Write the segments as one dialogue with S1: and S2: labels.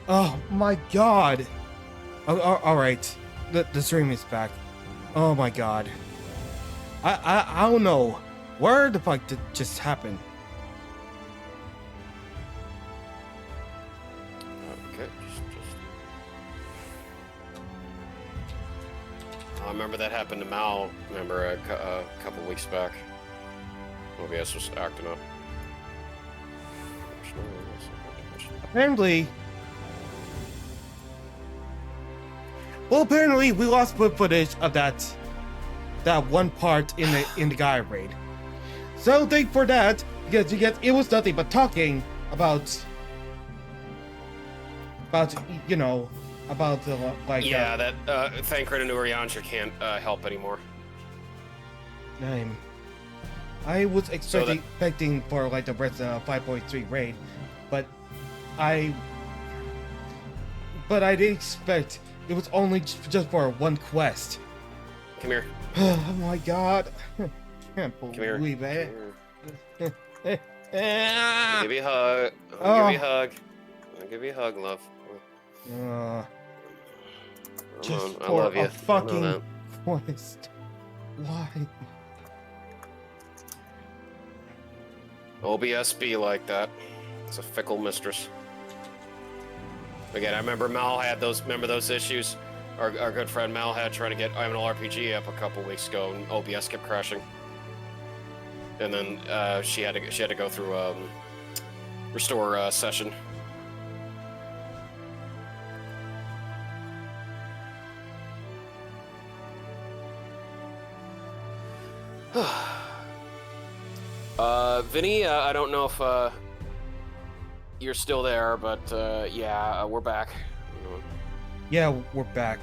S1: Oh my god. All right. The stream is back. Oh my god. I don't know. Where the fuck did just happen?
S2: Okay, I remember that happened to Mal. Remember a couple weeks back. OBS was acting up.
S1: Apparently. Well, apparently we lost footage of that one part in the guy raid. So thank for that, because it was nothing but talking about you know about the like.
S2: Yeah, that Thancred and Uriansha can't help anymore.
S1: I was expecting for like the rest of 5.3 raid, but I didn't expect it was only just for one quest.
S2: Come here.
S1: Oh my god. Can't believe it.
S2: I'll give you a hug. I'll give you a hug. I'll give you a hug, love.
S1: Just
S2: I
S1: for
S2: love you.
S1: a fucking quest. Why?
S2: OBS be like that. It's a fickle mistress. Again, I remember Mal had those. Remember those issues? Our good friend Mal had trying to get IMNL RPG up a couple weeks ago, and OBS kept crashing. And then she had to go through restore session. Vinny, I don't know if you're still there, but yeah, we're back.
S1: Yeah, we're back.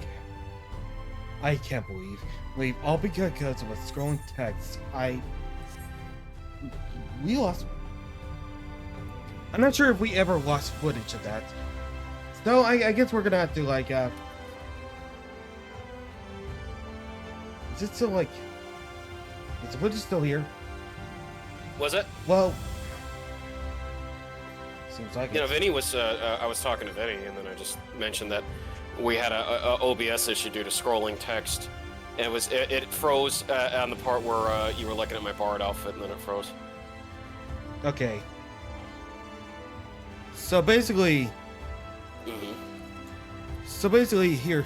S1: I can't believe all because of a scrolling text. We lost. I'm not sure if we ever lost footage of that. So I guess we're gonna have to like. Is it still like? Is the footage still here?
S2: Was it?
S1: Well, seems like
S2: you know, Vinny was. I was talking to Vinny, and then I just mentioned that we had a OBS issue due to scrolling text. And it froze on the part where you were looking at my Bard outfit, and then it froze.
S1: Okay. So basically. So basically here.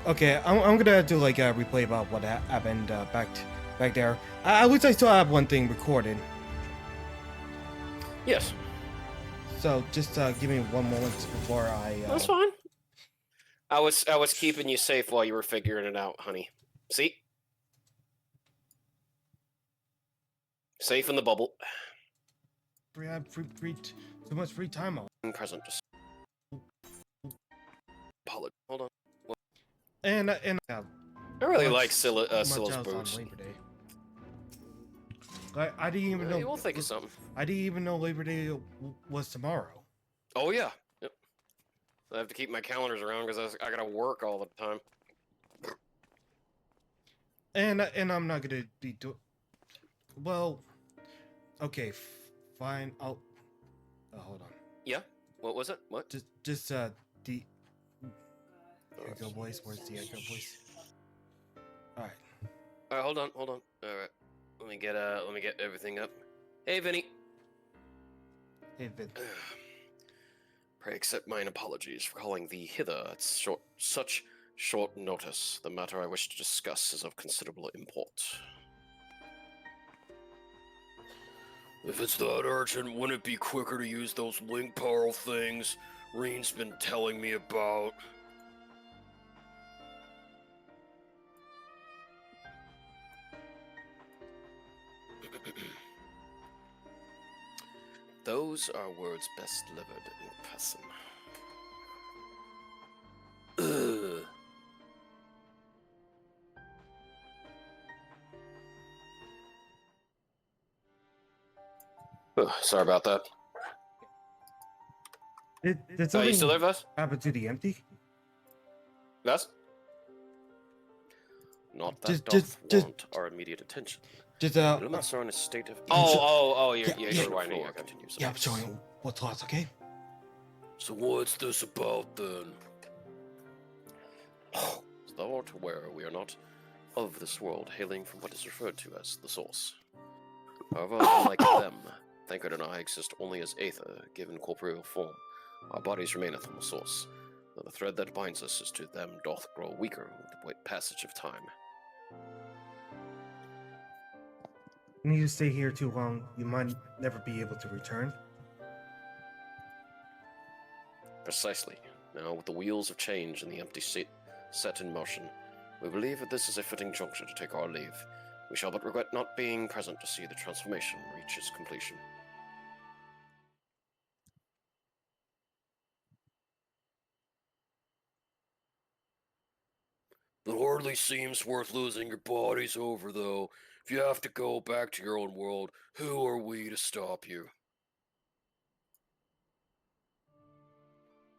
S1: Okay, I'm gonna have to like replay about what happened back there. At least I still have one thing recorded.
S2: Yes.
S1: So just give me one moment before I.
S2: That's fine. I was keeping you safe while you were figuring it out, honey. See? Safe in the bubble.
S1: We have too much free time.
S2: Present. Just. Hold on.
S1: And
S2: I really like Scylla's boots.
S1: I didn't even know.
S2: We'll think of something.
S1: I didn't even know Labor Day was tomorrow.
S2: Oh yeah. Yep. I have to keep my calendars around because I gotta work all the time.
S1: And I'm not gonna be doing. Well, okay, fine. I'll. Hold on.
S2: Yeah. What was it? What?
S1: Just the. Echo voice. Where's the echo voice? All right.
S2: All right. Hold on. All right. Let me get everything up. Hey, Vinny.
S1: Hey, Vin.
S2: Pray accept mine apologies for calling thee hither at such short notice. The matter I wish to discuss is of considerable import. If it's that urgent, wouldn't it be quicker to use those link pearl things Reen's been telling me about? Those are words best delivered in person. Sorry about that.
S1: Did
S2: you
S1: something
S2: still there, Vess?
S1: happen to the empty?
S2: Vess? Not that doth want our immediate attention. Limits are in a state of... you're winding. Yeah, continue.
S1: Yeah, I'm showing you what thoughts, okay?
S2: So what's this about then? As thou art aware, we are not of this world, hailing from what is referred to as the source. However, unlike them, Thancred and I exist only as aether, given corporeal form. Our bodies remaineth on the source, though the thread that binds us is to them doth grow weaker with the passage of time.
S1: When you stay here too long, you might never be able to return.
S2: Precisely. Now, with the wheels of change and the empty seat set in motion, we believe that this is a fitting juncture to take our leave. We shall but regret not being present to see the transformation reach its completion. It hardly seems worth losing your bodies over, though. If you have to go back to your own world, who are we to stop you?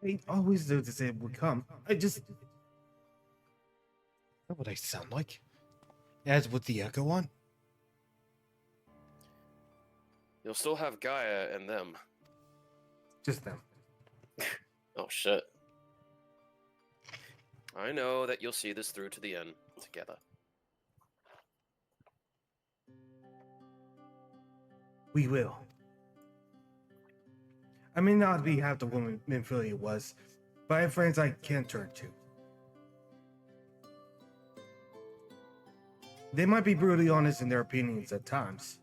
S1: I always knew this it would come. What would I sound like? As with the echo on?
S2: You'll still have Gaia and them.
S1: Just them.
S2: Oh, shit. I know that you'll see this through to the end together.
S1: We will. I may not be half the woman Minfilia was, but I have friends I can turn to. They might be brutally honest in their opinions at times.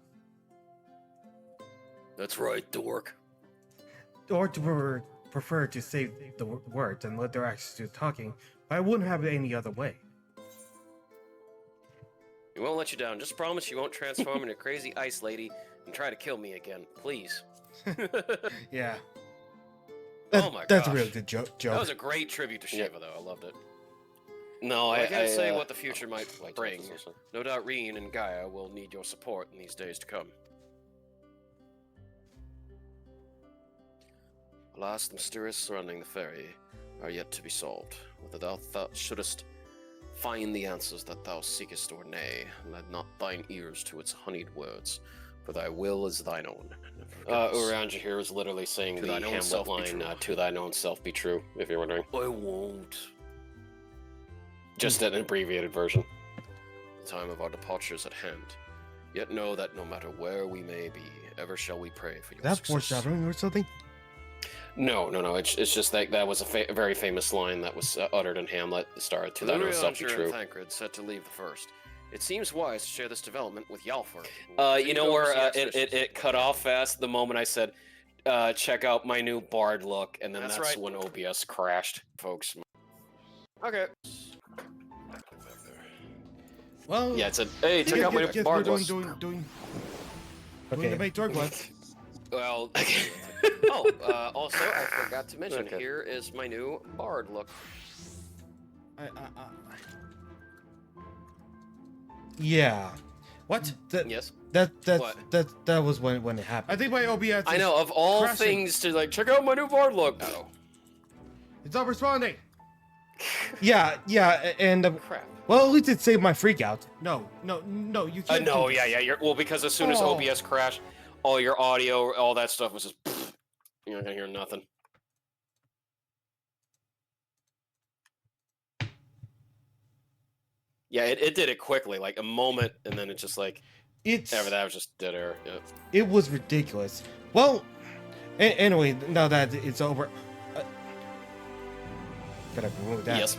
S2: That's right, dork.
S1: Or to prefer to save the words and let their actions do the talking, but I wouldn't have it any other way.
S2: We won't let you down. Just promise you won't transform into a crazy ice lady and try to kill me again, please.
S1: Yeah.
S2: Oh my
S1: That's a
S2: gosh.
S1: really good joke.
S2: That was a great tribute to Shiva, though. I loved it. No, I can't say what the future might bring. No doubt Reen and Gaia will need your support in these days to come. Alas, the mysterious surrounding the fairy are yet to be solved. Whether thou shouldest find the answers that thou seekest or nay, let not thine ears to its honeyed words, for thy will is thine own. Uranja here is literally saying the Hamlet line, to thine own self be true, if you're wondering. I won't. Just an abbreviated version. The time of our departure is at hand. Yet know that no matter where we may be, ever shall we pray for your
S1: That
S2: success.
S1: foreshadowing or something?
S2: No. It's just that was a very famous line that was uttered in Hamlet. The star to thine own self be true. Thancred set to leave the first. It seems wise to share this development with Yalfur. You know where it cut off fast the moment I said, check out my new bard look, and then that's right. When OBS crashed, folks. Okay.
S1: Well,
S2: yeah, it's a hey, check out my bard look.
S1: Doing the big dark one.
S2: Well, also I forgot to mention, here is my new bard look.
S1: Yeah. What?
S2: Yes.
S1: That was when it happened. I think my OBS.
S2: I know, of all things to like check out my new bard look. Oh.
S1: It's not responding. yeah, and
S2: crap.
S1: Well, at least it saved my freak out. No, you can't.
S2: No, yeah. Well, because as soon as OBS crashed, all your audio, all that stuff was just. You're not gonna hear nothing. Yeah, it did it quickly, like a moment, and then it just like. That was just dead air. Yeah.
S1: It was ridiculous. Well, anyway, now that it's over, gotta remove that.
S2: Yes.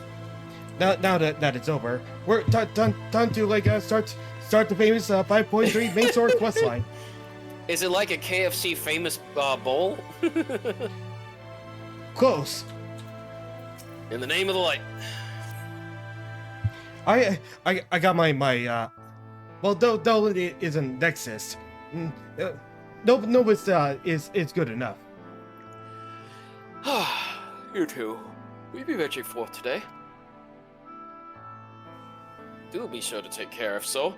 S1: Now that it's over, we're time to like start the famous 5.3 main source quest line.
S2: Is it like a KFC famous bowl?
S1: Close.
S2: In the name of the light.
S1: I got my well, though it isn't Nexus. No, it's good enough.
S2: You two, will you be venturing forth today? Do be sure to take care if so.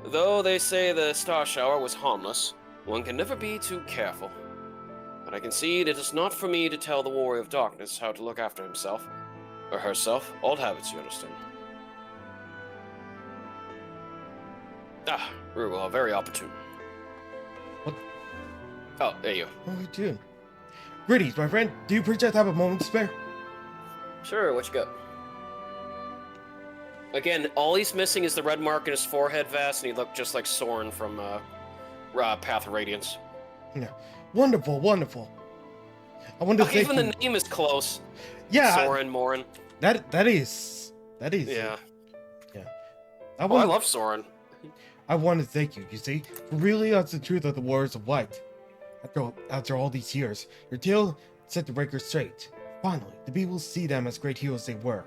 S2: Though they say the star shower was harmless, one can never be too careful. But I concede it is not for me to tell the Warrior of Darkness how to look after himself. Or herself. Old habits, you understand. Rugal, very opportune.
S1: What?
S2: Oh, there you go.
S1: Oh, dude. Greetings, my friend. Do you perchance have a moment to spare?
S2: Sure, what you got? Again, all he's missing is the red mark in his forehead vest, and he looked just like Soren from Path of Radiance.
S1: Yeah. Wonderful, wonderful. I want to thank
S2: Even
S1: you.
S2: the name is close.
S1: Yeah.
S2: Soren, Morin.
S1: That is.
S2: Yeah.
S1: Yeah.
S2: I love Soren.
S1: I want to thank you, you see, for revealing us the truth of the Warriors of Light. After all these years, your tale set the record straight. Finally, the people see them as great heroes they were.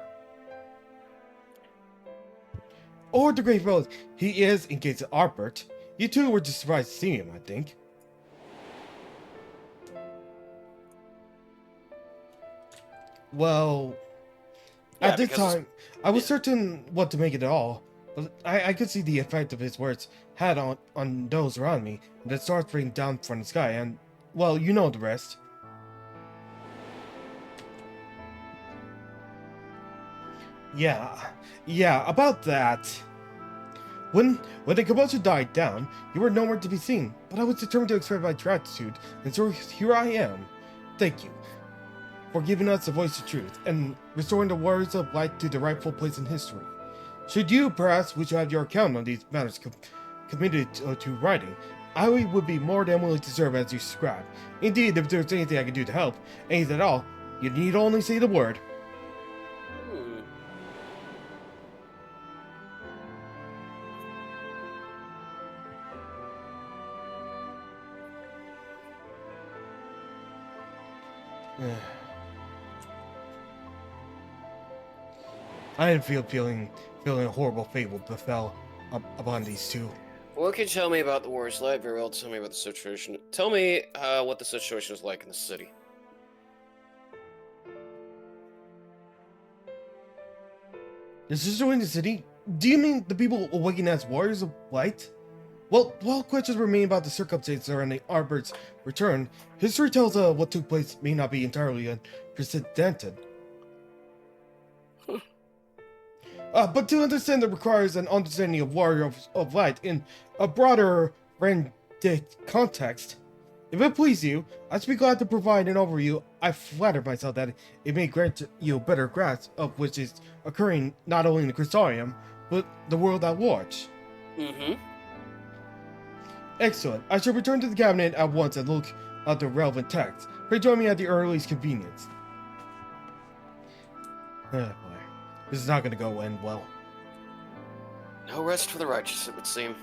S1: Or the great road he is in case of Arbert. You two were just surprised to see him, I think. Well,
S2: Yeah,
S1: at this time, I was certain what to make it at all, but I could see the effect of his words had on those around me, and the stars raining down from the sky, and, well, you know the rest. Yeah, about that. When the commotion died down, you were nowhere to be seen, but I was determined to express my gratitude, and so here I am. Thank you for giving us the voice of truth, and restoring the Warriors of Light to their rightful place in history. Should you, perhaps, wish to have your account on these matters committed to writing, I would be more than willing to serve as your scribe. Indeed, if there's anything I can do to help, anything at all, you need only say the word. I didn't feeling a horrible fate will befell upon these two.
S2: What can you tell me about the Warriors' Light? Very well, tell me about the situation. Tell me what the situation is like in the city.
S1: The situation in the city? Do you mean the people awakened as Warriors of Light? Well, while questions remain about the circumstances surrounding Arbert's return, history tells what took place may not be entirely unprecedented. But to understand it requires an understanding of Warriors of Light in a broader Rendic context. If it please you, I'd be glad to provide an overview. I flatter myself that it may grant you a better grasp of which is occurring not only in the Crystarium, but the world at large. Excellent. I shall return to the cabinet at once and look at the relevant text. Pray join me at the earliest convenience. Boy. This is not going to go end well.
S2: No rest for the righteous, it would seem.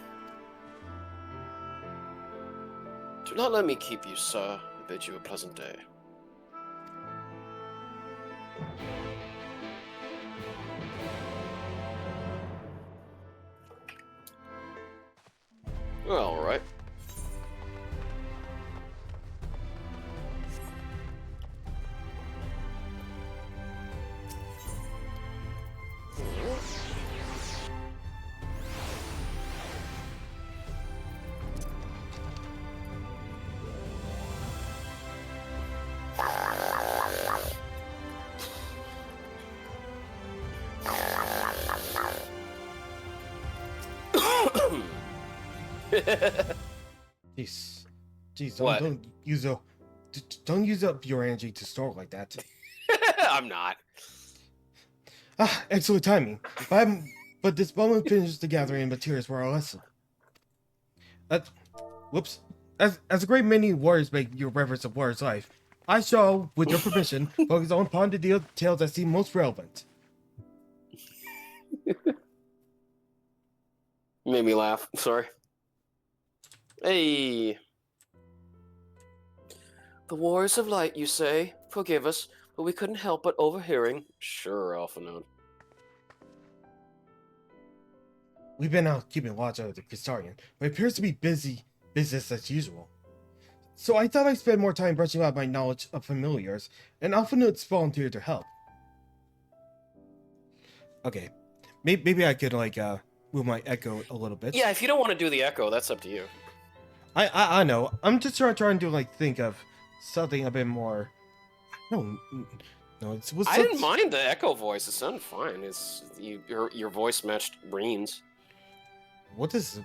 S2: Do not let me keep you, sir. I bid you a pleasant day. All right.
S1: Jeez,
S2: What?
S1: don't use up your energy to store like that.
S2: I'm not.
S1: Excellent timing. But this moment finishes the gathering materials for our lesson. Whoops. As a great many warriors make your reverence of warrior's life, I shall, with your permission, focus upon the details that seem most relevant.
S2: Made me laugh. Sorry. Hey. The Warriors of Light, you say? Forgive us, but we couldn't help but overhearing. Sure, Alpha Node.
S1: We've been out keeping watch over the Crystarian, but it appears to be business as usual. So I thought I'd spend more time brushing up my knowledge of familiars, and Alpha Node's volunteered to help. Okay, maybe I could move my echo a little bit.
S2: Yeah, if you don't want to do the echo, that's up to you.
S1: I know. I'm just trying to think of something a bit more. No,
S2: I didn't mind the echo voice. It sounded fine. It's your voice matched Breen's.
S1: What is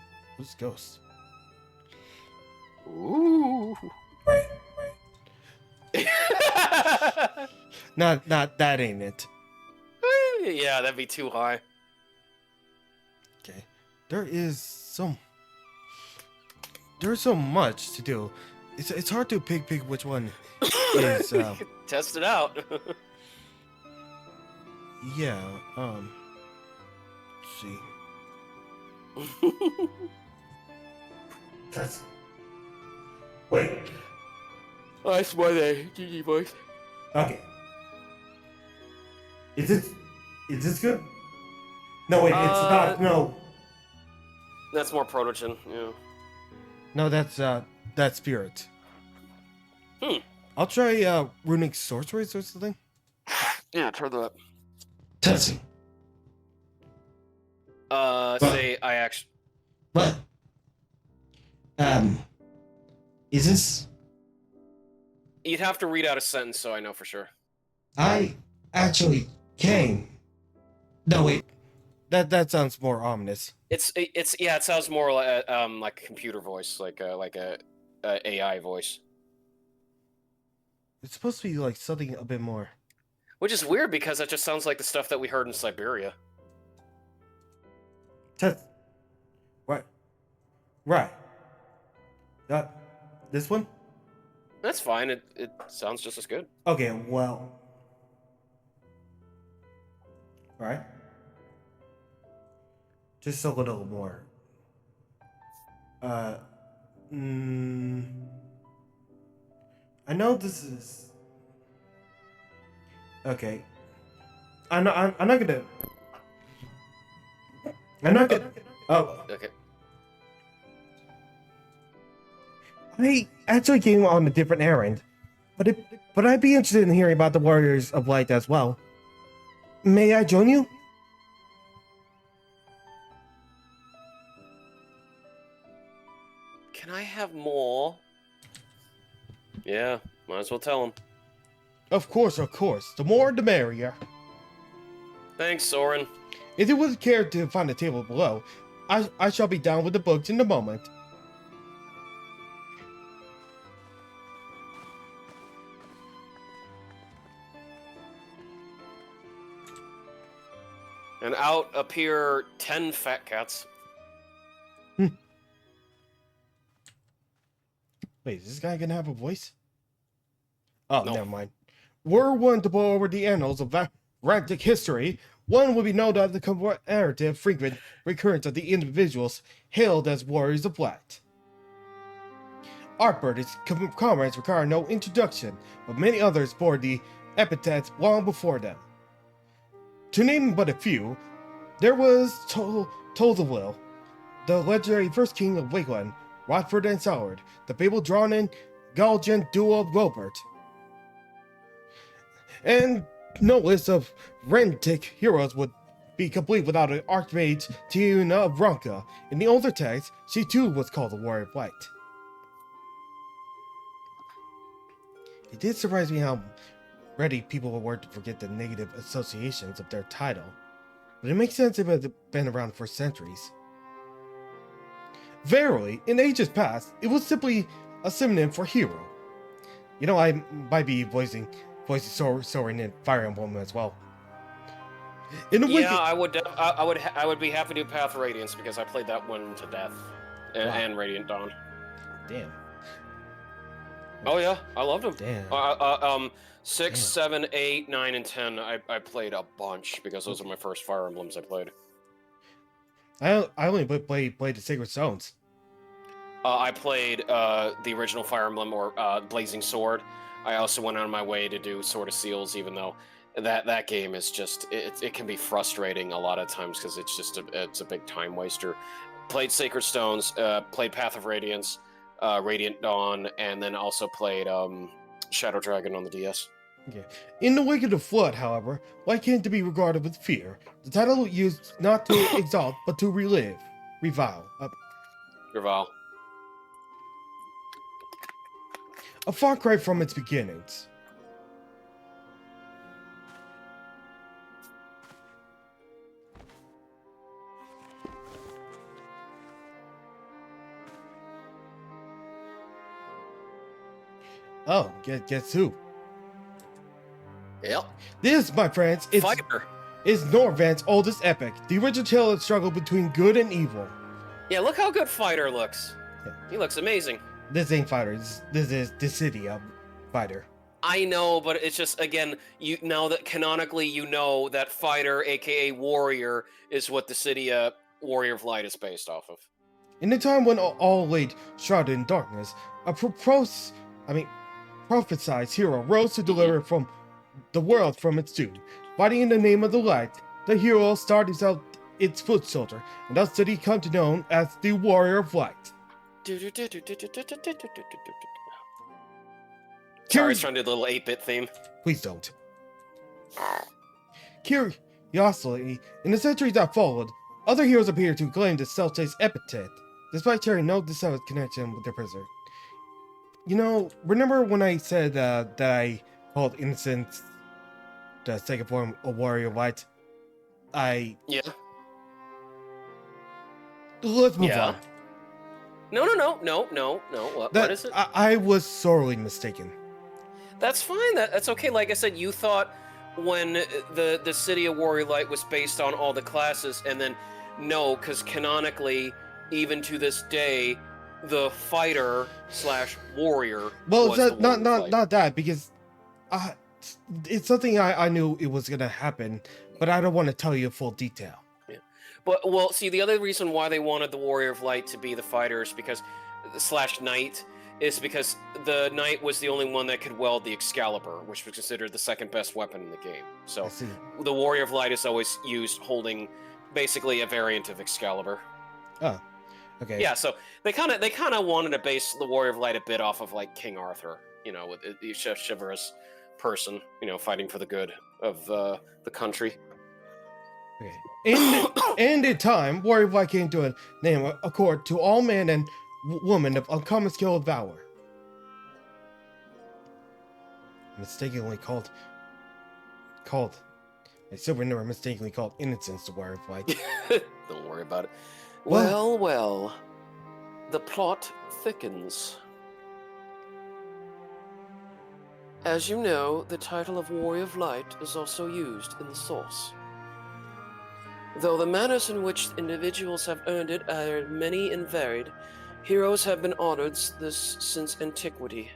S1: Ghost?
S2: Ooh.
S1: Not that ain't it.
S2: Yeah, that'd be too high.
S1: Okay. There's so much to do. It's hard to pick which one is
S2: Test it out.
S1: yeah, let's see. That's wait.
S2: That's my GG voice.
S1: Okay. Is this good? No, wait, it's not. No.
S2: That's more protogen. Yeah.
S1: No, that's spirit.
S2: Hmm.
S1: I'll try runic sorceries or something.
S2: Yeah, try that.
S1: Testing.
S2: Say I actually.
S1: What? Is this?
S2: You'd have to read out a sentence so I know for sure.
S1: I actually came. No, wait. That sounds more ominous.
S2: It's yeah. It sounds more like a computer voice, like a AI voice.
S1: It's supposed to be like something a bit more.
S2: Which is weird because that just sounds like the stuff that we heard in Siberia.
S1: Right. Right. This one?
S2: That's fine. It sounds just as good.
S1: Okay, well. Right? Just a little more. I know this is. Okay. I'm not gonna. Oh.
S2: Okay.
S1: I actually came on a different errand, but I'd be interested in hearing about the Warriors of Light as well. May I join you?
S2: Can I have more? Yeah, might as well tell him.
S1: Of course. The more the merrier.
S2: Thanks, Soren.
S1: If you would care to find the table below, I shall be down with the books in a moment.
S2: And out appear 10 fat cats.
S1: Wait, is this guy gonna have a voice? Oh,
S2: No.
S1: Never mind. Were one to go over the annals of Rantic history, one would be known as the comparative frequent recurrence of the individuals hailed as warriors of light. Artbird, its comrades require no introduction, but many others bore the epithets long before them. To name but a few, there was Tolzawil, the legendary first king of Wakeland, Watford and Soward, the Babel-drawn-in Galgen duo of Robert, and no list of Rentic heroes would be complete without an archmage Tiuna of Ronka. In the older text, she too was called the Warrior of Light. It did surprise me how ready people were to forget the negative associations of their title, but it makes sense if it had been around for centuries. Verily, in ages past, it was simply a synonym for hero. You know, I might be voicing Soren in Fire Emblem as well.
S2: I would be happy to do Path of Radiance because I played that one to death, and Radiant Dawn.
S1: Damn.
S2: Oh yeah, I loved them.
S1: Damn.
S2: 6, 7, 8, 9, and 10. I played a bunch because those are my first Fire Emblems I played.
S1: I only played the Sacred Stones.
S2: I played the original Fire Emblem or Blazing Sword. I also went out of my way to do Sword of Seals, even though that game is just it can be frustrating a lot of times because it's a big time waster. Played Sacred Stones, played Path of Radiance, Radiant Dawn, and then also played Shadow Dragon on the DS.
S1: Okay. In the wake of the flood, however, light came to be regarded with fear. The title used not to exalt, but to revile. A far cry from its beginnings. Oh, guess who?
S2: Yep.
S1: This, my friends,
S2: Fighter.
S1: is Norvan's oldest epic, the original tale of struggle between good and evil.
S2: Yeah, look how good Fighter looks.
S1: Yeah.
S2: He looks amazing.
S1: This ain't Fighter. This is Dissidia Fighter.
S2: I know, but it's just, again, now that canonically you know that Fighter, aka Warrior, is what the Dissidia Warrior of Light is based off of.
S1: In a time when all lay shrouded in darkness, a prophesized hero rose to deliver from the world from its doom. Fighting in the name of the light, the hero started out its foot soldier, and thus did he come to known as the Warrior of Light.
S2: Sorry, I was trying to do the little 8-bit theme.
S1: Please don't. Curiously, in the centuries that followed, other heroes appeared to claim the self-chased epithet, despite sharing no distinct connection with their prisoner. You know, remember when I said that I called Innocence the second form of Warrior of Light?
S2: Yeah.
S1: Let's move on.
S2: No. What is it?
S1: I was sorely mistaken.
S2: That's fine. That's okay. Like I said, you thought when the City of Warrior Light was based on all the classes, and then no, because canonically, even to this day, the fighter / warrior.
S1: Well, it's not that, because it's something I knew it was gonna happen, but I don't want to tell you full detail.
S2: Yeah. But well, see, the other reason why they wanted the Warrior of Light to be the fighter is because / knight is because the knight was the only one that could wield the Excalibur, which was considered the second best weapon in the game. So the Warrior of Light is always used holding basically a variant of Excalibur.
S1: Oh, okay.
S2: Yeah, so they kind of wanted to base the Warrior of Light a bit off of like King Arthur, you know, with the chivalrous person, you know, fighting for the good of the country.
S1: Okay. And in time, Warrior of Light came to a name accord to all men and woman of uncommon skill and valor. Mistakenly called. I still remember mistakenly called Innocence the Warrior of Light.
S2: Don't worry about it. Well, the plot thickens. As you know, the title of Warrior of Light is also used in the source. Though the manners in which individuals have earned it are many and varied, heroes have been honored this since antiquity.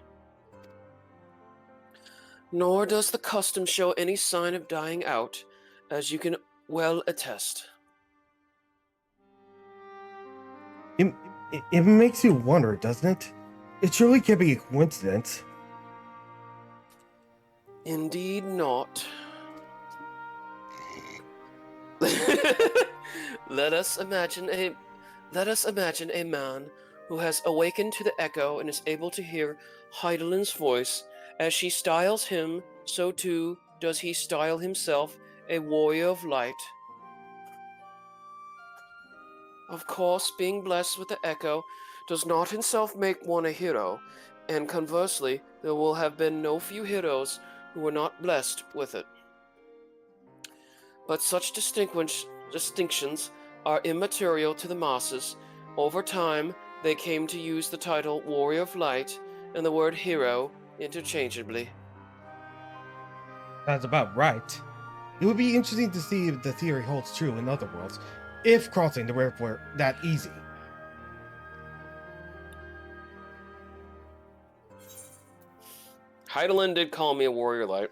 S2: Nor does the custom show any sign of dying out, as you can well attest.
S1: It makes you wonder, doesn't it? It surely can't be a coincidence.
S2: Indeed not. Let us imagine a man who has awakened to the echo and is able to hear Heidelin's voice. As she styles him, so too does he style himself a warrior of light. Of course, being blessed with the echo does not himself make one a hero, and conversely, there will have been no few heroes who were not blessed with it. But such distinctions are immaterial to the masses. Over time, they came to use the title Warrior of Light and the word hero interchangeably.
S1: That's about right. It would be interesting to see if the theory holds true in other worlds, if crossing the river were that easy.
S2: Heidelin did call me a warrior light.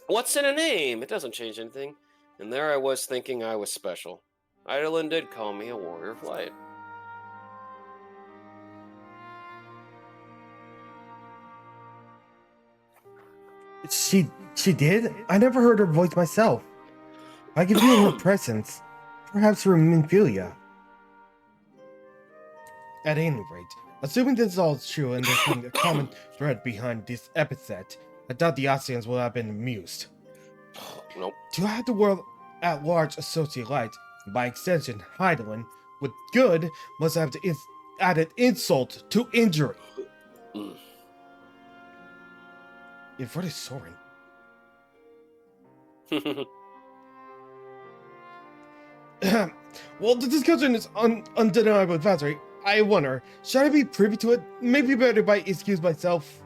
S2: What's in a name? It doesn't change anything. And there I was thinking I was special. Heidelin did call me a warrior of light.
S1: She did? I never heard her voice myself. I could feel her presence. Perhaps from Minfilia. At any rate, assuming this is all true and there's been a common thread behind this epithet, I doubt the Ossians will have been amused.
S2: Nope.
S1: To have the world at large associate light, and by extension Heidelin, with good, must have added insult to injury. If what is Soren? Well, the discussion is undeniable advisory. I wonder, should I be privy to it? Maybe better if I excuse myself.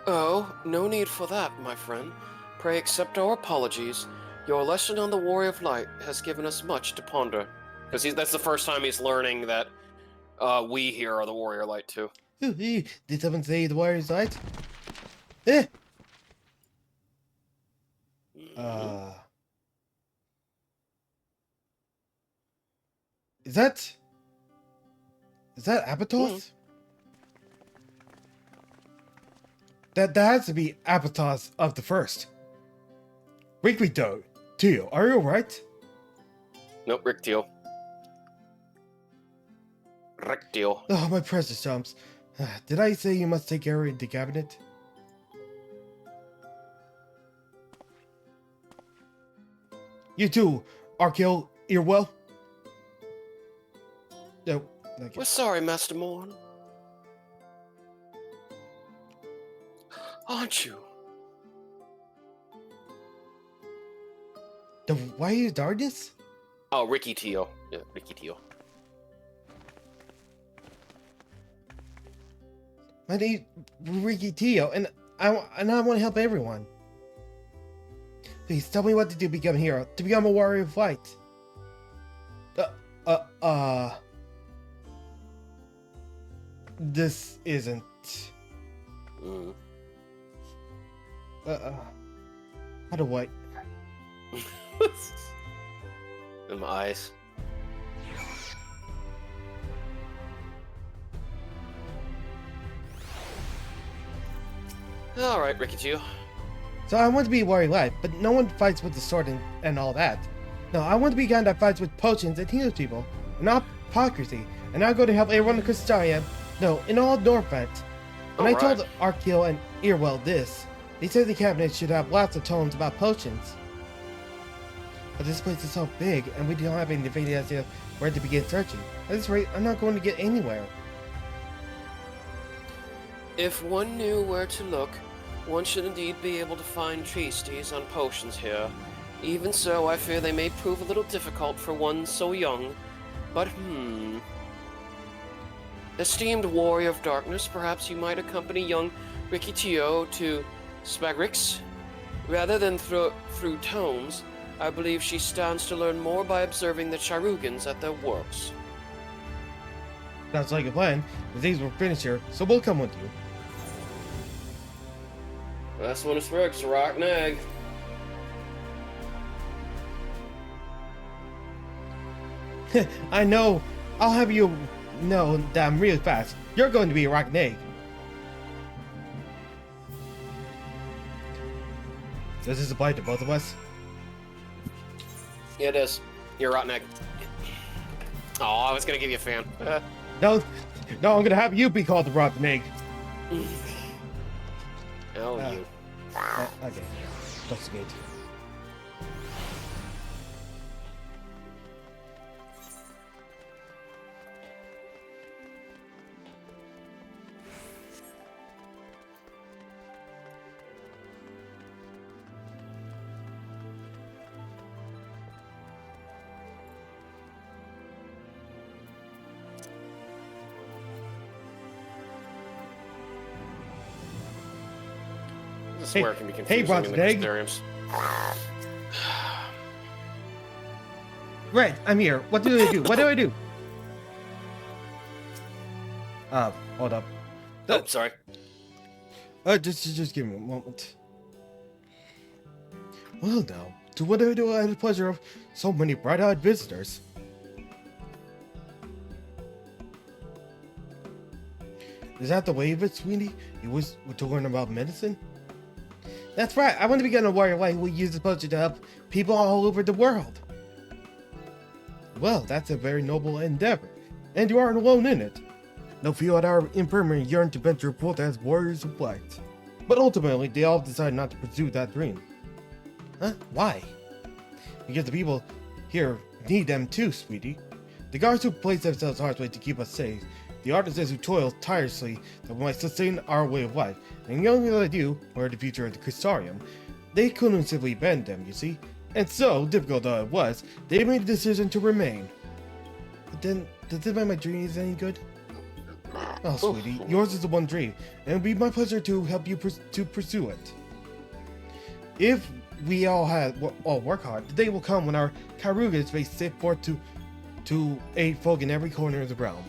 S2: Oh, no need for that, my friend. Pray accept our apologies. Your lesson on the Warrior of Light has given us much to ponder. Because that's the first time he's learning that we here are the Warrior Light too.
S1: Did someone say the Warrior's Light? Eh! Is that Abatos? That has to be Abatos of the first. Ricky Tio, are you alright?
S2: Nope, Rick Teal. Rick Teal.
S1: Oh, my precious chumps. Did I say you must take care of the cabinet? You too, Arkil Earwell. No,
S2: We're sorry, Master Morn. Aren't you?
S1: Why is darkness?
S2: Oh, Ricky Teal. Yeah, Ricky Teal.
S1: My name's Ricky Tio, and I want to help everyone. Please tell me what to do to become a hero, to become a warrior of light. This isn't. How do I?
S2: In my eyes. Alright, Ricky Teal.
S1: So I want to be a warrior of light, but no one fights with the sword and all that. No, I want to be a guy that fights with potions and heals people, and not hypocrisy. And I'm going to help everyone in Crystarium. No, in all Norvent. When I told Arkil and Earwell this, they said the cabinet should have lots of tomes about potions. But this place is so big, and we don't have any idea where to begin searching. At this rate, I'm not going to get anywhere.
S2: If one knew where to look, one should indeed be able to find treatises on potions here. Even so, I fear they may prove a little difficult for one so young. But Esteemed Warrior of Darkness, perhaps you might accompany young Ricky Tio to Spagrix? Rather than through tomes, I believe she stands to learn more by observing the Charugans at their works.
S1: Sounds like a plan. The days will finish here, so we'll come with you.
S2: Last one is Rick's rock and egg.
S1: I know. I'll have you know that I'm really fast. You're going to be a rock and egg. Does this apply to both of us?
S2: Yeah, it is. You're a rotten egg. Oh, I was gonna give you a fan.
S1: No, I'm gonna have you be called the rotten egg.
S2: Oh, you.
S1: Okay. That's good.
S2: This is where it can be confusing in
S1: rotten
S2: the
S1: egg.
S2: Crystariums.
S1: Red, I'm here. What do I do? What do I do? Hold up.
S2: Oh, sorry.
S1: Just give me a moment. Well, now, to what do I do? I had the pleasure of so many bright-eyed visitors. Is that the way of it, sweetie? You was to learn about medicine? That's right. I want to become a warrior light who will use the potion to help people all over the world. Well, that's a very noble endeavor, and you aren't alone in it. No few at our infirmary yearn to venture forth as warriors of light. But ultimately, they all decide not to pursue that dream. Huh? Why? Because the people here need them too, sweetie. The guards who place themselves hard way to keep us safe, the artisans who toil tirelessly that we might sustain our way of life, and young like you, or the future of the Crystarium, they couldn't simply bend them, you see. And so, difficult though it was, they made the decision to remain. But then, does it make my dreams any good? Oh, sweetie, yours is the one dream, and it'll be my pleasure to help you to pursue it. If we all work hard, the day will come when our Karugas may set forth to aid folk in every corner of the realm.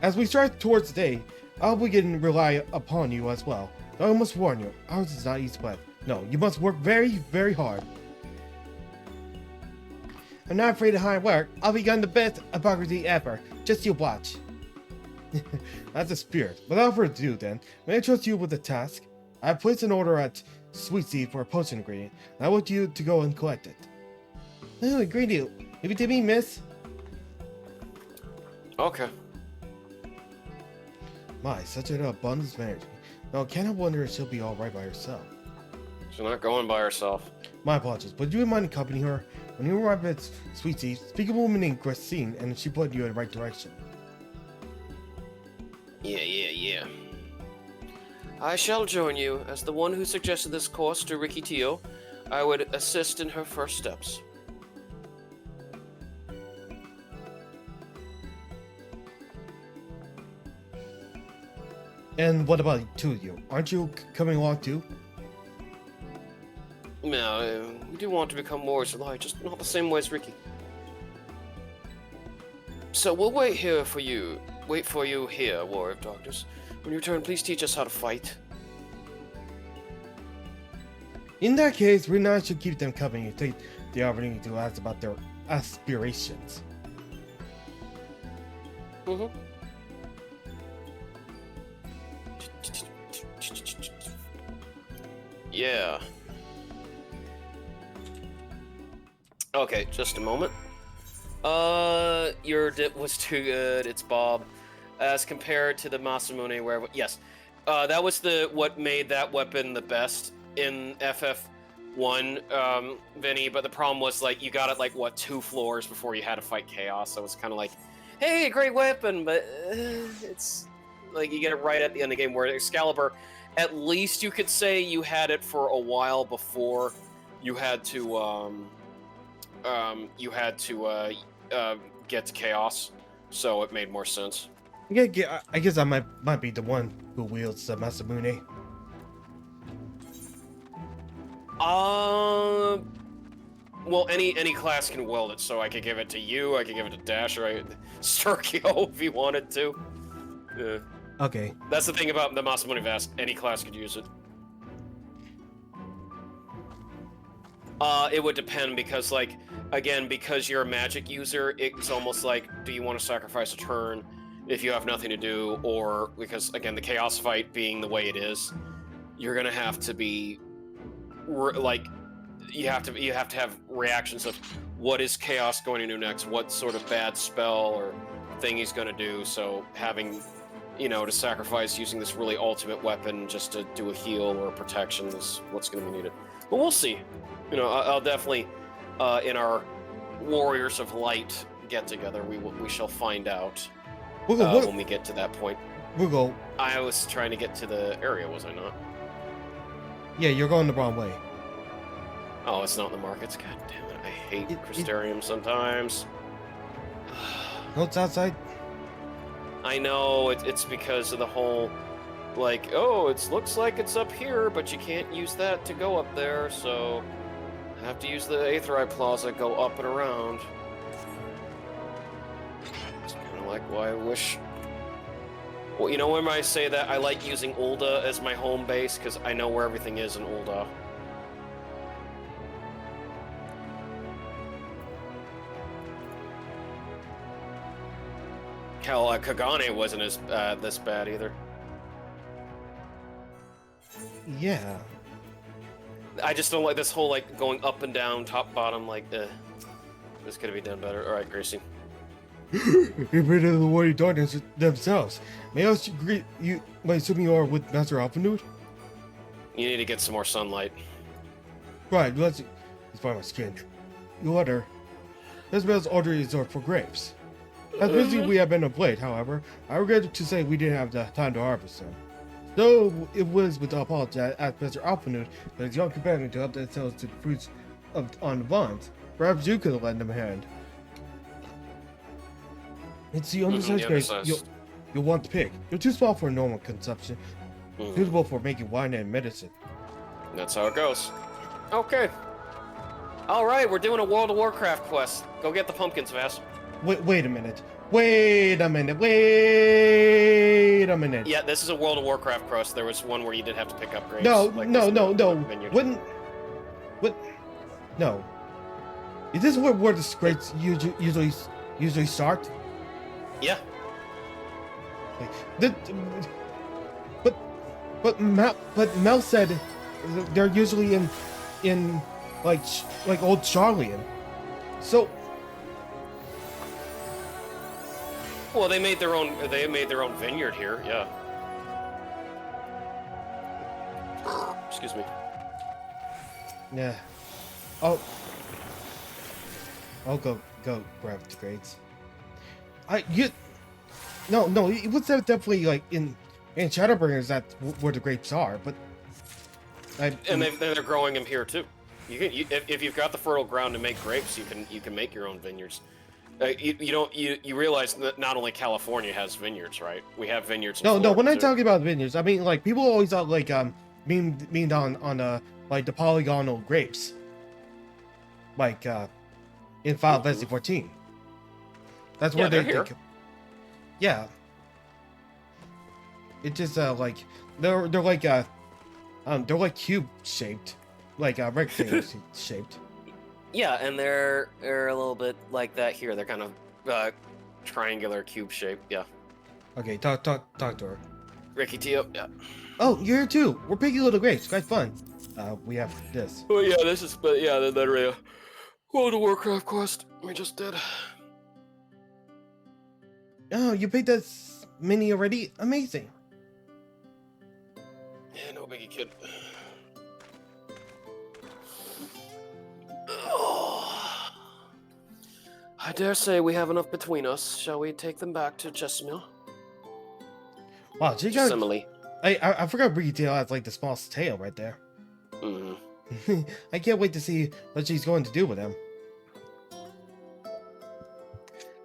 S1: As we strive towards the day, I'll begin to rely upon you as well. Though I must warn you, ours is not easy path. No, you must work very, very hard. I'm not afraid of hard work. I'll begin the best hypocrisy ever. Just you watch. That's a spirit. Without further ado then, may I trust you with the task? I have placed an order at Sweet Seed for a potion ingredient, and I want you to go and collect it. Oh, great deal. Leave it to me, miss.
S2: Okay.
S1: My, such an abundance of energy. Now, can I wonder if she'll be alright by herself?
S2: She's not going by herself.
S1: My apologies, but do you mind accompanying her? When you arrive at Sweet Seed, speak a woman named Christine, and she put you in the right direction.
S2: Yeah. I shall join you. As the one who suggested this course to Ricky Teo, I would assist in her first steps.
S1: And what about two of you? Aren't you coming along too?
S2: No, we do want to become warriors of light, just not the same way as Ricky. So we'll wait for you here, Warrior of Darkness. When you return, please teach us how to fight.
S1: In that case, we now should keep them company and take the opportunity to ask about their aspirations.
S2: Yeah. Okay, just a moment. Your dip was too good. It's Bob. As compared to the Masamune, where yes, that was what made that weapon the best in FF1, Vinny. But the problem was like you got it like 2 floors before you had to fight Chaos. So it's kind of like, hey, great weapon, but it's like you get it right at the end of the game. Where Excalibur, at least you could say you had it for a while before you had to get to Chaos, so it made more sense.
S1: Yeah, I guess I might be the one who wields the Masamune.
S2: Well, any class can wield it, so I could give it to you, I could give it to Dash, or Sturkio if you wanted to. Yeah.
S1: Okay.
S2: That's the thing about the Masamune Vast, any class could use it. It would depend, because, like, again, because you're a magic user, it's almost like, do you want to sacrifice a turn if you have nothing to do, or, because, again, the Chaos fight being the way it is, you're gonna have to be, like, you have to have reactions of what is Chaos going to do next, what sort of bad spell or thing he's gonna do, so having, to sacrifice using this really ultimate weapon just to do a heal or a protection is what's gonna be needed. But we'll see. I'll definitely, in our Warriors of Light get-together, we shall find out when we get to that point.
S1: Rugal.
S2: I was trying to get to the area, was I not?
S1: Yeah, you're going the wrong way.
S2: Oh, it's not in the markets? God damn it, I hate Crystarium sometimes.
S1: No, it's outside.
S2: I know, it's because of the whole, like, oh, it looks like it's up here, but you can't use that to go up there, so I have to use the Aetherai Plaza, go up and around. It's kind of like why I wish... Well, when I say that, I like using Ul'dah as my home base, because I know where everything is in Ul'dah. Hell, Kagane wasn't as this bad either.
S1: Yeah.
S2: I just don't like this whole, like, going up and down, top, bottom, like, this could be done better. Alright, Gracie.
S1: Get rid of the Warrior Darkness themselves. May I greet you, by assuming you are with Master Alphanude?
S2: You need to get some more sunlight.
S1: Right, let's find my skin. You order. Isabel's order is for grapes. As busy we have been of late, however, I regret to say we didn't have the time to harvest them. Though it was with apology I asked Mr. Alphanude and his young companion to help themselves to the fruits on the vines. Perhaps you could lend them a hand. It's the undersized grapes. you'll want to pick. You're too small for normal consumption, suitable for making wine and medicine.
S2: That's how it goes. Okay. All right, we're doing a World of Warcraft quest. Go get the pumpkins, Vas.
S1: Wait a minute. Wait a minute. Wait a minute.
S2: Yeah, this is a World of Warcraft quest. There was one where you did have to pick up grapes.
S1: No,
S2: like
S1: no.
S2: vineyard.
S1: What? No. Is this where the grapes usually start?
S2: Yeah.
S1: Like, but Mel said they're usually in like old Charlian. So.
S2: Well, they made their own. They made their own vineyard here. Yeah. Excuse me.
S1: Yeah. I'll go grab the grades. No, it was definitely like in Shadowbringers that's where the grapes are, but.
S2: And they're growing them here too. If you've got the fertile ground to make grapes, you can make your own vineyards. You realize that not only California has vineyards, right? We have vineyards.
S1: No. When I'm
S2: too.
S1: talking about vineyards, I mean like people always thought like mean on like the polygonal grapes, like in Final Fantasy 14. That's where they think. Yeah. It just like they're like cube shaped, like rectangle shaped.
S2: Yeah, and they're a little bit like that here. They're kind of triangular cube shaped. Yeah.
S1: Okay, talk to her.
S2: Ricky Tio. Yeah.
S1: Oh, you're here too. We're picking little grapes. Quite fun. We have this.
S2: Oh yeah, this is. But yeah, the World of Warcraft quest we just did.
S1: Oh, you picked this mini already? Amazing.
S2: Yeah, no biggie, kid. I dare say we have enough between us. Shall we take them back to Jessamine?
S1: Wow, she got.
S2: Simile.
S1: I forgot Ricky Tail has like the smallest tail right there.
S2: Mm-hmm.
S1: I can't wait to see what she's going to do with him.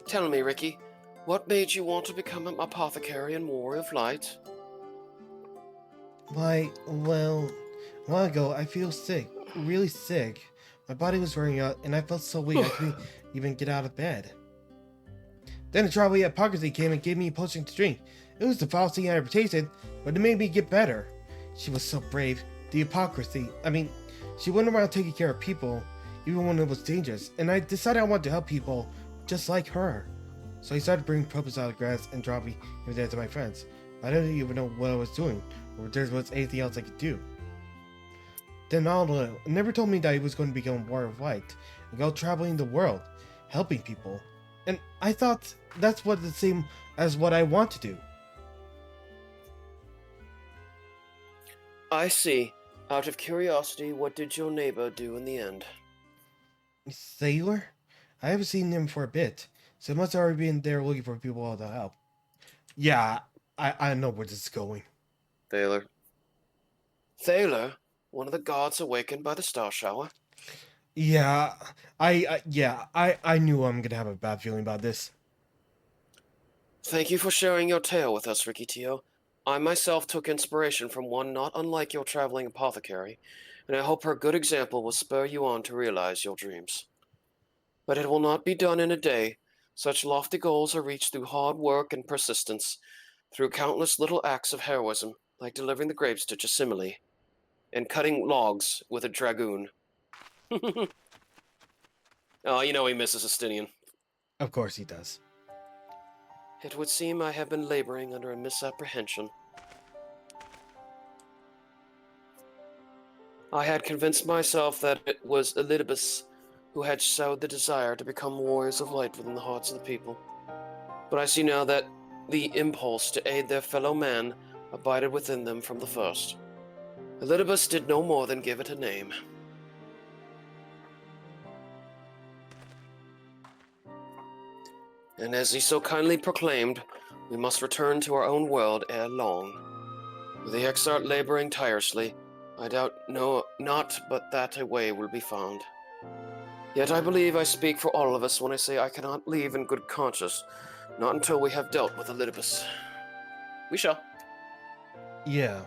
S2: Tell me, Ricky, what made you want to become an apothecary and warrior of light?
S1: Why, well, a while ago I feel sick, really sick. My body was wearing out, and I felt so weak I couldn't even get out of bed. Then a traveling hypocrisy came and gave me a potion to drink. It was the foulest thing I ever tasted, but it made me get better. She was so brave. The hypocrisy. I mean, she went around taking care of people, even when it was dangerous, and I decided I wanted to help people just like her. So I started bringing purpose out of grass and dropping it there to my friends. I didn't even know what I was doing, or if there was anything else I could do. Then Aldo never told me that he was going to become a warrior of light and go traveling the world, helping people. And I thought that's what the same as what I want to do.
S2: I see. Out of curiosity, what did your neighbor do in the end?
S1: Sailor? I haven't seen him for a bit, so he must have already been there looking for people to help. Yeah, I know where this is going.
S2: Thaler. Thaler? One of the gods awakened by the star shower?
S1: Yeah, I knew I'm gonna have a bad feeling about this.
S2: Thank you for sharing your tale with us, Ricky Tio. I myself took inspiration from one not unlike your traveling apothecary, and I hope her good example will spur you on to realize your dreams. But it will not be done in a day. Such lofty goals are reached through hard work and persistence, through countless little acts of heroism, like delivering the grapes to Jessamine, and cutting logs with a dragoon. Oh, you know he misses Estinian.
S1: Of course he does.
S2: It would seem I have been laboring under a misapprehension. I had convinced myself that it was Elidibus who had sowed the desire to become warriors of light within the hearts of the people. But I see now that the impulse to aid their fellow man abided within them from the first. Elidibus did no more than give it a name. And as he so kindly proclaimed, we must return to our own world ere long. With the exarch laboring tirelessly, I doubt not but that a way will be found. Yet I believe I speak for all of us when I say I cannot leave in good conscience, not until we have dealt with Elidibus. We shall.
S1: Yeah.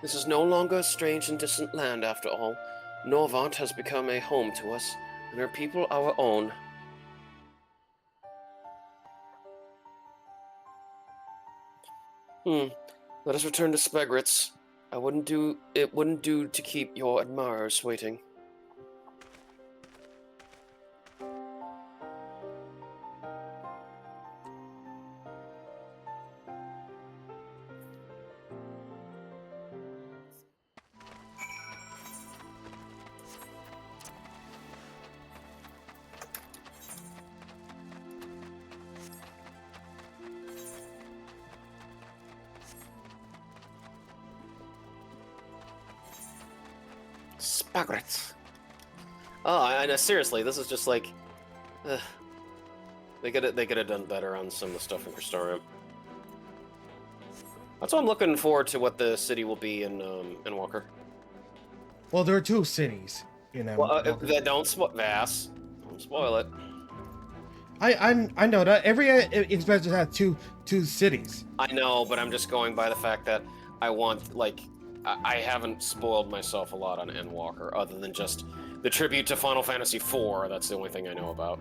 S2: This is no longer a strange and distant land, after all. Norvant has become a home to us, and our people our own. Let us return to Spegritz. It wouldn't do to keep your admirers waiting. Spaghetti. Oh, I know. Seriously, this is just like, they could have done better on some of the stuff in Crystarium. That's why I'm looking forward to what the city will be in Walker.
S1: Well, there are 2 cities, you know.
S2: Well, don't spoil Vass. Don't spoil it.
S1: I know that every expansion has two cities.
S2: I know, but I'm just going by the fact that I want, like, I haven't spoiled myself a lot on Endwalker, other than just the tribute to Final Fantasy IV. That's the only thing I know about.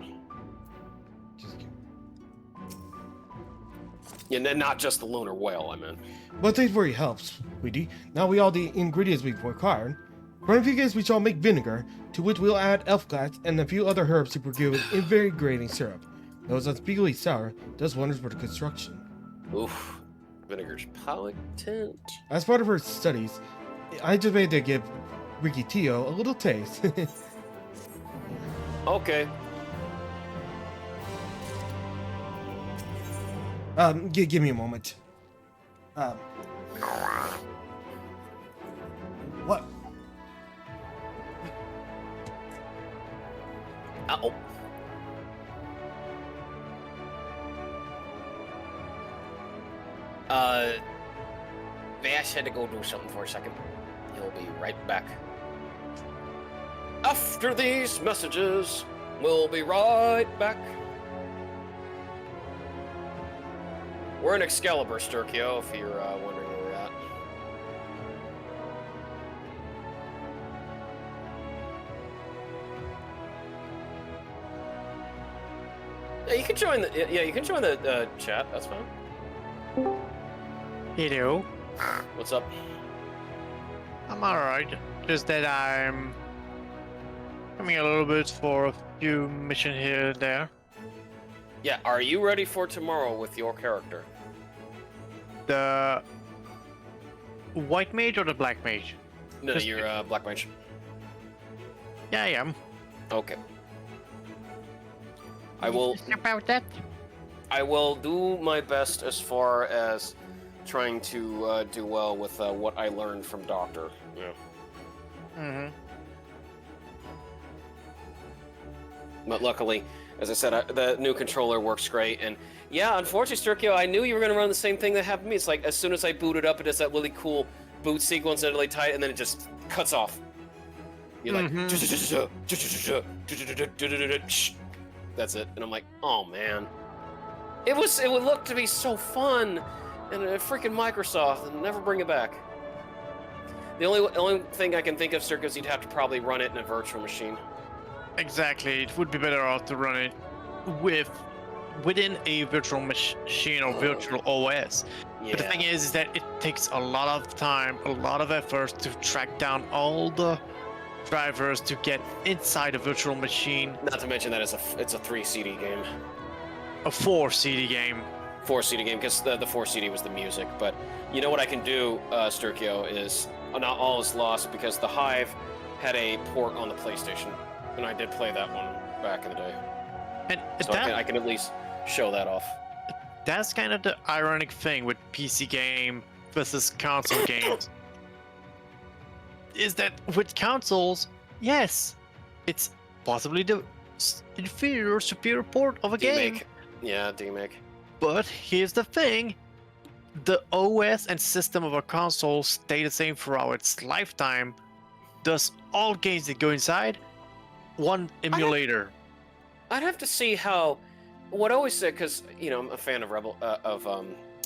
S2: Yeah, and not just the lunar whale, I mean.
S1: But thanks for your help, sweetie. Now we all the ingredients we've required. For ingredients, we shall make vinegar, to which we'll add elf glass and a few other herbs to produce invigorating syrup. Though it's unspeakably sour, does wonders for the construction.
S2: Oof. Vinegar's potent.
S1: As part of her studies, I just made to give Ricky Tio a little taste.
S2: Okay.
S1: Give me a moment. What?
S2: Uh-oh. Vash had to go do something for a second. He'll be right back. After these messages, we'll be right back. We're in Excalibur, Sturkio, if you're wondering where we're at. Yeah, you can join the chat. That's fine.
S3: Hello.
S2: What's up?
S3: I'm alright. Just that I'm coming a little bit for a few missions here and there.
S2: Yeah, are you ready for tomorrow with your character?
S3: The white mage or the black mage?
S2: No,
S3: Just-
S2: you're Black Mage.
S3: Yeah, I am.
S2: Okay. I will
S3: About that.
S2: I will do my best as far as trying to do well with what I learned from Doctor. Yeah.
S3: Mm-hmm.
S2: But luckily, as I said, the new controller works great. And yeah, unfortunately, Sturkio, I knew you were going to run the same thing that happened to me. It's like, as soon as I boot it up, it does that really cool boot sequence that really tight, and then it just cuts off. You're like, that's it. And I'm like, oh man. It would look to be so fun, and freaking Microsoft, and never bring it back. The only thing I can think of, Sturkio, is you'd have to probably run it in a virtual machine.
S3: Exactly. It would be better off to run it within a virtual machine or virtual OS.
S2: Yeah.
S3: But the thing is that it takes a lot of time, a lot of efforts to track down all the drivers to get inside a virtual machine.
S2: Not to mention that it's a 3 CD game.
S3: A 4 CD game.
S2: 4 CD game, because the 4 CD was the music. But you know what I can do, Sturkio, is not all is lost, because the Hive had a port on the PlayStation, and I did play that one back in the day.
S3: And
S2: So I can at least show that off.
S3: that's kind of the ironic thing with PC game versus console games. Is that with consoles, yes, it's possibly the inferior, superior port of a game.
S2: D-Make. Yeah, D-Make.
S3: But here's the thing. The OS and system of a console stay the same throughout its lifetime. Thus, all games that go inside, one emulator.
S2: I'd have to see how what I always said, because I'm a fan of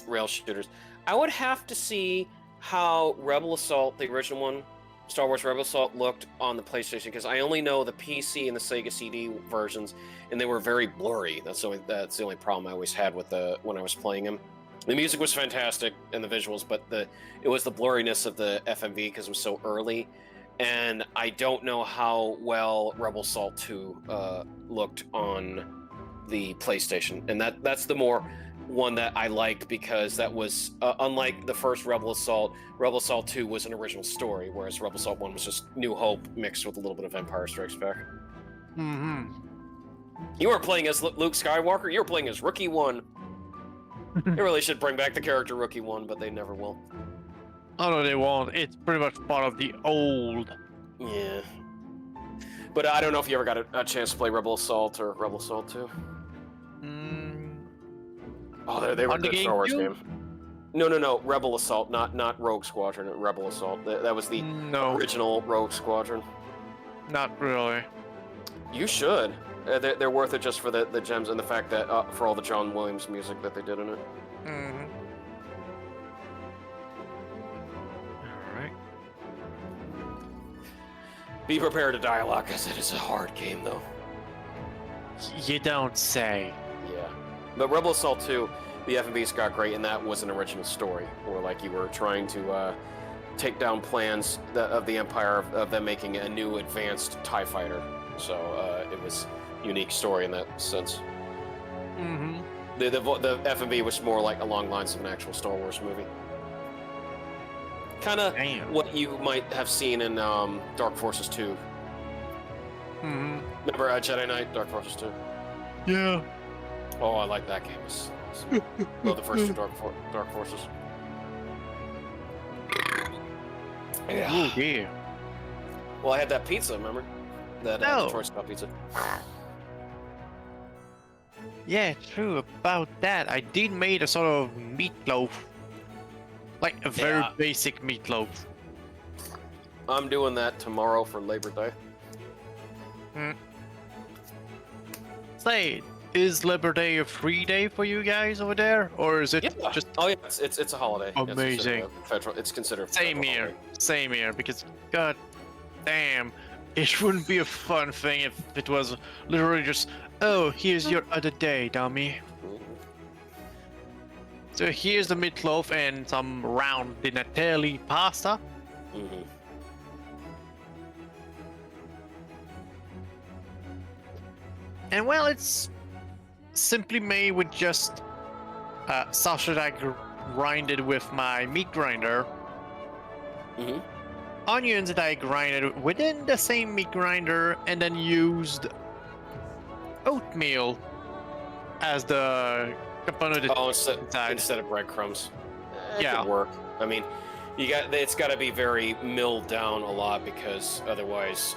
S2: rail shooters. I would have to see how Rebel Assault, the original one, Star Wars Rebel Assault, looked on the PlayStation, because I only know the PC and the Sega CD versions, and they were very blurry. That's the only problem I always had with when I was playing them. The music was fantastic and the visuals, but it was the blurriness of the FMV because it was so early. And I don't know how well Rebel Assault 2 looked on the PlayStation, and that's the more one that I liked, because that was unlike the first Rebel Assault 2 was an original story, whereas Rebel Assault 1 was just New Hope mixed with a little bit of Empire Strikes Back.
S3: Mm-hmm.
S2: You weren't playing as Luke Skywalker, you were playing as Rookie 1. They really should bring back the character Rookie 1, but they never will.
S3: Oh no, they won't. It's pretty much part of the old.
S2: Yeah. But I don't know if you ever got a chance to play Rebel Assault or Rebel Assault 2. Oh, they were a good Star Wars game. No, Rebel Assault, not Rogue Squadron, Rebel Assault. That was the original Rogue Squadron.
S3: Not really.
S2: You should. They're worth it just for the gems and the fact that for all the John Williams music that they did in it.
S3: Mm-hmm. All right.
S2: Be prepared to die a lot, because it is a hard game, though.
S3: You don't say.
S2: Yeah. But Rebel Assault 2, the FMVs got great, and that was an original story, where like you were trying to take down plans of the Empire of them making a new advanced TIE fighter. So it was a unique story in that sense.
S3: Mm-hmm.
S2: The FMV was more like along lines of an actual Star Wars movie. Kind of what you might have seen in Dark Forces 2.
S3: Mm-hmm.
S2: Remember Jedi Knight, Dark Forces 2?
S3: Yeah.
S2: Oh, I like that game. It's awesome. Love the first two Dark Forces.
S3: Yeah. Oh, yeah.
S2: Well, I had that pizza, remember? That Detroit style pizza.
S3: Yeah, true about that. I did make a sort of meatloaf. Like a very basic meatloaf.
S2: I'm doing that tomorrow for Labor Day.
S3: Say, is Labor Day a free day for you guys over there, or is it just?
S2: Oh yeah, it's a holiday.
S3: Amazing.
S2: It's considered.
S3: Same here. Same here. Because god damn, it wouldn't be a fun thing if it was literally just, oh, here's your other day, dummy. So here's the meatloaf and some round dinatelli pasta.
S2: Mm-hmm.
S3: And well, it's simply made with just sausage I grinded with my meat grinder.
S2: Mm-hmm.
S3: Onions that I grinded within the same meat grinder, and then used oatmeal as the component.
S2: Instead of breadcrumbs. It
S3: Yeah.
S2: could work. I mean, it's got to be very milled down a lot, because otherwise,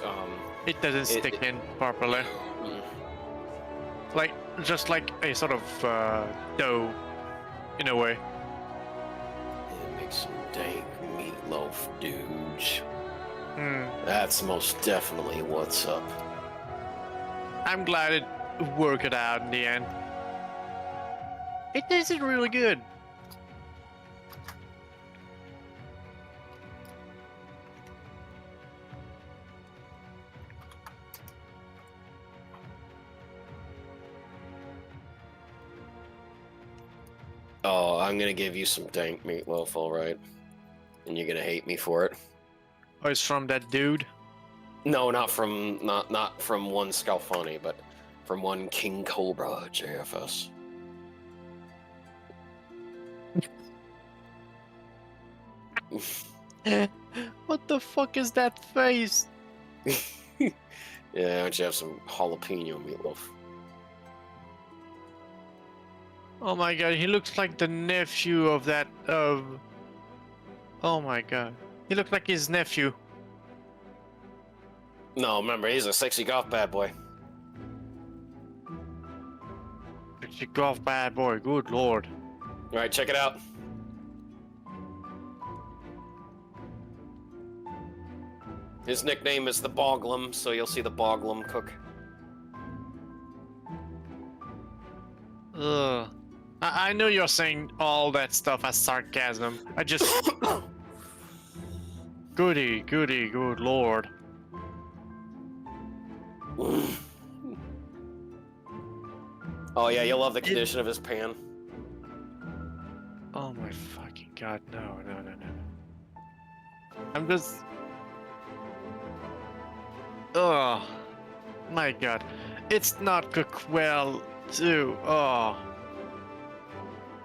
S3: It doesn't stick in properly. Like, just like a sort of dough, in a way.
S2: It makes some dank meatloaf, dudes.
S3: Hmm.
S2: That's most definitely what's up.
S3: I'm glad it worked out in the end. It tasted really good.
S2: Oh, I'm gonna give you some dank meatloaf, all right, and you're gonna hate me for it.
S3: Oh, it's from that dude.
S2: No, not from one Scalfani, but from one King Cobra JFS.
S3: What the fuck is that face?
S2: Yeah, why don't you have some jalapeno meatloaf?
S3: Oh my god, he looks like the nephew of that Oh my god. He looks like his nephew.
S2: No, remember, he's a sexy golf bad boy.
S3: Sexy golf bad boy, good lord.
S2: All right, check it out. His nickname is the Boglum, so you'll see the Boglum cook.
S3: Ugh. I know you're saying all that stuff as sarcasm. I just... Goody, good lord.
S2: Oh yeah, you'll love the condition of his pan.
S3: Oh my fucking god, no. I'm just... Oh my god. It's not cooked well, too. Oh.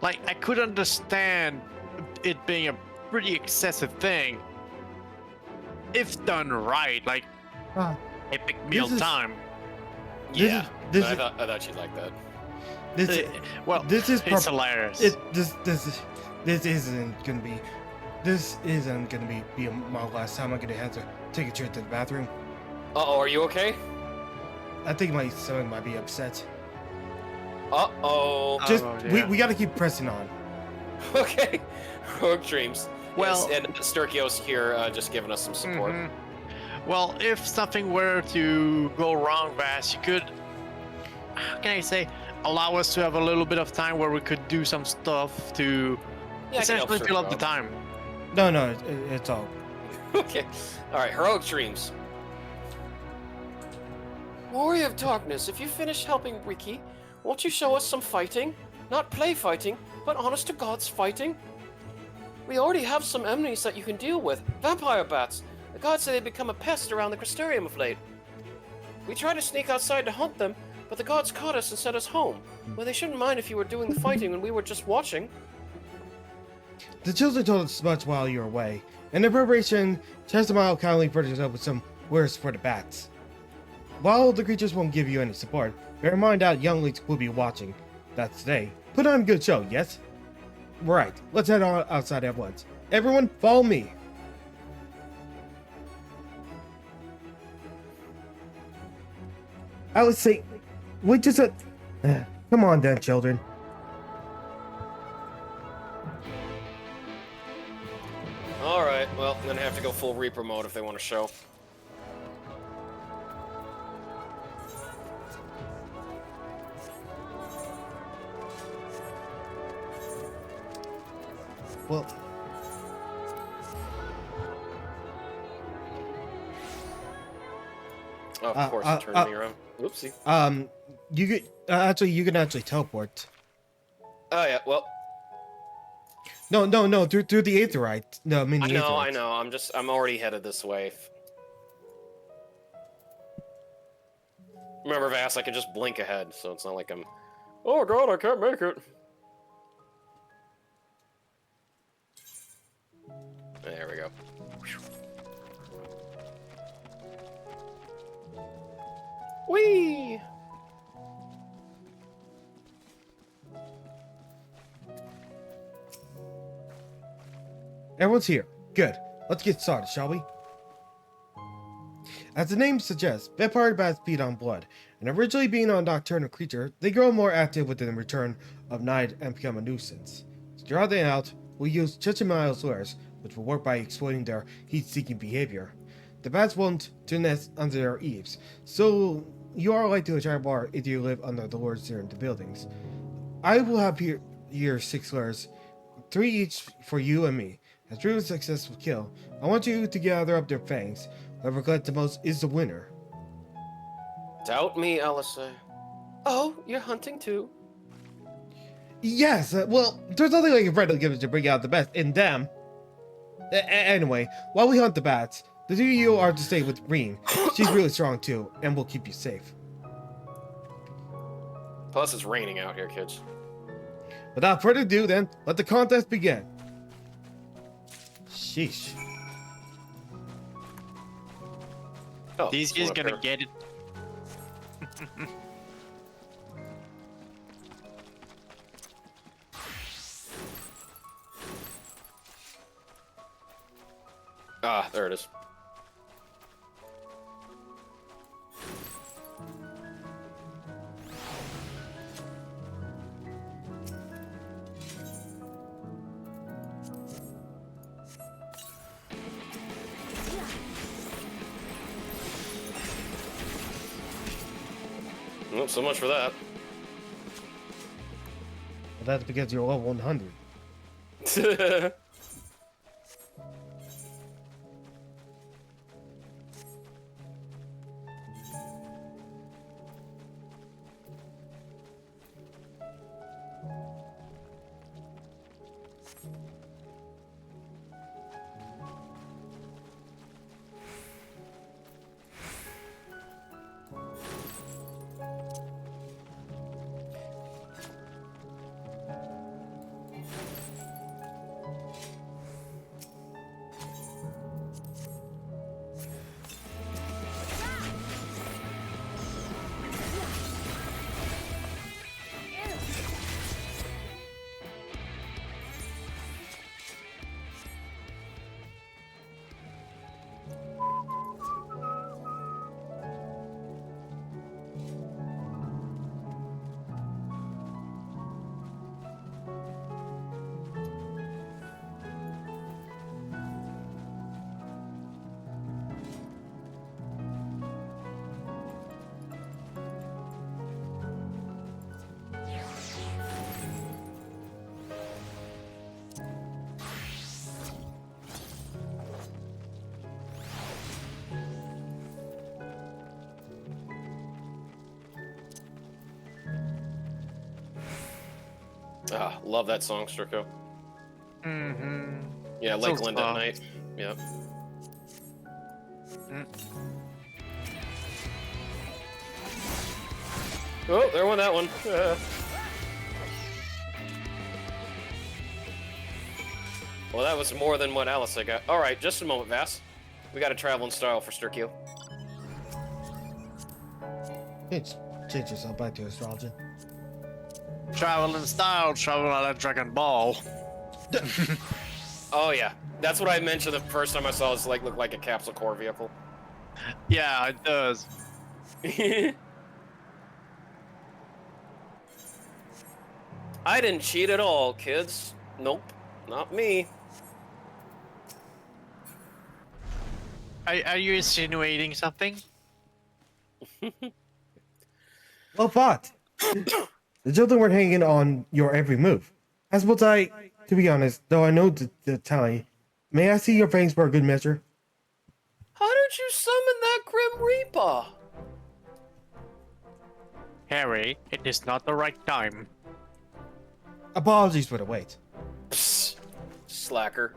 S3: Like, I could understand it being a pretty excessive thing if done right, like
S1: Ah,
S3: epic meal
S1: is-
S3: time.
S2: Yeah,
S1: this
S2: I
S1: is
S2: thought you'd like that.
S1: this
S3: Well,
S1: this is
S3: it's hilarious.
S1: this isn't gonna be my last time I'm gonna have to take a trip to the bathroom.
S2: Uh-oh, are you okay?
S1: I think my stomach might be upset.
S2: Uh-oh.
S1: Just
S3: yeah.
S1: we gotta keep pressing on.
S2: Okay. Rogue Dreams.
S3: Well-
S2: Yes, and Sturkio's here just giving us some support.
S3: Mhm. Well, if something were to go wrong, Vass, you could, how can I say, allow us to have a little bit of time where we could do some stuff to
S2: Yeah, I can help
S3: essentially fill up the
S2: Sturkio.
S3: time.
S1: No, it's all.
S2: Okay. Alright, Heroic Dreams. Warrior of Darkness, if you finish helping Ricky, won't you show us some fighting? Not play fighting, but honest to God's fighting? We already have some enemies that you can deal with. Vampire bats. The gods say they become a pest around the Crystarium of late. We tried to sneak outside to hunt them, but the gods caught us and sent us home. Well, they shouldn't mind if you were doing the fighting when we were just watching.
S1: The children told us much while you were away. In their preparation, Chestermile kindly furnished us up with some wares for the bats. While the creatures won't give you any support, bear in mind that younglings will be watching. That's today. Put on a good show, yes? Right, let's head on outside at once. Everyone, follow me. I would say, we just come on then, children.
S2: Alright, well, I'm gonna have to go full Reaper mode if they want to show.
S1: Well,
S2: Oh, of course, it turned me around. Oopsie.
S1: you can actually teleport.
S2: Oh, yeah, well,
S1: No, through the aetherite. No, I mean the aetherite.
S2: I know. I'm already headed this way. Remember, Vass, I can just blink ahead, so it's not like I'm... Oh god, I can't make it. There we go. Whee!
S1: Everyone's here. Good. Let's get started, shall we? As the name suggests, vampire bats feed on blood, and originally being a nocturnal creature, they grow more active with the return of night and become a nuisance. To draw them out, we use Chestermile's lures, which will work by exploiting their heat-seeking behavior. The bats want to nest under their eaves, so you are likely to attract more if you live under the lures near the buildings. I will have here 6 lures, 3 each for you and me. As true a successful kill, I want you to gather up their fangs. Whoever collects the most is the winner.
S2: Doubt me, Alisa. Oh, you're hunting too?
S1: Yes, well, there's nothing like a friend that gives to bring out the best in them. Anyway, while we hunt the bats, the 2 of you are to stay with Reen. She's really strong too, and will keep you safe.
S2: Plus, it's raining out here, kids.
S1: Without further ado, then, let the contest begin. Sheesh.
S2: Oh,
S3: These
S2: this one
S3: guys
S2: up
S3: gonna
S2: here.
S3: get it.
S2: Ah, there it is. Well, so much for that.
S1: that's because you're level 100.
S2: Ah, love that song, Strico.
S3: Mm-hmm.
S2: Yeah,
S3: So
S2: Lake Linda at
S3: soft.
S2: night. Yep.
S3: Mm.
S2: Oh, there went that one. Well, that was more than what Alice I got. All right, just a moment, Vass. We got a traveling style for Sturkio.
S1: Change yourself back to astrology.
S3: Traveling style, traveling on a Dragon Ball.
S2: Oh yeah, that's what I mentioned the first time I saw it. Like looked like a capsule core vehicle.
S3: Yeah, it does.
S2: I didn't cheat at all, kids. Nope, not me.
S3: Are you insinuating something?
S1: Well fought. The children were hanging on your every move. I suppose to be honest, though I know the tally, may I see your fangs for a good measure?
S2: How did you summon that Grim Reaper?
S3: Harry, it is not the right time.
S1: Apologies for the wait.
S2: Psst, slacker.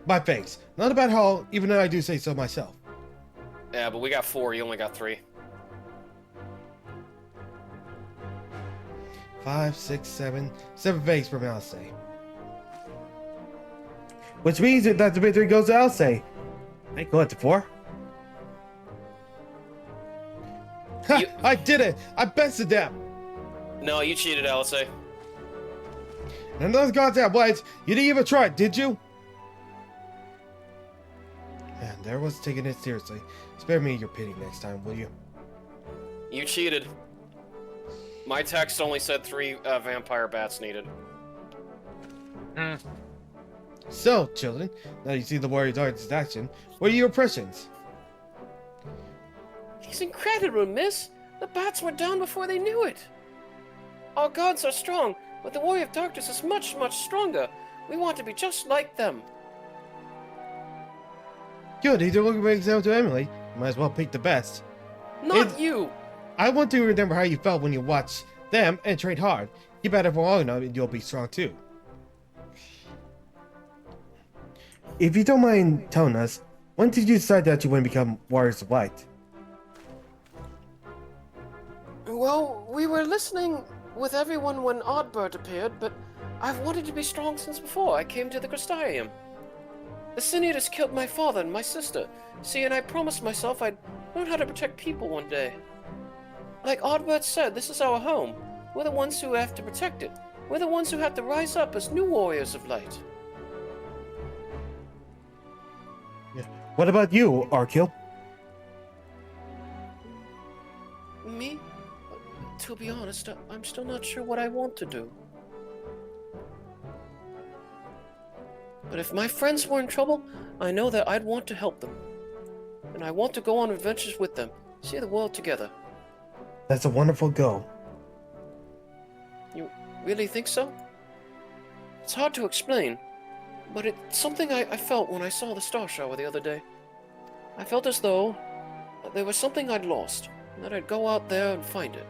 S1: My thanks. Not a bad haul, even though I do say so myself.
S2: Yeah, but we got 4. You only got 3.
S1: 5, 6, 7 fakes from Alcay. Which means that the victory goes to Alcay. I go at the 4. Ha! I did it! I bested them!
S2: No, you cheated, Alice.
S1: And those goddamn whites, you didn't even try, did you? Man, there was taking it seriously. Spare me your pity next time, will you?
S2: You cheated. My text only said 3 vampire bats needed.
S3: Hmm.
S1: So, children, now you see the warrior's arts in action, what are your impressions?
S2: He's incredible, miss. The bats were down before they knew it. Our gods are strong, but the warrior of darkness is much, much stronger. We want to be just like them.
S1: Good, either looking for example to emulate, you might as well pick the best.
S2: Not you.
S1: I want to remember how you felt when you watched them and trained hard. Keep at it for long enough and you'll be strong too. If you don't mind telling us, when did you decide that you want to become Warriors of Light?
S2: Well, we were listening with everyone when Oddbird appeared, but I've wanted to be strong since before I came to the Crystarium. The Sin-Eaters killed my father and my sister. See, and I promised myself I'd learn how to protect people one day. Like Oddbird said, this is our home. We're the ones who have to protect it. We're the ones who have to rise up as new Warriors of Light.
S1: Yeah. What about you, Arkil?
S2: Me? To be honest, I'm still not sure what I want to do. But if my friends were in trouble, I know that I'd want to help them. And I want to go on adventures with them, see the world together.
S1: That's a wonderful goal.
S2: Really think so? It's hard to explain, but it's something I felt when I saw the star shower the other day. I felt as though there was something I'd lost, and that I'd go out there and find it.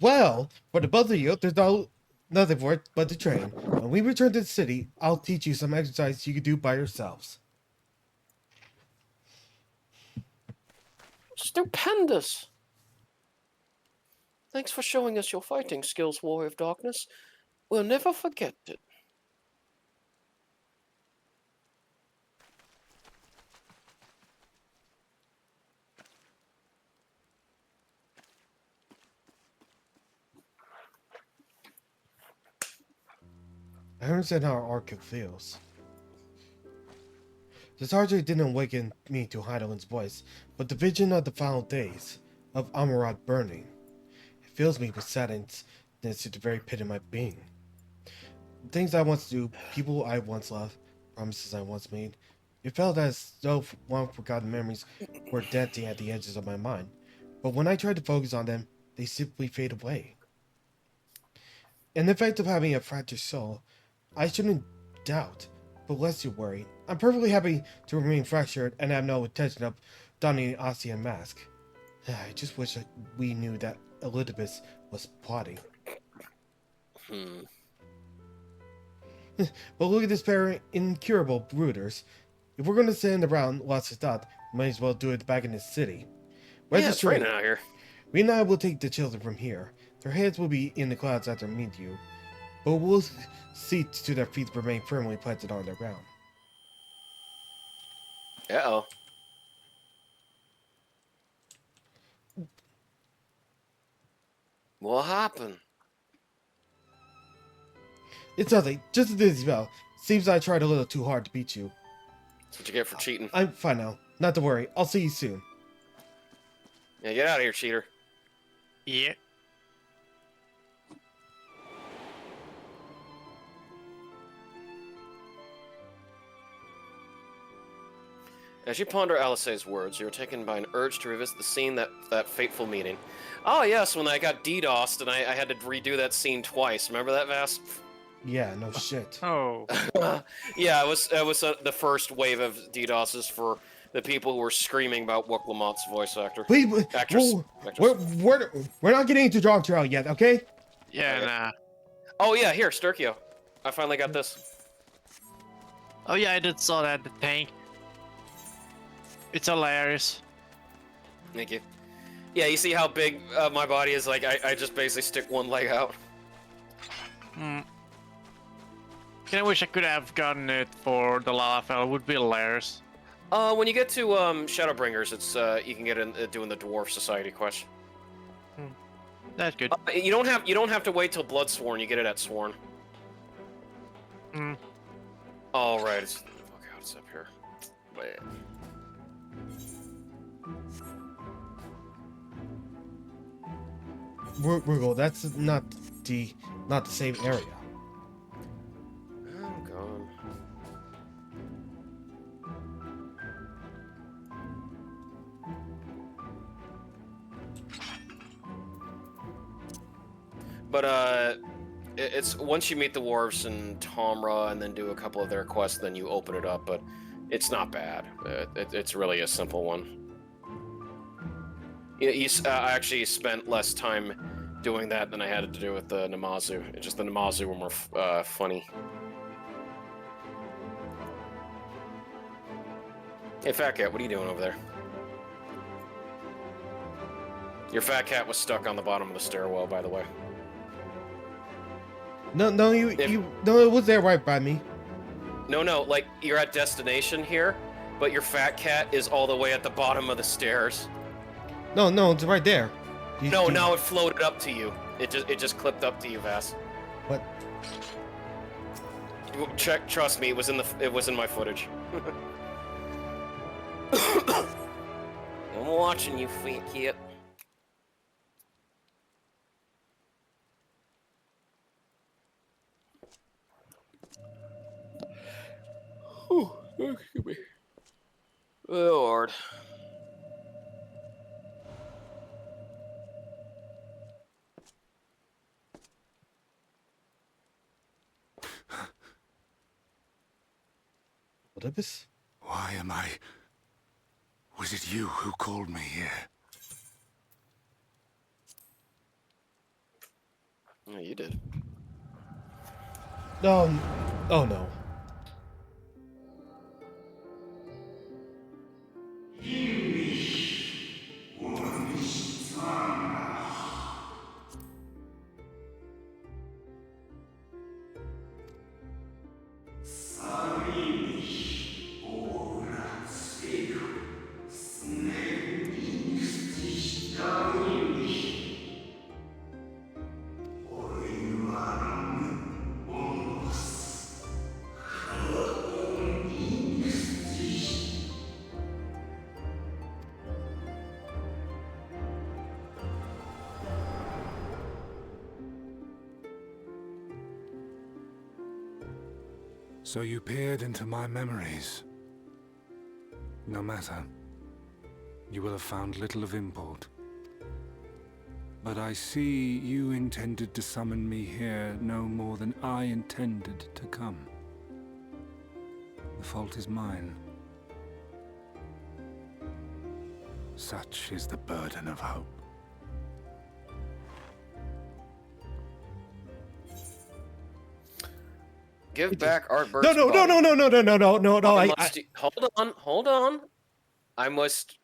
S1: Well, for the both of you, there's nothing for it but the train. When we return to the city, I'll teach you some exercise you can do by yourselves.
S2: Stupendous! Thanks for showing us your fighting skills, Warrior of Darkness. We'll never forget it.
S1: I understand how Arco feels. The sergeant didn't awaken me to Heidelman's voice, but the vision of the final days of Amarad burning. It fills me with sadness to the very pit of my being. The things I once do, people I once loved, promises I once made, it felt as though long-forgotten memories were dancing at the edges of my mind. But when I try to focus on them, they simply fade away. An effect of having a fractured soul, I shouldn't doubt, but lest you worry, I'm perfectly happy to remain fractured and have no intention of donning an Ossian mask. I just wish we knew that Elizabeth was plotting. But look at this pair of incurable brooders. If we're going to stand around lost of thought, might as well do it back in the city. Where's the train?
S2: Out here.
S1: We and I will take the children from here. Their heads will be in the clouds after meet you, but we'll see to their feet remain firmly planted on the ground.
S2: Uh-oh. What happened?
S1: It's nothing, just a dizzy spell. Seems I tried a little too hard to beat you.
S2: That's what you get for cheating.
S1: I'm fine now. Not to worry. I'll see you soon.
S2: Yeah, get out of here, cheater.
S3: Yeah.
S2: As you ponder Alice's words, you're taken by an urge to revisit the scene that fateful meeting. Oh yes, when I got DDoSed and I had to redo that scene twice. Remember that, Vas?
S1: Yeah, no shit.
S3: Oh.
S2: Yeah, it was the first wave of DDoSes for the people who were screaming about Wook Lamont's voice actor.
S1: Please,
S2: Actress.
S1: we're not getting into dog trail yet, okay?
S3: Yeah, nah.
S2: Oh yeah, here, Sturkio. I finally got this.
S3: Oh yeah, I did saw that, the tank. It's hilarious.
S2: Thank you. Yeah, you see how big my body is? Like, I just basically stick one leg out.
S3: I wish I could have gotten it for the Lava Fell. It would be hilarious.
S2: When you get to Shadowbringers, it's you can get in doing the Dwarf Society quest.
S3: That's good.
S2: You don't have to wait till Bloodsworn. You get it at Sworn. All right. Okay, it's up here. Wait.
S1: Rugal, that's not the same area.
S2: I'm gone. But it's once you meet the dwarves in Tomra and then do a couple of their quests, then you open it up. But it's not bad. It's really a simple one. I actually spent less time doing that than I had to do with the Namazu. It's just the Namazu were more funny. Hey, Fat Cat, what are you doing over there? Your Fat Cat was stuck on the bottom of the stairwell, by the way.
S1: No, it was there right by me.
S2: No, like, you're at destination here, but your Fat Cat is all the way at the bottom of the stairs.
S1: No, it's right there.
S2: No, it floated up to you. It just clipped up to you, Vass.
S1: What?
S2: Trust me, it was in my footage. I'm watching you, Fat Cat. Oh, excuse me. Oh, Lord.
S1: Oedipus?
S4: Why am I... Was it you who called me here?
S2: Yeah, you did.
S1: Oh no.
S4: So you peered into my memories. No matter. You will have found little of import. But I see you intended to summon me here no more than I intended to come. The fault is mine. Such is the burden of hope.
S2: Give back Artburt's
S1: No.
S2: Hold on. I must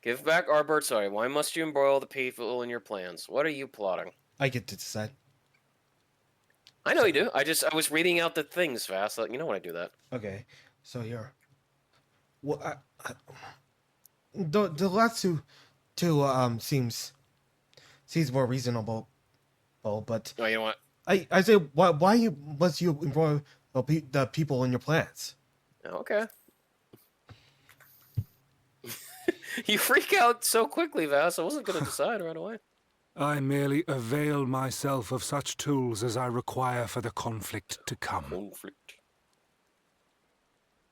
S2: give back Artburt's body. Why must you embroil the people in your plans? What are you plotting?
S1: I get to decide.
S2: I know you do. I was reading out the things fast. Like, you know when I do that.
S1: Okay, so here. Well, the last two seems more reasonable, but
S2: Oh, you know what?
S1: I say why must you embroil the people in your plans?
S2: Oh, okay. You freak out so quickly, Vass. I wasn't going to decide right away.
S4: I merely avail myself of such tools as I require for the conflict to come.
S2: Conflict.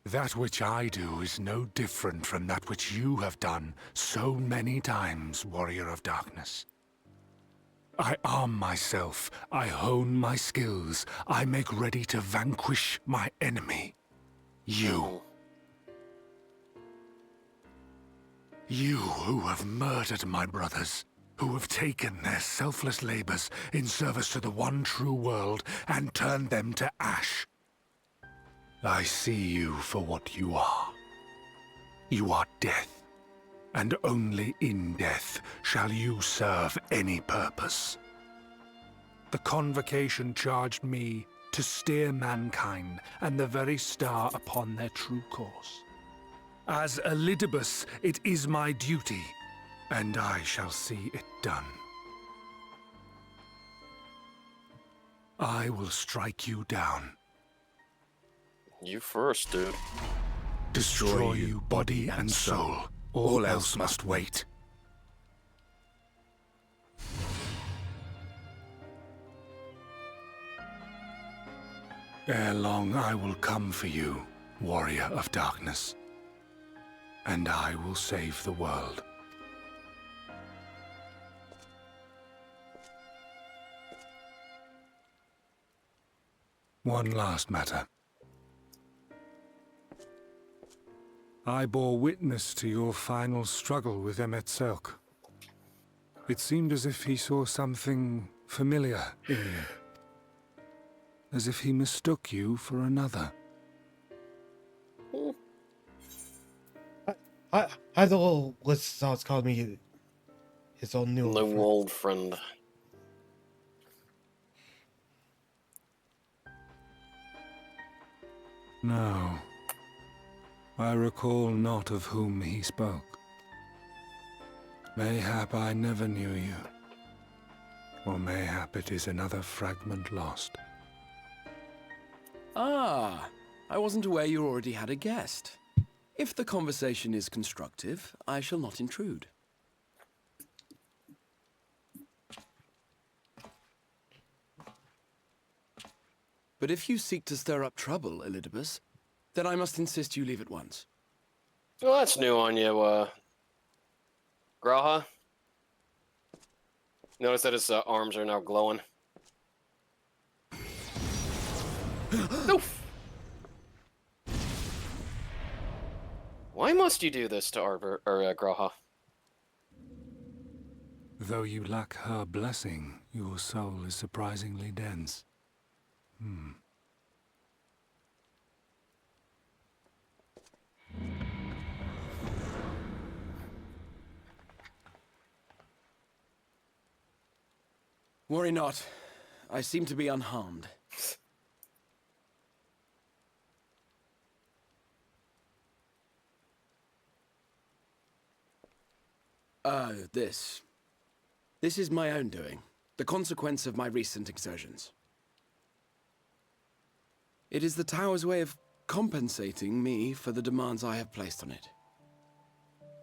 S4: That which I do is no different from that which you have done so many times, Warrior of Darkness. I arm myself, I hone my skills, I make ready to vanquish my enemy. You. You who have murdered my brothers, who have taken their selfless labors in service to the one true world and turned them to ash. I see you for what you are. You are death. And only in death shall you serve any purpose. The Convocation charged me to steer mankind and the very star upon their true course. As Elidibus, it is my duty, and I shall see it done. I will strike you down.
S2: You first, dude.
S4: Destroy you body and soul. All else must wait. Ere long I will come for you, Warrior of Darkness. And I will save the world. One last matter. I bore witness to your final struggle with Emet-Selk. It seemed as if he saw something familiar in you. As if he mistook you for another.
S1: I the little list sounds called me his own new
S2: Old friend.
S4: No. I recall not of whom he spoke. Mayhap I never knew you. Or mayhap it is another fragment lost.
S5: Ah, I wasn't aware you already had a guest. If the conversation is constructive, I shall not intrude. But if you seek to stir up trouble, Elidibus, then I must insist you leave at once.
S2: Well, that's new on you, Graha. Notice that his arms are now glowing.
S5: Oof.
S2: Why must you do this to Arbor or Graha?
S4: Though you lack her blessing, your soul is surprisingly dense.
S5: Worry not. I seem to be unharmed. This is my own doing. The consequence of my recent exertions. It is the tower's way of compensating me for the demands I have placed on it.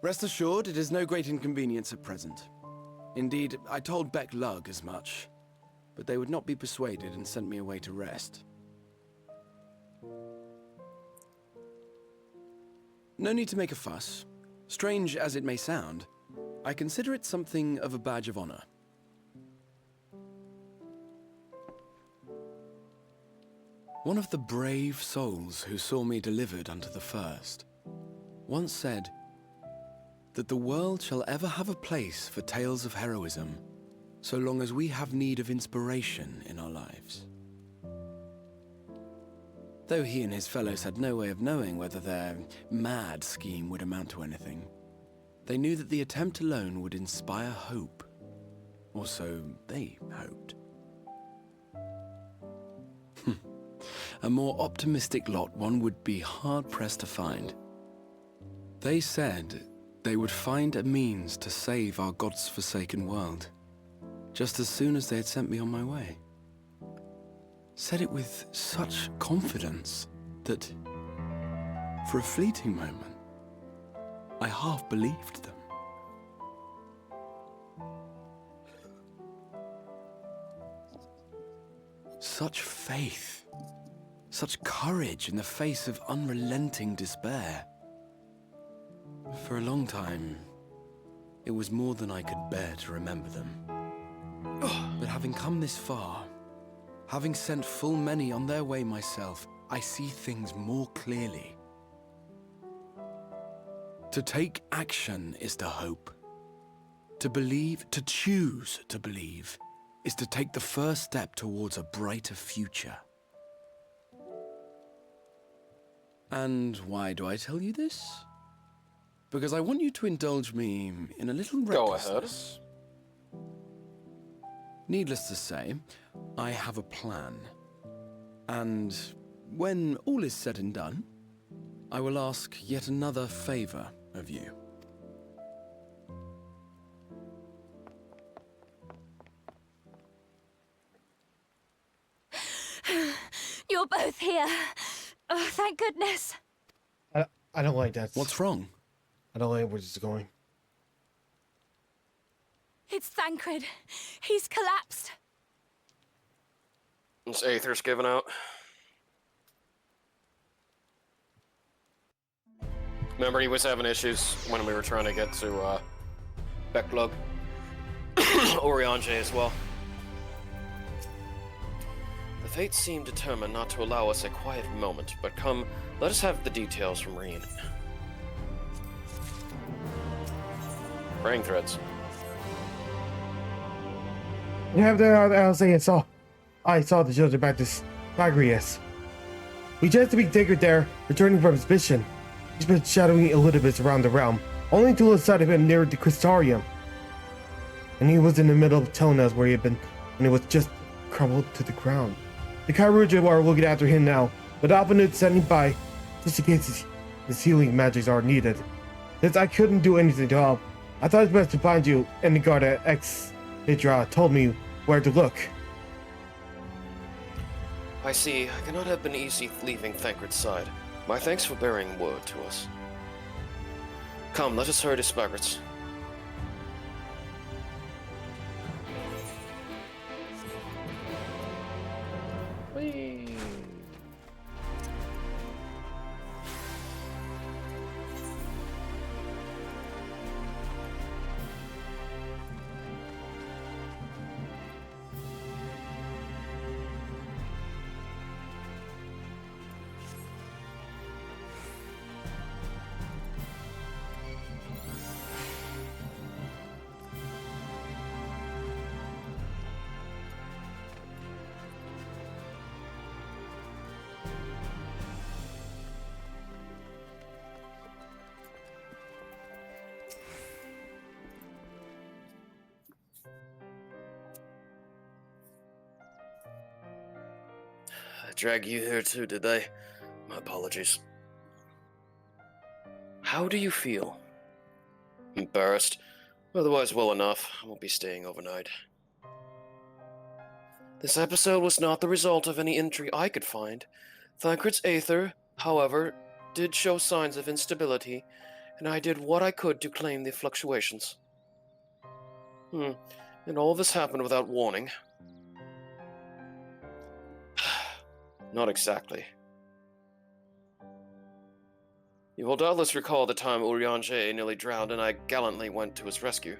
S5: Rest assured, it is no great inconvenience at present. Indeed, I told Beck Lug as much, but they would not be persuaded and sent me away to rest. No need to make a fuss. Strange as it may sound, I consider it something of a badge of honor. One of the brave souls who saw me delivered unto the first once said that the world shall ever have a place for tales of heroism so long as we have need of inspiration in our lives. Though he and his fellows had no way of knowing whether their mad scheme would amount to anything, they knew that the attempt alone would inspire hope. Or so they hoped. A more optimistic lot one would be hard-pressed to find. They said they would find a means to save our God's forsaken world, just as soon as they had sent me on my way. Said it with such confidence that, for a fleeting moment, I half believed them. Such faith, such courage in the face of unrelenting despair. For a long time, it was more than I could bear to remember them. But having come this far, having sent full many on their way myself, I see things more clearly. To take action is to hope. To believe, to choose to believe, is to take the first step towards a brighter future. And why do I tell you this? Because I want you to indulge me in a little recklessness.
S2: Go ahead.
S5: Needless to say, I have a plan. And when all is said and done, I will ask yet another favor of you.
S6: You're both here. Oh, thank goodness.
S1: I don't like that.
S5: What's wrong?
S1: I don't like where this is going.
S6: It's Thancred. He's collapsed.
S2: This Aether's giving out. Remember, he was having issues when we were trying to get to Becklug. Oriange as well. The fates seem determined not to allow us a quiet moment, but come, let us have the details from Reen. Praying threads.
S1: You have the I was saying I saw the children back to Bagrius. We just to be Tigger there, returning from his mission. He's been shadowing Elizabeth around the realm, only to lose sight of him near the Crystarium. And he was in the middle of telling us where he had been when he was just crumbled to the ground. The Kairuja are looking after him now, but Albanut sending by just in case his healing magics are needed. Since I couldn't do anything to help, I thought it best to find you, and the guard at Hydra told me where to look.
S2: I see. I cannot have been easy leaving Thancred's side. My thanks for bearing word to us. Come, let us hurry to Spagrit's. drag you here too, did they? My apologies. How do you feel? Embarrassed. Otherwise, well enough. I won't be staying overnight. This episode was not the result of any injury I could find. Thancred's Aether, however, did show signs of instability, and I did what I could to claim the fluctuations. And all this happened without warning. Not exactly. You will doubtless recall the time Urianger nearly drowned and I gallantly went to his rescue.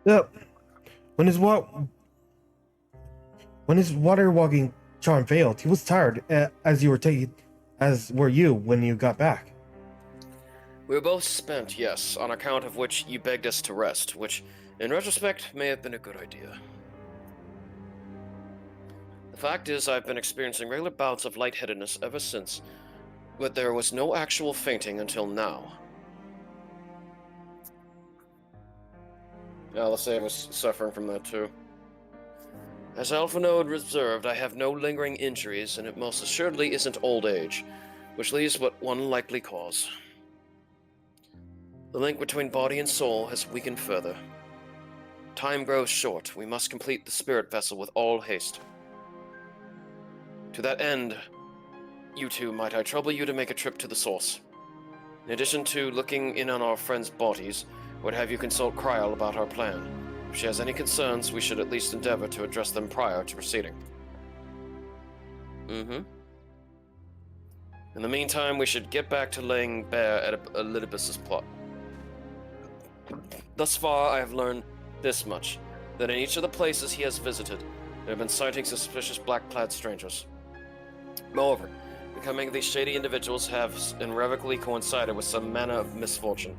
S1: Yep. When his water walking charm failed, he was tired, as were you when you got back.
S2: We were both spent, yes, on account of which you begged us to rest, which, in retrospect, may have been a good idea. The fact is, I've been experiencing regular bouts of lightheadedness ever since, but there was no actual fainting until now. Alisei was suffering from that too. As Alphanode observed, I have no lingering injuries, and it most assuredly isn't old age, which leaves but one likely cause. The link between body and soul has weakened further. Time grows short. We must complete the spirit vessel with all haste. To that end, you two, might I trouble you to make a trip to the source? In addition to looking in on our friends' bodies, I would have you consult Kryal about our plan. If she has any concerns, we should at least endeavor to address them prior to proceeding. In the meantime, we should get back to laying bare at Elidibus's plot. Thus far, I have learned this much, that in each of the places he has visited, there have been sightings of suspicious black-clad strangers. Moreover, the coming of these shady individuals have irrevocably coincided with some manner of misfortune.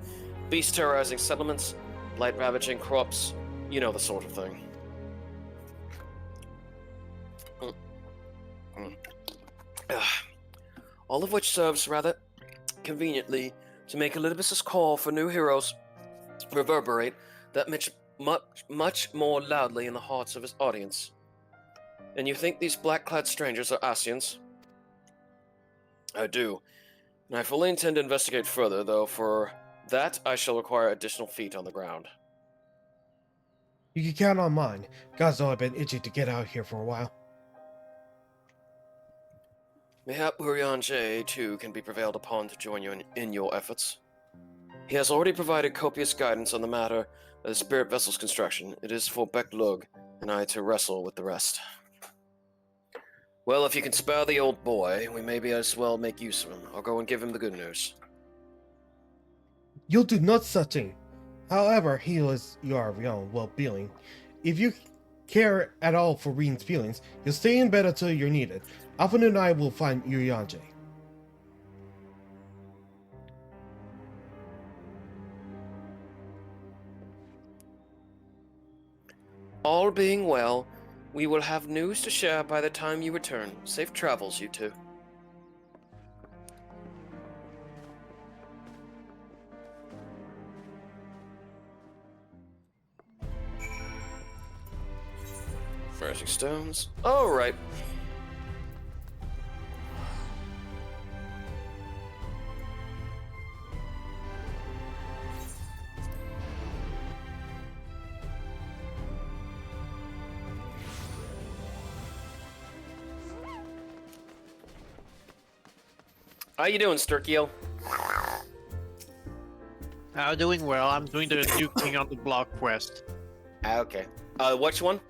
S2: Beasts terrorizing settlements, blight ravaging crops, you know the sort of thing. All of which serves rather conveniently to make Elidibus's call for new heroes reverberate that much more loudly in the hearts of his audience. And you think these black-clad strangers are Asians? I do, and I fully intend to investigate further, though for that I shall require additional feet on the ground.
S1: You can count on mine. God's know I've been itching to get out here for a while.
S2: Mayhap Urianger, too, can be prevailed upon to join you in your efforts. He has already provided copious guidance on the matter of the spirit vessel's construction. It is for Beck-Lug and I to wrestle with the rest. Well, if you can spare the old boy, we may be as well make use of him. I'll go and give him the good news.
S1: You'll do no such thing. However, he is your own well-being. If you care at all for Reen's feelings, you'll stay in bed until you're needed. Alpha and I will find Urianger.
S2: All being well, we will have news to share by the time you return. Safe travels, you two. Rising stones. All right. How you doing, Sturkio?
S3: Doing well. I'm doing the duking on the block quest.
S2: Okay. Which one?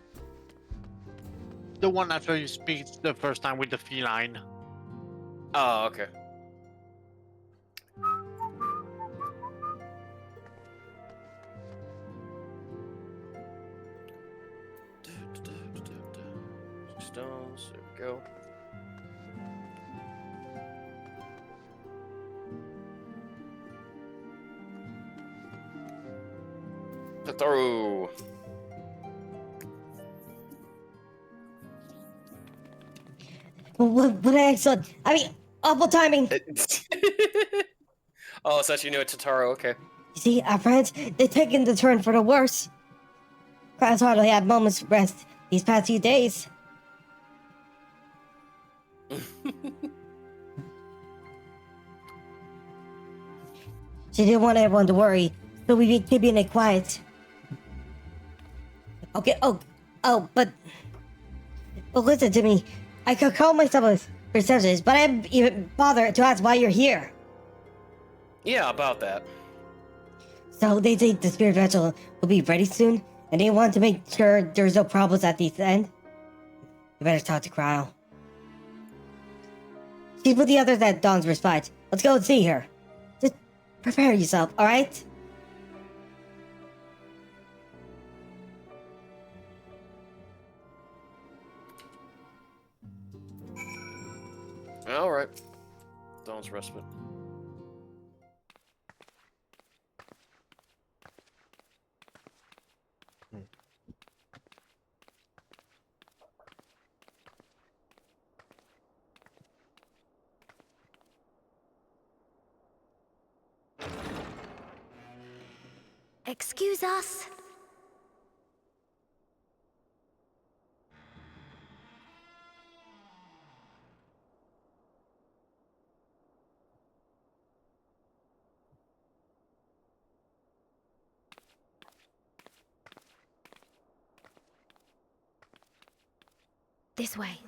S3: The one after you speak the first time with the feline.
S2: Oh, okay. Stones, there we go. Tataru.
S7: What excellent. I mean, awful timing.
S2: Oh, it's actually new at Tataru, okay.
S7: You see, our friends, they've taken the turn for the worse. Crowds hardly had moments of rest these past few days. She didn't want everyone to worry, so we've been keeping it quiet. Okay, but listen to me. I could call myself a receptionist, but I didn't even bother to ask why you're here.
S2: Yeah, about that.
S7: So they think the spirit vessel will be ready soon, and they want to make sure there's no problems at the end. You better talk to Cryo. She's with the others at Dawn's response. Let's go and see her. Just prepare yourself, alright?
S2: Alright. Dawn's respite.
S6: Excuse us. This way.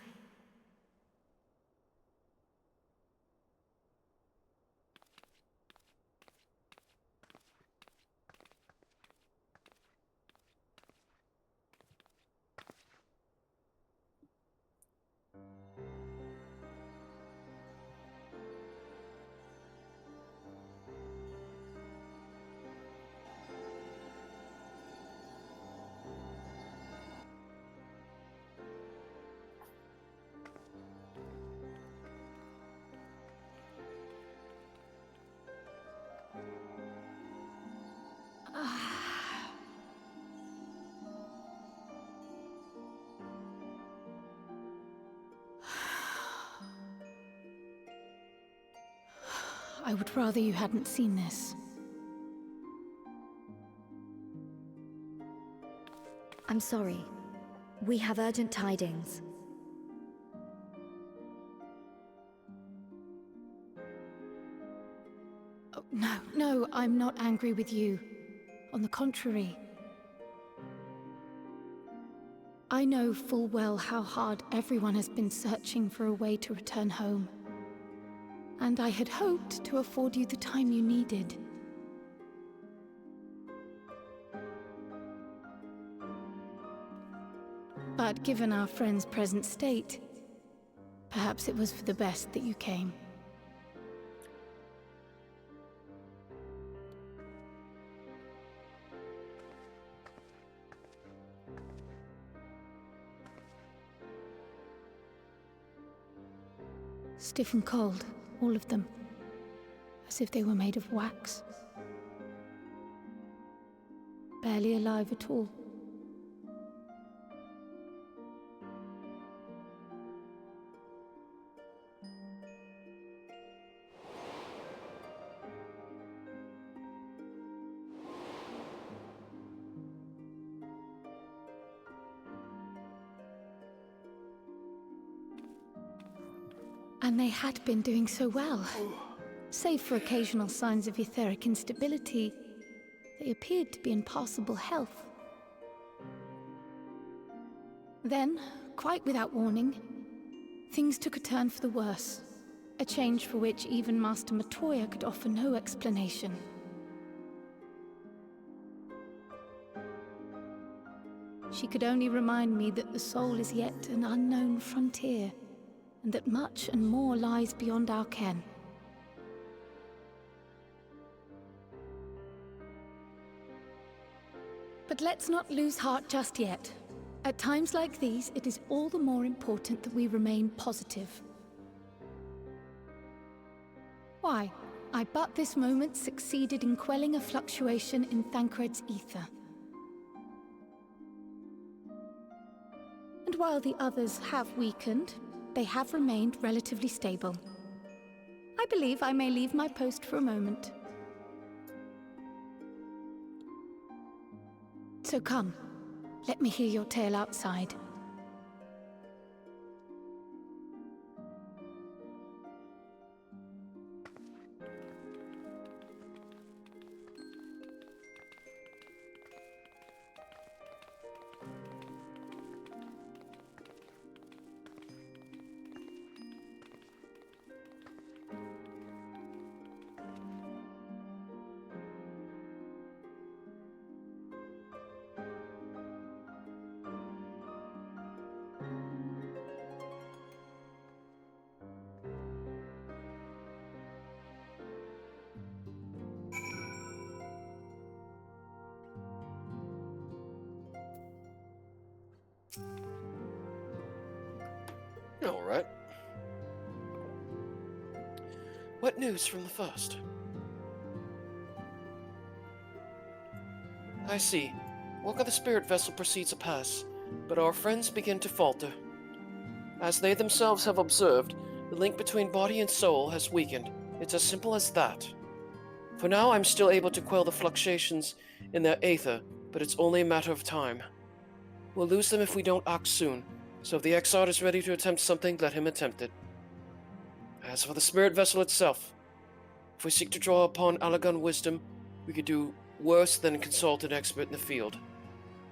S8: I would rather you hadn't seen this.
S6: I'm sorry. We have urgent tidings.
S8: Oh, no, I'm not angry with you. On the contrary. I know full well how hard everyone has been searching for a way to return home. And I had hoped to afford you the time you needed. But given our friend's present state, perhaps it was for the best that you came. Stiff and cold, all of them, as if they were made of wax. Barely alive at all. And they had been doing so well. Save for occasional signs of etheric instability, they appeared to be in passable health. Then, quite without warning, things took a turn for the worse. A change for which even Master Matoya could offer no explanation. She could only remind me that the soul is yet an unknown frontier, and that much and more lies beyond our ken. But let's not lose heart just yet. At times like these, it is all the more important that we remain positive. Why, I but this moment succeeded in quelling a fluctuation in Thancred's ether. And while the others have weakened, they have remained relatively stable. I believe I may leave my post for a moment. So come, let me hear your tale outside.
S2: All right. What news from the first? I see. Work of the spirit vessel proceeds apace, but our friends begin to falter. As they themselves have observed, the link between body and soul has weakened. It's as simple as that. For now, I'm still able to quell the fluctuations in their aether, but it's only a matter of time. We'll lose them if we don't act soon, so if the Exarch is ready to attempt something, let him attempt it. As for the spirit vessel itself, if we seek to draw upon Alagon wisdom, we could do worse than consult an expert in the field.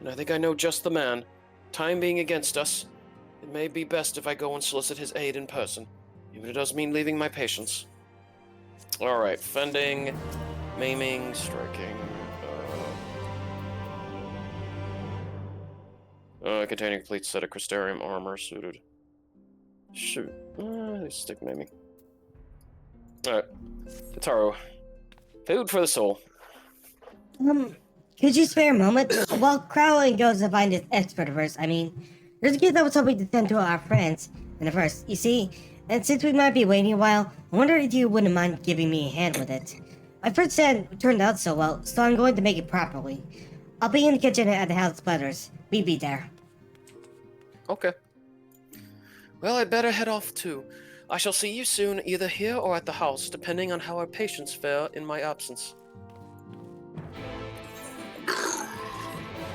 S2: And I think I know just the man. Time being against us, it may be best if I go and solicit his aid in person, even if it does mean leaving my patients. Alright, fending, maiming, striking, containing a complete set of Crystarium armor suited. Shoot. Stick maiming. Alright. Taro. Food for the soul.
S7: Could you spare a moment? While Crowley goes to find his expertiverse, I mean, there's a kid that was hoping to send to our friends in the first, you see? And since we might be waiting a while, I wonder if you wouldn't mind giving me a hand with it. My first stand turned out so well, so I'm going to make it properly. I'll be in the kitchen at the house butters. Be there.
S2: Okay. Well, I'd better head off too. I shall see you soon, either here or at the house, depending on how our patients fare in my absence.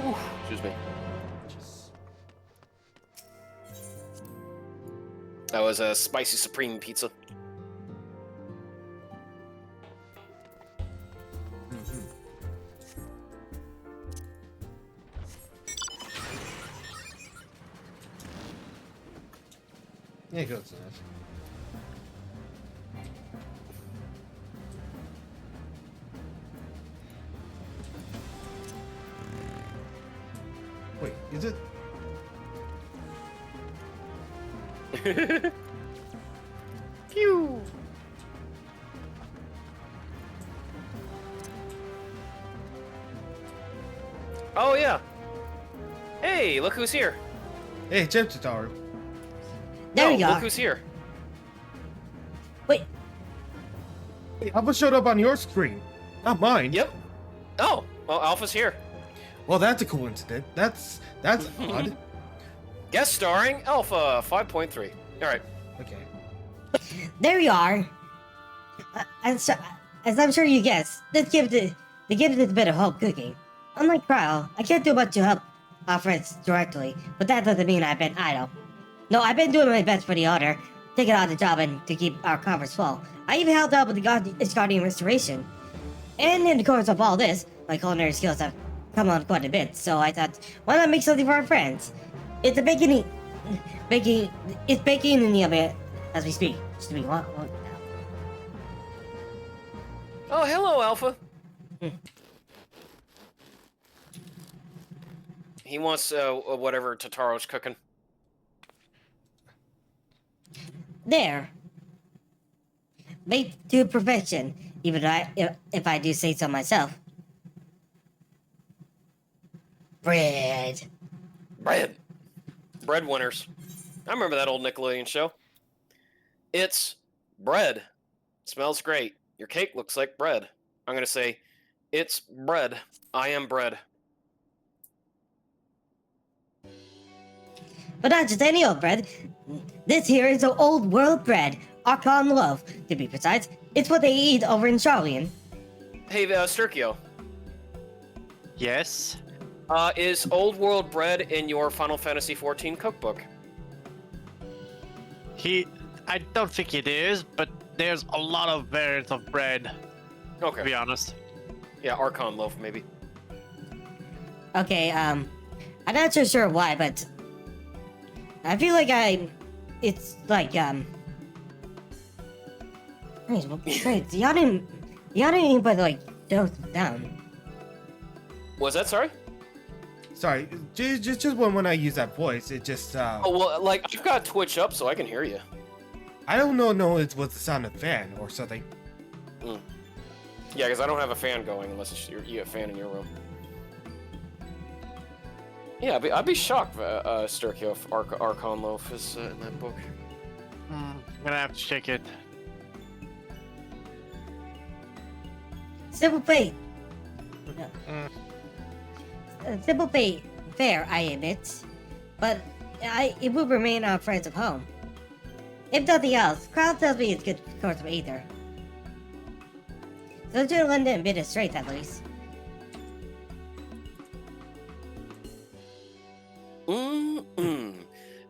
S2: Ooh, excuse me. That was a spicy supreme pizza.
S1: Yeah, good enough. Wait, is it?
S2: Pew! Oh yeah. Hey, look who's here.
S1: Hey, Taro.
S7: There
S2: No,
S7: you go.
S2: look who's here.
S7: Wait,
S1: Hey, Alpha showed up on your screen, not mine.
S2: Yep. Oh, well, Alpha's here.
S1: Well, that's a coincidence. That's odd.
S2: Guest starring Alpha 5.3. All right.
S1: Okay.
S7: there you are. As I'm sure you guessed, the gift is a bit of help cooking. Unlike Cryo, I can't do much to help our friends directly, but that doesn't mean I've been idle. No, I've been doing my best for the order, taking on the job and to keep our coffers full. I even helped out with the Guardian restoration. And in the course of all this, my culinary skills have come on quite a bit, so I thought, why not make something for our friends? It's baking in the oven as we speak. Just me, what?
S2: Oh, hello, Alpha. He wants whatever Tataro's cooking.
S7: There. Made to perfection, even if I do say so myself. Bread.
S2: Bread winners. I remember that old Nickelodeon show. It's bread. Smells great. Your cake looks like bread. I'm gonna say, it's bread. I am bread.
S7: But not just any old bread. This here is an old world bread. Archon loaf, to be precise. It's what they eat over in Charlian.
S2: Hey, Sturkio.
S3: Yes.
S2: Is Old World bread in your Final Fantasy XIV cookbook?
S3: I don't think it is, but there's a lot of variants of bread, to
S2: Okay.
S3: be honest.
S2: Yeah, Archon loaf, maybe.
S7: Okay, I'm not so sure why, but I feel like it's like, wait, y'all didn't even put, like, those down.
S2: Was that, sorry?
S1: Sorry, just when I use that voice, it just
S2: Oh, well, like, I've got Twitch up so I can hear you.
S1: I don't know it was the sound of fan or something.
S2: Yeah, because I don't have a fan going unless you have a fan in your room. Yeah, I'd be shocked, Sturkio, if Archon loaf is in that book.
S3: I'm gonna have to check it.
S7: Simple fate.
S3: Mm.
S7: Simple fate. Fair, I admit. But it will remain our friends of home. If nothing else, Crowd tells me it's good course of either. So to lend it a bit of strength at least.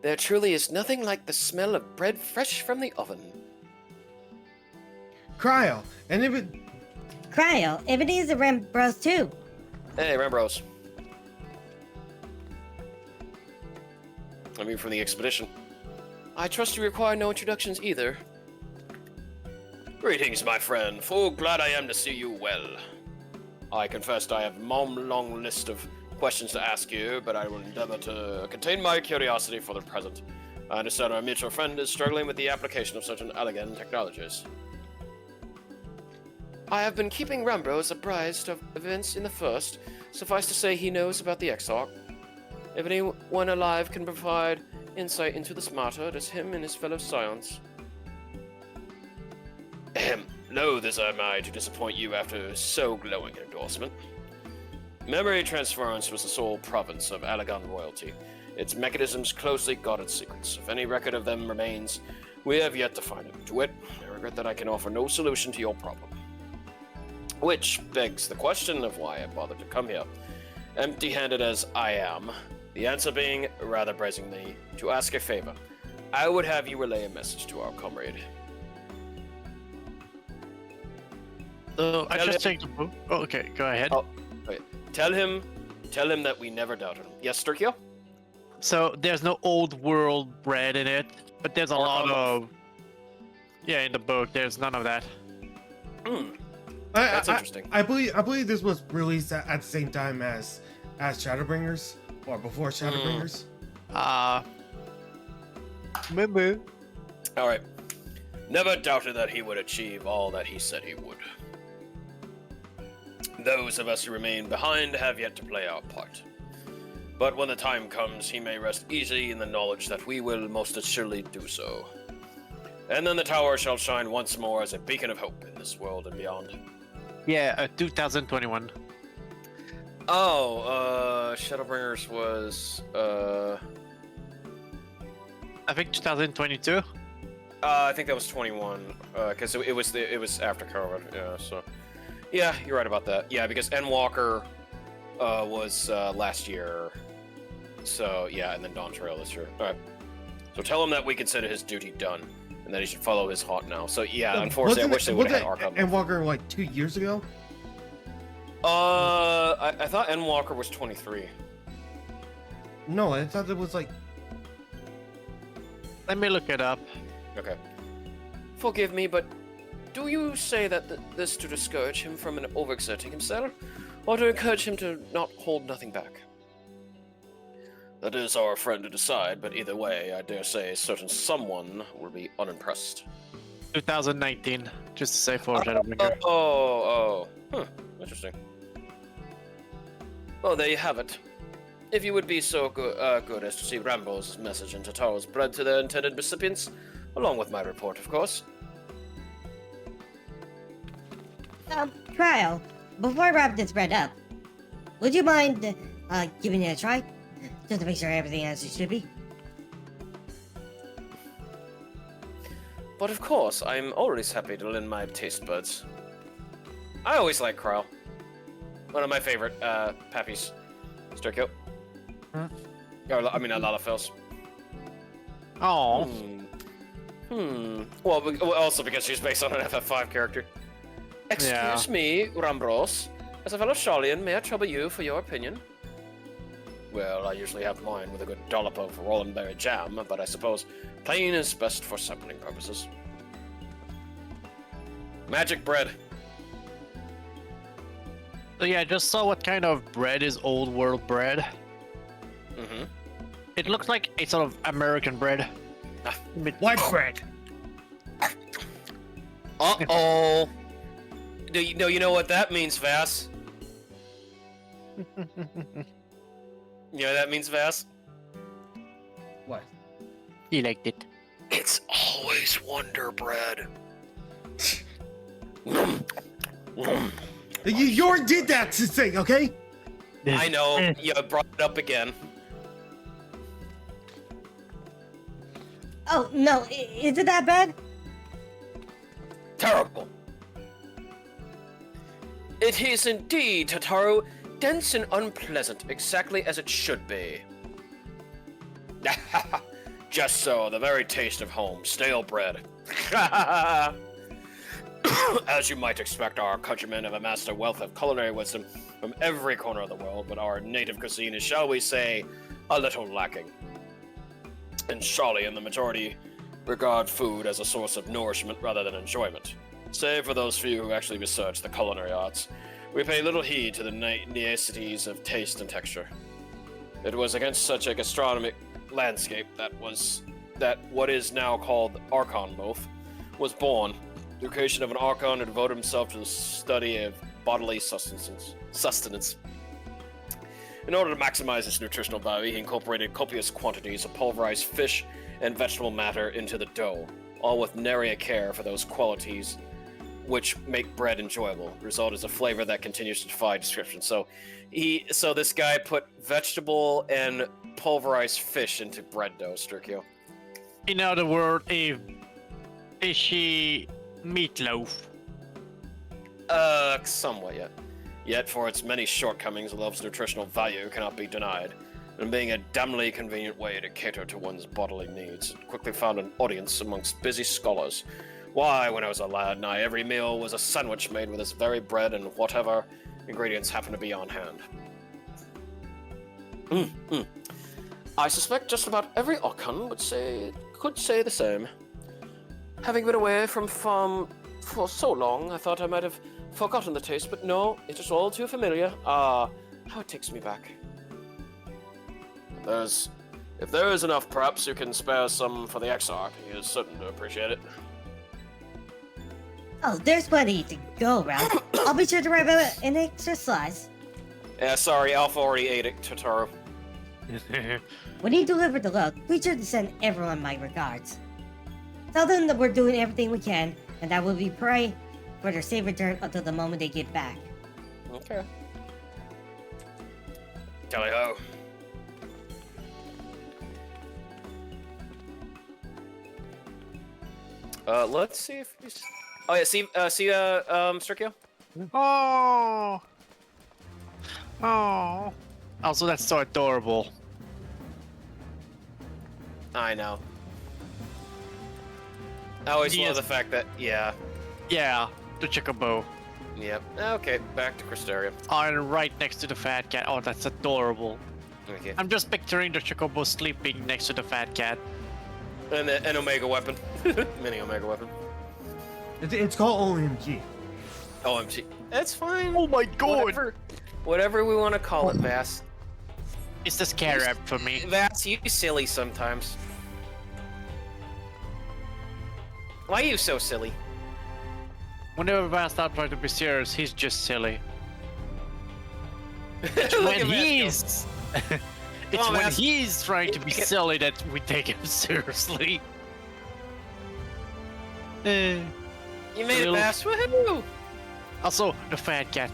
S2: There truly is nothing like the smell of bread fresh from the oven.
S1: Cryo, and if it
S7: Cryo, if it is a Rembros too.
S2: Hey, Rambros. I mean, from the expedition. I trust you require no introductions either. Greetings, my friend. Full glad I am to see you well. I confess I have a long list of questions to ask you, but I will endeavor to contain my curiosity for the present. I understand our mutual friend is struggling with the application of certain elegant technologies. I have been keeping Rambros apprised of events in the First. Suffice to say he knows about the Exarch. If anyone alive can provide insight into this matter, it is him and his fellow Scions. Loath as am I to disappoint you after so glowing an endorsement. Memory transference was the sole province of Alagon royalty. Its mechanisms closely guarded secrets. If any record of them remains, we have yet to find it. To wit, I regret that I can offer no solution to your problem. Which begs the question of why I bothered to come here. Empty-handed as I am, the answer being, rather brazenly, to ask a favor. I would have you relay a message to our comrade.
S3: So I just checked the book. Oh, okay, go ahead.
S2: Oh, okay. Tell him that we never doubted him. Yes, Sturkio?
S3: So there's no old world bread in it, but there's a lot of. Yeah, in the book, there's none of that.
S2: That's interesting.
S1: I believe this was released at the same time as Shadowbringers, or before Shadowbringers.
S3: Maybe.
S2: All right. Never doubted that he would achieve all that he said he would. Those of us who remain behind have yet to play our part. But when the time comes, he may rest easy in the knowledge that we will most assuredly do so. And then the tower shall shine once more as a beacon of hope in this world and beyond.
S3: Yeah, 2021.
S2: Oh, Shadowbringers was,
S3: I think 2022.
S2: I think that was 21, because it was after COVID, yeah, so... Yeah, you're right about that. Yeah, because Endwalker was last year. So, yeah, and then Dawn Trail this year. Alright. So tell him that we consider his duty done, and that he should follow his haunt now. So, yeah, unfortunately, I wish they would have had Arkham.
S1: Endwalker, like, 2 years ago?
S2: I thought Endwalker was 23.
S1: No, I thought it was, like...
S3: Let me look it up.
S2: Okay. Forgive me, but do you say that this to discourage him from overexerting himself, or to encourage him to not hold nothing back? That is our friend to decide, but either way, I dare say a certain someone will be unimpressed.
S3: 2019, just to say for Shadowbringer.
S2: Interesting. Well, there you have it. If you would be so good as to see Rambo's message and Tataro's bread to their intended recipients, along with my report, of course.
S7: Trial, before I wrap this bread up, would you mind giving it a try? Just to make sure everything as it should be.
S2: But of course, I'm always happy to lend my taste buds. I always like Kryle. One of my favorite pappies. Sturkio.
S3: Huh?
S2: Or, I mean, Lalafels.
S3: Oh.
S2: Well, also because she's based on an FF5 character. Excuse me, Rambros. As a fellow Sharlayan, may I trouble you for your opinion? Well, I usually have mine with a good dollop of Rollenberry jam, but I suppose plain is best for sampling purposes. Magic bread.
S3: So yeah, I just saw what kind of bread is old world bread.
S2: Mm-hmm.
S3: It looks like a sort of American bread.
S1: White bread.
S2: Uh-oh. Do you know what that means, Vass? You know what that means, Vass?
S1: What?
S3: He liked it.
S2: It's always Wonder Bread.
S1: You already did that thing, okay?
S2: I know, you brought it up again.
S7: Oh, no, is it that bad?
S2: Terrible. It is indeed, Tataru. Dense and unpleasant, exactly as it should be. Just so, the very taste of home, stale bread. As you might expect, our countrymen have amassed a wealth of culinary wisdom from every corner of the world, but our native cuisine is, shall we say, a little lacking. In Charlian, the majority regard food as a source of nourishment rather than enjoyment. Save for those few who actually research the culinary arts, we pay little heed to the niceties of taste and texture. It was against such a gastronomic landscape that what is now called Archon Loaf was born. The creation of an Archon who devoted himself to the study of bodily sustenance. In order to maximize its nutritional value, he incorporated copious quantities of pulverized fish and vegetable matter into the dough, all with nary a care for those qualities which make bread enjoyable. The result is a flavor that continues to defy description. So this guy put vegetable and pulverized fish into bread dough, Sturkio.
S3: In other words, a fishy meatloaf.
S2: Somewhat, yet. Yet, for its many shortcomings, the loaf's nutritional value cannot be denied, and being a damnably convenient way to cater to one's bodily needs, it quickly found an audience amongst busy scholars. Why, when I was a lad, nigh every meal was a sandwich made with this very bread and whatever ingredients happened to be on hand. I suspect just about every Archon could say the same. Having been away from farm for so long, I thought I might have forgotten the taste, but no, it is all too familiar. Ah, how it takes me back. If there is enough, perhaps you can spare some for the Exarch. He is certain to appreciate it.
S7: Oh, there's plenty to go around. I'll be sure to write about an extra slice.
S2: Yeah, sorry, Alpha already ate it, Totoro.
S7: When you deliver the load, be sure to send everyone my regards. Tell them that we're doing everything we can, and that we'll be praying for their safe return until the moment they get back.
S2: Okay. Tally-ho. Let's see if he's... Oh yeah, see, Sturkio?
S3: Oh. Oh. Also, that's so adorable.
S2: I know. I always love
S3: Yes.
S2: the fact that, yeah.
S3: Yeah, the chocobo.
S2: Yep. Okay, back to Cristaria.
S3: And right next to the fat cat. Oh, that's adorable.
S2: Okay.
S3: I'm just picturing the chocobo sleeping next to the fat cat.
S2: And an Omega weapon. Mini Omega weapon.
S1: It's called OMG.
S2: OMG. That's fine.
S3: Oh my god!
S2: Whatever we want to call it, Vass.
S3: It's the scarab for me.
S2: Vass, you silly sometimes. Why are you so silly?
S3: Whenever VaStar tries to be serious, he's just silly.
S2: Look
S3: When
S2: at Vass
S3: he's... it's
S2: on,
S3: when
S2: Vass.
S3: he's trying to be
S2: Get-
S3: silly that we take him seriously.
S2: You made it,
S3: Little-
S2: Vass. Woohoo!
S3: Also, the fat cat.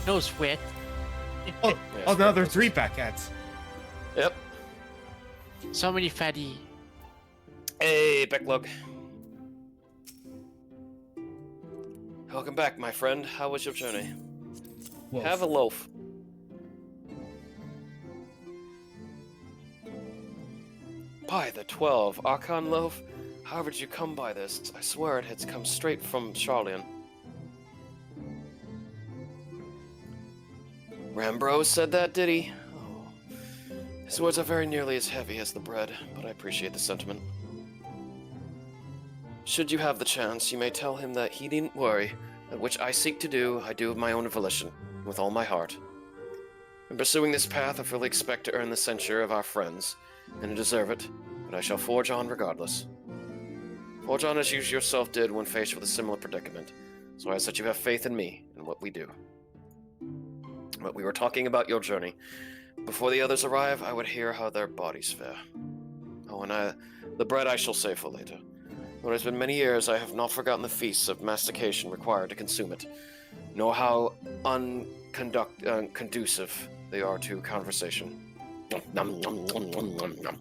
S3: No sweat.
S1: Oh,
S2: Yes,
S1: now there's 3 fat cats.
S2: Yep.
S3: So many fatty.
S2: Hey, Backlog. Welcome back, my friend. How was your journey?
S1: Wolf.
S2: Have a loaf. By the 12, Archon loaf? How did you come by this? I swear it had come straight from Charlian. Rambrose said that, did he? Oh. His words are very nearly as heavy as the bread, but I appreciate the sentiment. Should you have the chance, you may tell him that he needn't worry. That which I seek to do, I do of my own volition, with all my heart. In pursuing this path, I fully expect to earn the censure of our friends, and to deserve it, but I shall forge on regardless. Forge on as you yourself did when faced with a similar predicament, so I ask that you have faith in me and what we do. But we were talking about your journey. Before the others arrive, I would hear how their bodies fare. Oh, and the bread I shall save for later. Though it has been many years, I have not forgotten the feasts of mastication required to consume it, nor how conducive they are to conversation. Nom, nom, nom, nom, nom, nom.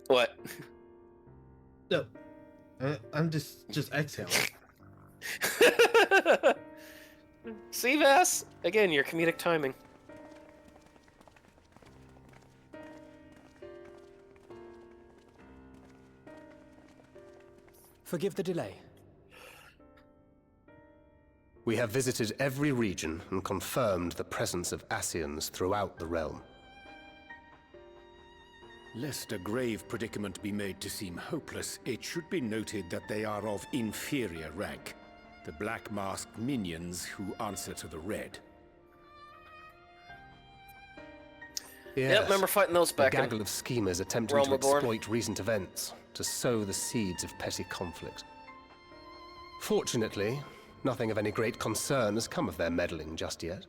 S2: What?
S1: No, I'm just exhaling.
S2: See, Vass? Again, your comedic timing.
S9: Forgive the delay.
S10: We have visited every region and confirmed the presence of Ascians throughout the realm.
S4: Lest a grave predicament be made to seem hopeless, it should be noted that they are of inferior rank. The black-masked minions who answer to the red.
S10: Yes,
S2: Yeah, remember fighting those
S10: a
S2: back
S10: gaggle of schemers attempting
S2: Realm
S10: to
S2: Reborn.
S10: exploit recent events, to sow the seeds of petty conflict. Fortunately, nothing of any great concern has come of their meddling just yet.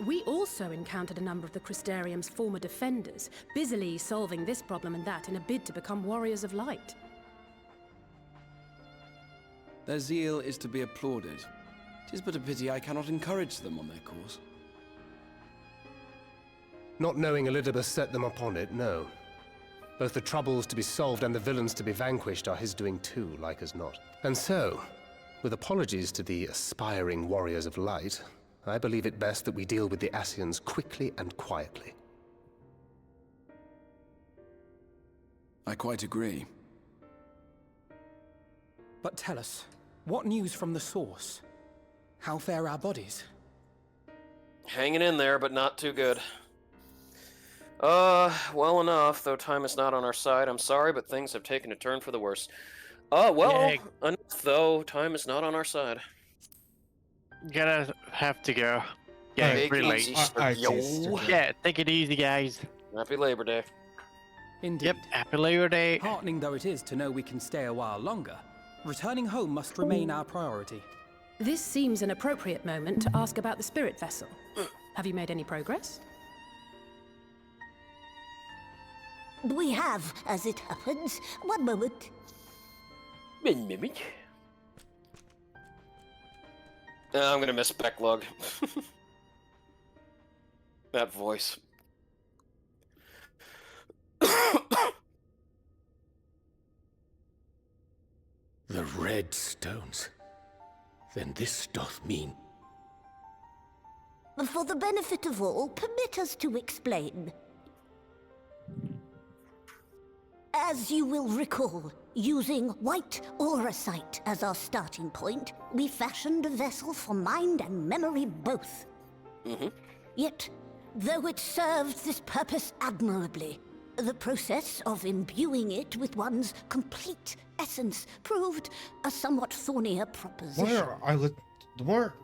S11: We also encountered a number of the Crystarium's former defenders, busily solving this problem and that in a bid to become warriors of light.
S5: Their zeal is to be applauded. 'Tis but a pity I cannot encourage them on their course.
S10: Not knowing Elidibus set them upon it, no. Both the troubles to be solved and the villains to be vanquished are his doing too, like as not. And so, with apologies to the aspiring warriors of light, I believe it best that we deal with the Ascians quickly and quietly.
S5: I quite agree.
S9: But tell us, what news from the source? How fare our bodies?
S2: Hanging in there, but not too good. Well enough, though time is not on our side. I'm sorry, but things have taken a turn for the worse.
S3: Yeah.
S2: Enough though, time is not on our side.
S3: Gonna have to go. Yeah,
S2: Take
S3: really
S2: it
S3: late.
S2: easy,
S1: Alright,
S2: yo.
S1: Jesus.
S3: Yeah, take it easy, guys.
S2: Happy Labor Day.
S9: Indeed.
S3: Yep, happy Labor Day.
S9: Heartening though it is to know we can stay a while longer, returning home must remain our priority.
S11: This seems an appropriate moment to ask about the spirit vessel. Have you made any progress?
S12: We have, as it happens. One moment.
S2: I'm gonna miss Becklug. That voice.
S4: The red stones. Then this doth mean...
S12: For the benefit of all, permit us to explain. As you will recall, using white auracite as our starting point, we fashioned a vessel for mind and memory both. Yet, though it served this purpose admirably, the process of imbuing it with one's complete essence proved a somewhat thornier proposition.
S1: The more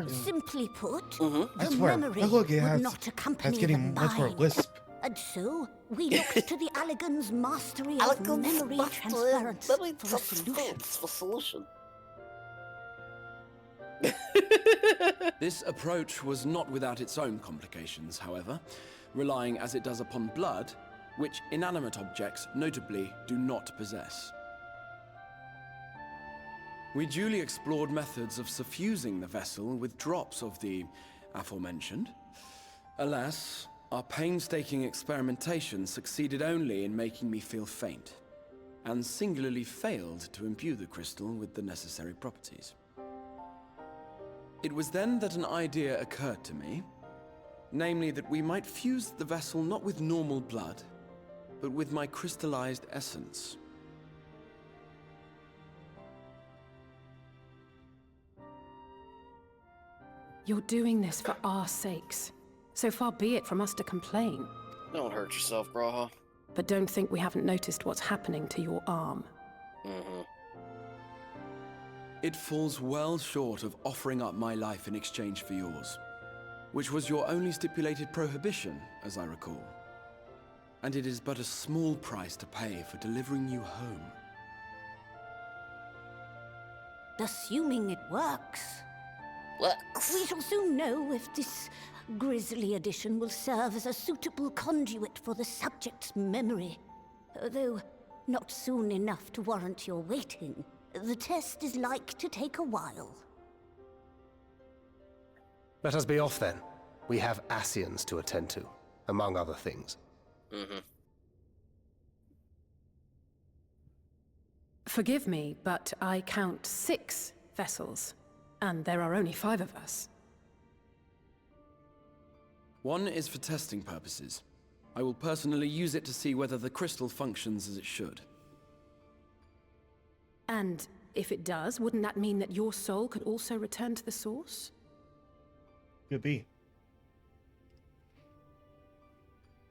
S12: Simply put,
S1: I
S12: the
S1: swear,
S12: memory
S1: I look, it
S12: would
S1: has-
S12: not accompany
S1: that's getting
S12: the
S1: much more
S12: mind.
S1: lisp.
S12: And so, we looked to the Allegan's mastery of memory transference for a solution.
S5: This approach was not without its own complications, however, relying as it does upon blood, which inanimate objects notably do not possess. We duly explored methods of suffusing the vessel with drops of the aforementioned. Alas, our painstaking experimentation succeeded only in making me feel faint, and singularly failed to imbue the crystal with the necessary properties. It was then that an idea occurred to me, namely that we might fuse the vessel not with normal blood, but with my crystallized essence.
S11: You're doing this for our sakes. So far be it from us to complain.
S2: Don't hurt yourself, Braha.
S11: But don't think we haven't noticed what's happening to your arm.
S5: It falls well short of offering up my life in exchange for yours, which was your only stipulated prohibition, as I recall. And it is but a small price to pay for delivering you home.
S12: Assuming it works. We shall soon know if this Grisly Edition will serve as a suitable conduit for the subject's memory. Though not soon enough to warrant your waiting. The test is like to take a while.
S10: Let us be off then. We have Ascians to attend to, among other things.
S11: Forgive me, but I count 6 vessels, and there are only 5 of us.
S5: 1 is for testing purposes. I will personally use it to see whether the crystal functions as it should.
S11: And if it does, wouldn't that mean that your soul could also return to the source?
S1: Could be.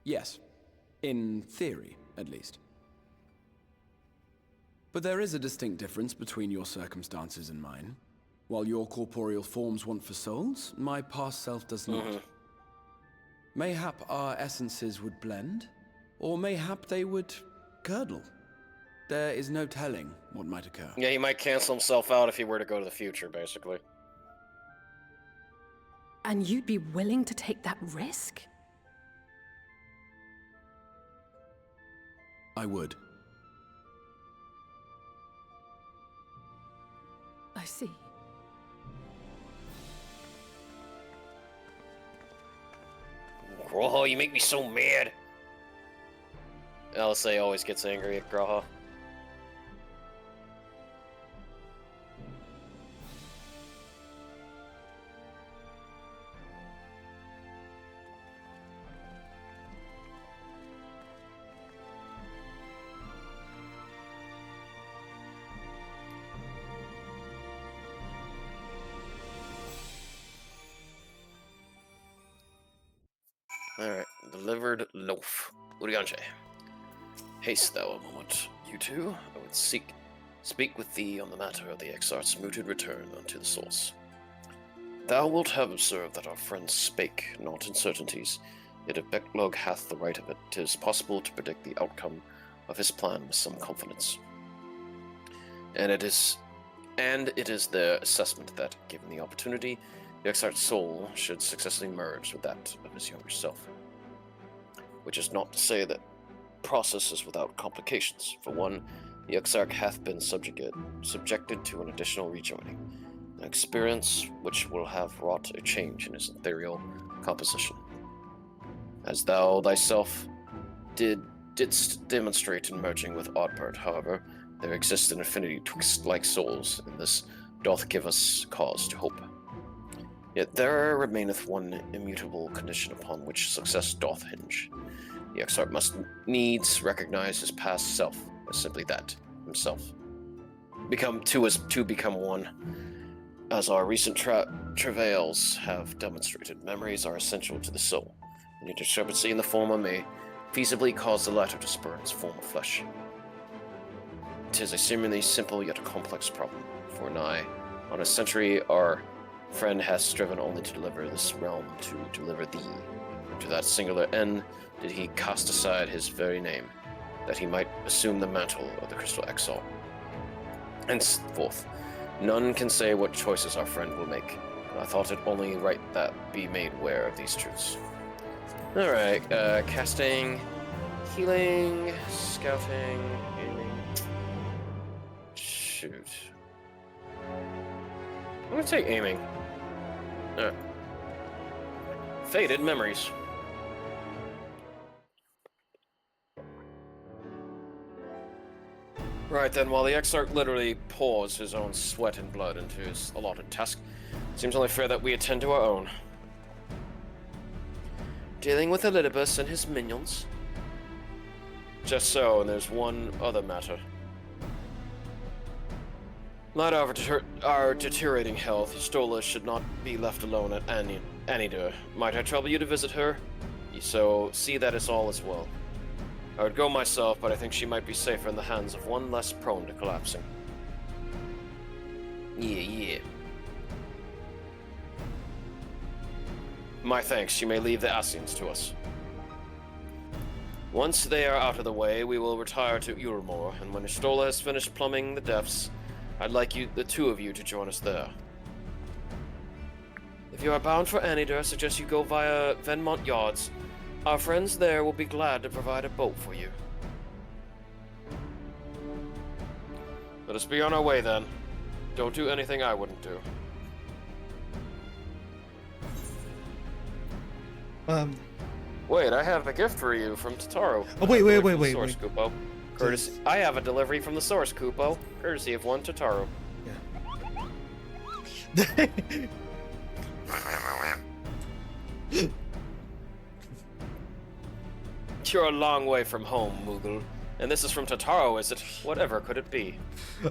S5: Yes. In theory, at least. But there is a distinct difference between your circumstances and mine. While your corporeal forms want for souls, my past self does not. Mayhap our essences would blend, or mayhap they would curdle. There is no telling what might occur.
S2: Yeah, he might cancel himself out if he were to go to the future, basically.
S11: And you'd be willing to take that risk?
S5: I would.
S11: I see.
S2: Graha, you make me so mad. LSA always gets angry at Graha. Alright, delivered loaf. Urianche. Haste thou a moment, you two. I would speak with thee on the matter of the Exarch's mooted return unto the source. Thou wilt have observed that our friend spake not in certainties, yet if Becklog hath the right of it, 'tis possible to predict the outcome of his plan with some confidence. And it is their assessment that, given the opportunity, the Exarch's soul should successfully merge with that of his younger self. Which is not to say that process is without complications. For one, the Exarch hath been subjected to an additional rejoining, an experience which will have wrought a change in his ethereal composition. As thou thyself didst demonstrate in merging with Oddbird, however, there exists an affinity twixt like souls, and this doth give us cause to hope. Yet there remaineth one immutable condition upon which success doth hinge. The Exarch must needs recognize his past self as simply that, himself. Become one. As our recent travails have demonstrated, memories are essential to the soul, and a discrepancy in the former may feasibly cause the latter to spurn its form of flesh. 'Tis a seemingly simple yet a complex problem, for nigh on a century our friend has striven only to deliver this realm to deliver thee. And to that singular end did he cast aside his very name, that he might assume the mantle of the Crystal Exalt. Henceforth, none can say what choices our friend will make, and I thought it only right that be made aware of these truths. Alright, casting, healing, scouting, aiming. Shoot. I'm gonna take aiming. Alright. Faded memories. Right then, while the Exarch literally pours his own sweat and blood into his allotted task, it seems only fair that we attend to our own. Dealing with Elidibus and his minions? Just so, and there's one other matter. Light our deteriorating health, Stola should not be left alone at Anidur. Might I trouble you to visit her? So see that it's all as well. I would go myself, but I think she might be safer in the hands of one less prone to collapsing. Yeah. My thanks, you may leave the Ascians to us. Once they are out of the way, we will retire to Urmor, and when Stola has finished plumbing the depths, I'd like the two of you to join us there. If you are bound for Anida, I suggest you go via Venmont Yards. Our friends there will be glad to provide a boat for you. Let us be on our way then. Don't do anything I wouldn't do. Wait, I have a gift for you from Totaro.
S1: Oh, wait.
S2: Source Kupo. Courtesy. I have a delivery from the Source Kupo, courtesy of one Totaro.
S1: Yeah.
S2: You're a long way from home, Moogle. And this is from Totaro, is it? Whatever could it be?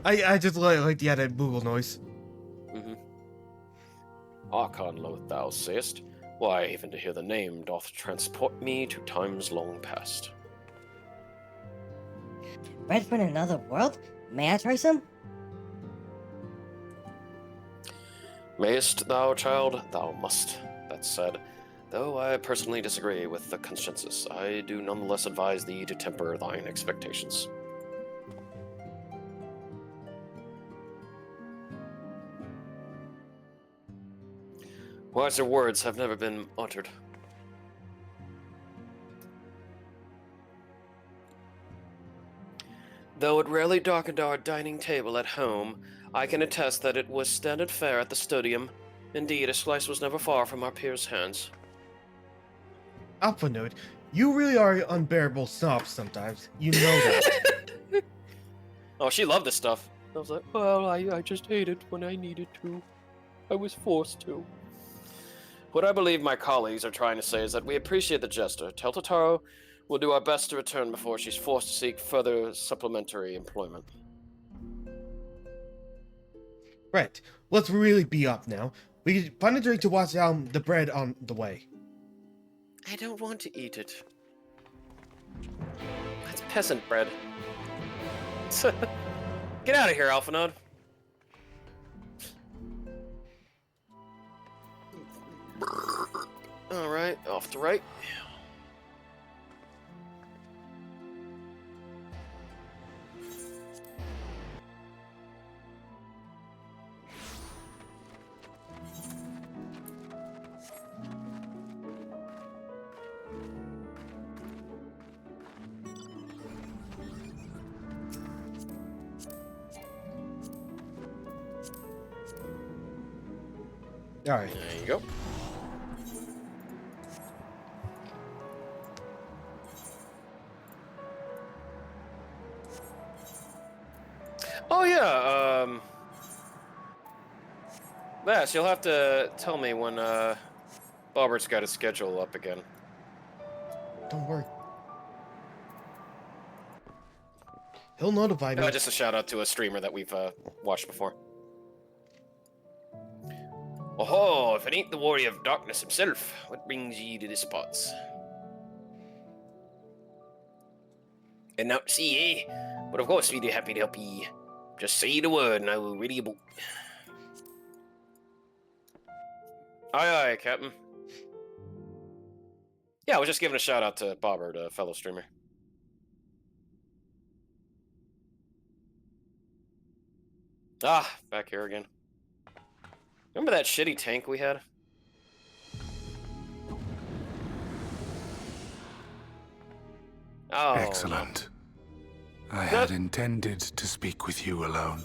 S1: I just like the added Moogle noise.
S2: Archon loath thou sayest. Why, even to hear the name doth transport me to times long past.
S7: Bread from another world? May I try some?
S2: Mayest thou, child? Thou must. That said, though I personally disagree with the consensus, I do nonetheless advise thee to temper thine expectations. Wiser words have never been uttered. Though it rarely darkened our dining table at home, I can attest that it was standard fare at the studium. Indeed, a slice was never far from our peers' hands.
S1: Alpha Note, you really are an unbearable snob sometimes. You know that.
S2: Oh, she loved this stuff. I was like, well, I just ate it when I needed to. I was forced to. What I believe my colleagues are trying to say is that we appreciate the gesture. Tell Totaro we'll do our best to return before she's forced to seek further supplementary employment.
S1: Right. Let's really be up now. We can find a drink to wash down the bread on the way.
S2: I don't want to eat it. That's peasant bread. Get out of here, Alphanode. Alright, off to right.
S1: Alright.
S2: There you go. Oh yeah, Vass, you'll have to tell me when, Bobbert's got his schedule up again.
S1: Don't worry. He'll notify me.
S2: Just a shout out to a streamer that we've, watched before. Oh, if it ain't the Warrior of Darkness himself, what brings ye to this spots? And not to see, eh? But of course we'd be happy to help ye. Just say the word and I will ready a boat. Aye, aye, Captain. Yeah, I was just giving a shout out to Bobbert, a fellow streamer. Ah, back here again. Remember that shitty tank we had? Oh.
S4: Excellent. I had intended to speak with you alone.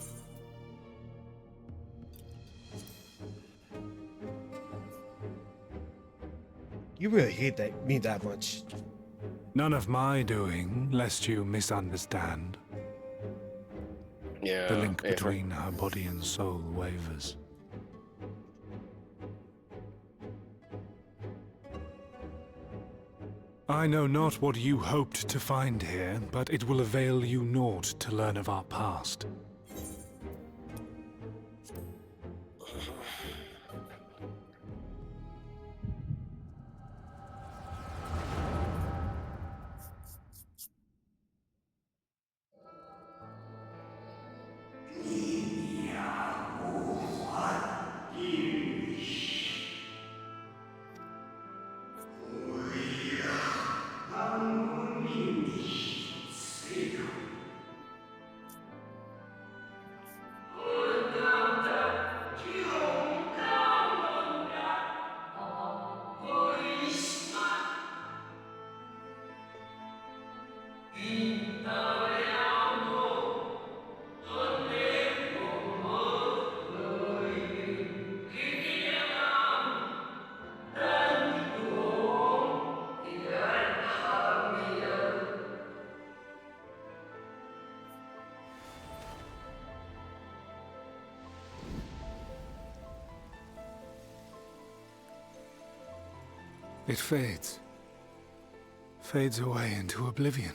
S1: You really hate me that much.
S4: None of my doing, lest you misunderstand.
S2: Yeah.
S4: The link between her body and soul wavers. I know not what you hoped to find here, but it will avail you naught to learn of our past. It fades. Fades away into oblivion.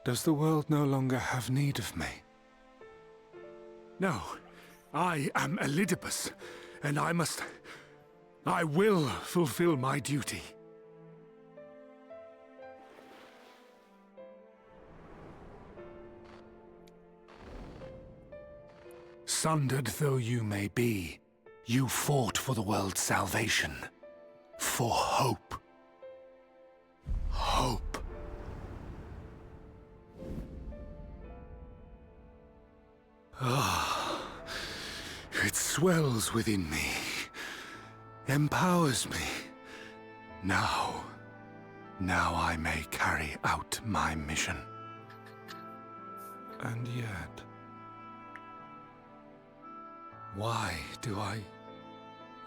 S4: Does the world no longer have need of me? No. I am Elidibus, and I will fulfill my duty. Sundered though you may be, you fought for the world's salvation. For hope. Hope. Ah, it swells within me, empowers me. Now I may carry out my mission. And yet, why do I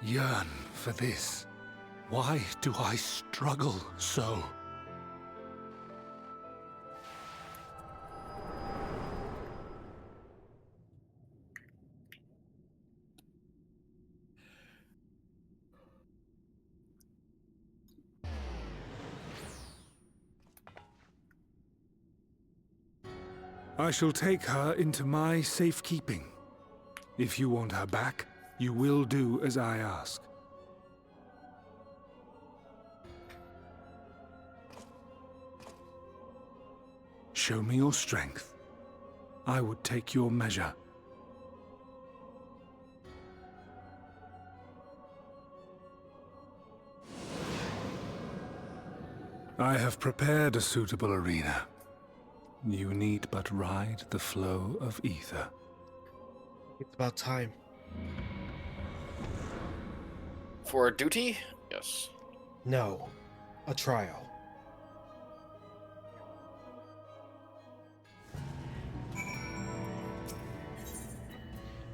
S4: yearn for this? Why do I struggle so? I shall take her into my safekeeping. If you want her back, you will do as I ask. Show me your strength. I would take your measure. I have prepared a suitable arena. You need but ride the flow of ether.
S1: It's about time.
S2: For a duty? Yes.
S1: No. A trial.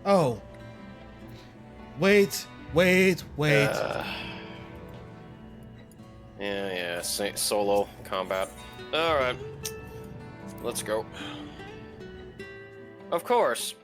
S1: Oh. Wait.
S2: Yeah, solo combat. Alright. Let's go. Of course.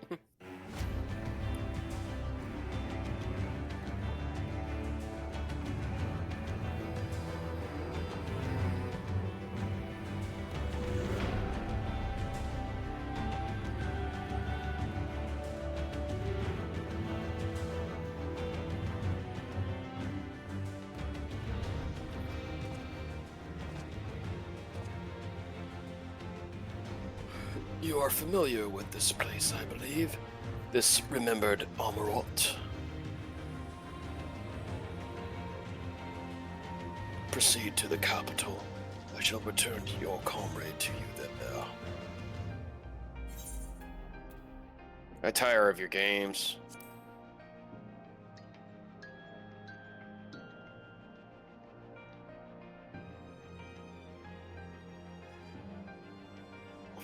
S2: You are familiar with this place, I believe. This remembered Amarot. Proceed to the capital. I shall return your comrade to you there. I tire of your games.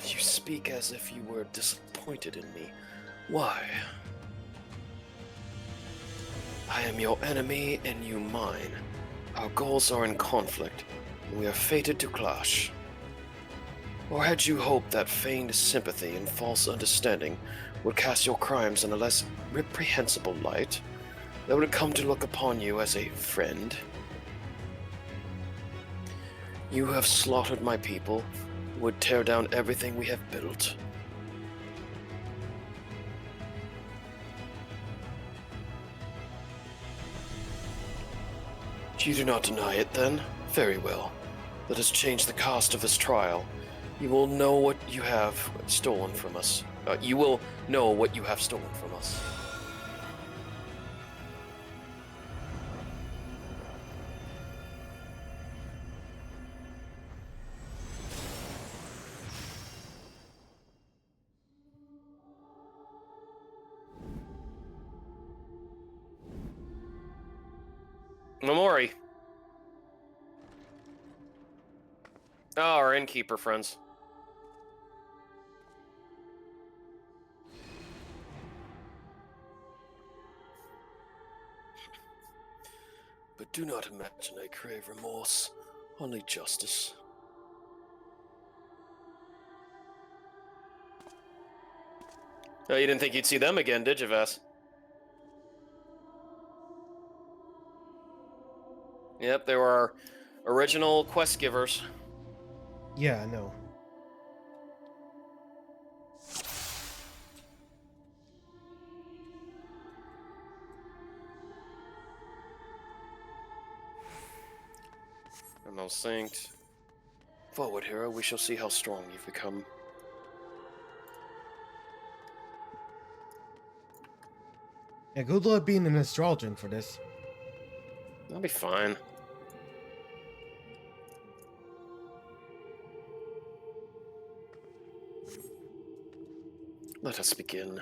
S2: You speak as if you were disappointed in me. Why? I am your enemy and you mine. Our goals are in conflict, and we are fated to clash. Or had you hoped that feigned sympathy and false understanding would cast your crimes in a less reprehensible light, that would come to look upon you as a friend? You have slaughtered my people, would tear down everything we have built. You do not deny it, then? Very well. Let us change the cost of this trial. You will know what you have stolen from us. You will know what you have stolen from us. Memori. Oh, our innkeeper friends. But do not imagine I crave remorse, only justice. Oh, you didn't think you'd see them again, did you, Vas? Yep, they were our original quest givers.
S1: Yeah, I know.
S2: And those synced. Forward, hero. We shall see how strong you've become.
S1: Yeah, good luck being an astrologer for this.
S2: I'll be fine. Let us begin.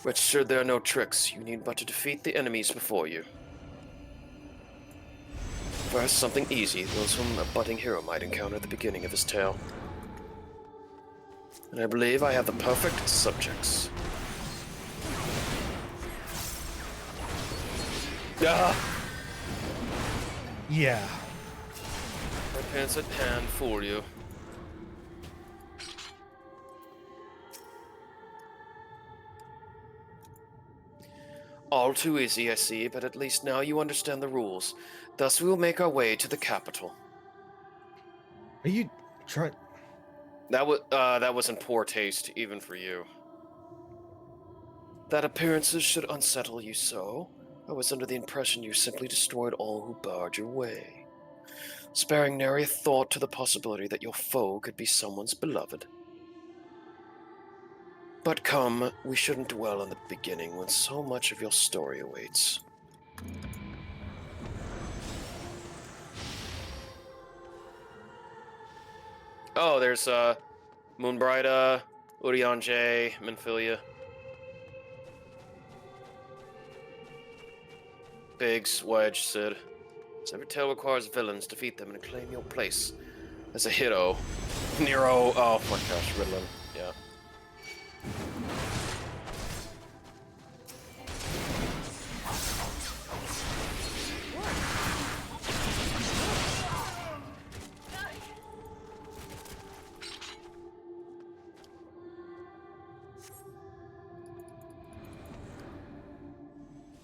S2: Rest assured there are no tricks. You need but to defeat the enemies before you. First, something easy, those whom a budding hero might encounter at the beginning of his tale. And I believe I have the perfect subjects. Ah!
S1: Yeah.
S2: My pants at hand fool you. All too easy, I see, but at least now you understand the rules. Thus we will make our way to the capital.
S1: Are you trying?
S2: That was in poor taste, even for you. That appearances should unsettle you so. I was under the impression you simply destroyed all who barred your way, sparing nary a thought to the possibility that your foe could be someone's beloved. But come, we shouldn't dwell on the beginning when so much of your story awaits. Oh, there's Moonbright, Urian J, Minfilia. Biggs, Wedge, Sid. So every tale requires villains. Defeat them and claim your place as a hero. Nero, oh my gosh, Riddlin, yeah.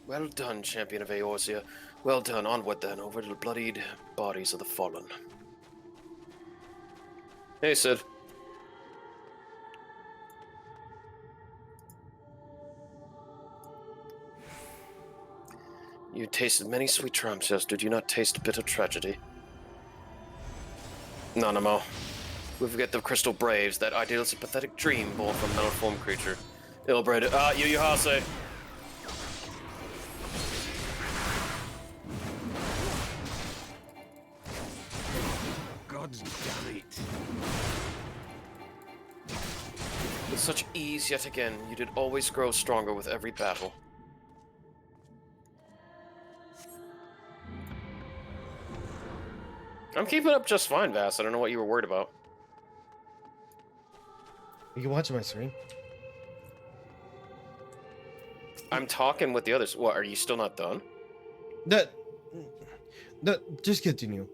S2: Well done, champion of Eorzea. Well done. Onward then, over to the bloodied bodies of the fallen. Hey, Sid. You tasted many sweet triumphs, did you not taste bitter tragedy? Nanamo. We forget the Crystal Braves, that idealistic pathetic dream born from a malformed creature. Ill-bred. Yu Yu Hase.
S4: God damn it.
S2: With such ease yet again, you did always grow stronger with every battle. I'm keeping up just fine, Vass. I don't know what you were worried about.
S1: You can watch my stream.
S2: I'm talking with the others. What, are you still not done?
S1: Just continue.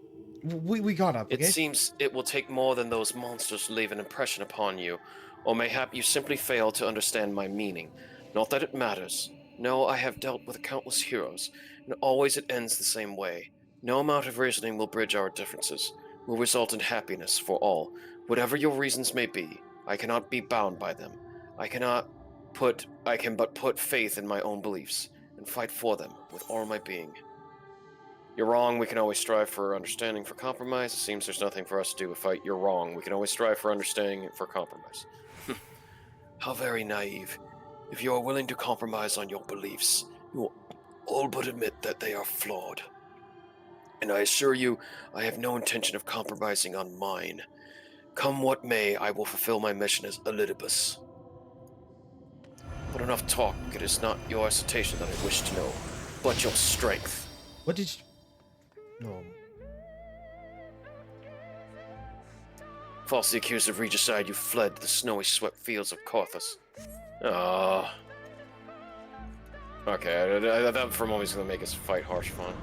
S1: We got up, okay?
S2: It seems it will take more than those monsters to leave an impression upon you, or mayhap you simply fail to understand my meaning. Not that it matters. No, I have dealt with countless heroes, and always it ends the same way. No amount of reasoning will bridge our differences, will result in happiness for all. Whatever your reasons may be, I cannot be bound by them. I can but put faith in my own beliefs, and fight for them with all my being. You're wrong, we can always strive for understanding, for compromise. It seems there's nothing for us to do with fight. You're wrong, we can always strive for understanding, for compromise. How very naive. If you are willing to compromise on your beliefs, you will all but admit that they are flawed. And I assure you, I have no intention of compromising on mine. Come what may, I will fulfill my mission as Elidibus. But enough talk. It is not your assertion that I wish to know, but your strength.
S1: What did you... No.
S2: Falsely accused of regicide, you fled to the snowy swept fields of Corthus. Ah. Okay, I thought for a moment he was going to make us fight harsh fun.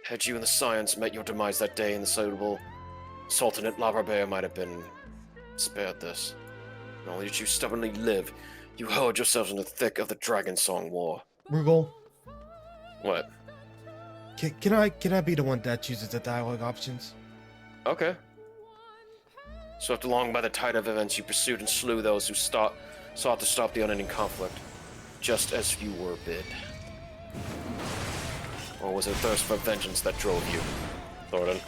S2: Had you and the Scions met your demise that day, and the suitable Sultanate Labrabear might have been spared this. Not only did you stubbornly live, you hurled yourselves in the thick of the Dragon Song War.
S1: Rugal.
S2: What?
S1: Can I be the one that chooses the dialogue options?
S2: Okay. Swept along by the tide of events, you pursued and slew those who sought to stop the unending conflict, just as you were bid. Or was it thirst for vengeance that drove you, Thornton?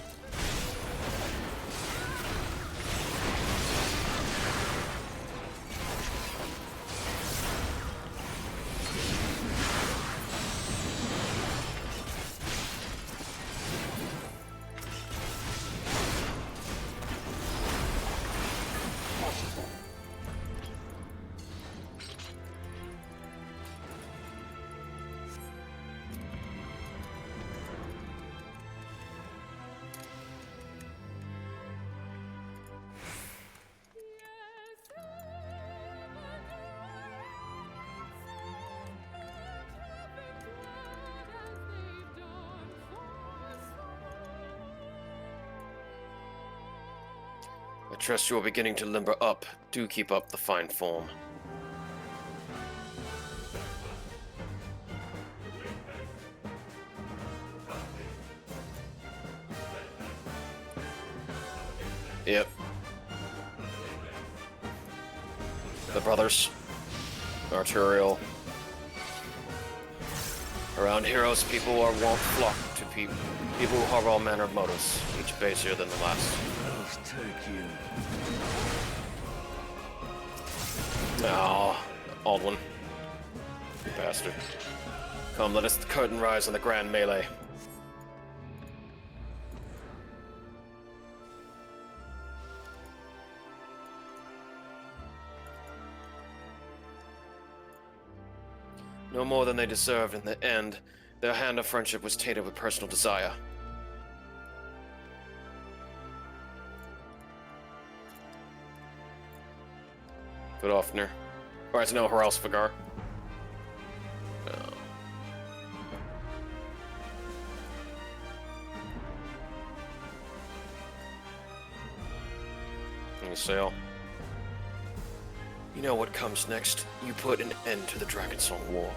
S2: I trust you are beginning to limber up. Do keep up the fine form. Yep. The brothers. Arterial. Around heroes, people are won't flock to people who harbor all manner of motives, each basier than the last.
S13: Take you.
S2: Oh, Aldwin. You bastard. Come, let us the curtain rise on the grand melee. No more than they deserved in the end, their hand of friendship was tainted with personal desire. Good oftener. Alright, no, where else, Vagar? No. Let me sail. You know what comes next? You put an end to the Dragonsong War.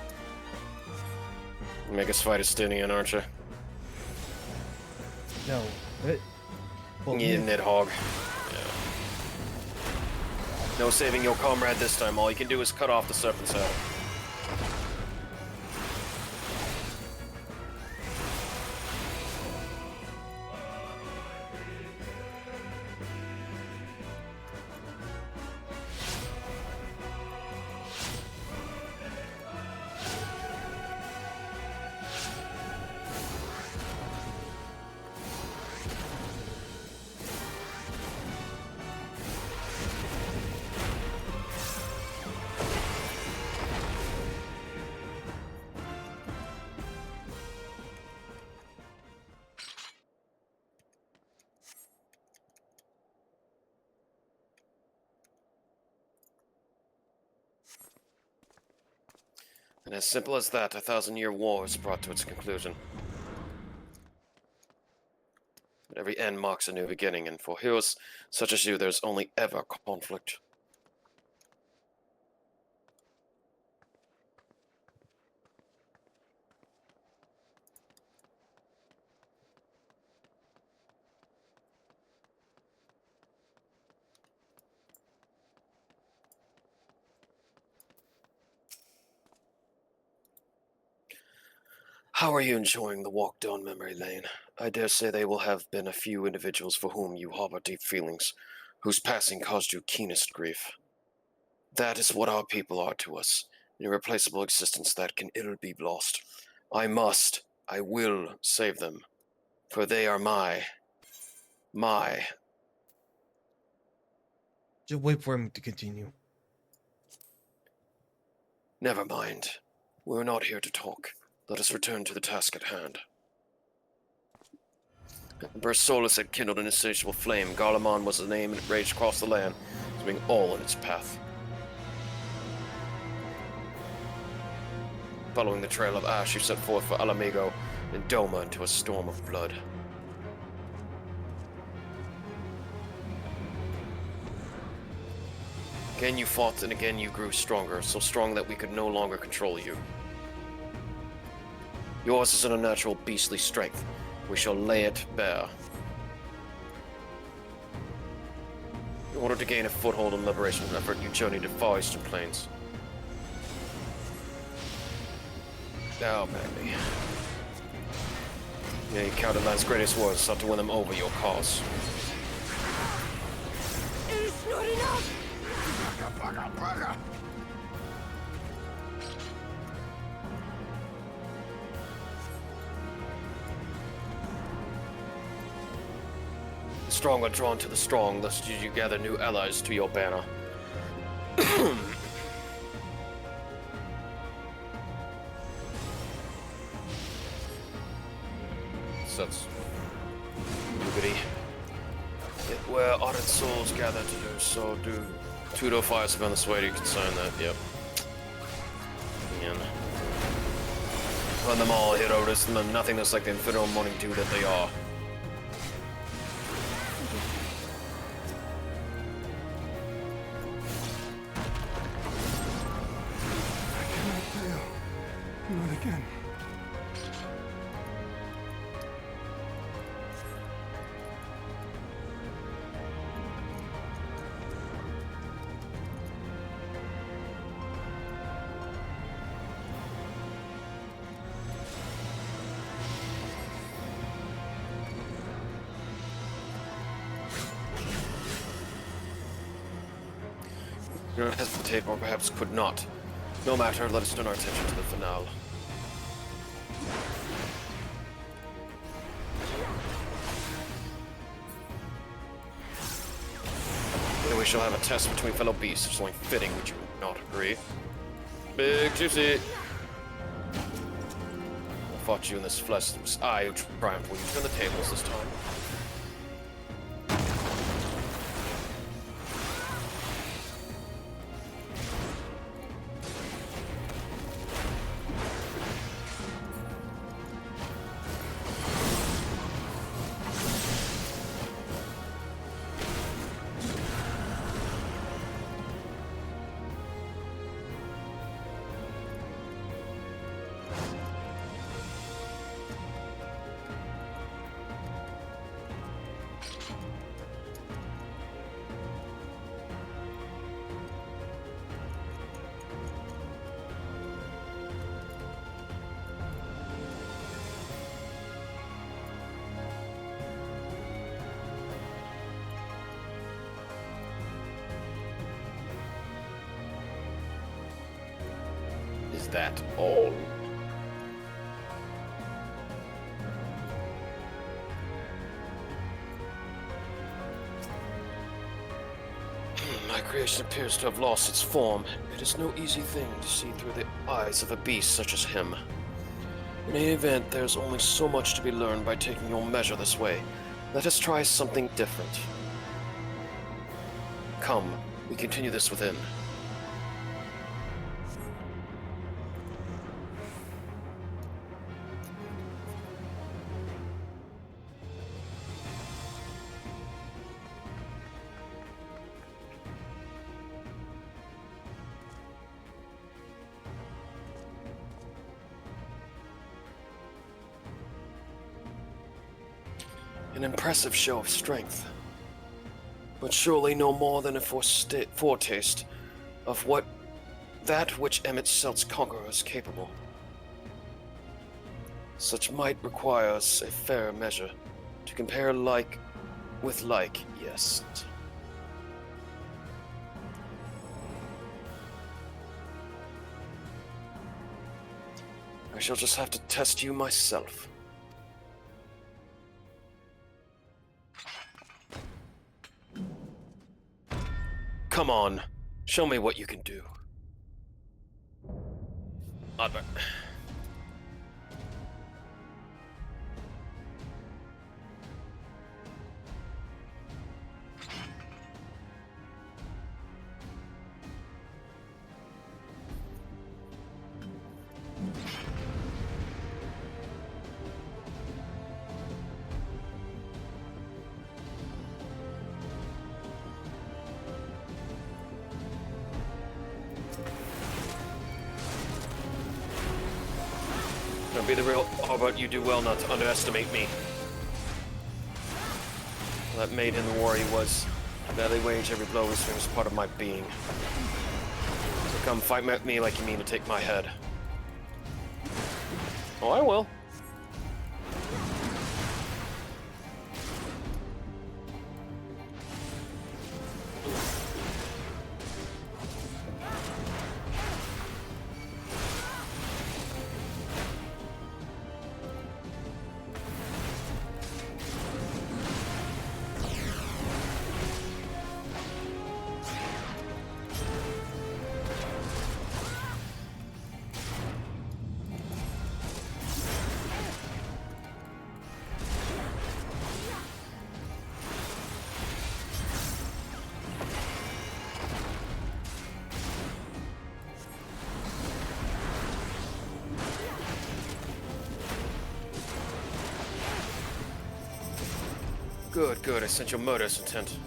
S2: You make us fight Estinian, aren't you?
S1: No. Well,
S2: Yeah, Nidhogg. Yeah. No saving your comrade this time. All you can do is cut off the serpent's head. And as simple as that, a 1,000-year war is brought to its conclusion. But every end marks a new beginning, and for heroes such as you, there's only ever conflict. How are you enjoying the walk down memory lane? I dare say there will have been a few individuals for whom you harbor deep feelings, whose passing caused you keenest grief. That is what our people are to us, an irreplaceable existence that can ill be lost. I will save them, for they are my.
S1: Just wait for him to continue.
S2: Never mind. We're not here to talk. Let us return to the task at hand. Emperor Solus had kindled an insatiable flame. Garlemald was the name, and it raged across the land, consuming all in its path. Following the trail of ash, you set forth for Alamigo and Doma into a storm of blood. Again you fought, and again you grew stronger, so strong that we could no longer control you. Yours is an unnatural beastly strength. We shall lay it bare. In order to gain a foothold in liberation effort, you journey to far eastern plains. Now, baby. Yeah, you counted land's greatest wars, sought to win them over your cause.
S12: It's not enough!
S2: The strong are drawn to the strong, lest you gather new allies to your banner. That's liberty. Where ardent souls gather to do so, do Tudo fires upon the sway, you can sign that, yep. And run them all, Herodes, and then nothingness like the infernal morning dew that they are.
S4: I cannot fail. Not again.
S2: Do not hesitate, or perhaps could not. No matter, let us turn our attention to the finale. Here we shall have a test between fellow beasts. It's only fitting, would you not agree? Big Juicy! I fought you in this flesh. It was I who triumphed. Will you turn the tables this time? Is that all? My creation appears to have lost its form. It is no easy thing to see through the eyes of a beast such as him. In any event, there's only so much to be learned by taking your measure this way. Let us try something different. Come, we continue this within. An impressive show of strength, but surely no more than a foretaste of what that which Emmett Selt's conqueror is capable. Such might requires a fair measure to compare like with like, yes. I shall just have to test you myself. Come on, show me what you can do. Oddbert. be the real. How about you do well not to underestimate me? That maiden the war he was. Badly wage every blow he swings part of my being. So come fight with me like you mean to take my head. Oh, I will. Good, good. I sent your murderous intent.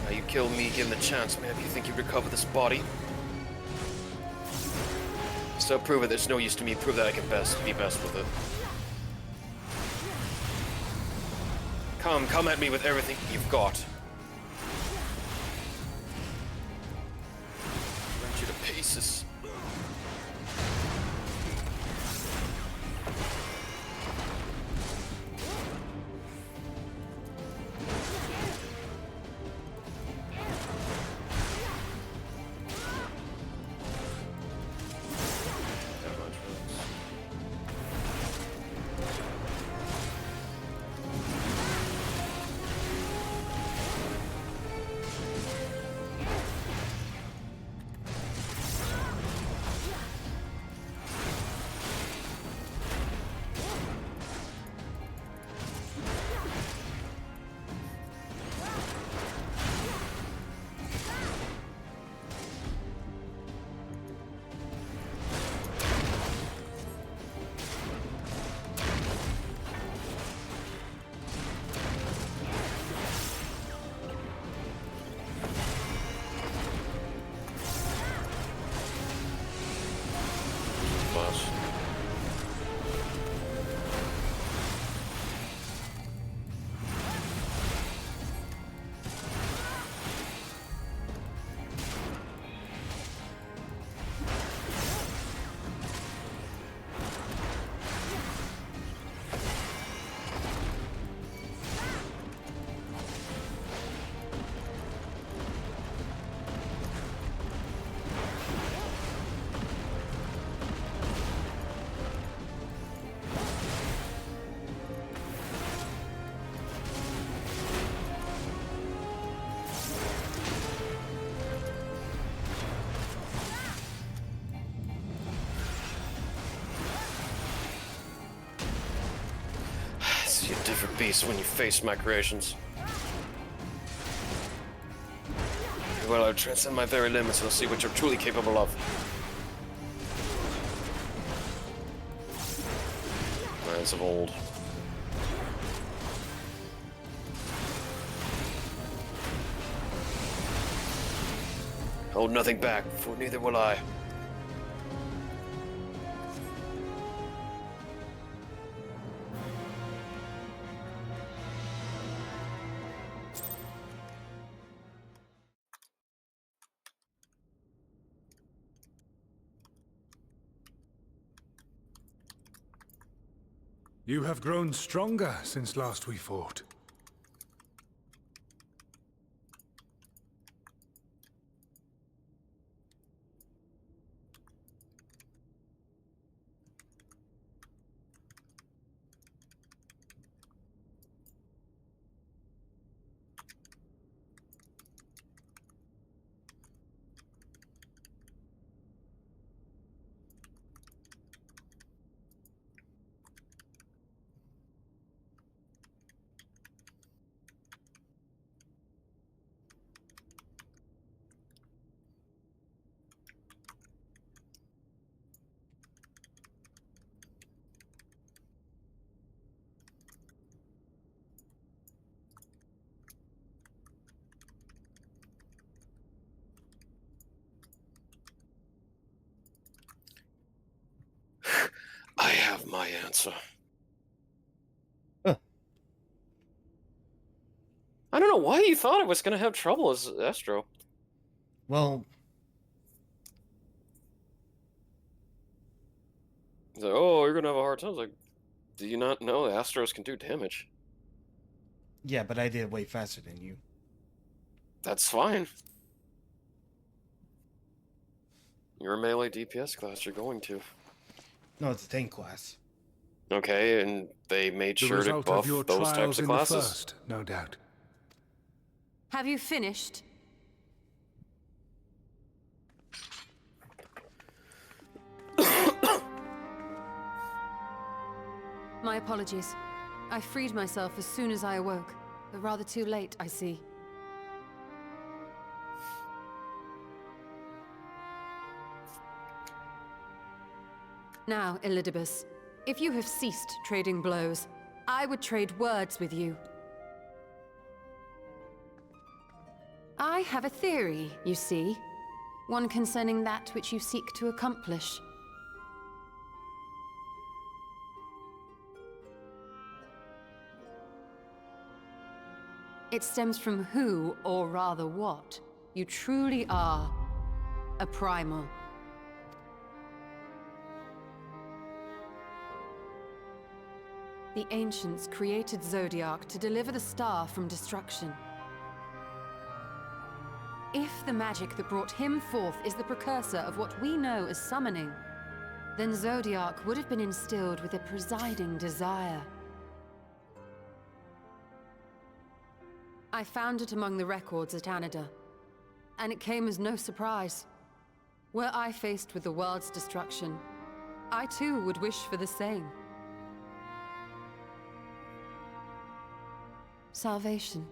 S2: Now you kill me, given the chance, man. If you think you'd recover this body, so prove it. There's no use to me. Prove that I can be best with it. Come at me with everything you've got. Rent you to pieces. See a different beast when you face my creations. Well, I'll transcend my very limits and I'll see what you're truly capable of. Lands of old. Hold nothing back, for neither will I.
S4: You have grown stronger since last we fought.
S2: have my answer.
S1: Huh.
S2: I don't know why you thought I was going to have trouble as Astro.
S1: Well,
S2: He's like, oh, you're going to have a hard time. I was like, do you not know that Astros can do damage?
S1: yeah, but I did it way faster than you.
S2: That's fine. You're a melee DPS class, you're going to.
S1: No, it's a tank class.
S2: Okay, and they made
S4: The
S2: sure to
S4: result
S2: buff
S4: of your
S2: those
S4: trials
S2: types of
S4: in the
S2: classes.
S4: first, no doubt.
S11: Have you finished? My apologies. I freed myself as soon as I awoke, but rather too late, I see. Now, Elidibus, if you have ceased trading blows, I would trade words with you. I have a theory, you see. One concerning that which you seek to accomplish. It stems from who, or rather what, you truly are. A primal. The ancients created Zodiac to deliver the star from destruction. If the magic that brought him forth is the precursor of what we know as summoning, then Zodiac would have been instilled with a presiding desire. I found it among the records at Anida, and it came as no surprise. Were I faced with the world's destruction, I too would wish for the same. Salvation.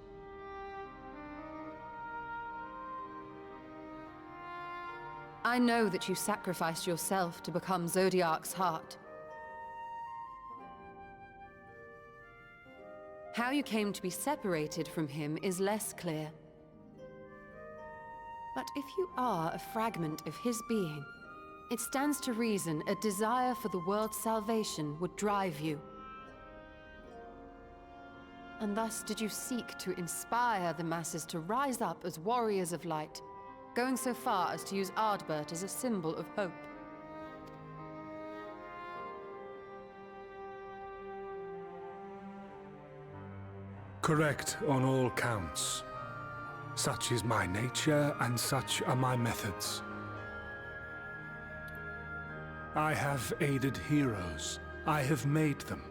S11: I know that you sacrificed yourself to become Zodiac's heart. How you came to be separated from him is less clear. But if you are a fragment of his being, it stands to reason a desire for the world's salvation would drive you. And thus did you seek to inspire the masses to rise up as warriors of light, going so far as to use Ardbert as a symbol of hope.
S4: Correct on all counts. Such is my nature, and such are my methods. I have aided heroes. I have made them.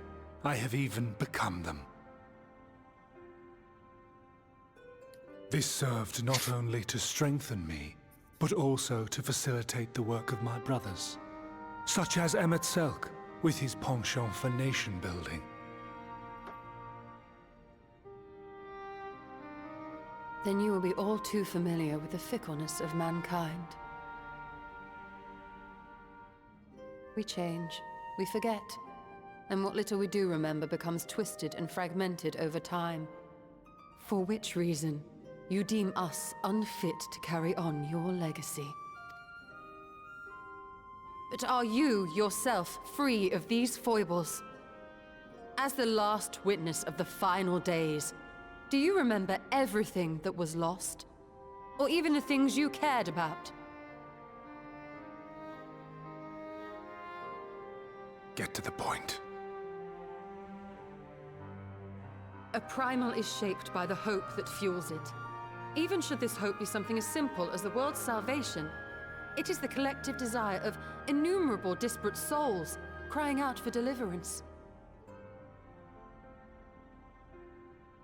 S4: I have even become them. This served not only to strengthen me, but also to facilitate the work of my brothers, such as Emmett Selk, with his penchant for nation building.
S11: Then you will be all too familiar with the fickleness of mankind. We change, we forget, and what little we do remember becomes twisted and fragmented over time. For which reason, you deem us unfit to carry on your legacy. But are you, yourself, free of these foibles? As the last witness of the final days, do you remember everything that was lost? Or even the things you cared about?
S4: Get to the point.
S11: A primal is shaped by the hope that fuels it. Even should this hope be something as simple as the world's salvation, it is the collective desire of innumerable disparate souls crying out for deliverance.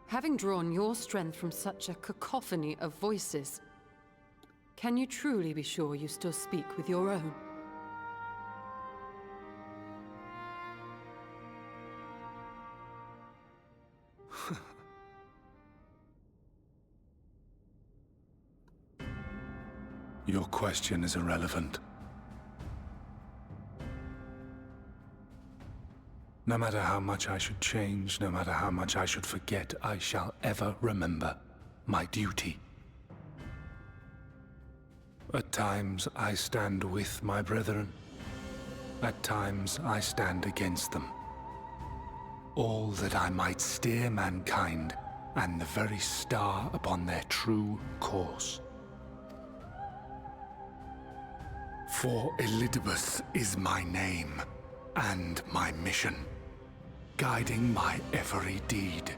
S11: Having drawn your strength from such a cacophony of voices, can you truly be sure you still speak with your own?
S4: Your question is irrelevant. No matter how much I should change, no matter how much I should forget, I shall ever remember my duty. At times, I stand with my brethren. At times I stand against them. All that I might steer mankind and the very star upon their true course. For Elidibus is my name and my mission, guiding my every deed.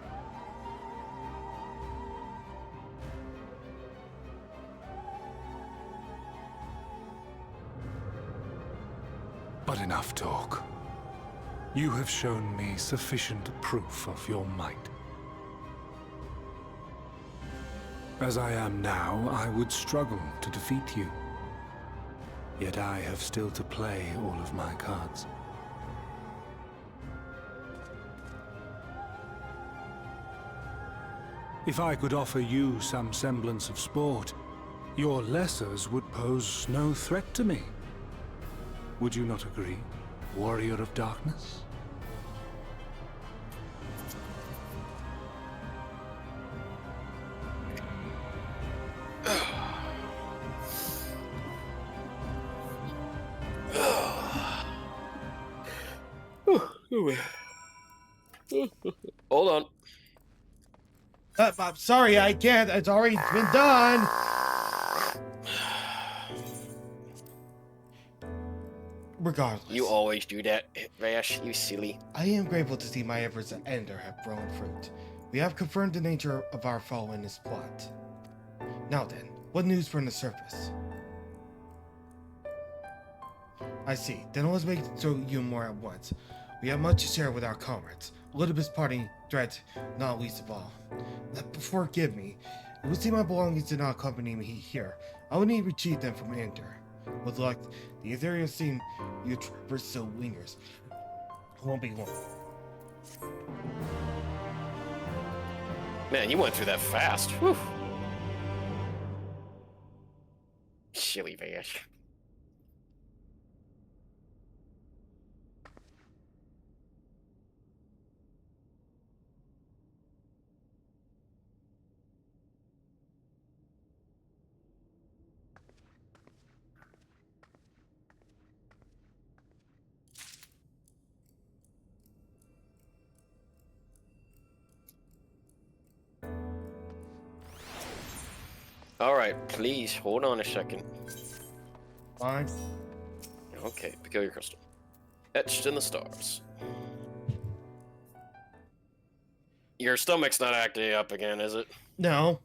S4: But enough talk. You have shown me sufficient proof of your might. As I am now, I would struggle to defeat you. Yet I have still to play all of my cards. If I could offer you some semblance of sport, your lessers would pose no threat to me. Would you not agree, Warrior of Darkness?
S2: Hold on.
S1: I'm sorry, I can't. It's already been done. Regardless.
S2: You always do that, Vash, you silly.
S1: I am grateful to see my efforts at Ender have borne fruit. We have confirmed the nature of our foe in his plot. Now then, what news from the surface? I see. Then let's make it so you more at once. We have much to share with our comrades. Elidibus' parting threat, not least of all. Forgive me. It would seem my belongings did not accompany me here. I would need to retrieve them from Ender. With luck, the ethereal scene you traverse so lingers. It won't be long.
S2: Man, you went through that fast. Whew. Silly Vash. Alright, please hold on a second.
S1: Fine.
S2: Okay, peculiar crystal. Etched in the stars. Your stomach's not acting up again, is it?
S1: No.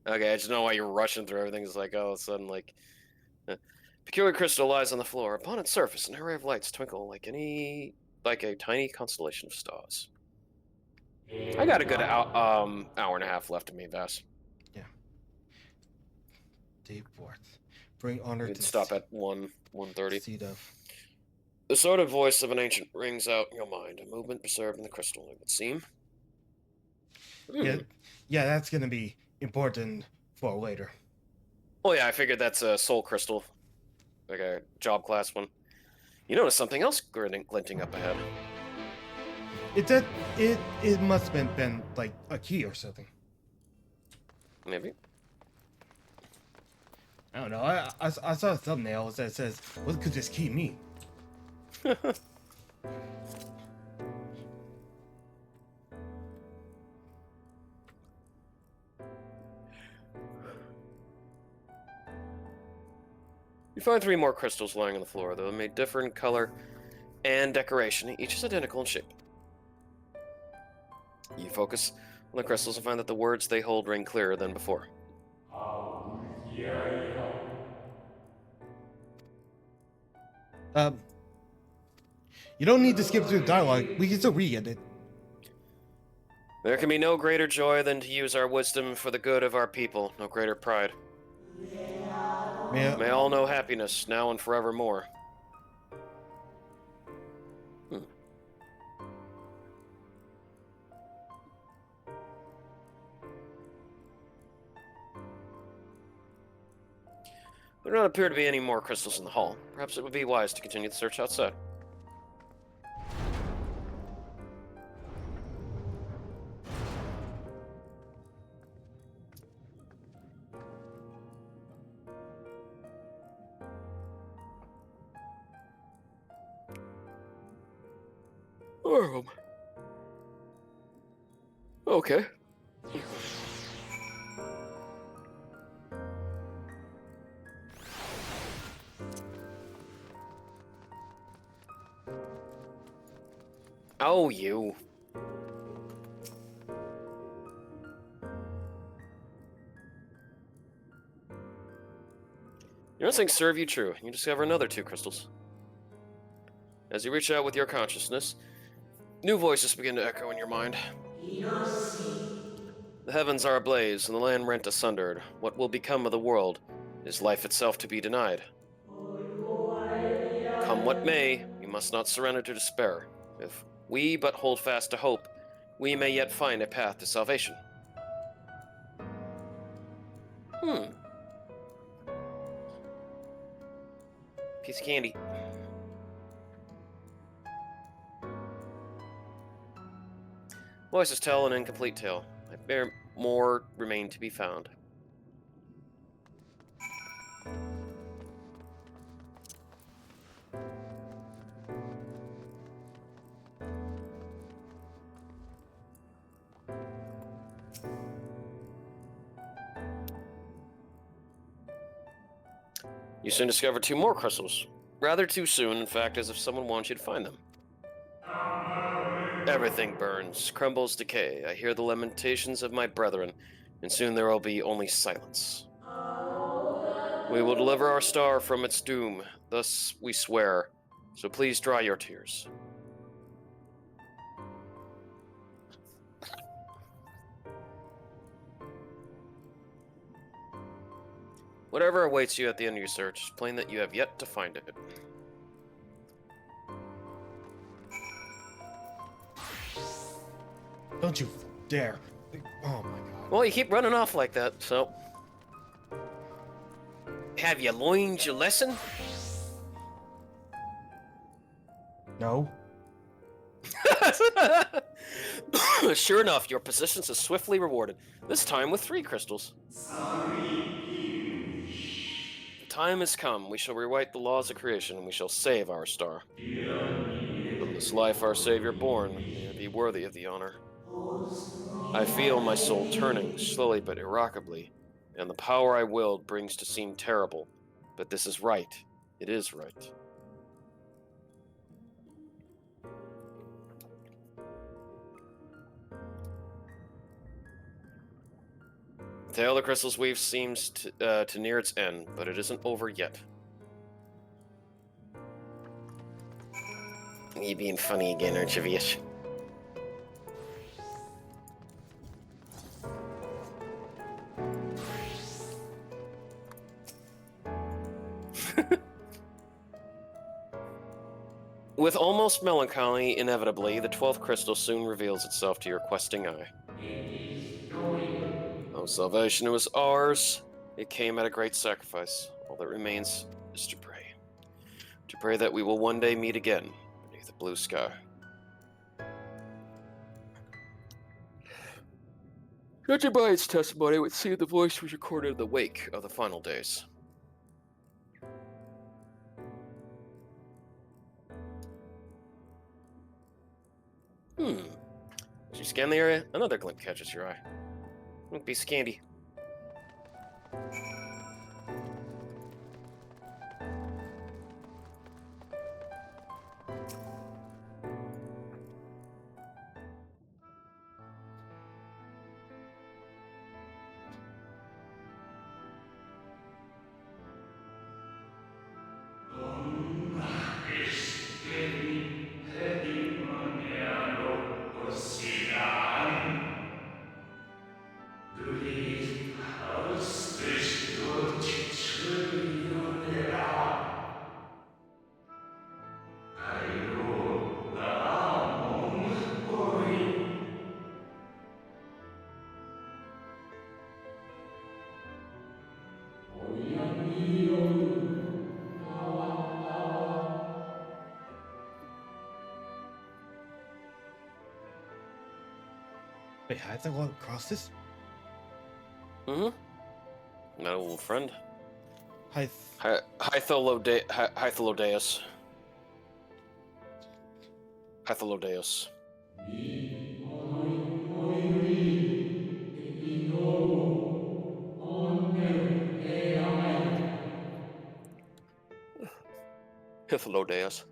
S2: Okay, I just know why you're rushing through everything. It's like, all of a sudden, like... peculiar crystal lies on the floor. Upon its surface, an array of lights twinkle like a tiny constellation of stars. I got a good hour and a half left of me, Vass.
S1: Yeah. Day forth. Bring honor
S2: We'd
S1: to
S2: stop at 1:30.
S1: seed of.
S2: The sort of voice of an ancient rings out in your mind, a movement preserved in the crystal, it would seem.
S1: Yeah, that's gonna be important for later.
S2: Oh yeah, I figured that's a soul crystal. Like a job class one. You notice something else glinting up ahead.
S1: It must have been like a key or something.
S2: Maybe.
S1: I don't know. I saw a thumbnail that says, "What could this key mean?"
S2: You find 3 more crystals lying on the floor, though made different in color and decoration. Each is identical in shape. You focus on the crystals and find that the words they hold ring clearer than before.
S1: You don't need to skip through the dialogue. We can still read it.
S2: There can be no greater joy than to use our wisdom for the good of our people, no greater pride. May all know happiness, now and forevermore. There do not appear to be any more crystals in the hall. Perhaps it would be wise to continue the search outside. Okay. Oh, you. Your instincts serve you true. You discover another 2 crystals. As you reach out with your consciousness, new voices begin to echo in your mind. The heavens are ablaze, and the land rent asunder. What will become of the world? Is life itself to be denied? Come what may, we must not surrender to despair. If we but hold fast to hope, we may yet find a path to salvation. Piece of candy. Voices tell an incomplete tale. More remain to be found. You soon discover 2 more crystals. Rather too soon, in fact, as if someone wants you to find them. Everything burns, crumbles, decay. I hear the lamentations of my brethren, and soon there will be only silence. We will deliver our star from its doom, thus we swear. So please dry your tears. Whatever awaits you at the end of your search, it's plain that you have yet to find it.
S1: Don't you dare. Oh my god.
S2: Well, you keep running off like that, so... Have you learned your lesson?
S1: No.
S2: Sure enough, your persistence is swiftly rewarded, this time with 3 crystals. The time has come. We shall rewrite the laws of creation, and we shall save our star. From this life our Savior born, may it be worthy of the honor. I feel my soul turning, slowly but irrevocably, and the power I willed brings to seem terrible. But this is right. It is right. The tale of the crystal's weave seems to near its end, but it isn't over yet. You being funny again, aren't you, Vish? With almost melancholy, inevitably, the 12th crystal soon reveals itself to your questing eye. Oh, salvation was ours. It came at a great sacrifice. All that remains is to pray. To pray that we will one day meet again beneath the blue sky. Judging by its testimony, it would seem the voice was recorded in the wake of the final days. As you scan the area, another glint catches your eye. A piece of candy.
S1: Wait, I have to go across this?
S2: Mm-hmm. My old friend.
S1: Hytholodeus.
S2: Hethelodeus. Hethelodeus.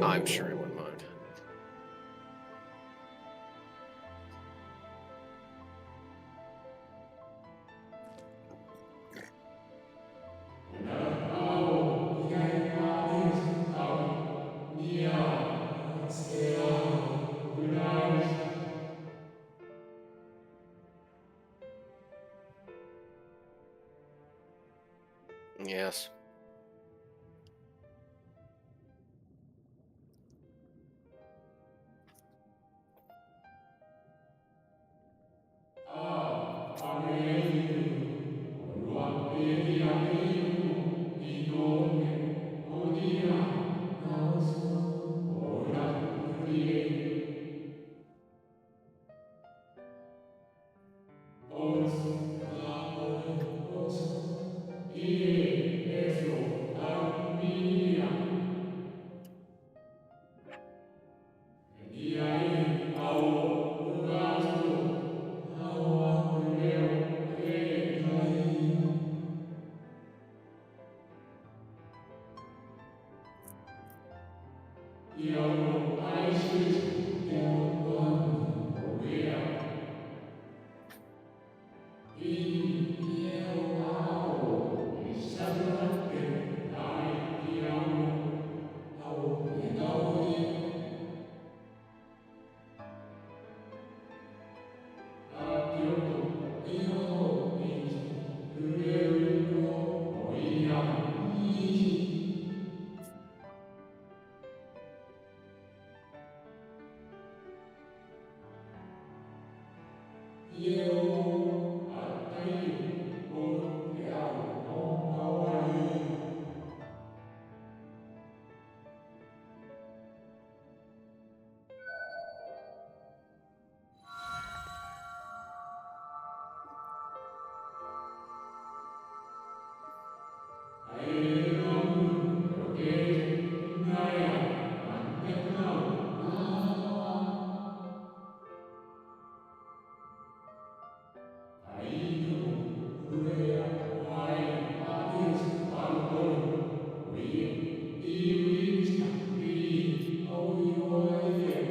S2: I'm sure he wouldn't mind. Yes.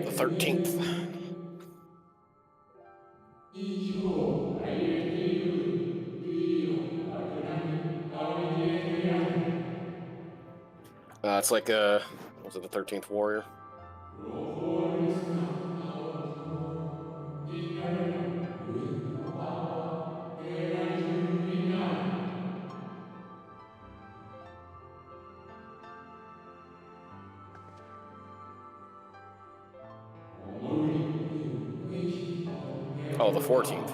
S2: The 13th. It's like was it the 13th Warrior? Oh, the 14th.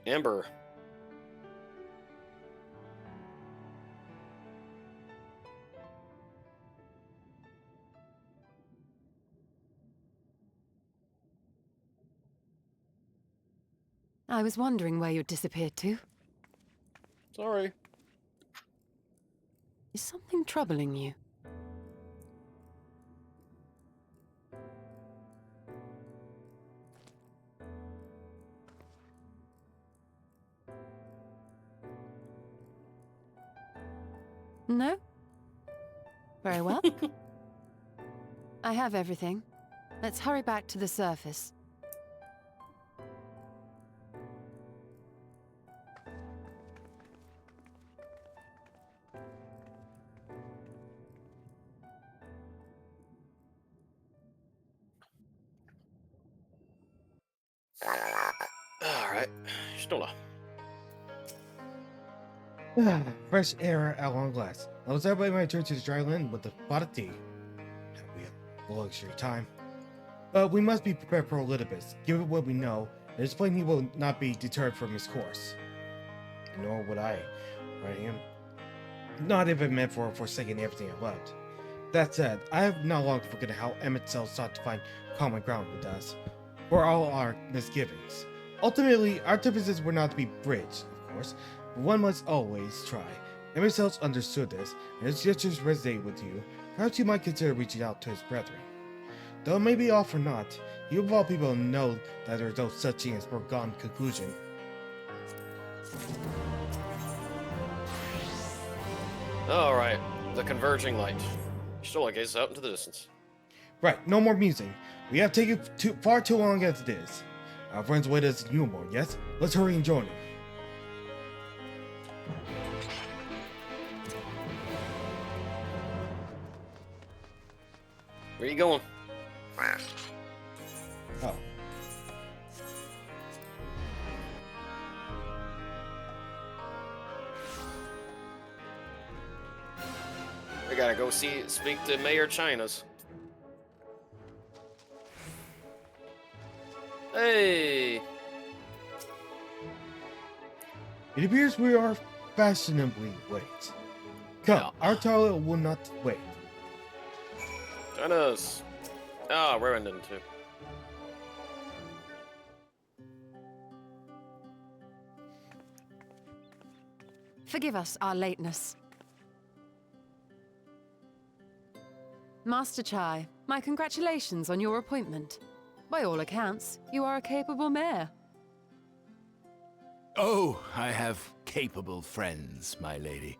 S2: Amber.
S11: I was wondering where you'd disappeared to.
S2: Sorry.
S11: Is something troubling you? No? Very well. I have everything. Let's hurry back to the surface.
S2: Alright. Stola.
S1: Fresh air at long last. I was everybody my return to the dry land with the pot of tea. We have luxury time. But we must be prepared for Olympus. Given what we know, it is plain he will not be deterred from his course. Nor would I him. Not if it meant for forsaking everything I loved. That said, I have not long forgotten how Emmett Cell sought to find common ground with us, for all our misgivings. Ultimately, our differences were not to be bridged, of course, but one must always try. Emmett Cell understood this, and his gestures resonate with you. Perhaps you might consider reaching out to his brethren. Though it may be all for naught, you of all people know that there is no such thing as foregone conclusion.
S2: Alright, the converging light. Stola gazes out into the distance.
S1: Right, no more musing. We have taken far too long as it is. Our friends wait us in Newmore, yes? Let's hurry and join them.
S2: Where are you going?
S1: Oh.
S2: We gotta go speak to Mayor China's. Hey!
S1: It appears we are fashionably late. Come,
S2: Yeah.
S1: our toilet will not wait.
S2: China's. Ah, we're ending too.
S11: Forgive us our lateness. Master Chai, my congratulations on your appointment. By all accounts, you are a capable mayor.
S13: Oh, I have capable friends, my lady.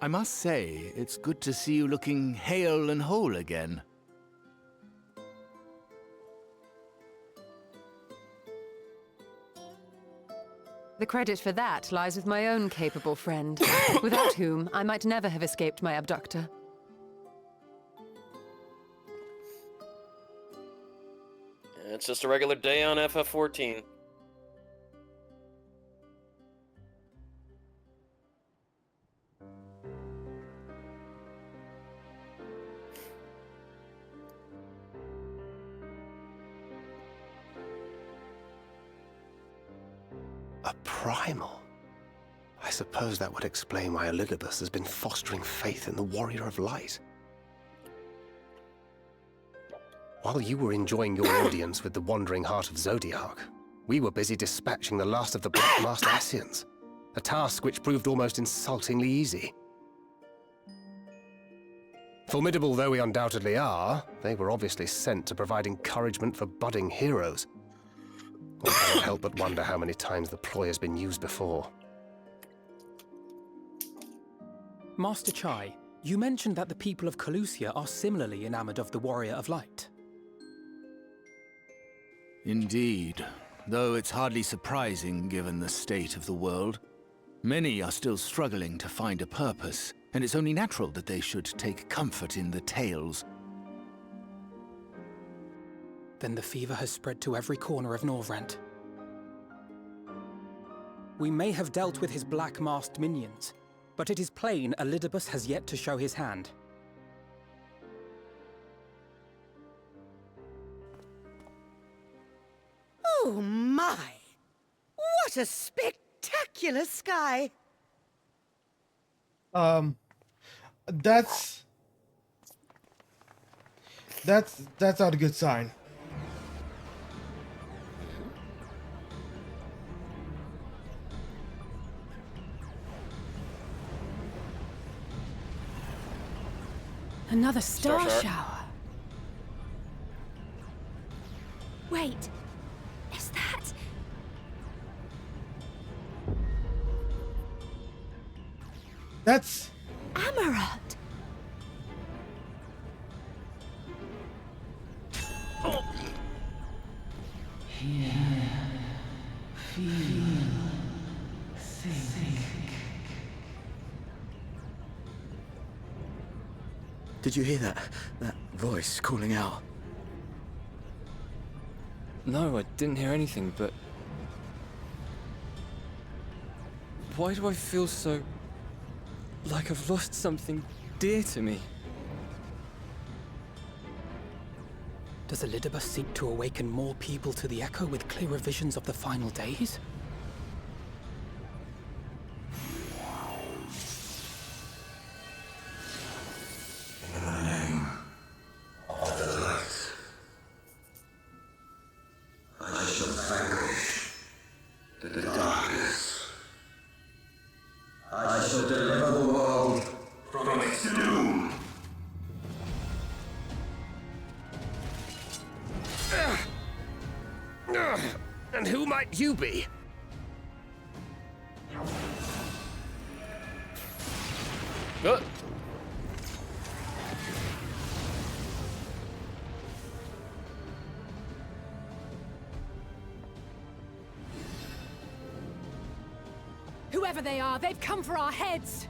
S13: I must say, it's good to see you looking hale and whole again.
S11: The credit for that lies with my own capable friend, without whom I might never have escaped my abductor.
S2: It's just a regular day on FF14.
S10: A primal? I suppose that would explain why Elidibus has been fostering faith in the Warrior of Light. While you were enjoying your audience with the Wandering Heart of Zodiac, we were busy dispatching the last of the Black Master Ascians, a task which proved almost insultingly easy. Formidable though we undoubtedly are, they were obviously sent to provide encouragement for budding heroes. One cannot help but wonder how many times the ploy has been used before.
S9: Master Chai, you mentioned that the people of Calusia are similarly enamored of the Warrior of Light.
S13: Indeed, though it's hardly surprising given the state of the world. Many are still struggling to find a purpose, and it's only natural that they should take comfort in the tales.
S9: Then the fever has spread to every corner of Norvrent. We may have dealt with his black-masked minions, but it is plain Elidibus has yet to show his hand.
S14: Oh my! What a spectacular sky!
S1: That's not a good sign.
S8: Another star
S2: Star shower.
S8: shower.
S6: Wait, is that...
S1: That's...
S6: Amaranth?
S15: Did you hear that? That voice calling out?
S16: No, I didn't hear anything, but... Why do I feel so... like I've lost something dear to me?
S9: Does Elidibus seek to awaken more people to the Echo with clearer visions of the final days?
S10: And who might you be?
S2: Good.
S8: Whoever they are, they've come for our heads!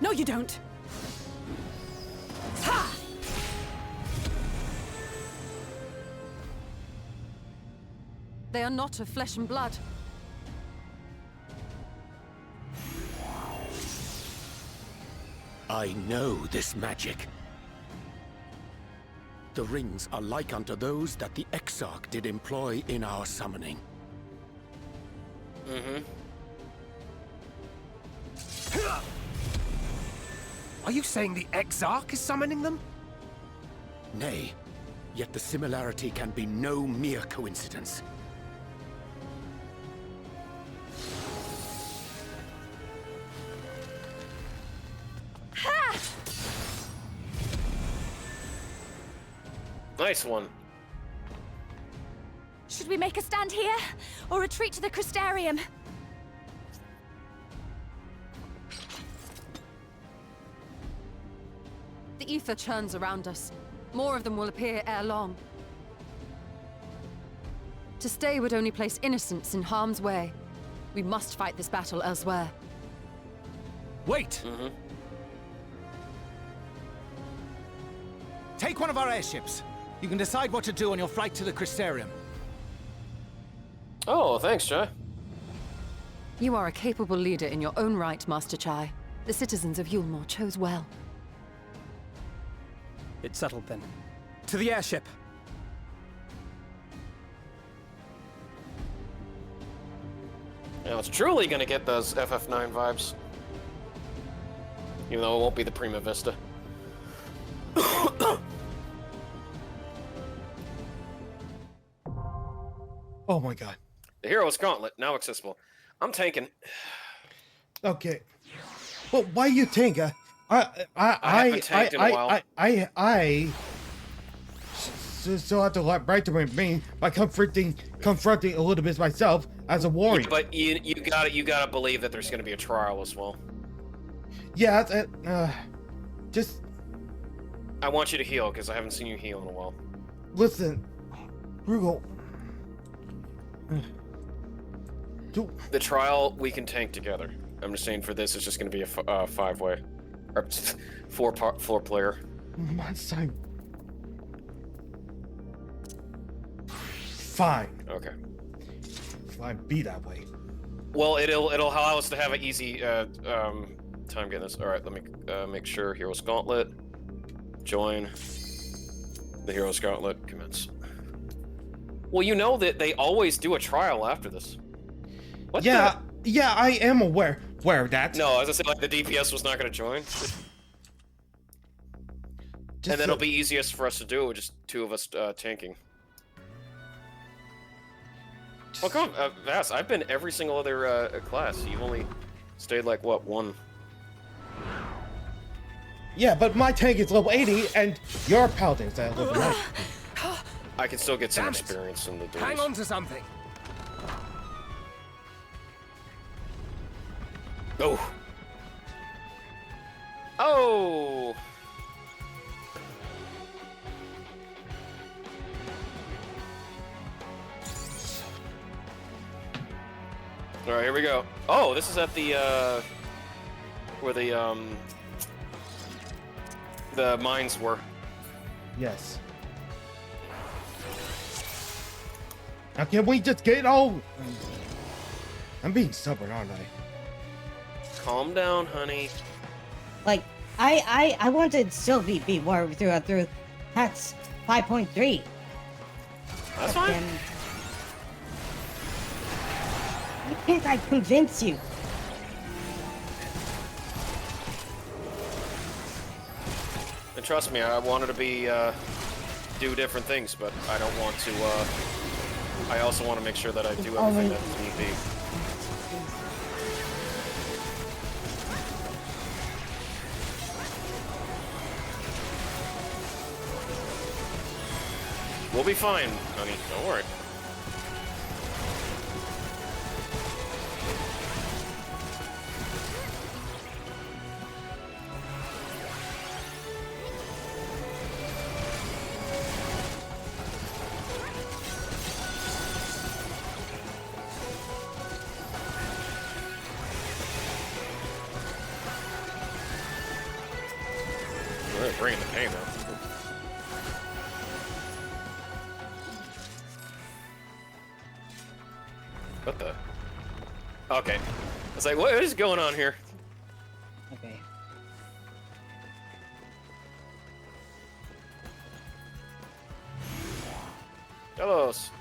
S8: No, you don't! Ha!
S11: They are not of flesh and blood.
S4: I know this magic. The rings are like unto those that the Exarch did employ in our summoning.
S10: Are you saying the Exarch is summoning them?
S4: Nay, yet the similarity can be no mere coincidence.
S2: Nice one.
S6: Should we make a stand here, or retreat to the Crystarium?
S11: The ether churns around us. More of them will appear ere long. To stay would only place innocents in harm's way. We must fight this battle elsewhere.
S13: Wait! Take one of our airships. You can decide what to do on your flight to the Crystarium.
S2: Oh, thanks, Chai.
S11: You are a capable leader in your own right, Master Chai. The citizens of Yulmore chose well.
S9: It's settled then. To the airship!
S2: Now it's truly gonna get those FF9 vibes. Even though it won't be the Prima Vista.
S1: Oh my god.
S2: The Hero's Gauntlet, now accessible. I'm tanking.
S1: Okay. Well, why you think?
S2: I haven't tanked in a while.
S1: So I have to right to remain by confronting a little bit myself as a warrior.
S2: Yeah, but you gotta believe that there's gonna be a trial as well.
S1: Yeah, just
S2: I want you to heal because I haven't seen you heal in a while.
S1: listen, Rugal.
S2: The trial we can tank together. I'm just saying for this, it's just going to be a 5-way, or 4-player.
S1: Fine.
S2: Okay.
S1: Fine, be that way.
S2: Well, it'll allow us to have an easy time getting this. All right, let me make sure. Heroes Gauntlet. Join. The Heroes Gauntlet. Commence. Well, you know that they always do a trial after this. What
S1: yeah, I am aware of that.
S2: No, as I said, like the DPS was not going to join. And then it'll be easiest for us to do it with just 2 of us tanking. Well, come on, Vass, I've been every single other class. You've only stayed like, what, 1?
S1: Yeah, but my tank is level 80, and your paladin's at level 90.
S2: I can still get some experience in the duels.
S10: Hang on to something.
S2: Oh. Oh. All right, here we go. Oh, this is at the where the mines were.
S1: Yes. Now can we just get all? I'm being stubborn, aren't I?
S2: Calm down, honey.
S7: Like, I want to still be war through. That's 5.3.
S2: That's fine.
S7: Why can't I convince you?
S2: And trust me, I wanted to be do different things, but I don't want to. I also want to make sure that I do everything that need be. We'll be fine, honey. Don't worry. We're bringing the pain though. What the? Okay. I was like, what is going on here?
S7: Okay.
S2: Hellos.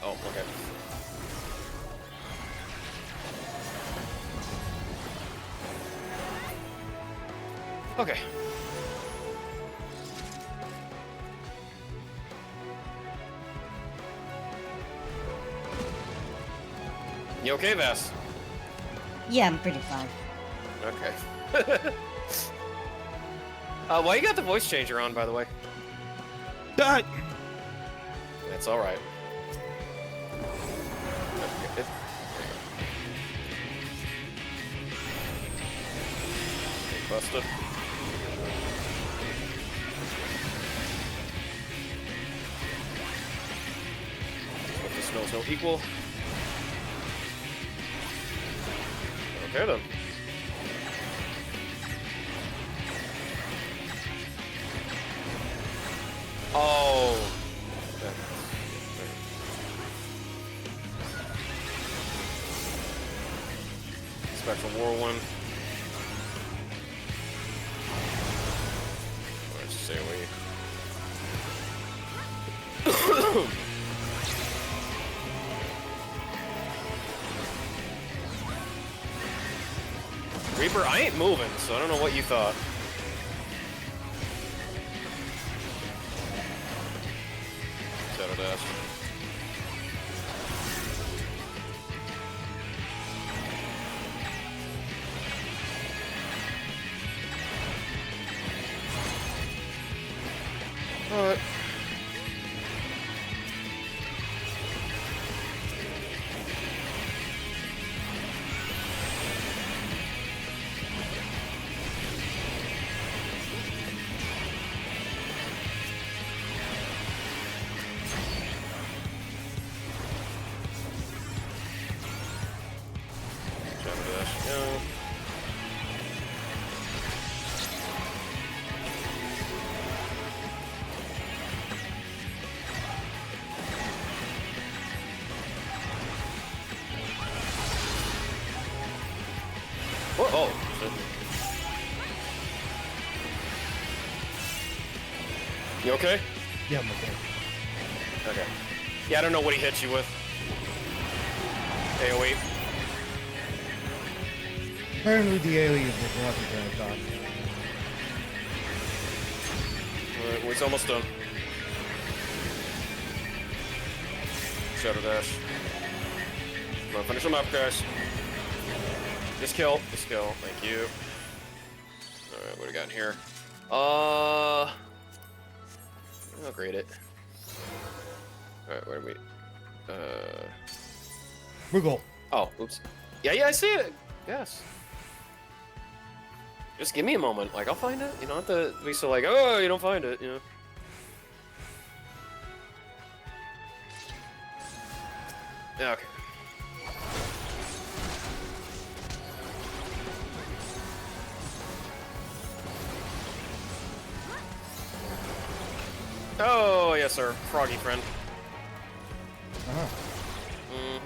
S2: Oh, okay. Okay. You okay, Vass?
S7: Yeah, I'm pretty fine.
S2: Okay. Why you got the voice changer on, by the way?
S1: That's
S2: all right. Busted. If the smell's no equal. Okay then. Oh. Spectral Whirlwind. Reaper, I ain't moving, so I don't know what you thought. Shadow Dash. Alright. Oh, shit. You okay?
S1: Yeah, I'm okay.
S2: Okay. Yeah, I don't know what he hit you with. AoE.
S1: Apparently the alien was nothing than I thought.
S2: Alright, well, he's almost done. Shadow Dash. Come on, finish him up, guys. Just kill. Thank you. Alright, what do we got in here? I'll grade it. Alright, where do we...
S1: Rugal.
S2: Oh, oops. Yeah, I see it. Yes. Just give me a moment. Like, I'll find it. You don't have to be so like, oh, you don't find it, you know? Yeah, okay. Oh, yes, sir. Froggy friend.
S1: Uh-huh.
S2: Mm-hmm.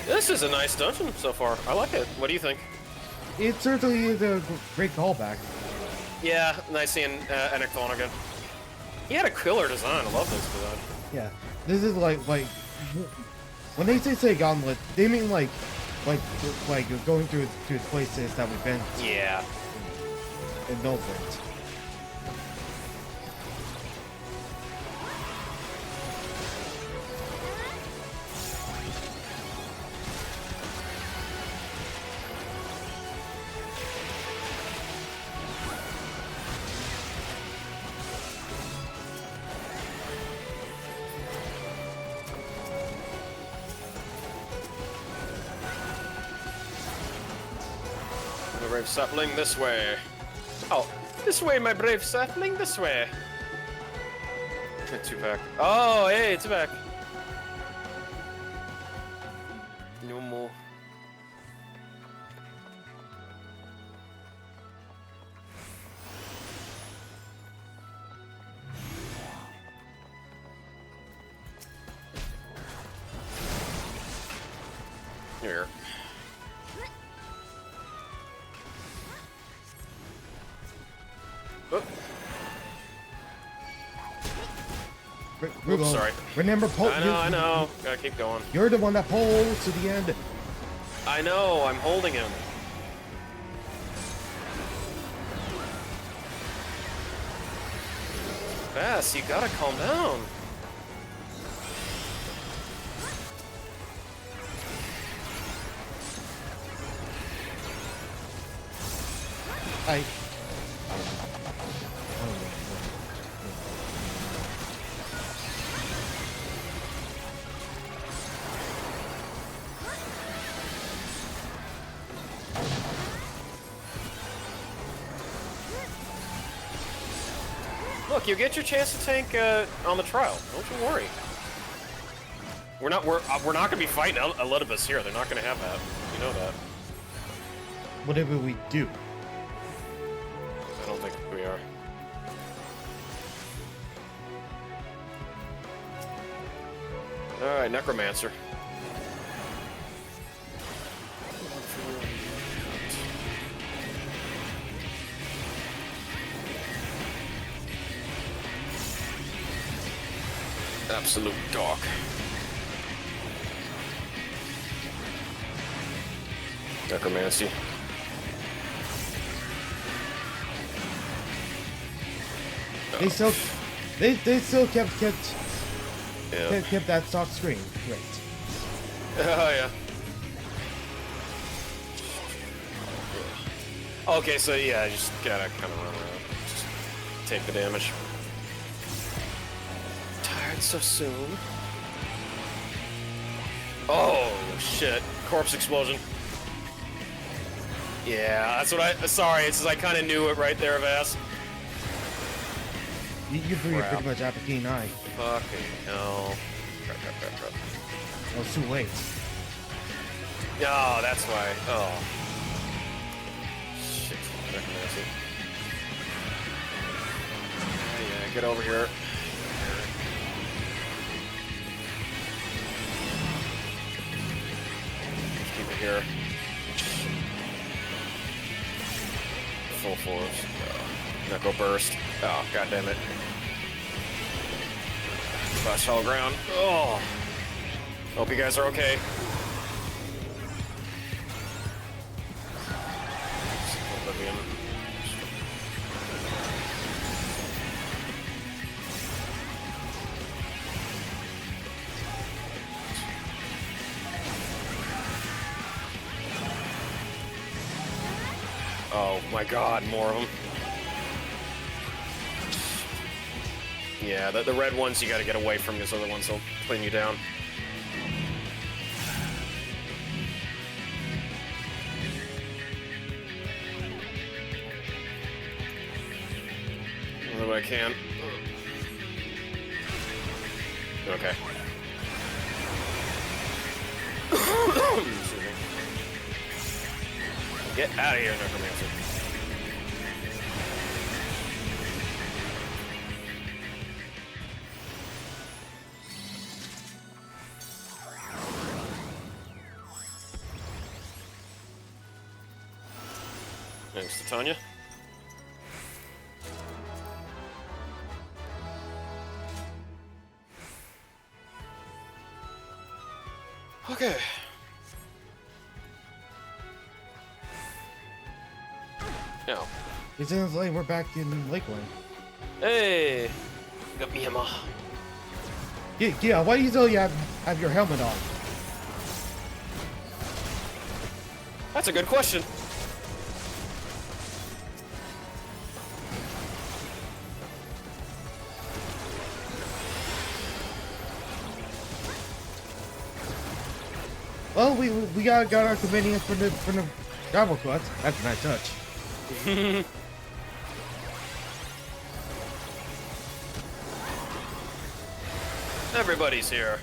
S2: This is a nice dungeon so far. I like it. What do you think?
S1: It certainly is a great callback.
S2: Yeah, nice seeing Enecton again. He had a killer design. I love this design.
S1: Yeah, this is like when they say gauntlet, they mean like going through places that we've been.
S2: Yeah.
S1: In Noland.
S2: Brave sapling, this way. Oh, this way, my brave sapling, this way. Two-pack. Oh, hey, two-pack. No more. Here. Oh.
S1: Rugal,
S2: sorry.
S1: Remember,
S2: I know. Gotta keep going.
S1: You're the one that pulls to the end.
S2: I know. I'm holding him. Bass, you gotta calm down. Look, you get your chance to tank on the trial. Don't you worry. We're not gonna be fighting Elidibus here. They're not gonna have that. You know that.
S1: Whatever we do.
S2: I don't think we are. All right, Necromancer. Absolute dog. Necromancy.
S1: They still kept that soft screen. Great.
S2: Oh yeah. Okay, so yeah, I just gotta kind of run around. Just take the damage. Tired so soon. Oh shit! Corpse explosion. Yeah, that's what I. Sorry, it's just I kind of knew it right there, Vass.
S1: You're pretty much at the P9.
S2: Fucking hell. Crap.
S1: Oh, it's too late.
S2: Oh, that's why. Oh. Shit. Necromancy. Yeah, get over here. Keep it here. Full force. Knuckle burst. Oh, god damn it. Flash all ground. Oh. Hope you guys are okay. Oblivion. Oh my god, more of them. Yeah, the red ones you gotta get away from, these other ones will clean you down. Whatever I can. Okay. Get out of here, Necromancer. Thanks to Tanya. Okay. Now.
S1: It sounds like we're back in Lakeland.
S2: Hey! Got me Emma.
S1: Yeah, why do you still have your helmet on?
S2: That's a good question.
S1: Well, we got our convenience for the travel quest. That's a nice touch.
S2: Everybody's here.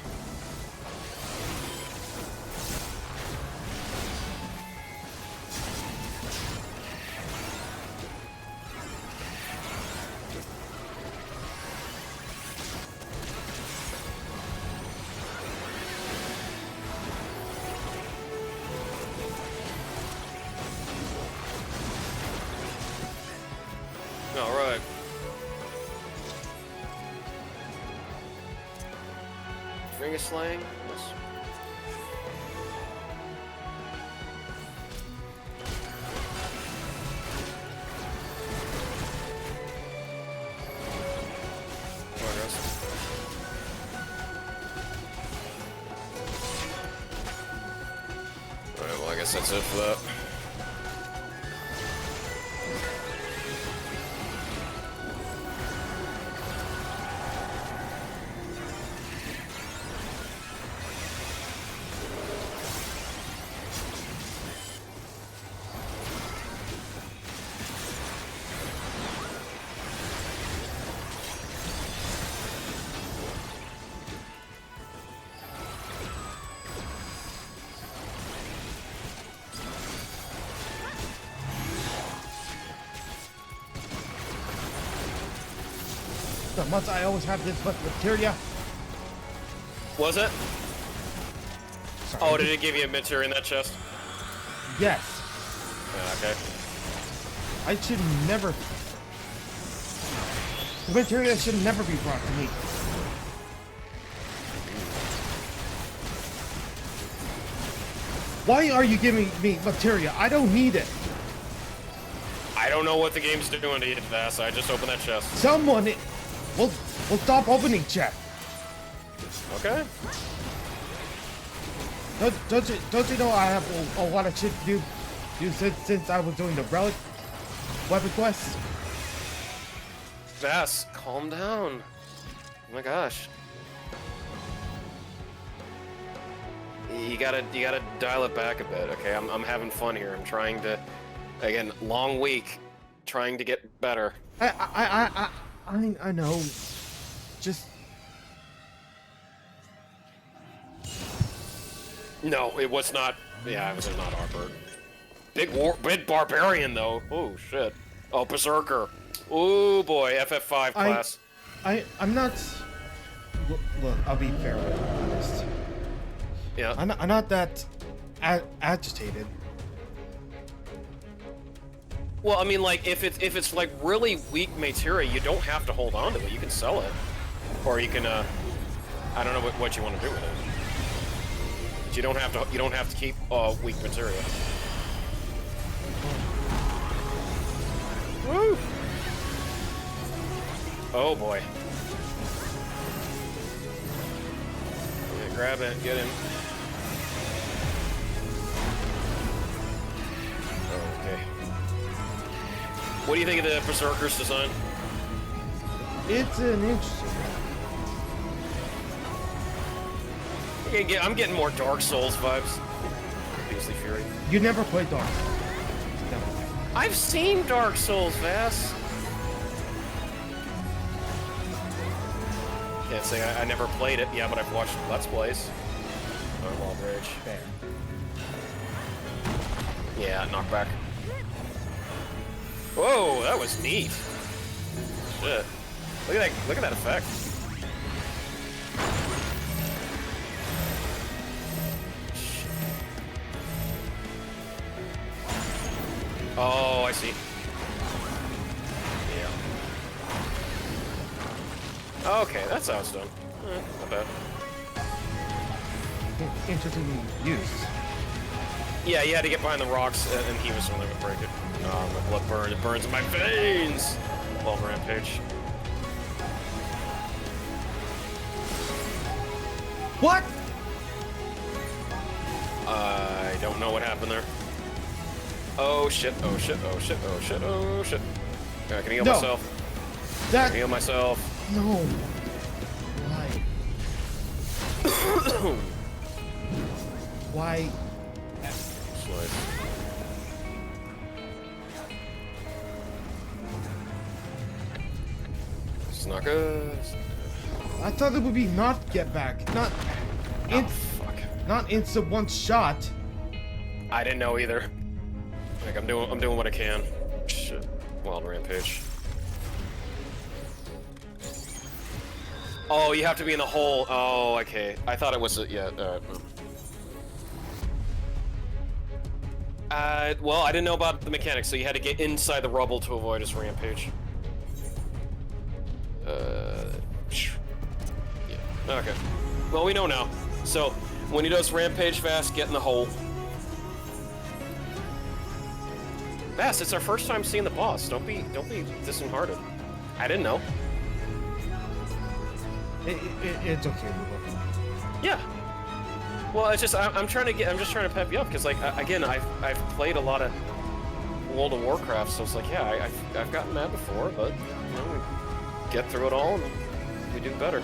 S2: All right. Ring of Slaying? Yes. Progress. Alright, well I guess that's it for that.
S1: The months I always have this much materia.
S2: Was it?
S1: Sorry.
S2: Oh, did it give you a materia in that chest?
S1: Yes.
S2: Yeah, okay.
S1: I should never. The materia should never be brought to me. Why are you giving me materia? I don't need it.
S2: I don't know what the game's doing to you, Vass. I just opened that chest.
S1: Someone will stop opening chest.
S2: Okay.
S1: Don't you know I have a lot of shit to do since I was doing the relic weapon quest?
S2: Vass, calm down. Oh my gosh. You gotta dial it back a bit, okay? I'm having fun here. I'm trying to, again, long week, trying to get better.
S1: I know. Just.
S2: No, it was not. Yeah, it was not Arbor. Big barbarian though. Oh shit. Oh, berserker. Oh boy, FF5 class.
S1: I'm not. Look, I'll be fair and honest.
S2: Yeah.
S1: I'm not that agitated.
S2: Well, I mean, like if it's like really weak materia, you don't have to hold on to it. You can sell it, or you can. I don't know what you want to do with it. But you don't have to keep weak materia. Woo! Oh boy. Yeah, grab it, get him. Okay. What do you think of the Berserker's design?
S1: It's an interesting one.
S2: I'm getting more Dark Souls vibes. Beastly Fury.
S1: You never played Dark. No.
S2: I've seen Dark Souls, Vass. Can't say I never played it. Yeah, but I've watched Let's Plays. Wild Rage.
S1: Fair.
S2: Yeah, knockback. Whoa, that was neat. Shit. Look at that effect. Oh, I see. Yeah. Okay, that's how it's done. Not bad.
S1: Interesting use.
S2: Yeah, you had to get behind the rocks, and he was the one that would break it. Oh, my blood burns. It burns in my veins! Long rampage.
S1: What?
S2: I don't know what happened there. Oh shit, oh shit, oh shit, oh shit, oh shit. I can heal myself. I can heal myself.
S1: No. Why? Why?
S2: It's not good.
S1: I thought it would be not get back, not instant one shot.
S2: I didn't know either. Like I'm doing what I can. Shit. Wild rampage. Oh, you have to be in the hole. Oh, okay. I thought it was well, I didn't know about the mechanics, so you had to get inside the rubble to avoid his rampage. Yeah. Okay. Well, we know now. So, when he does rampage fast, get in the hole. Vass, it's our first time seeing the boss. Don't be disheartened. I didn't know.
S1: It's okay, Rugal.
S2: Yeah. Well, it's just I'm just trying to pep you up because like again I've played a lot of World of Warcraft, so it's like yeah I've gotten mad before, but you know we get through it all and we do better.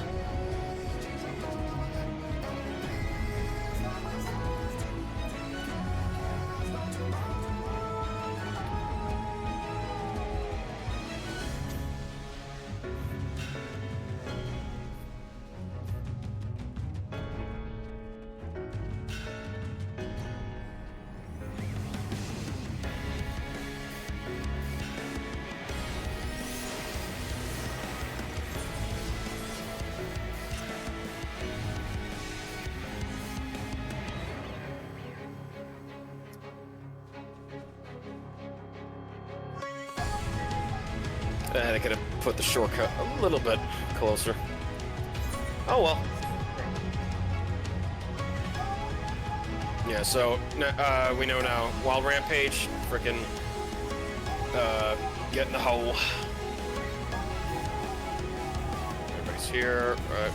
S2: I could have put the shortcut a little bit closer. Oh well. Yeah, so we know now. Wild Rampage, frickin' get in the hole. Everybody's here, right?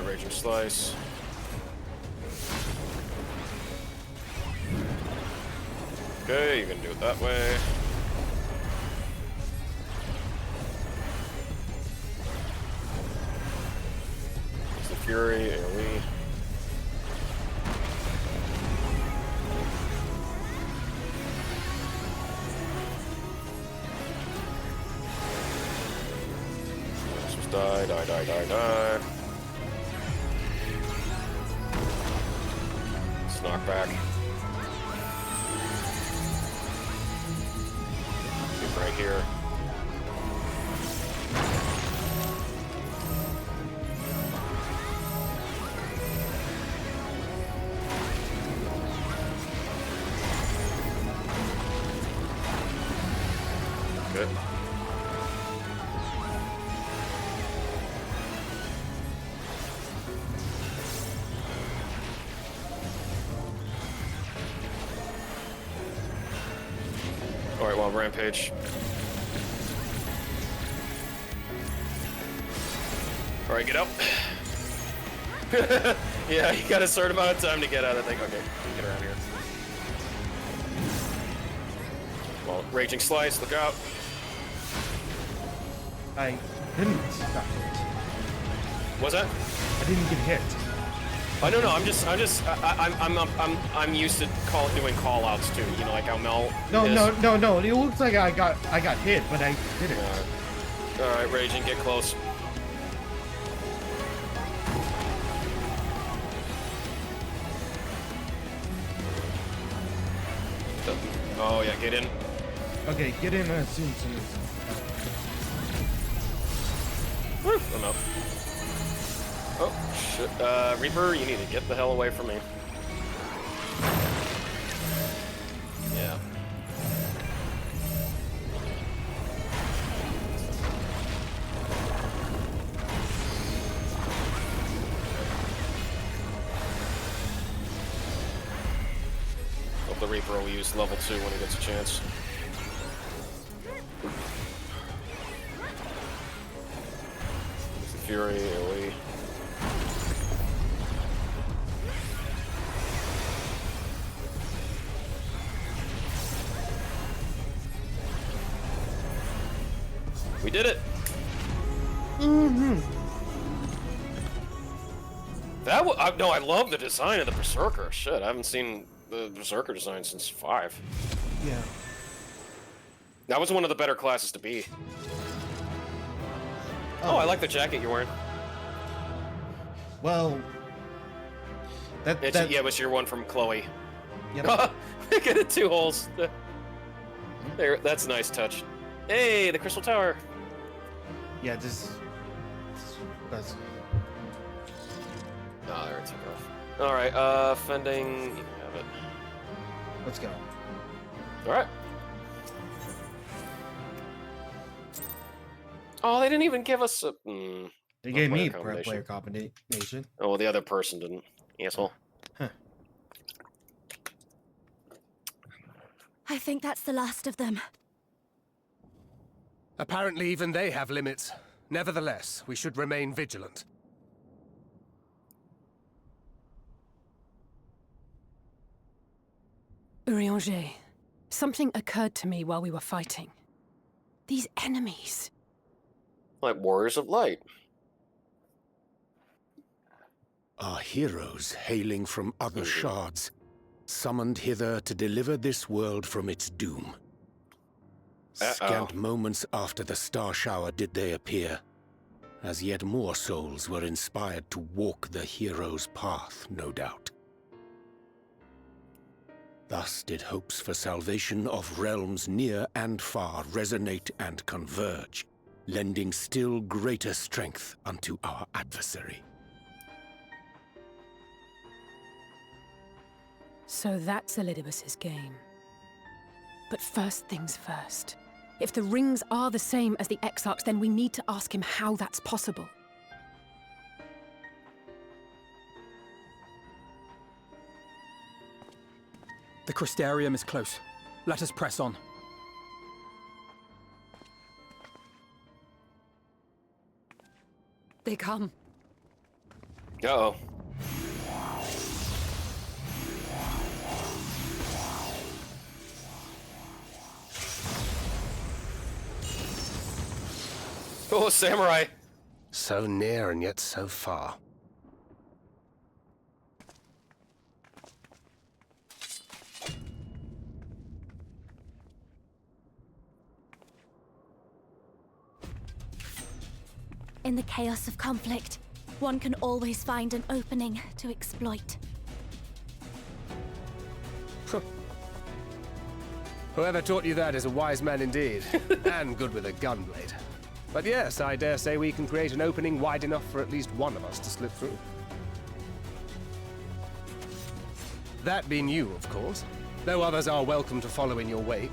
S2: Raging Slice. Okay, you can do it that way. It's the Fury, AoE. Just die, die, die, die, die. Knockback. Get right here. Good. Alright, well, Rampage. Alright, get out. Yeah, you got a certain amount of time to get out of that thing. Okay, get around here. Well, Raging Slice, look out.
S1: I didn't get hit.
S2: What's that?
S1: I didn't get hit.
S2: Oh no, I'm used to doing call-outs too. You know, like how Mel.
S1: No. It looks like I got hit, but I didn't.
S2: All right, Raging, get close. Oh yeah, get in.
S1: Okay, get in as soon as.
S2: I'm out. Oh, shit. Reaper, you need to get the hell away from me. Yeah. Hope the Reaper will use level 2 when he gets a chance. Fury, AoE. We did it! That no, I love the design of the Berserker. Shit, I haven't seen the Berserker design since 5.
S1: Yeah.
S2: That was one of the better classes to be. Oh, I like the jacket you're wearing.
S1: Well,
S2: yeah, it was your one from Chloe.
S1: Yep.
S2: Look at the 2 holes. There, that's a nice touch. Hey, the Crystal Tower.
S1: Yeah, that's.
S2: Oh, there it took off. All right, fending. You can have it.
S1: Let's go.
S2: All right. Oh, they didn't even give us a.
S1: They gave me player combination.
S2: Oh, well, the other person didn't. Asshole.
S1: Huh.
S6: I think that's the last of them.
S10: Apparently, even they have limits. Nevertheless, we should remain vigilant.
S11: Urianger, something occurred to me while we were fighting. These enemies.
S2: Like Warriors of Light.
S4: Our heroes hailing from other shards, summoned hither to deliver this world from its doom. Scant moments after the star shower did they appear, as yet more souls were inspired to walk the hero's path, no doubt. Thus did hopes for salvation of realms near and far resonate and converge, lending still greater strength unto our adversary.
S17: So that's Elidibus's game. But first things first. If the rings are the same as the Exarchs, then we need to ask him how that's possible.
S9: The Crystarium is close. Let us press on.
S11: They come.
S2: Uh-oh. Oh, samurai!
S10: So near and yet so far.
S6: In the chaos of conflict, one can always find an opening to exploit.
S10: Whoever taught you that is a wise man indeed, and good with a gunblade. But yes, I dare say we can create an opening wide enough for at least one of us to slip through. That being you, of course, though others are welcome to follow in your wake.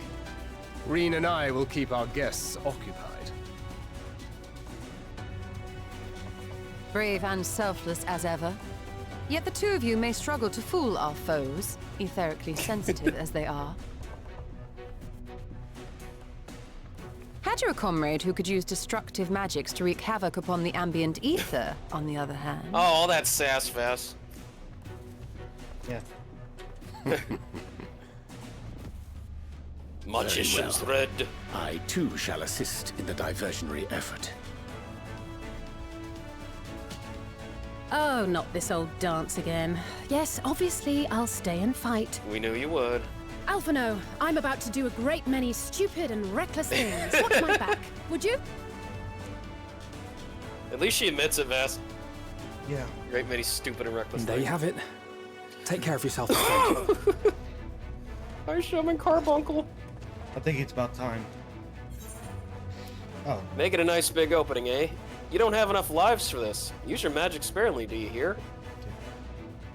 S10: Reen and I will keep our guests occupied.
S11: Brave and selfless as ever. Yet the two of you may struggle to fool our foes, etherically sensitive as they are. Had you a comrade who could use destructive magics to wreak havoc upon the ambient ether, on the other hand?
S2: Oh, all that sass fest.
S1: Yeah.
S4: Very
S2: Magician's
S4: well.
S2: thread.
S4: I too shall assist in the diversionary effort.
S17: Oh, not this old dance again. Yes, obviously, I'll stay and fight.
S2: We knew you would.
S17: Alphino, I'm about to do a great many stupid and reckless things. Watch my back, would you?
S2: At least she admits it, Vass.
S1: Yeah.
S2: Great many stupid and reckless
S9: And there you
S2: things.
S9: have it. Take care of yourself, my friend.
S2: Hi, Shaman Carbuncle.
S1: I think it's about time. Oh.
S2: Make it a nice big opening, eh? You don't have enough lives for this. Use your magic sparingly, do you hear?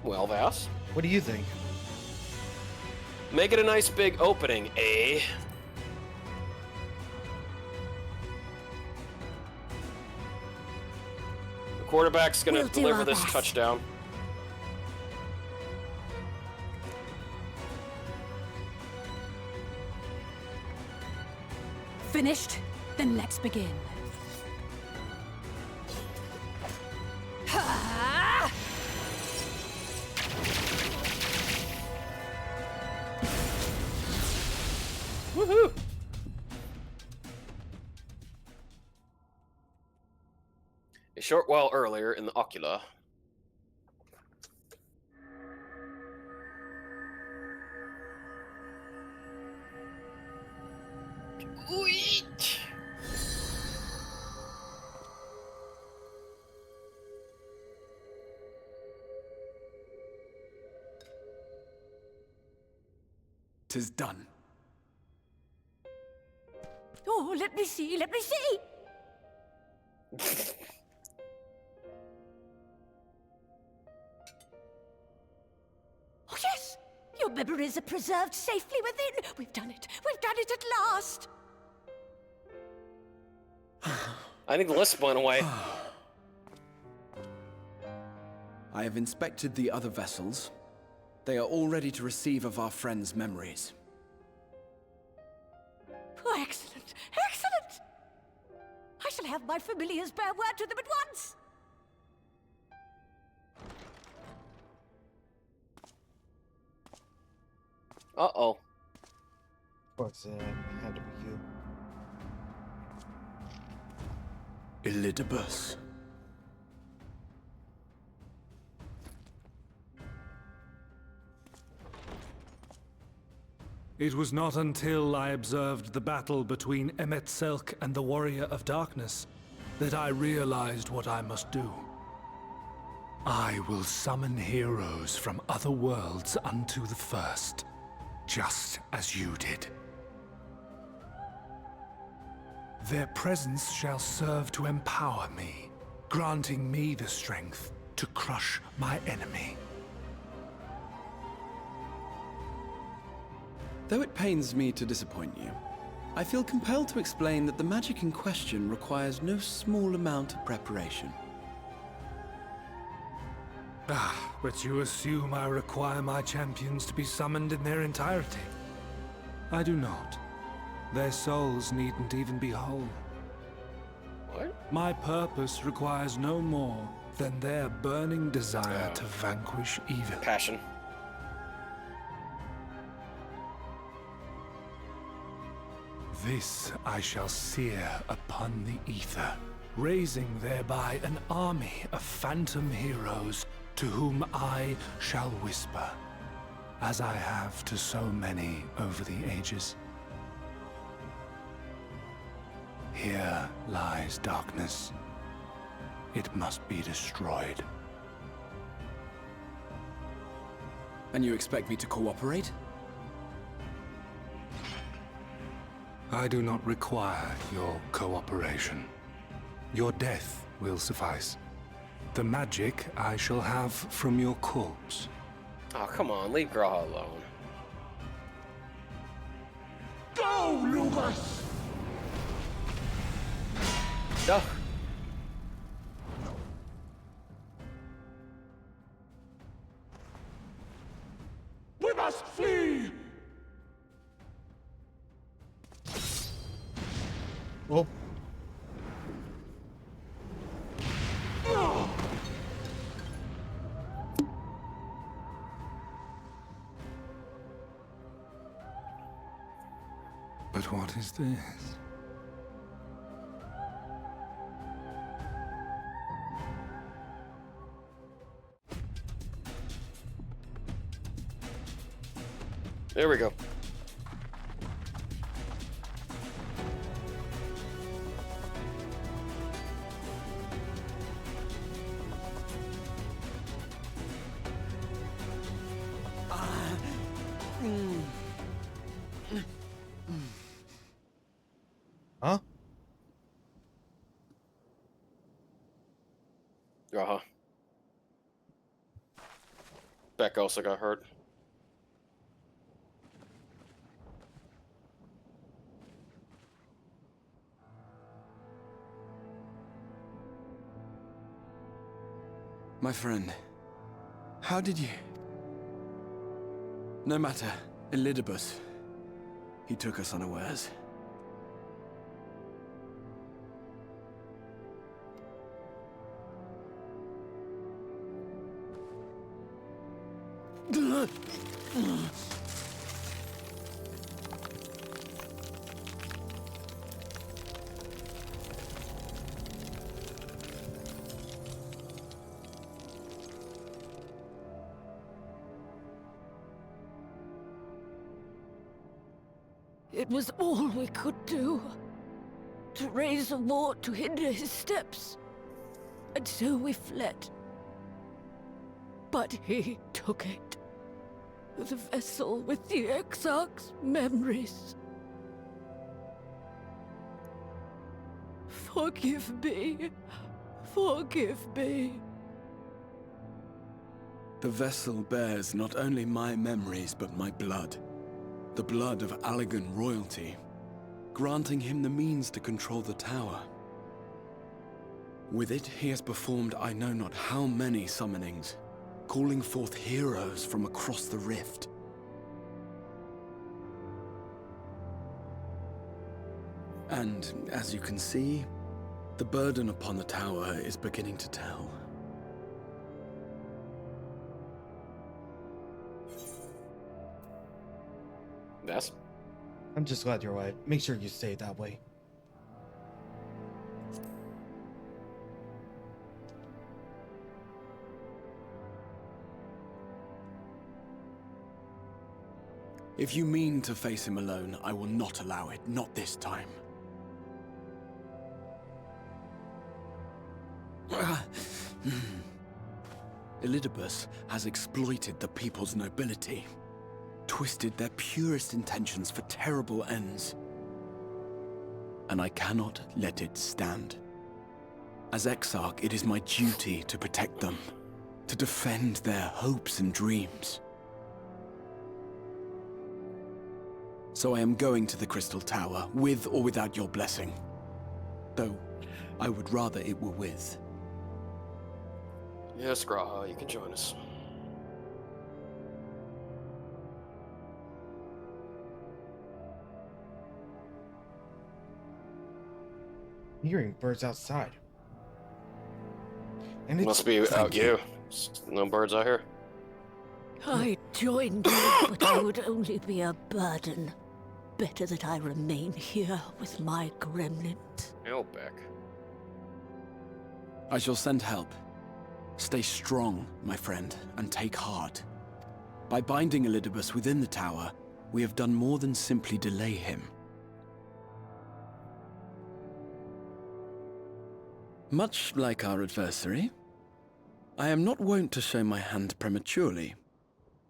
S2: Well, Vass?
S1: What do you think?
S2: Make it a nice big opening, eh? The quarterback's gonna
S6: We'll do
S2: deliver
S6: our
S2: this
S6: best.
S2: touchdown.
S17: Finished? Then let's begin. Ha!
S2: Woohoo! A short while earlier in the Ocula. Oit!
S9: Tis done.
S12: Oh, let me see, let me see! Oh, yes! Your memories are preserved safely within! We've done it! We've done it at last!
S2: I think the list went away.
S5: I have inspected the other vessels. They are all ready to receive of our friends' memories.
S12: Oh, excellent! Excellent! I shall have my familiars bear word to them at once!
S2: Uh-oh.
S1: Of course, had to be you.
S5: Elidibus.
S4: It was not until I observed the battle between Emet Selk and the Warrior of Darkness that I realized what I must do. I will summon heroes from other worlds unto the first, just as you did. Their presence shall serve to empower me, granting me the strength to crush my enemy.
S5: Though it pains me to disappoint you, I feel compelled to explain that the magic in question requires no small amount of preparation.
S4: Ah, but you assume I require my champions to be summoned in their entirety. I do not. Their souls needn't even be whole.
S2: What?
S4: My purpose requires no more than their burning desire to vanquish evil.
S2: Passion.
S4: This I shall sear upon the ether, raising thereby an army of phantom heroes to whom I shall whisper, as I have to so many over the ages. Here lies darkness. It must be destroyed.
S5: And you expect me to cooperate?
S4: I do not require your cooperation. Your death will suffice. The magic I shall have from your corpse.
S2: Oh, come on, leave Graha alone.
S4: Go, Lucas!
S2: Duh.
S4: We must flee!
S1: Oh.
S4: But what is this?
S2: There we go.
S1: Huh?
S2: Uh-huh. Beck also got hurt.
S5: My friend, how did you... No matter, Elidibus, he took us unawares.
S18: It was all we could do. To raise a war to hinder his steps. And so we fled. But he took it. The vessel with the Exarch's memories. Forgive me. Forgive me.
S5: The vessel bears not only my memories, but my blood. The blood of Allegan royalty, granting him the means to control the tower. With it, he has performed I know not how many summonings, calling forth heroes from across the rift. And, as you can see, the burden upon the tower is beginning to tell.
S2: Yes?
S1: I'm just glad you're right. Make sure you stay that way.
S5: If you mean to face him alone, I will not allow it. Not this time. Elidibus has exploited the people's nobility, twisted their purest intentions for terrible ends. And I cannot let it stand. As Exarch, it is my duty to protect them, to defend their hopes and dreams. So I am going to the Crystal Tower, with or without your blessing. Though, I would rather it were with.
S2: Yes, Graha, you can join us.
S1: Hearing birds outside. And
S2: Must be out you. No birds out here.
S12: I joined you, but I would only be a burden. Better that I remain here with my gremlins.
S2: Help back.
S5: I shall send help. Stay strong, my friend, and take heart. By binding Elidibus within the tower, we have done more than simply delay him. Much like our adversary, I am not wont to show my hand prematurely,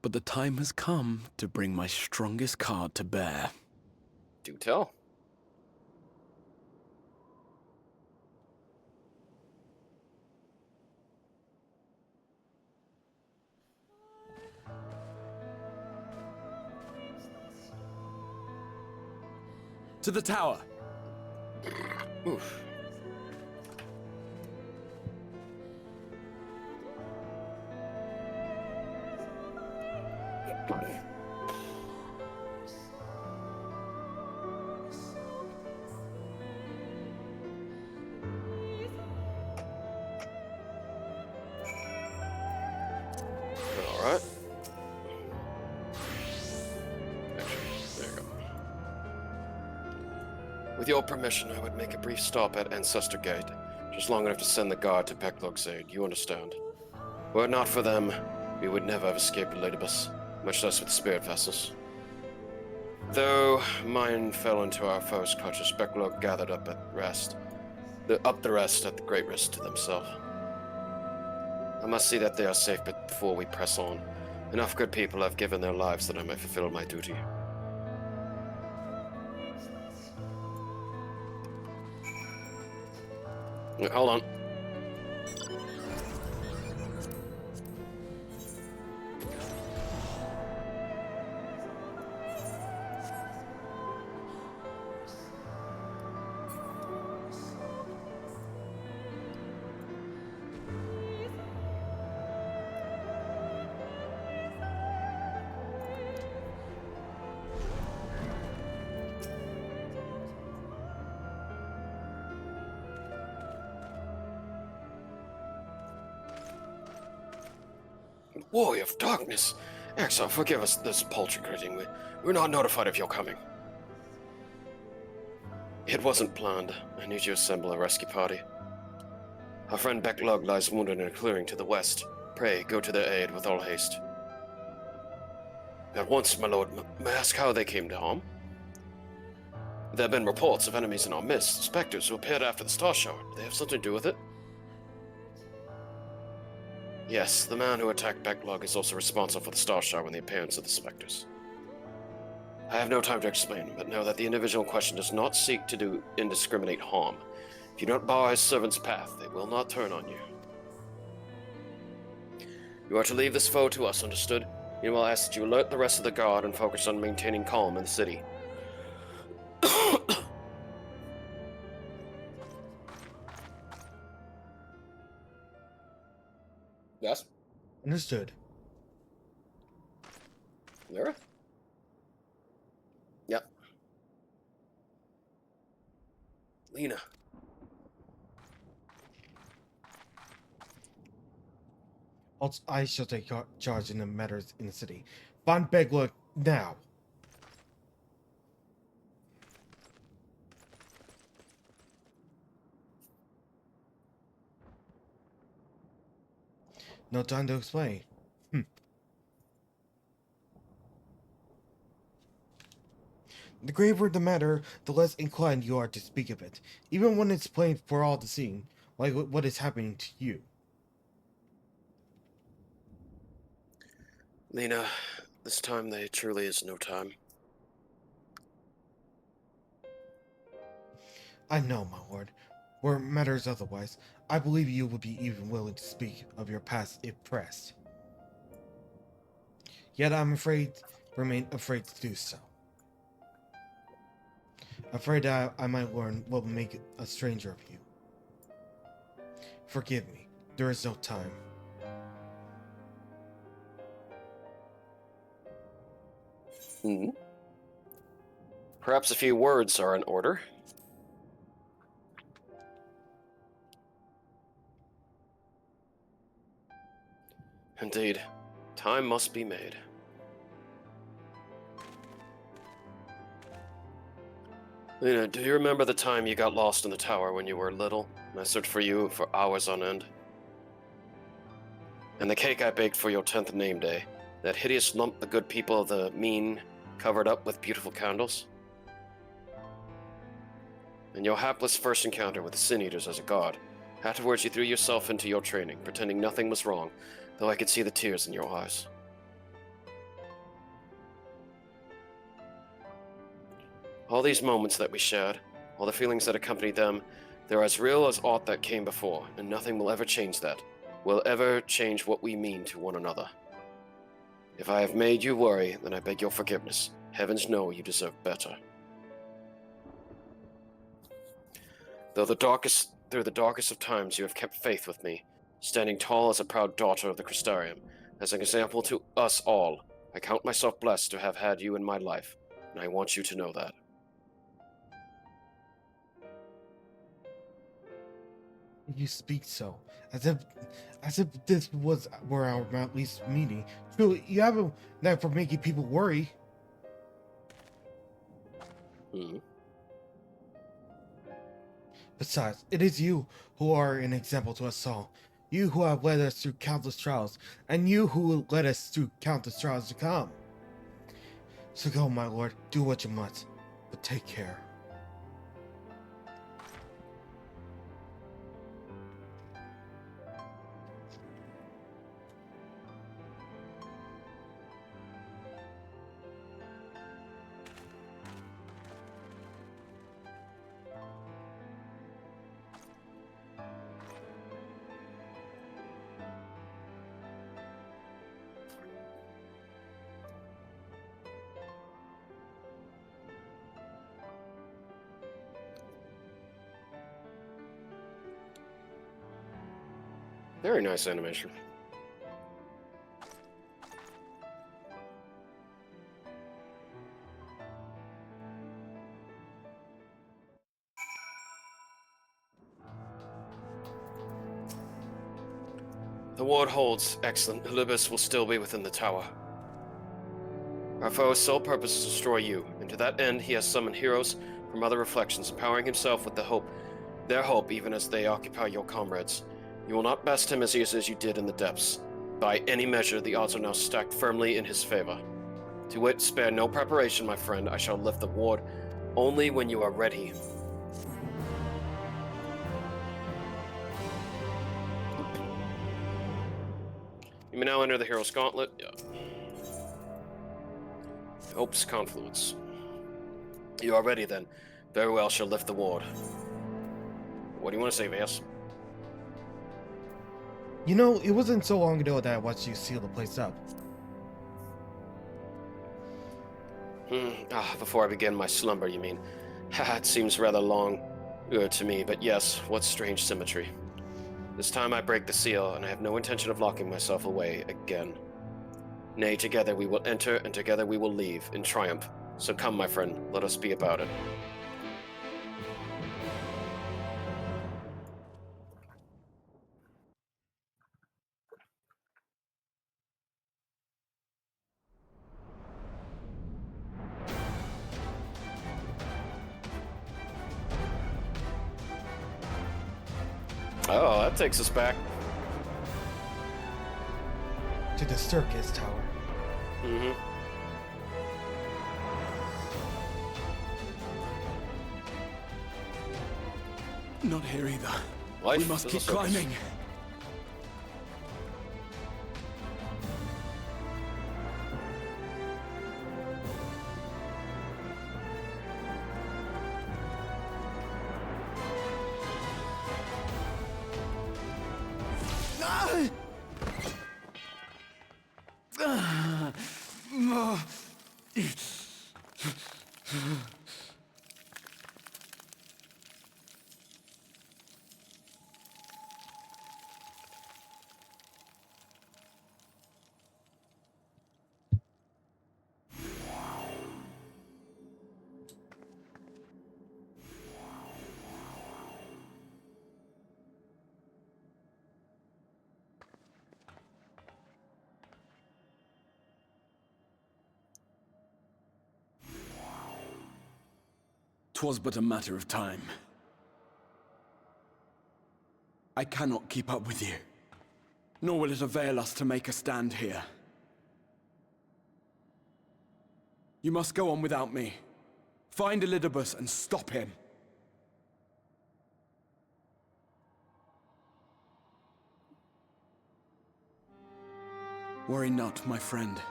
S5: but the time has come to bring my strongest card to bear.
S2: Do tell.
S5: To the tower!
S2: Oof. Alright. There you go. With your permission, I would make a brief stop at Ancestor Gate, just long enough to send the guard to Backlog's aid, you understand. Were it not for them, we would never have escaped Elidibus, much less with spirit vessels. Though mine fell into our foes' clutches, Backlog gathered up the rest at the great risk to themselves. I must see that they are safe before we press on. Enough good people have given their lives that I may fulfill my duty. Wait, hold on. Warrior of Darkness! Exile, forgive us this paltry greeting. We were not notified of your coming. It wasn't planned. I need you to assemble a rescue party. Our friend Backlog lies wounded in a clearing to the west. Pray, go to their aid with all haste. At once, my lord, may I ask how they came to harm? There have been reports of enemies in our midst, specters who appeared after the Star Shower. Do they have something to do with it? Yes, the man who attacked Backlog is also responsible for the Star Shower and the appearance of the specters. I have no time to explain, but know that the individual in question does not seek to do indiscriminate harm. If you don't bar his servant's path, they will not turn on you. You are to leave this foe to us, understood? Meanwhile, I ask that you alert the rest of the guard and focus on maintaining calm in the city. Yes?
S1: Understood.
S2: Lyra? Yep. Lena.
S1: Also, I shall take charge in the matters in the city. Find Backlog now. No time to explain. The graver the matter, the less inclined you are to speak of it, even when it's plain for all to see, like what is happening to you.
S2: Lena, this time there truly is no time.
S1: I know, my lord. Where matters otherwise, I believe you would be even willing to speak of your past if pressed. Yet I'm remain afraid to do so. Afraid that I might learn what will make a stranger of you. Forgive me, there is no time.
S2: Perhaps a few words are in order. Indeed, time must be made. Lena, do you remember the time you got lost in the tower when you were little, and I searched for you for hours on end? And the cake I baked for your 10th name day, that hideous lump the good people of the mean covered up with beautiful candles? And your hapless first encounter with the Sin Eaters as a god. Afterwards you threw yourself into your training, pretending nothing was wrong, though I could see the tears in your eyes. All these moments that we shared, all the feelings that accompanied them, they're as real as aught that came before, and nothing will ever change that, will ever change what we mean to one another. If I have made you worry, then I beg your forgiveness. Heavens know you deserve better. Through the darkest of times, you have kept faith with me, standing tall as a proud daughter of the Crystarium, as an example to us all. I count myself blessed to have had you in my life, and I want you to know that.
S1: You speak so, as if this were our at least meeting. Truly, you haven't that for making people worry. Besides, it is you who are an example to us all. You who have led us through countless trials, and you who will lead us through countless trials to come. So go, my lord, do what you must, but take care.
S2: Very nice animation. The ward holds. Excellent. Elubis will still be within the tower. Our foe's sole purpose is to destroy you, and to that end he has summoned heroes from other reflections, empowering himself with their hope even as they occupy your comrades. You will not best him as easy as you did in the depths. By any measure, the odds are now stacked firmly in his favor. To wit, spare no preparation, my friend. I shall lift the ward only when you are ready. You may now enter the Hero's Gauntlet. Hope's Confluence. You are ready, then. Very well, shall lift the ward. What do you want to say, Vas?
S1: You know, it wasn't so long ago that I watched you seal the place up.
S2: Before I begin my slumber, you mean? It seems rather long to me, but yes, what strange symmetry. This time I break the seal, and I have no intention of locking myself away again. Nay, together we will enter, and together we will leave, in triumph. So come, my friend, let us be about it. Oh, that takes us back.
S1: To the circus tower.
S2: Mm-hmm.
S5: Not here either.
S2: Life
S5: we must
S2: is
S5: keep
S2: a circus.
S5: climbing. 'Twas but a matter of time. I cannot keep up with you, nor will it avail us to make a stand here. You must go on without me. Find Elidibus and stop him. Worry not, my friend.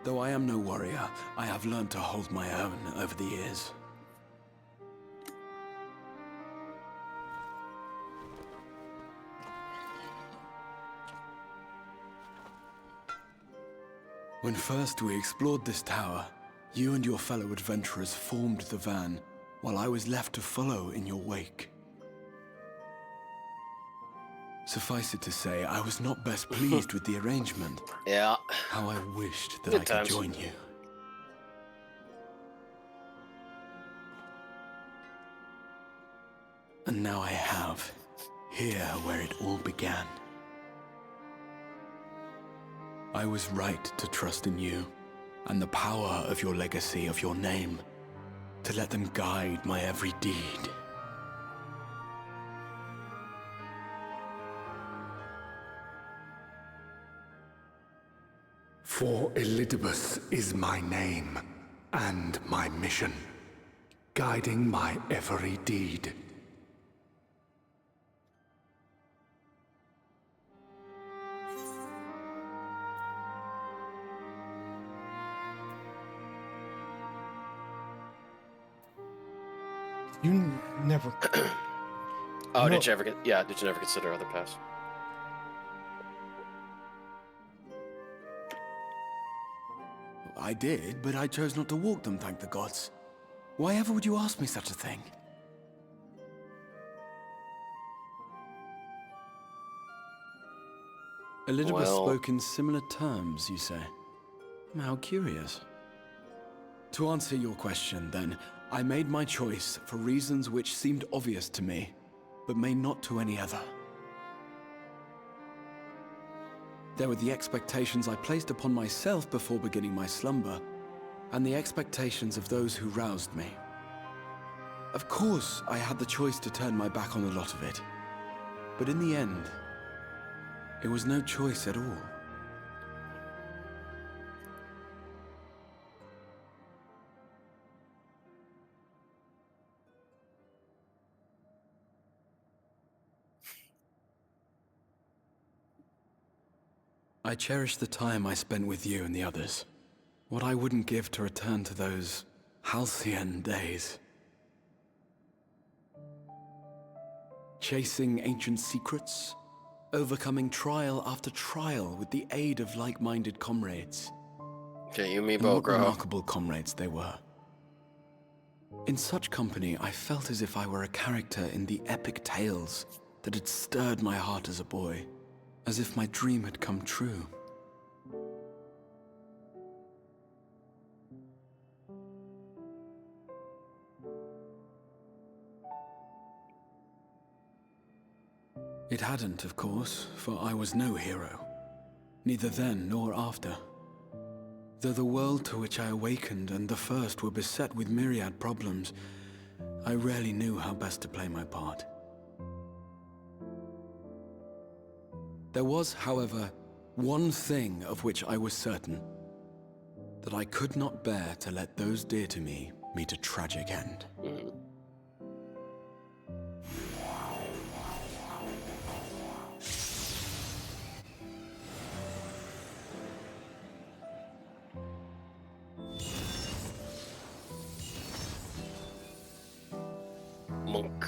S5: Though I am no warrior, I have learned to hold my own over the years. When first we explored this tower, you and your fellow adventurers formed the van, while I was left to follow in your wake. Suffice it to say, I was not best pleased with the arrangement.
S2: Yeah.
S5: How I wished that
S2: Good
S5: I could
S2: times.
S5: join you. And now I have, here where it all began. I was right to trust in you, and the power of your legacy, of your name, to let them guide my every deed.
S4: For Elidibus is my name, and my mission, guiding my every deed.
S1: You never.
S2: Oh,
S1: No.
S2: did you ever get? Yeah, did you never consider other paths?
S5: I did, but I chose not to walk them, thank the gods. Why ever would you ask me such a thing? Elidibus spoke in similar terms, you say? How curious. To answer your question, then, I made my choice for reasons which seemed obvious to me, but may not to any other. There were the expectations I placed upon myself before beginning my slumber, and the expectations of those who roused me. Of course, I had the choice to turn my back on a lot of it, but in the end, it was no choice at all. I cherish the time I spent with you and the others. What I wouldn't give to return to those halcyon days. Chasing ancient secrets, overcoming trial after trial with the aid of like-minded comrades.
S2: Okay, you, me,
S5: And
S2: both,
S5: what
S2: bro.
S5: remarkable comrades they were. In such company, I felt as if I were a character in the epic tales that had stirred my heart as a boy. As if my dream had come true. It hadn't, of course, for I was no hero. Neither then nor after. Though the world to which I awakened and the first were beset with myriad problems, I rarely knew how best to play my part. There was, however, one thing of which I was certain. That I could not bear to let those dear to me meet a tragic end.
S2: Monk.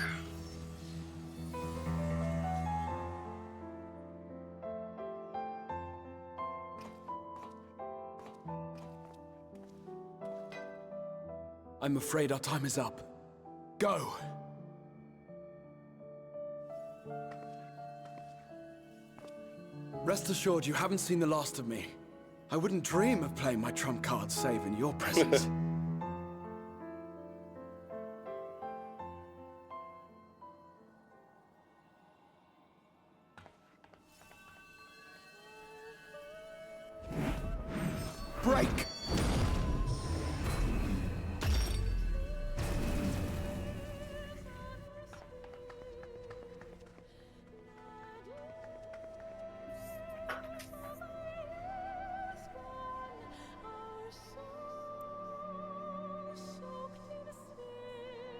S5: I'm afraid our time is up. Go! Rest assured you haven't seen the last of me. I wouldn't dream of playing my trump card save in your presence. Break!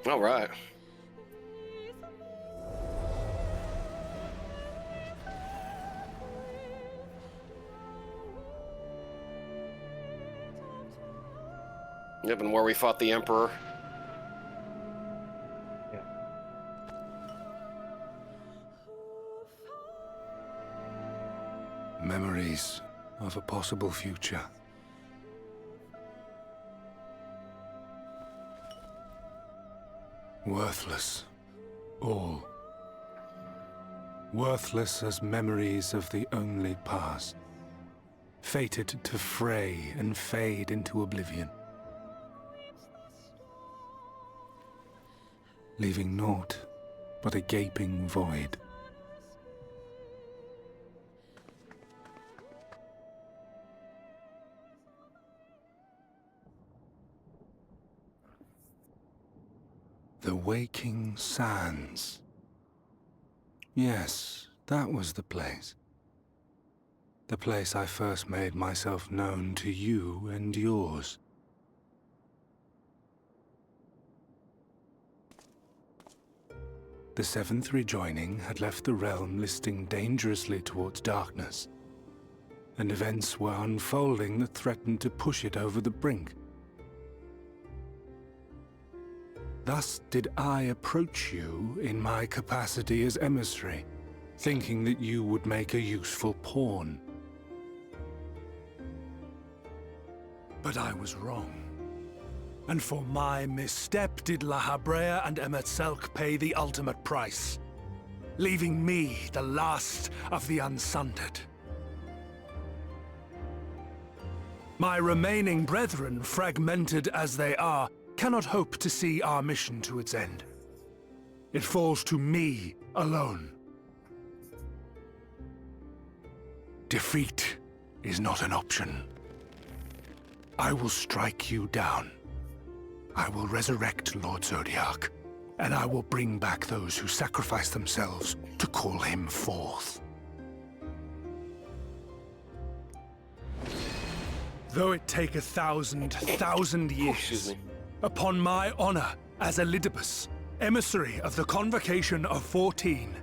S2: All right. Yep, and where we fought the Emperor.
S4: Memories of a possible future. Worthless. All. Worthless as memories of the only past. Fated to fray and fade into oblivion. Leaving naught but a gaping void. The Waking Sands. Yes, that was the place. The place I first made myself known to you and yours. The Seventh Rejoining had left the realm listing dangerously towards darkness, and events were unfolding that threatened to push it over the brink. Thus did I approach you in my capacity as emissary, thinking that you would make a useful pawn. But I was wrong. And for my misstep did La Habrea and Emetzelk pay the ultimate price, leaving me the last of the Unsundered. My remaining brethren, fragmented as they are, cannot hope to see our mission to its end. It falls to me alone. Defeat is not an option. I will strike you down. I will resurrect Lord Zodiac, and I will bring back those who sacrifice themselves to call him forth. Though it take 1,000 years, upon my honor as Elidibus, emissary of the Convocation of 14,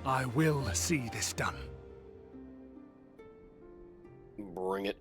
S4: I will see this done.
S2: Bring it.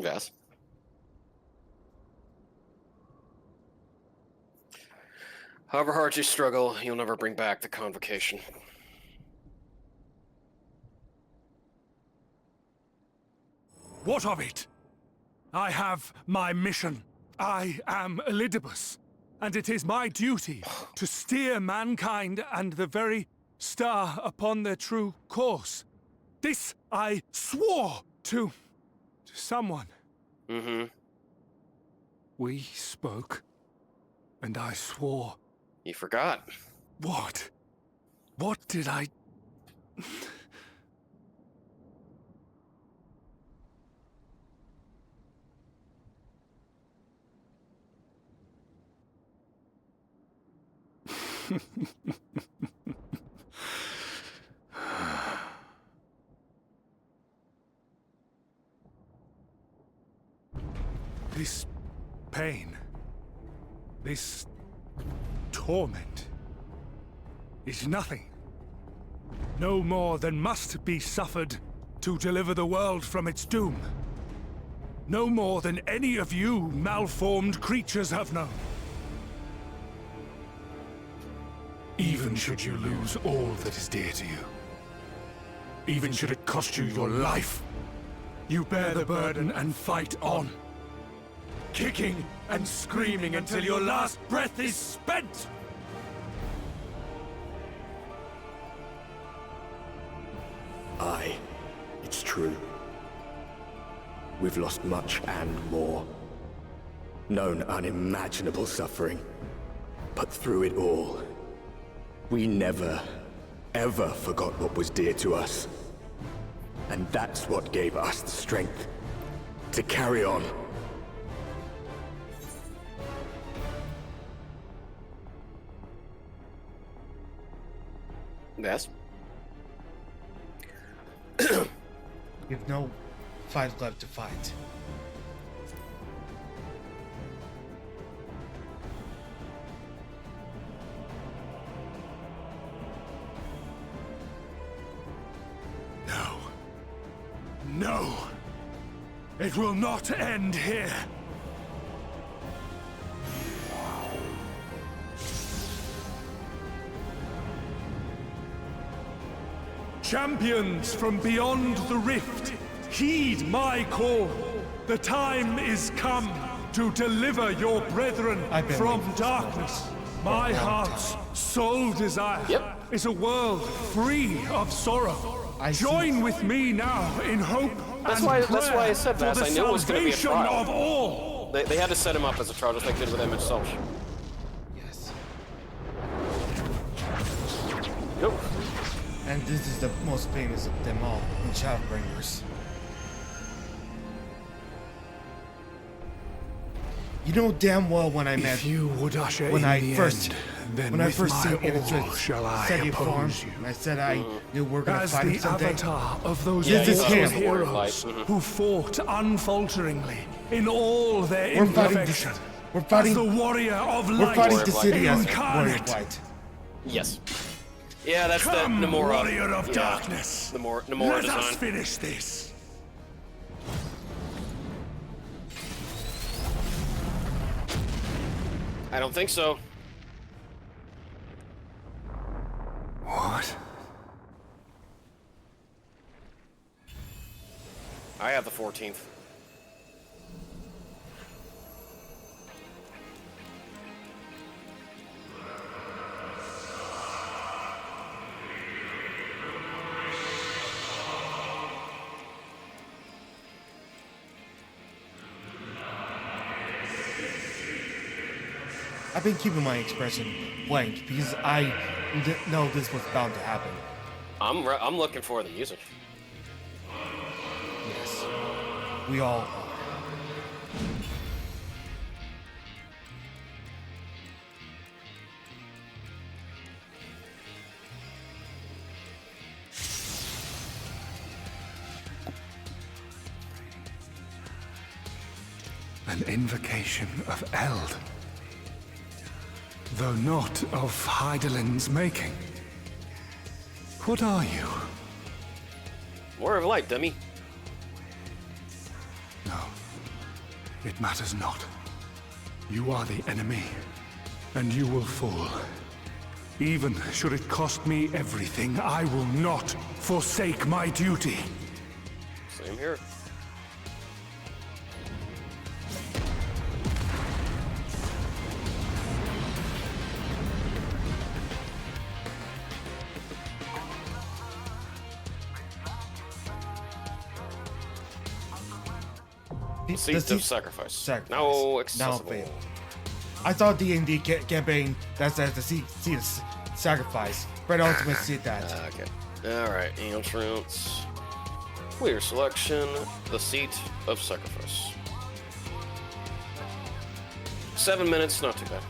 S2: Yes. However hard you struggle, you'll never bring back the Convocation.
S4: What of it? I have my mission. I am Elidibus, and it is my duty to steer mankind and the very star upon their true course. This I swore to someone.
S2: Mm-hmm.
S4: We spoke, and I swore.
S2: You forgot.
S4: What? What did I... This pain, this torment, is nothing. No more than must be suffered to deliver the world from its doom. No more than any of you malformed creatures have known. Even should you lose all that is dear to you, even should it cost you your life, you bear the burden and fight on. Kicking and screaming until your last breath is spent!
S15: Aye, it's true. We've lost much and more. Known unimaginable suffering. But through it all, we never, ever forgot what was dear to us. And that's what gave us the strength to carry on.
S2: Yes.
S1: You've no fight left to fight.
S4: No. No! It will not end here! Champions from beyond the rift, heed my call. The time is come to deliver your brethren from darkness. My heart's sole desire is a world free of sorrow. Join with me now in hope
S2: That's
S4: and
S2: why
S4: prayer
S2: I said
S4: for
S2: that.
S4: the
S2: I knew it was going to be a
S4: salvation
S2: trial.
S4: of all.
S2: They had to set him up as a trial, just like they did with Image Self.
S1: Yes.
S2: Nope.
S1: And this is the most famous of them all, in Shadowbringers. You know damn well when I met
S4: If you would usher
S1: when
S4: in
S1: I
S4: the
S1: first
S4: end, then
S1: when I
S4: with
S1: first
S4: my
S1: seen
S4: all
S1: Innocent
S4: shall I
S1: said you form,
S4: oppose you.
S1: and I said I knew we're gonna
S4: As
S1: fight
S4: the
S1: him someday.
S4: avatar of those
S1: This is him.
S4: heroes who fought unfalteringly in all their
S1: We're fighting
S4: imperfection.
S1: We're fighting
S4: as the warrior of
S1: We're
S4: light.
S1: fighting the city as Warrior
S4: incarnate.
S1: White.
S2: Yes. Yeah, that's
S4: Come,
S2: the Namora.
S4: warrior of
S2: yeah,
S4: darkness.
S2: Namora
S4: Let
S2: design.
S4: us finish this.
S2: I don't think so.
S4: What?
S2: I have the 14th.
S1: I've been keeping my expression blank because I know this was bound to happen.
S2: I'm looking for the music.
S1: Yes. We all are.
S4: An invocation of Eld. Though not of Hydaelyn's making. What are you?
S2: Warrior of Light, dummy.
S4: No. It matters not. You are the enemy, and you will fall. Even should it cost me everything, I will not forsake my duty.
S2: Same here. Seat of Sacrifice. Now
S1: Now
S2: accessible.
S1: available. I saw D&D campaign that says the seat of sacrifice. Red Ultimate did that.
S2: Okay. Alright, entrance. Clear selection. The Seat of Sacrifice. 7 minutes, not too bad.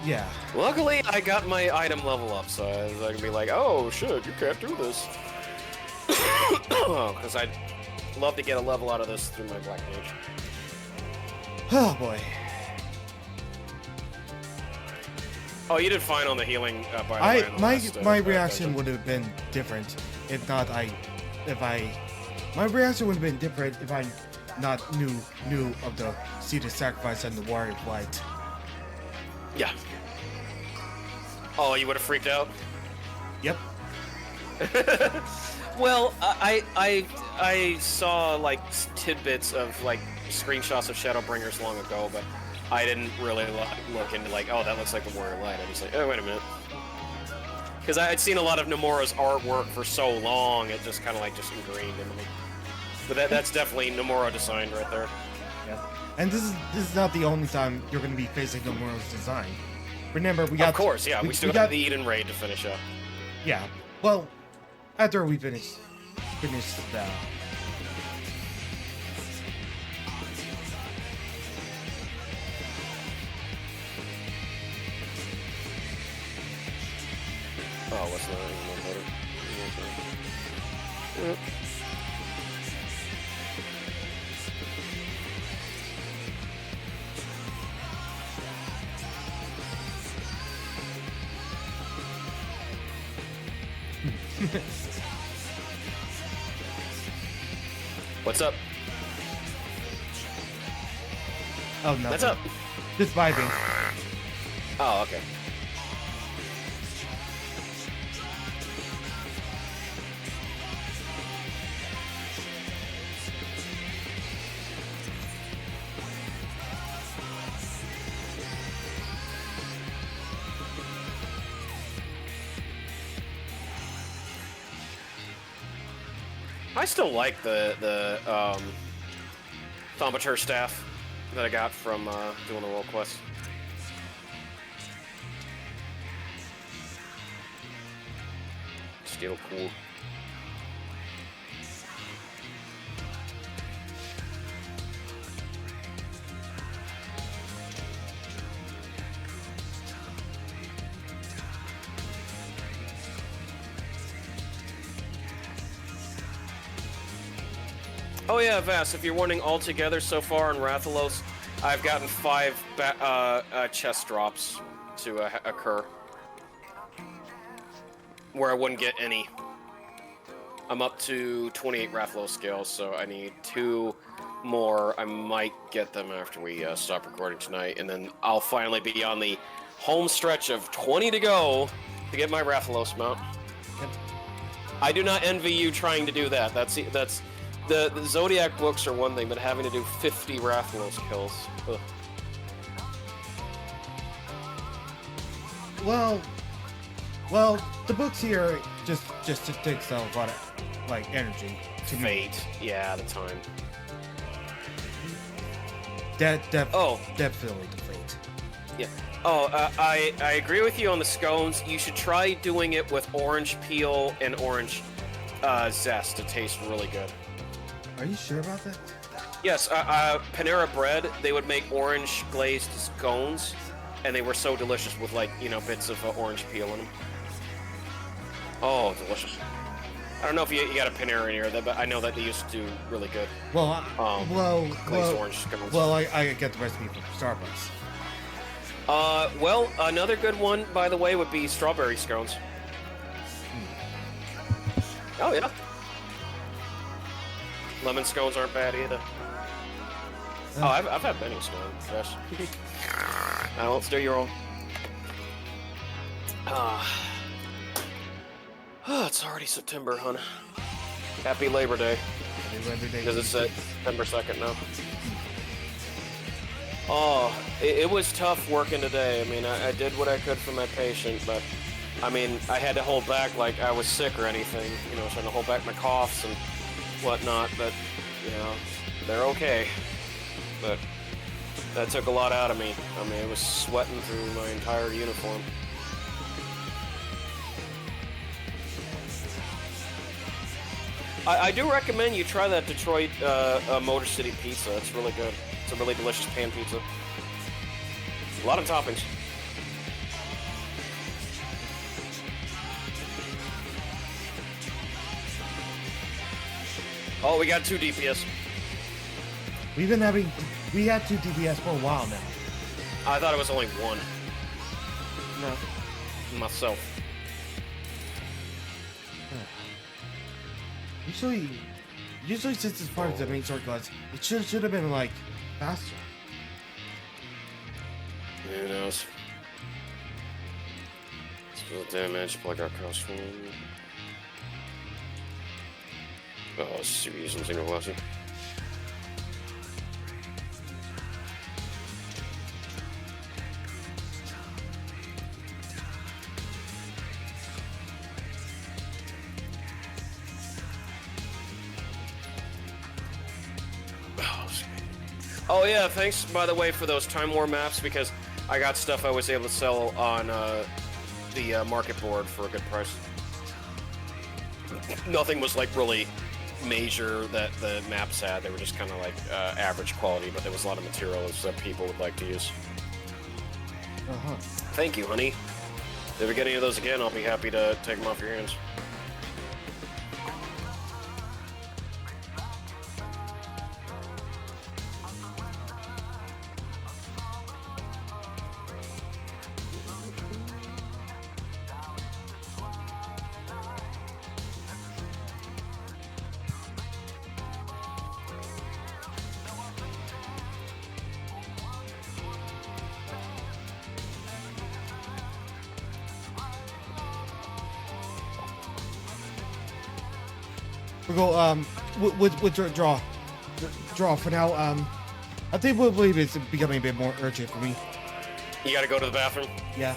S1: Yeah.
S2: Luckily, I got my item level up, so I was gonna be like, oh shit, you can't do this. Because I'd love to get a level out of this through my Black Mage.
S1: Oh boy.
S2: Oh, you did fine on the healing, by the way.
S1: My reaction would have been different if not my reaction would have been different if I not knew of the Seat of Sacrifice and the Warrior of Light.
S2: Yeah. Oh, you would have freaked out?
S1: Yep.
S2: Well, I saw like tidbits of like screenshots of Shadowbringers long ago, but I didn't really look into like, oh, that looks like the Warrior of Light. I was like, oh, wait a minute. Because I had seen a lot of Nomura's artwork for so long, it just kind of like just ingrained into me. But that's definitely Nomura designed right there.
S1: Yeah. And this is not the only time you're going to be facing Nomura's design. Remember, we got...
S2: Of course, yeah. We still got the Eden raid to finish up.
S1: Yeah. Well, after we finish the...
S2: Oh, what's that? Yep. What's up?
S1: Oh, no.
S2: What's up?
S1: Just vibing.
S2: Oh, okay. I still like the Thaumaturge staff that I got from doing the world quest. Still cool. Oh yeah, Vass, if you're wondering altogether so far in Rathalos, I've gotten 5 chest drops to occur. Where I wouldn't get any. I'm up to 28 Rathalos scales, so I need 2 more. I might get them after we stop recording tonight, and then I'll finally be on the home stretch of 20 to go to get my Rathalos mount. Yep. I do not envy you trying to do that. That's the Zodiac books are one thing, but having to do 50 Rathalos kills. Ugh.
S1: Well, the books here just takes a lot of like energy to
S2: Fate. Yeah, the time.
S1: Definitely the Fate.
S2: Yeah. Oh, I agree with you on the scones. You should try doing it with orange peel and orange zest to taste really good.
S1: Are you sure about that?
S2: Yes, Panera Bread, they would make orange glazed scones, and they were so delicious with, like, you know, bits of orange peel in them. Oh, delicious. I don't know if you got a Panera in here, but I know that they used to do really good. Glazed orange scones.
S1: Well, I get the recipe from Starbucks.
S2: Well, another good one, by the way, would be strawberry scones. Oh, yeah. Lemon scones aren't bad either. Oh, I've had many scones, yes. Let's do your own. It's already September, hon. Happy Labor Day.
S1: Happy Labor Day.
S2: Because it's September 2nd now. Oh, it was tough working today. I mean, I did what I could for my patient, but I mean, I had to hold back like I was sick or anything, you know, trying to hold back my coughs and whatnot, but, you know, they're okay. But that took a lot out of me. I mean, I was sweating through my entire uniform. I do recommend you try that Detroit Motor City pizza. It's really good. It's a really delicious pan pizza. A lot of toppings. Oh, we got 2 DPS.
S1: We had 2 DPS for a while now.
S2: I thought it was only 1.
S1: No.
S2: Myself.
S1: Usually since it's part of the main story class, it should have been like faster.
S2: Who knows? Spell damage, plug our costume. Oh, super using single velocity. Oh yeah, thanks by the way for those Time War maps, because I got stuff I was able to sell on the market board for a good price. Nothing was like really major that the maps had. They were just kind of like average quality, but there was a lot of materials that people would like to use. Thank you, honey. If we get any of those again, I'll be happy to take them off your hands.
S1: We go with draw for now. I think we believe it's becoming a bit more urgent for me.
S2: You gotta go to the bathroom?
S1: Yeah.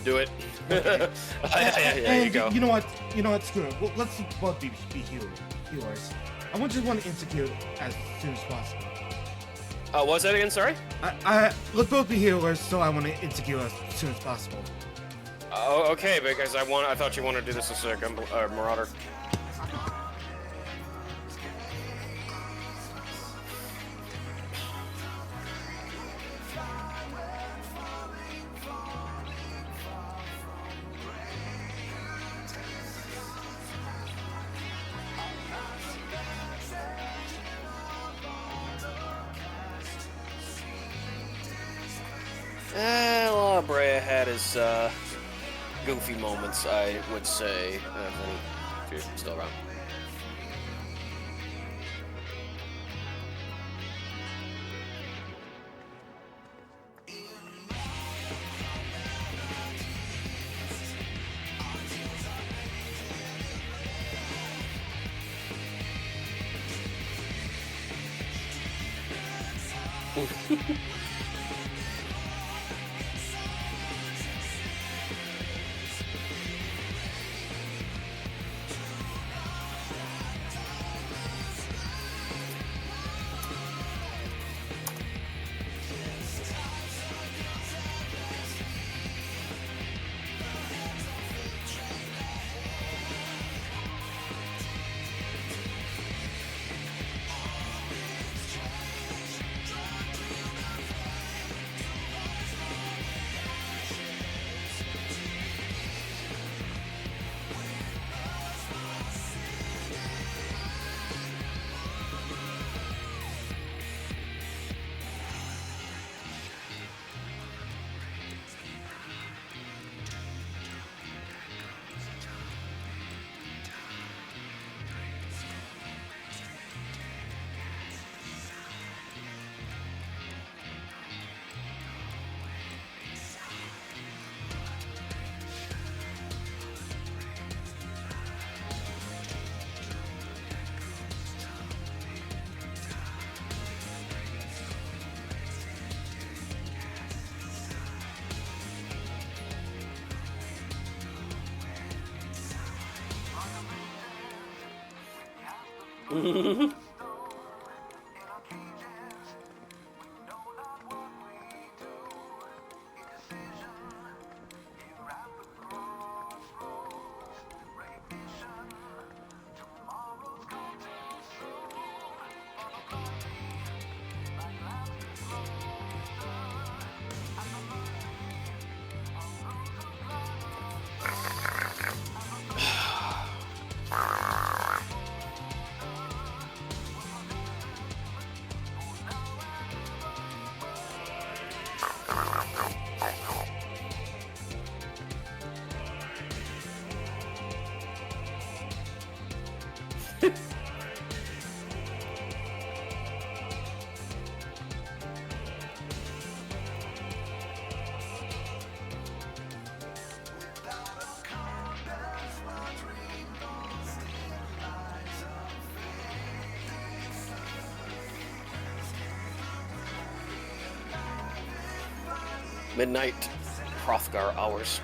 S2: Do it.
S1: Yeah,
S2: you go.
S1: You know what? Screw it. Well, let's both be healers. I just want to execute as soon as possible.
S2: What was that again? Sorry.
S1: Let's both be healers, so I want to execute as soon as possible.
S2: Oh, okay. Because I thought you wanted to do this as a marauder. La Brea had his goofy moments, I would say, if you're still around. Midnight Hrothgar hours.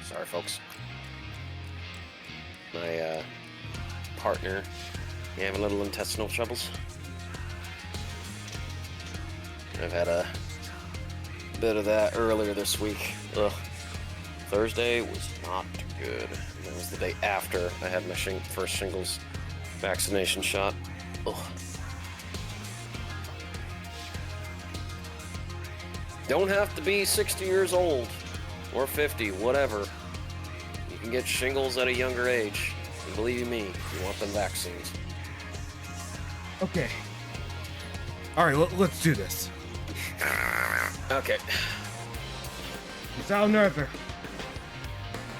S2: Sorry, folks. My partner having a little intestinal troubles. I've had a bit of that earlier this week. Ugh. Thursday was not good. That was the day after I had my first shingles vaccination shot. Ugh. Don't have to be 60 years old or 50, whatever. You can get shingles at a younger age. And believe me, you want them vaccines.
S1: Okay. Alright, let's do this.
S2: Okay.
S1: Without nervous.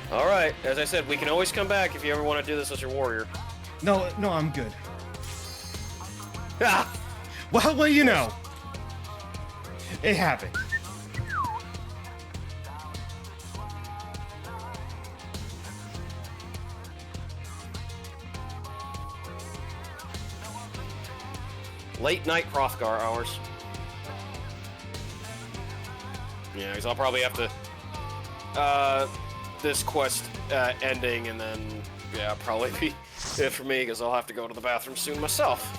S2: Alright, as I said, we can always come back if you ever want to do this as your warrior.
S1: No, I'm good. Ah! Well, you know. It happened.
S2: Late night Hrothgar hours. Yeah, because I'll probably have to, this quest ending, and then, yeah, probably be it for me, because I'll have to go to the bathroom soon myself.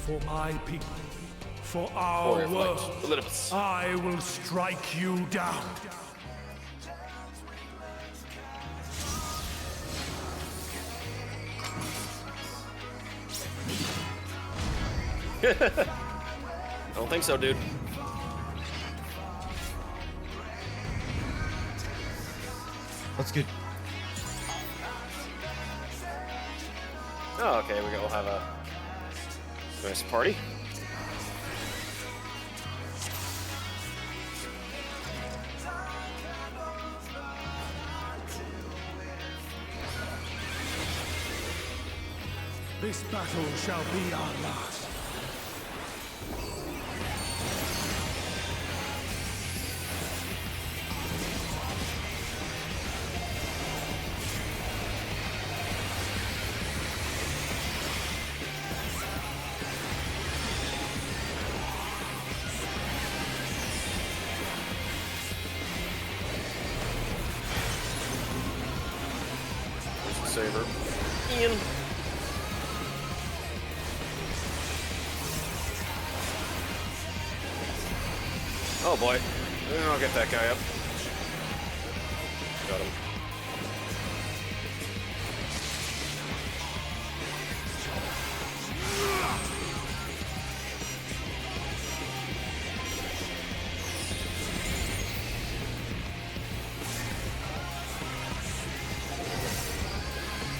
S4: For my people, for our world, I will strike you down.
S2: I don't think so, dude.
S1: That's good.
S2: Oh, okay, we'll have a nice party.
S4: This battle shall be our last.
S2: Saber. Ian. Oh boy. I'll get that guy up. Got him.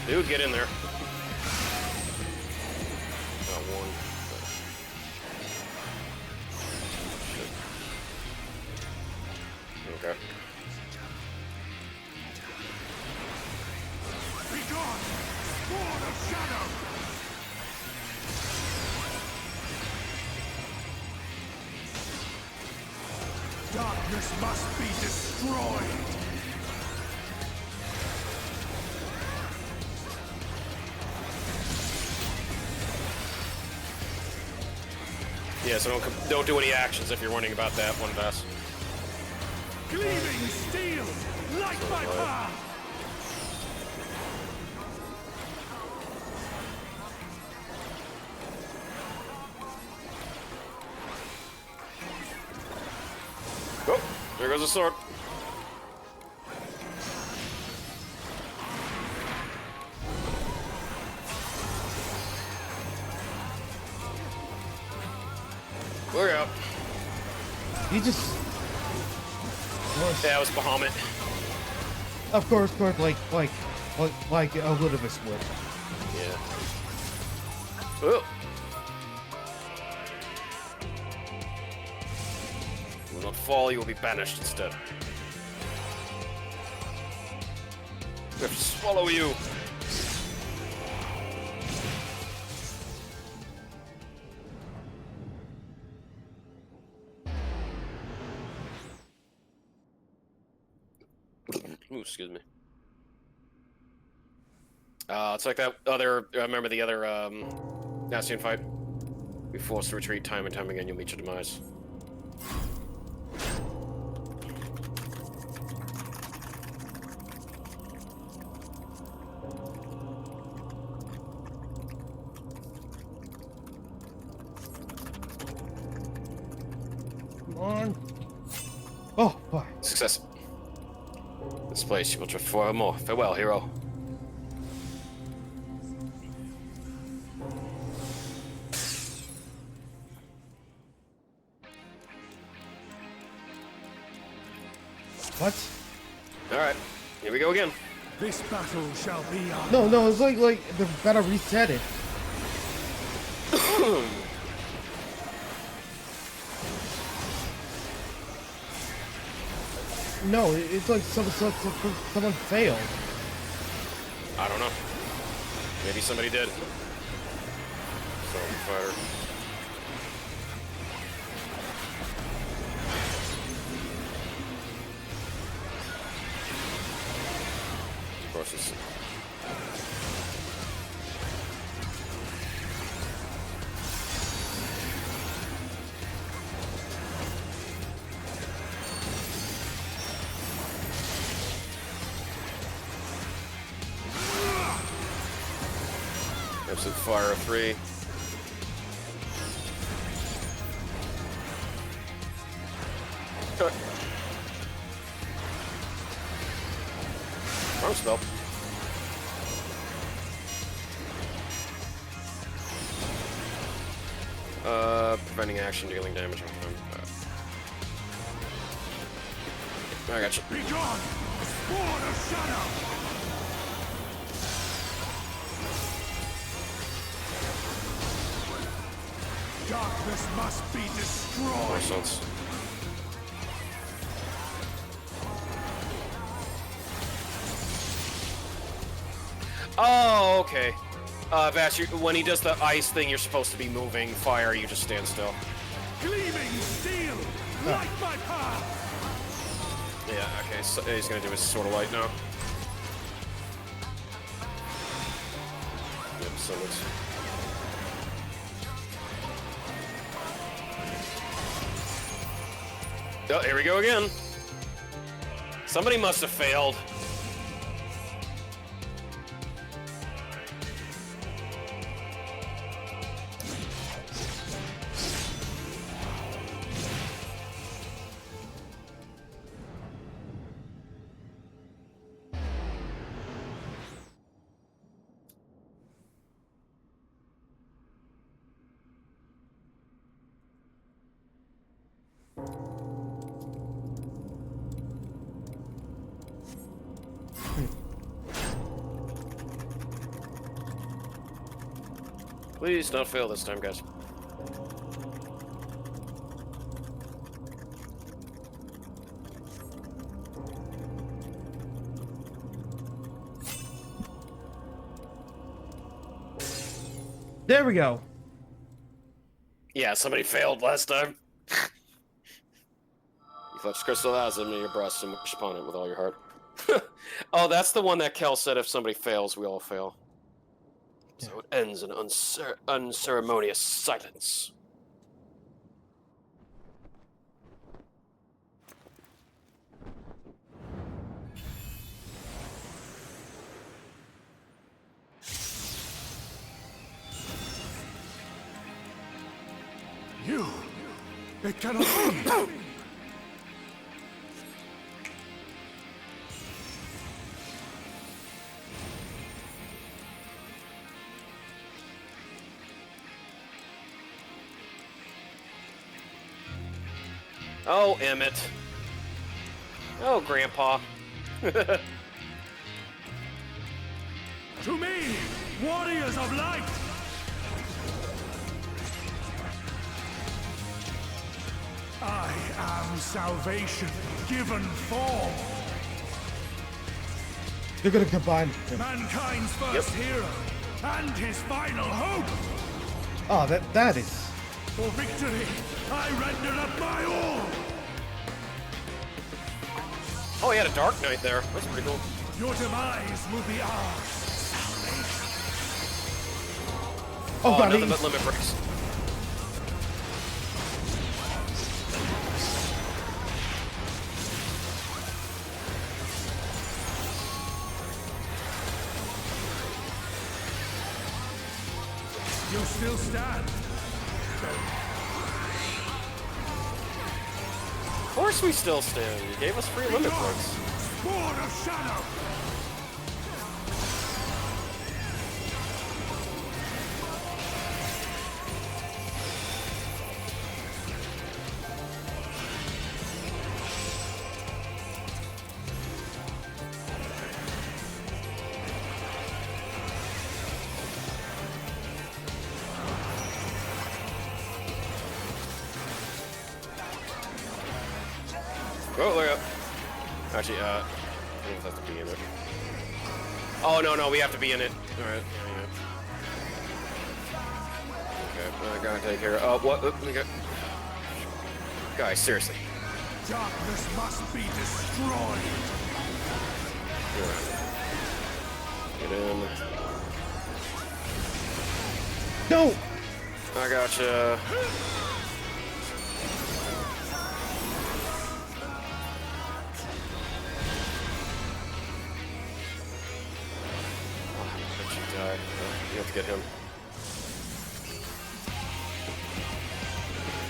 S2: Dude, get in there. Got one. Shit. Okay.
S4: Be gone! Sword of Shadow! Darkness must be destroyed!
S2: Yeah, so don't do any actions if you're wondering about that one, Vass.
S4: Gleaming steel! Light my path!
S2: Oh, there goes the sword. Look out.
S1: He just...
S2: Yeah, it was Bahamut.
S1: Of course, like Elizabeth would.
S2: Yeah. Oh. You will not fall, you will be banished instead. We have to swallow you. Ooh, excuse me. It's like that other. Remember the other Nastian fight? Be forced to retreat time and time again. You'll meet your demise.
S1: Come on. Oh, fuck.
S2: Success. This place you will trust forevermore. Farewell, hero.
S1: What?
S2: Alright, here we go again.
S4: This battle shall be our...
S1: No, it's like they've gotta reset it. No, it's like someone failed.
S2: I don't know. Maybe somebody did. Some fighter. Of course it's... Absolute fire of 3. Cut. Wrong spell. Preventing action, dealing damage on time. I got you.
S4: Be gone! Sword of Shadow! Darkness must be destroyed!
S2: More sense. Oh, okay. Vash, when he does the ice thing, you're supposed to be moving. Fire, you just stand still.
S4: Gleaming steel, light my path.
S2: Yeah, okay, so he's gonna do his Sword of Light now. Yep, so it's... Oh, here we go again. Somebody must have failed. Please don't fail this time, guys.
S1: There we go.
S2: Yeah, somebody failed last time. You clutch crystal asm in your breast and wish upon it with all your heart. Oh, that's the one that Kel said if somebody fails, we all fail. So it ends in unceremonious silence.
S4: You! It cannot be!
S2: Oh, Emmett. Oh, Grandpa.
S4: To me, warriors of light! I am salvation, given form.
S1: They're gonna combine.
S4: Mankind's first hero, and his final hope.
S1: Oh, that is.
S4: For victory, I render up my all.
S2: Oh, he had a Dark Knight there. That's pretty cool.
S4: Your demise will be ours.
S1: Oh, God,
S2: nothing but limit breaks.
S4: You still stand.
S2: Of course we still stand. You gave us free limit breaks.
S4: Sword of Shadow!
S2: Oh, look up. Actually, I don't have to be in it. Oh, no, we have to be in it. Alright, yeah. Okay, I gotta take care of... Oh, what? We got... Guys, seriously.
S4: Darkness must be destroyed.
S2: Get in.
S1: No!
S2: I gotcha. You have to get him.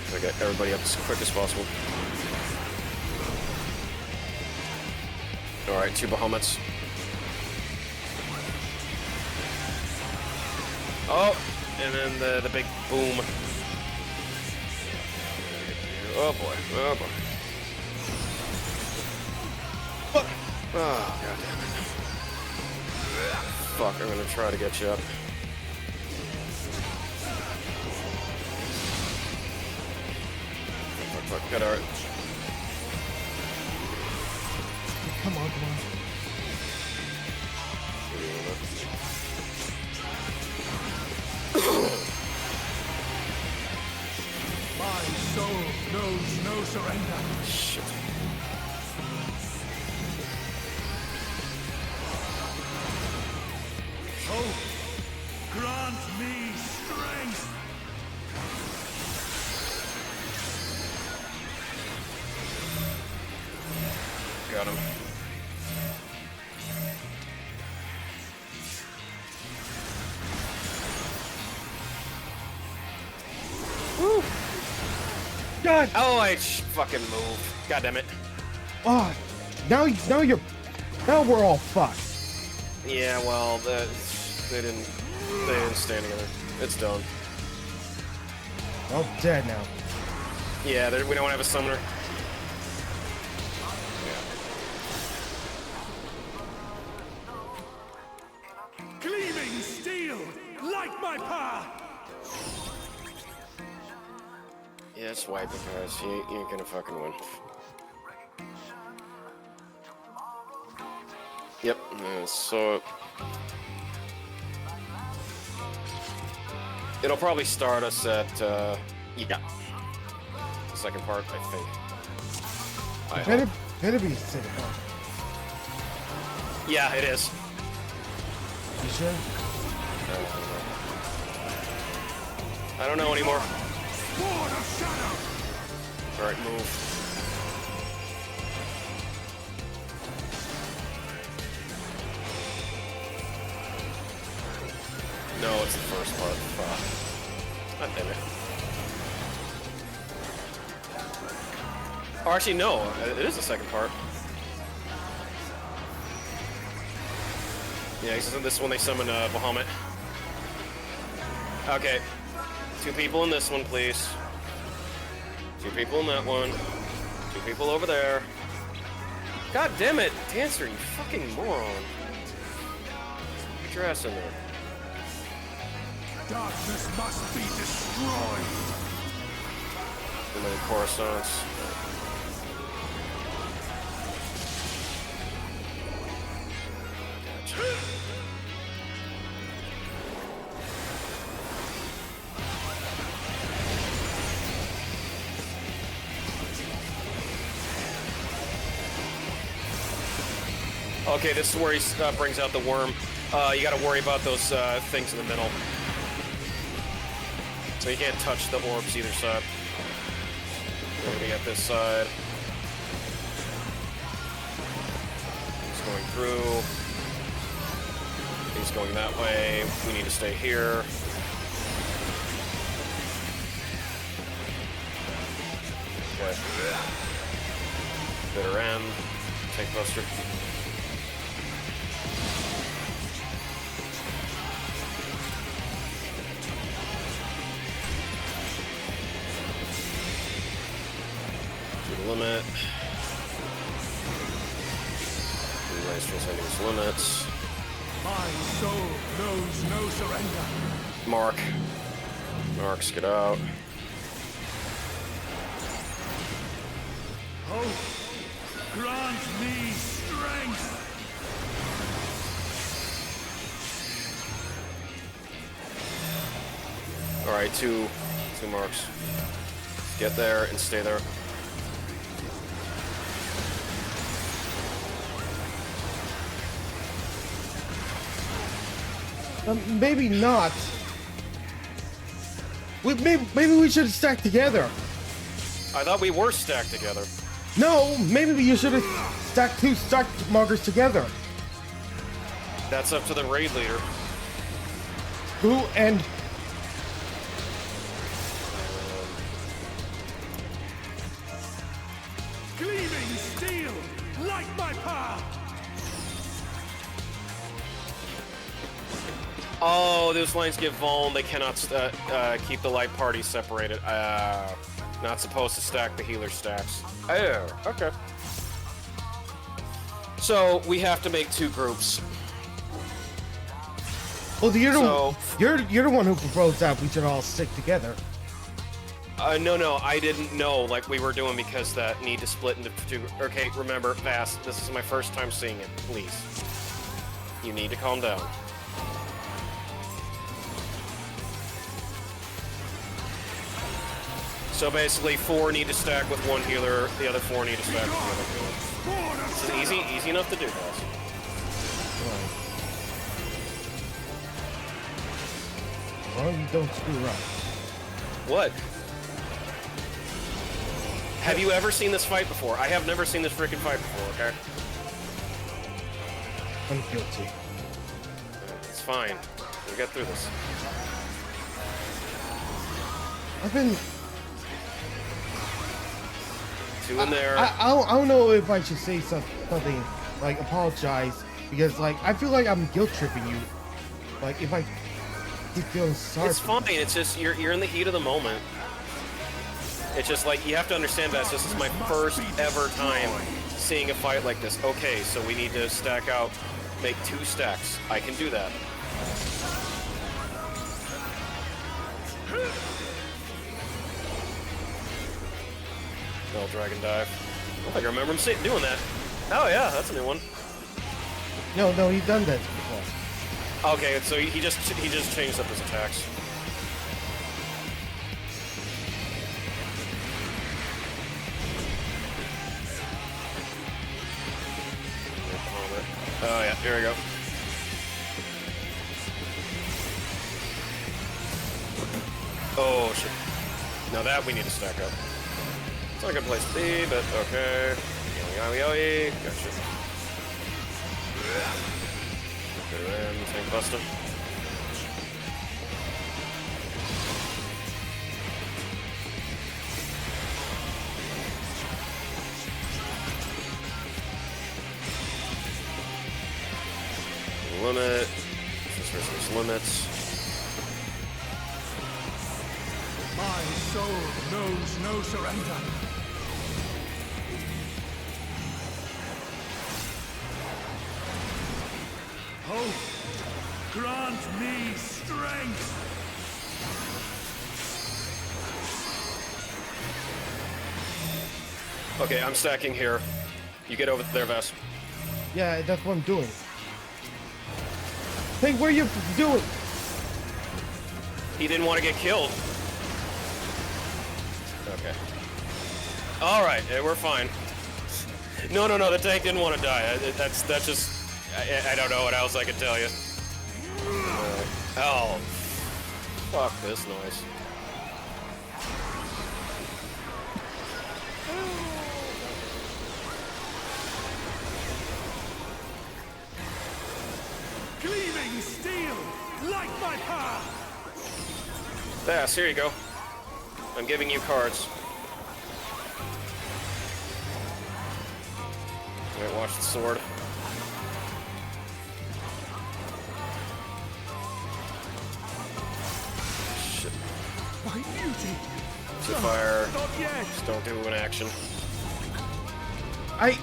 S2: So I get everybody up as quick as possible. Alright, 2 Bahamut's. Oh! And then the big boom. Oh boy, oh boy. Fuck! Oh, god damn it. Fuck, I'm gonna try to get you up. Fuck, got our...
S1: Come on.
S4: knows no surrender.
S2: Shit.
S4: Hope, grant me strength.
S2: Got him.
S1: Woo! God!
S2: Oh, I fucking move. God damn it.
S1: Oh, now we're all fucked.
S2: Yeah, well, they didn't stand together. It's done.
S1: All dead now.
S2: Yeah, we don't have a summoner.
S4: Gleaming steel, like my power.
S2: Yeah, just wipe it, guys. You ain't gonna fucking win. Yep, so... It'll probably start us at, yeah. The second part, I think.
S1: Better be a second part.
S2: Yeah, it is.
S1: You sure?
S2: I don't know anymore.
S4: Sword of Shadow.
S2: Alright, move. No, it's the first part. Fuck. God damn it. Oh, actually, no. It is the second part. Yeah, because in this one they summon Bahamut. Okay. 2 people in this one, please. 2 people in that one. 2 people over there. God damn it, Dancer, you fucking moron. Get your ass in there.
S4: Darkness must be destroyed.
S2: And then Coruscant's. Gotcha. Okay, this is where he brings out the worm. You gotta worry about those things in the middle. So you can't touch the orbs either side. We're gonna get this side. He's going through. He's going that way. We need to stay here. Okay. Bitter end. Tank buster. Limit. Nice transcending his limits.
S4: My soul knows no surrender.
S2: Mark. Marks, get out.
S4: Hope, grant me strength.
S2: Alright, two marks. Get there and stay there.
S1: Maybe not. Maybe we should stack together.
S2: I thought we were stacked together.
S1: No, maybe you should have stacked 2 stack markers together.
S2: That's up to the raid leader.
S1: Who and...
S4: Gleaming steel, like my power.
S2: Oh, those lines give vuln. They cannot keep the light party separated. Not supposed to stack the healer stacks. Oh, okay. So we have to make 2 groups.
S1: Well, you're the one who proposed that we should all stick together.
S2: No, I didn't know like we were doing because that need to split into 2. Okay, remember, Vas, this is my first time seeing it. Please, you need to calm down. So basically, 4 need to stack with 1 healer, the other 4 need to stack with the other healer. This is easy enough to do, guys.
S1: Well, you don't screw up.
S2: What? Have you ever seen this fight before? I have never seen this freaking fight before, okay?
S1: I'm guilty.
S2: It's fine. We'll get through this.
S1: I've been...
S2: 2 in there.
S1: I don't know if I should say something, like, apologize, because, like, I feel like I'm guilt-tripping you. Like, if I keep feeling sorry.
S2: It's fine. It's just, you're in the heat of the moment. It's just like, you have to understand that this is my first ever time seeing a fight like this. Okay, so we need to stack out, make 2 stacks. I can do that. No dragon dive. I don't think I remember him doing that. Oh yeah, that's a new one.
S1: No, he's done that before.
S2: Okay, so he just changed up his attacks. Oh yeah, here we go. Oh shit. Now that we need to stack up. It's not a good place to be, but okay. Yowie, gotcha. Good in, tank buster. Limit. This versus limits.
S4: My soul knows no surrender. Hope, grant me strength.
S2: Okay, I'm stacking here. You get over there, Vess.
S1: Yeah, that's what I'm doing. Hey, what are you doing?
S2: He didn't want to get killed. Okay. Alright, we're fine. No, the tank didn't want to die. That's just... I don't know what else I can tell you. Oh. Fuck this noise.
S4: Gleaming steel, light my path.
S2: Yes, here you go. I'm giving you cards. Wait, watch the sword. Shit.
S4: My beauty.
S2: Fire.
S4: Not yet.
S2: Just don't do an action.
S1: I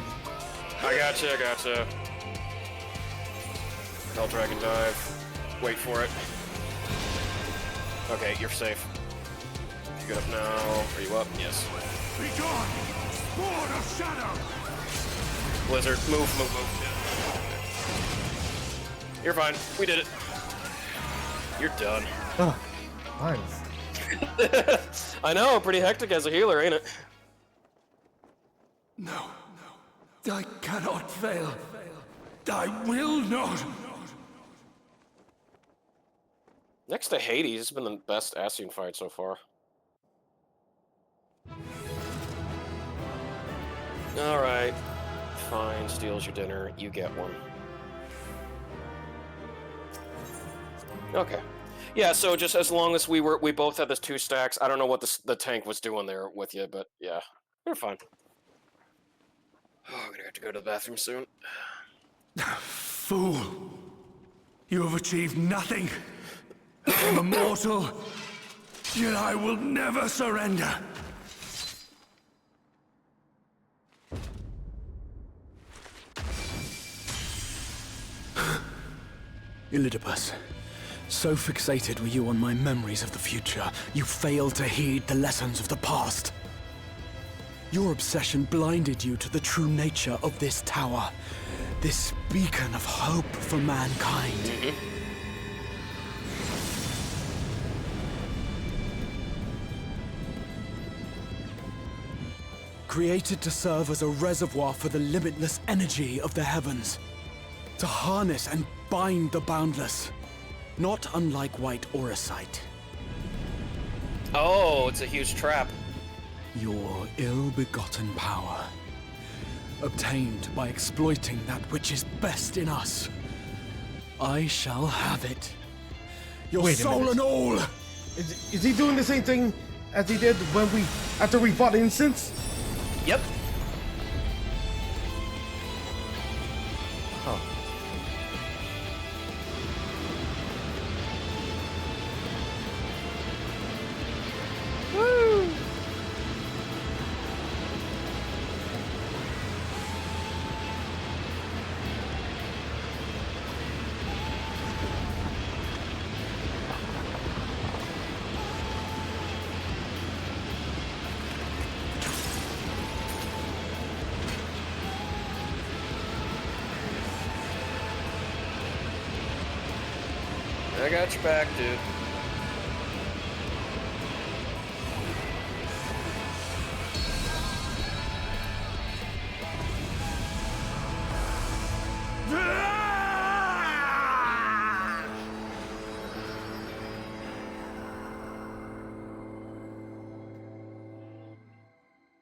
S2: gotcha. Hell Dragon Dive. Wait for it. Okay, you're safe. You get up now. Are you up? Yes.
S4: Be gone! Sword of Shadow!
S2: Blizzard, move. You're fine. We did it. You're done.
S1: Oh, nice.
S2: I know, pretty hectic as a healer, ain't it?
S4: No. I cannot fail. I will not.
S2: Next to Hades, it's been the best Ascian fight so far. Alright. Fine, steals your dinner. You get one. Okay. Yeah, so just as long as we both had this 2 stacks, I don't know what the tank was doing there with you, but yeah, you're fine. Oh, I'm gonna have to go to the bathroom soon.
S4: Fool! You have achieved nothing. I'm immortal, yet I will never surrender.
S5: Elidibus, so fixated were you on my memories of the future, you failed to heed the lessons of the past. Your obsession blinded you to the true nature of this tower, this beacon of hope for mankind. created to serve as a reservoir for the limitless energy of the heavens. To harness and bind the boundless. Not unlike white auracite.
S2: Oh, it's a huge trap.
S5: Your ill-begotten power. Obtained by exploiting that which is best in us. I shall have it. Your
S1: Wait a
S5: soul
S1: minute.
S5: and all!
S1: Is he doing the same thing as he did after we fought Instance?
S2: Yep.
S1: Huh.
S2: Woo! I got your back, dude.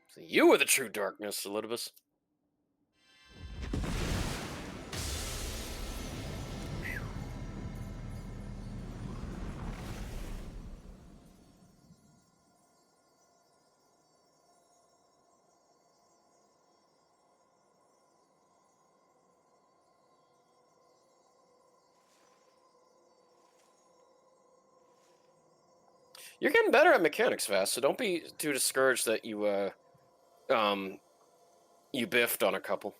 S2: So you were the true darkness, Elidibus. You're getting better at mechanics, Vast, so don't be too discouraged that you biffed on a couple.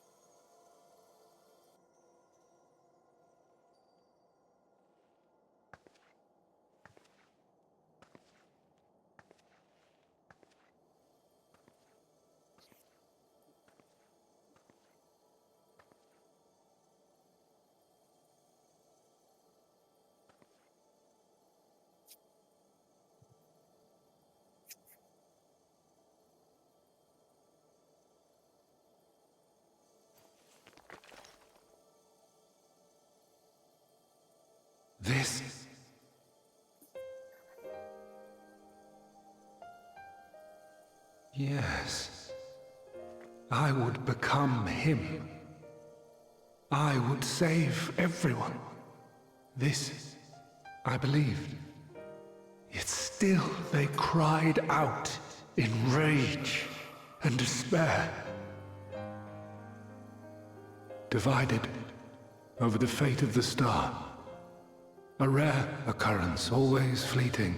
S4: This... Yes. I would become him. I would save everyone. This, I believed. Yet still they cried out in rage and despair. Divided over the fate of the star. A rare occurrence, always fleeting.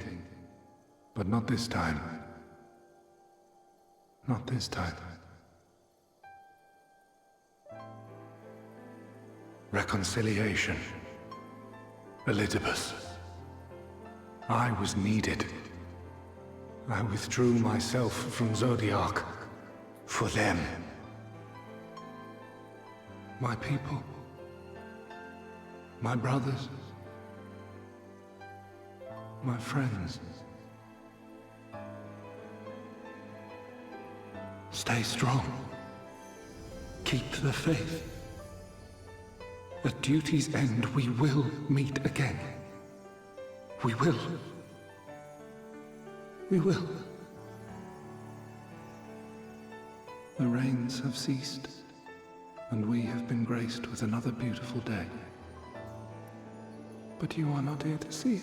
S4: But not this time. Not this time. Reconciliation. Elidibus. I was needed. I withdrew myself from Zodiac. For them. My people. My brothers. My friends. Stay strong. Keep the faith. At duty's end, we will meet again. We will. We will. The rains have ceased, and we have been graced with another beautiful day. But you are not here to see it.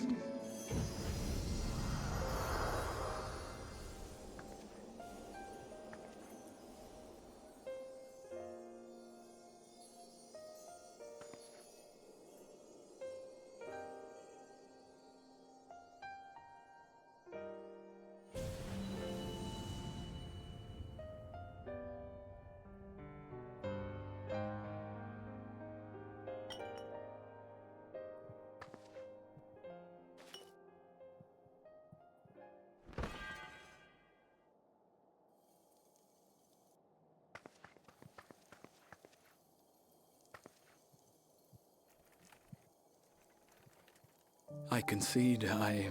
S5: I concede I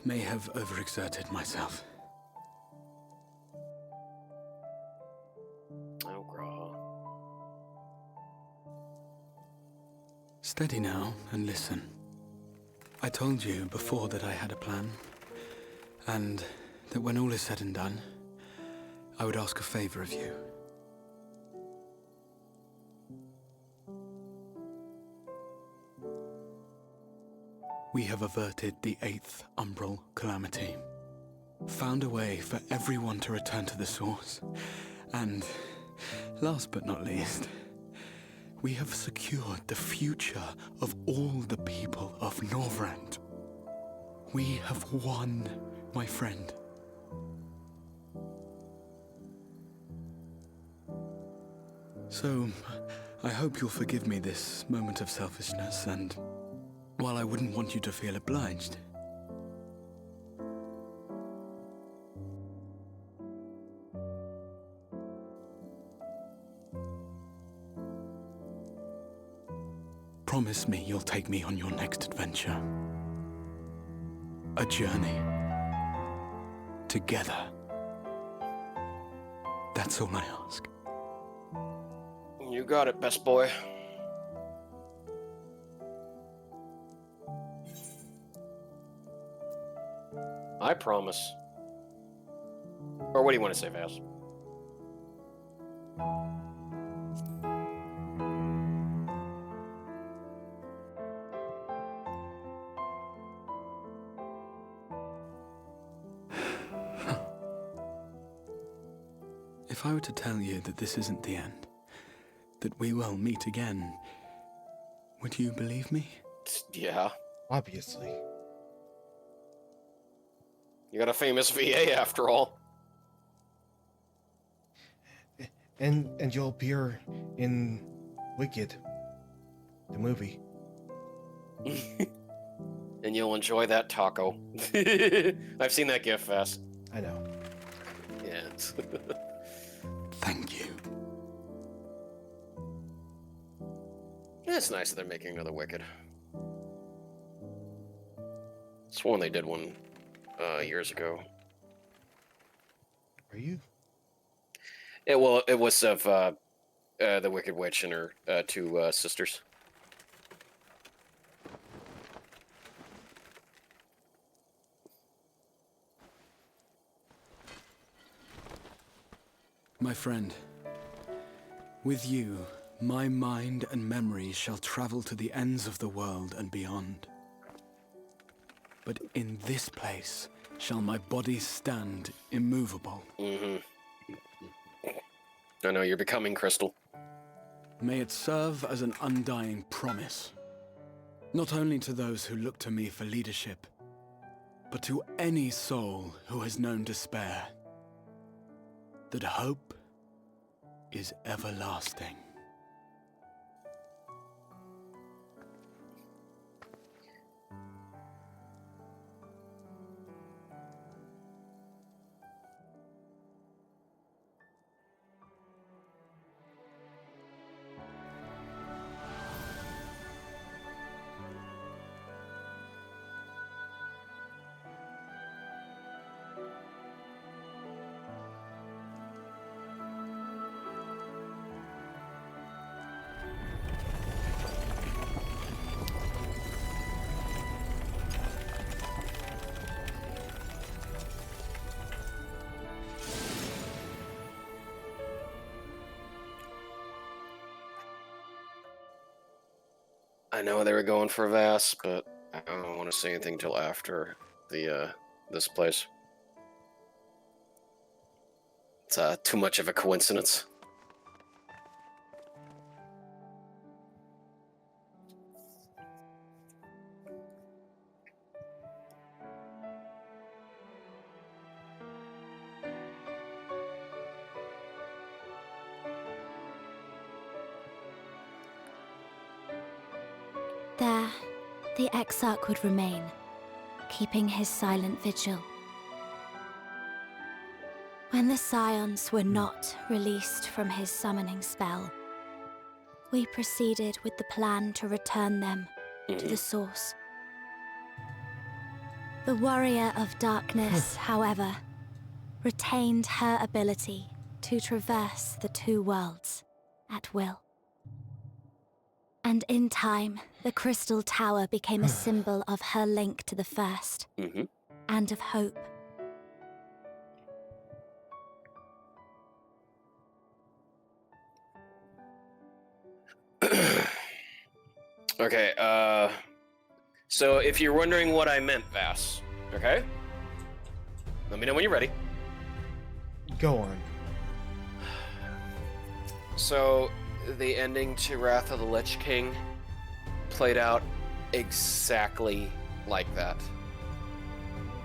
S5: may have overexerted myself. Steady now and listen. I told you before that I had a plan, and that when all is said and done, I would ask a favor of you. We have averted the 8th Umbral Calamity, found a way for everyone to return to the source, and, last but not least, we have secured the future of all the people of Norvrand. We have won, my friend. So, I hope you'll forgive me this moment of selfishness, and while I wouldn't want you to feel obliged, promise me you'll take me on your next adventure. A journey. Together. That's all I ask.
S2: You got it, best boy. I promise. Or what do you want to say, Vas?
S5: If I were to tell you that this isn't the end, that we will meet again, would you believe me?
S2: Yeah.
S1: Obviously.
S2: You got a famous VA after all.
S1: And you'll appear in Wicked, the movie.
S2: And you'll enjoy that taco. I've seen that GIF, Vas.
S1: I know.
S2: Yeah.
S5: Thank you.
S2: Yeah, it's nice that they're making another Wicked. Sworn they did one years ago.
S1: Are you?
S2: It was of the Wicked Witch and her two sisters.
S5: My friend, with you, my mind and memories shall travel to the ends of the world and beyond. But in this place shall my body stand immovable.
S2: Mm-hmm. I know, you're becoming Crystal.
S5: May it serve as an undying promise, not only to those who look to me for leadership, but to any soul who has known despair, that hope is everlasting.
S2: I know they were going for Vas, but I don't want to say anything till after the this place. It's too much of a coincidence.
S6: There, the Exarch would remain, keeping his silent vigil. When the Scions were not released from his summoning spell, we proceeded with the plan to return them to the source. The Warrior of Darkness, however, retained her ability to traverse the two worlds at will. And in time, the Crystal Tower became a symbol of her link to the First, and of hope.
S2: Okay, so if you're wondering what I meant, Vass, okay? Let me know when you're ready.
S1: Go on.
S2: So, the ending to Wrath of the Lich King played out exactly like that.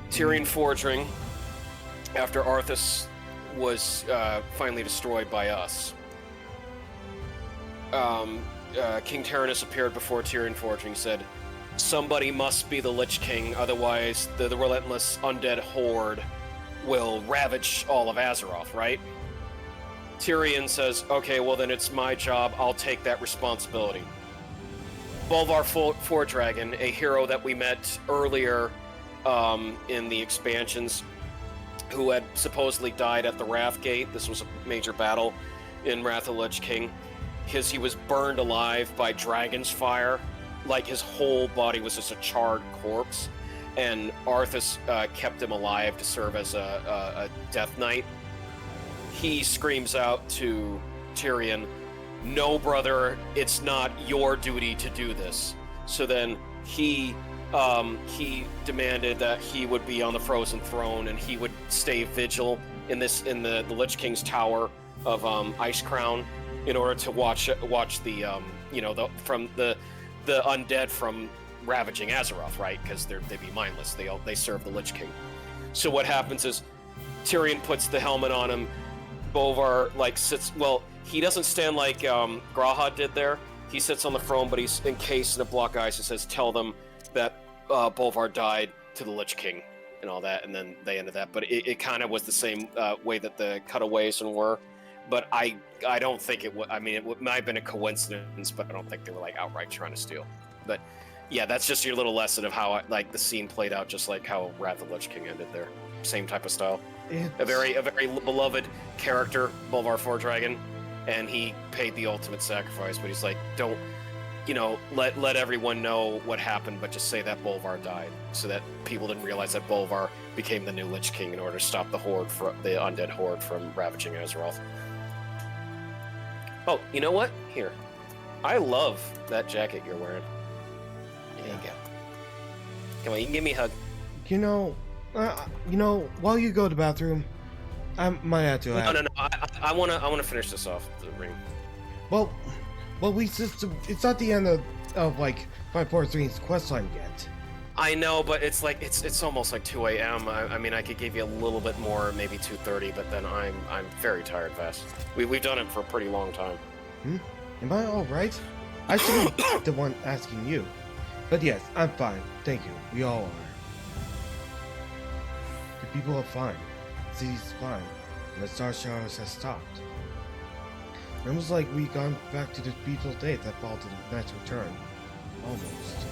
S2: Tyrion Forging, after Arthas was finally destroyed by us, King Tyrannus appeared before Tyrion Forging, said, somebody must be the Lich King, otherwise the relentless undead horde will ravage all of Azeroth, right? Tyrion says, okay, well then it's my job, I'll take that responsibility. Bolvar Fordragon, a hero that we met earlier in the expansions, who had supposedly died at the Wrathgate. This was a major battle in Wrath of the Lich King. He was burned alive by dragon's fire, like his whole body was just a charred corpse, and Arthas kept him alive to serve as a Death Knight. He screams out to Tyrion, no, brother, it's not your duty to do this. So then he demanded that he would be on the Frozen Throne and he would stay vigil in the Lich King's Tower of Ice Crown in order to watch the the undead from ravaging Azeroth, right? Because they'd be mindless. They serve the Lich King. So what happens is Tyrion puts the helmet on him. Bolvar sits. Well, he doesn't stand like Graha did there. He sits on the throne, but he's encased in a block of ice and says, "Tell them that Bolvar died to the Lich King," and all that. And then they ended that. But it kind of was the same way that the cutaways were. But I don't think it would. I mean, it might have been a coincidence, but I don't think they were outright trying to steal. But yeah, that's just your little lesson of how the scene played out, just like how Wrath of the Lich King ended there. Same type of style. A very beloved character, Bolvar Fordragon, and he paid the ultimate sacrifice. But he's like, don't, let everyone know what happened, but just say that Bolvar died, so that people didn't realize that Bolvar became the new Lich King in order to stop the undead horde from ravaging Azeroth. Oh, you know what? Here, I love that jacket you're wearing. There you go. Come on, you can give me a hug.
S1: While you go to the bathroom, I might have to.
S2: No. I wanna finish this off. The ring.
S1: Well, it's not the end of 543's quest line yet.
S2: I know, but it's almost like 2 a.m. I mean, I could give you a little bit more, maybe 2:30, but then I'm very tired, Vass. We've done it for a pretty long time.
S1: Am I all right? I should be the one asking you. But yes, I'm fine. Thank you. We all are. The people are fine. The city's fine. And the star showers has stopped. It was like we gone back to the peaceful days that followed the night's return. Almost.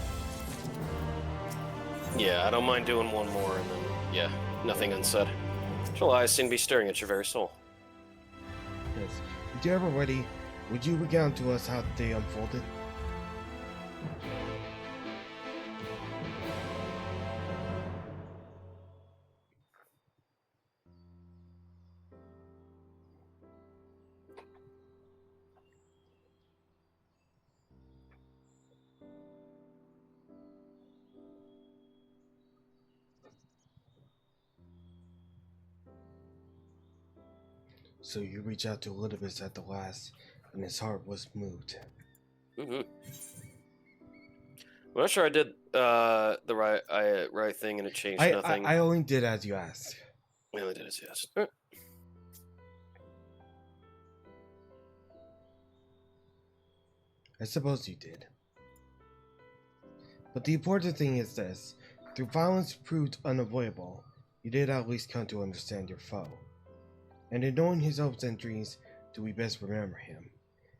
S2: Yeah, I don't mind doing one more, and then, yeah, nothing unsaid. Shall I soon be staring at your very soul?
S1: Yes. If you're ever ready, would you recount to us how the day unfolded? So you reach out to Elidibus at the last, and his heart was moved.
S2: I'm not sure I did the right thing, and it changed nothing.
S1: I only did as you asked.
S2: I only did as you asked. Right.
S1: I suppose you did. But the important thing is this. Through violence proved unavoidable, you did at least come to understand your foe. And in knowing his hopes and dreams, do we best remember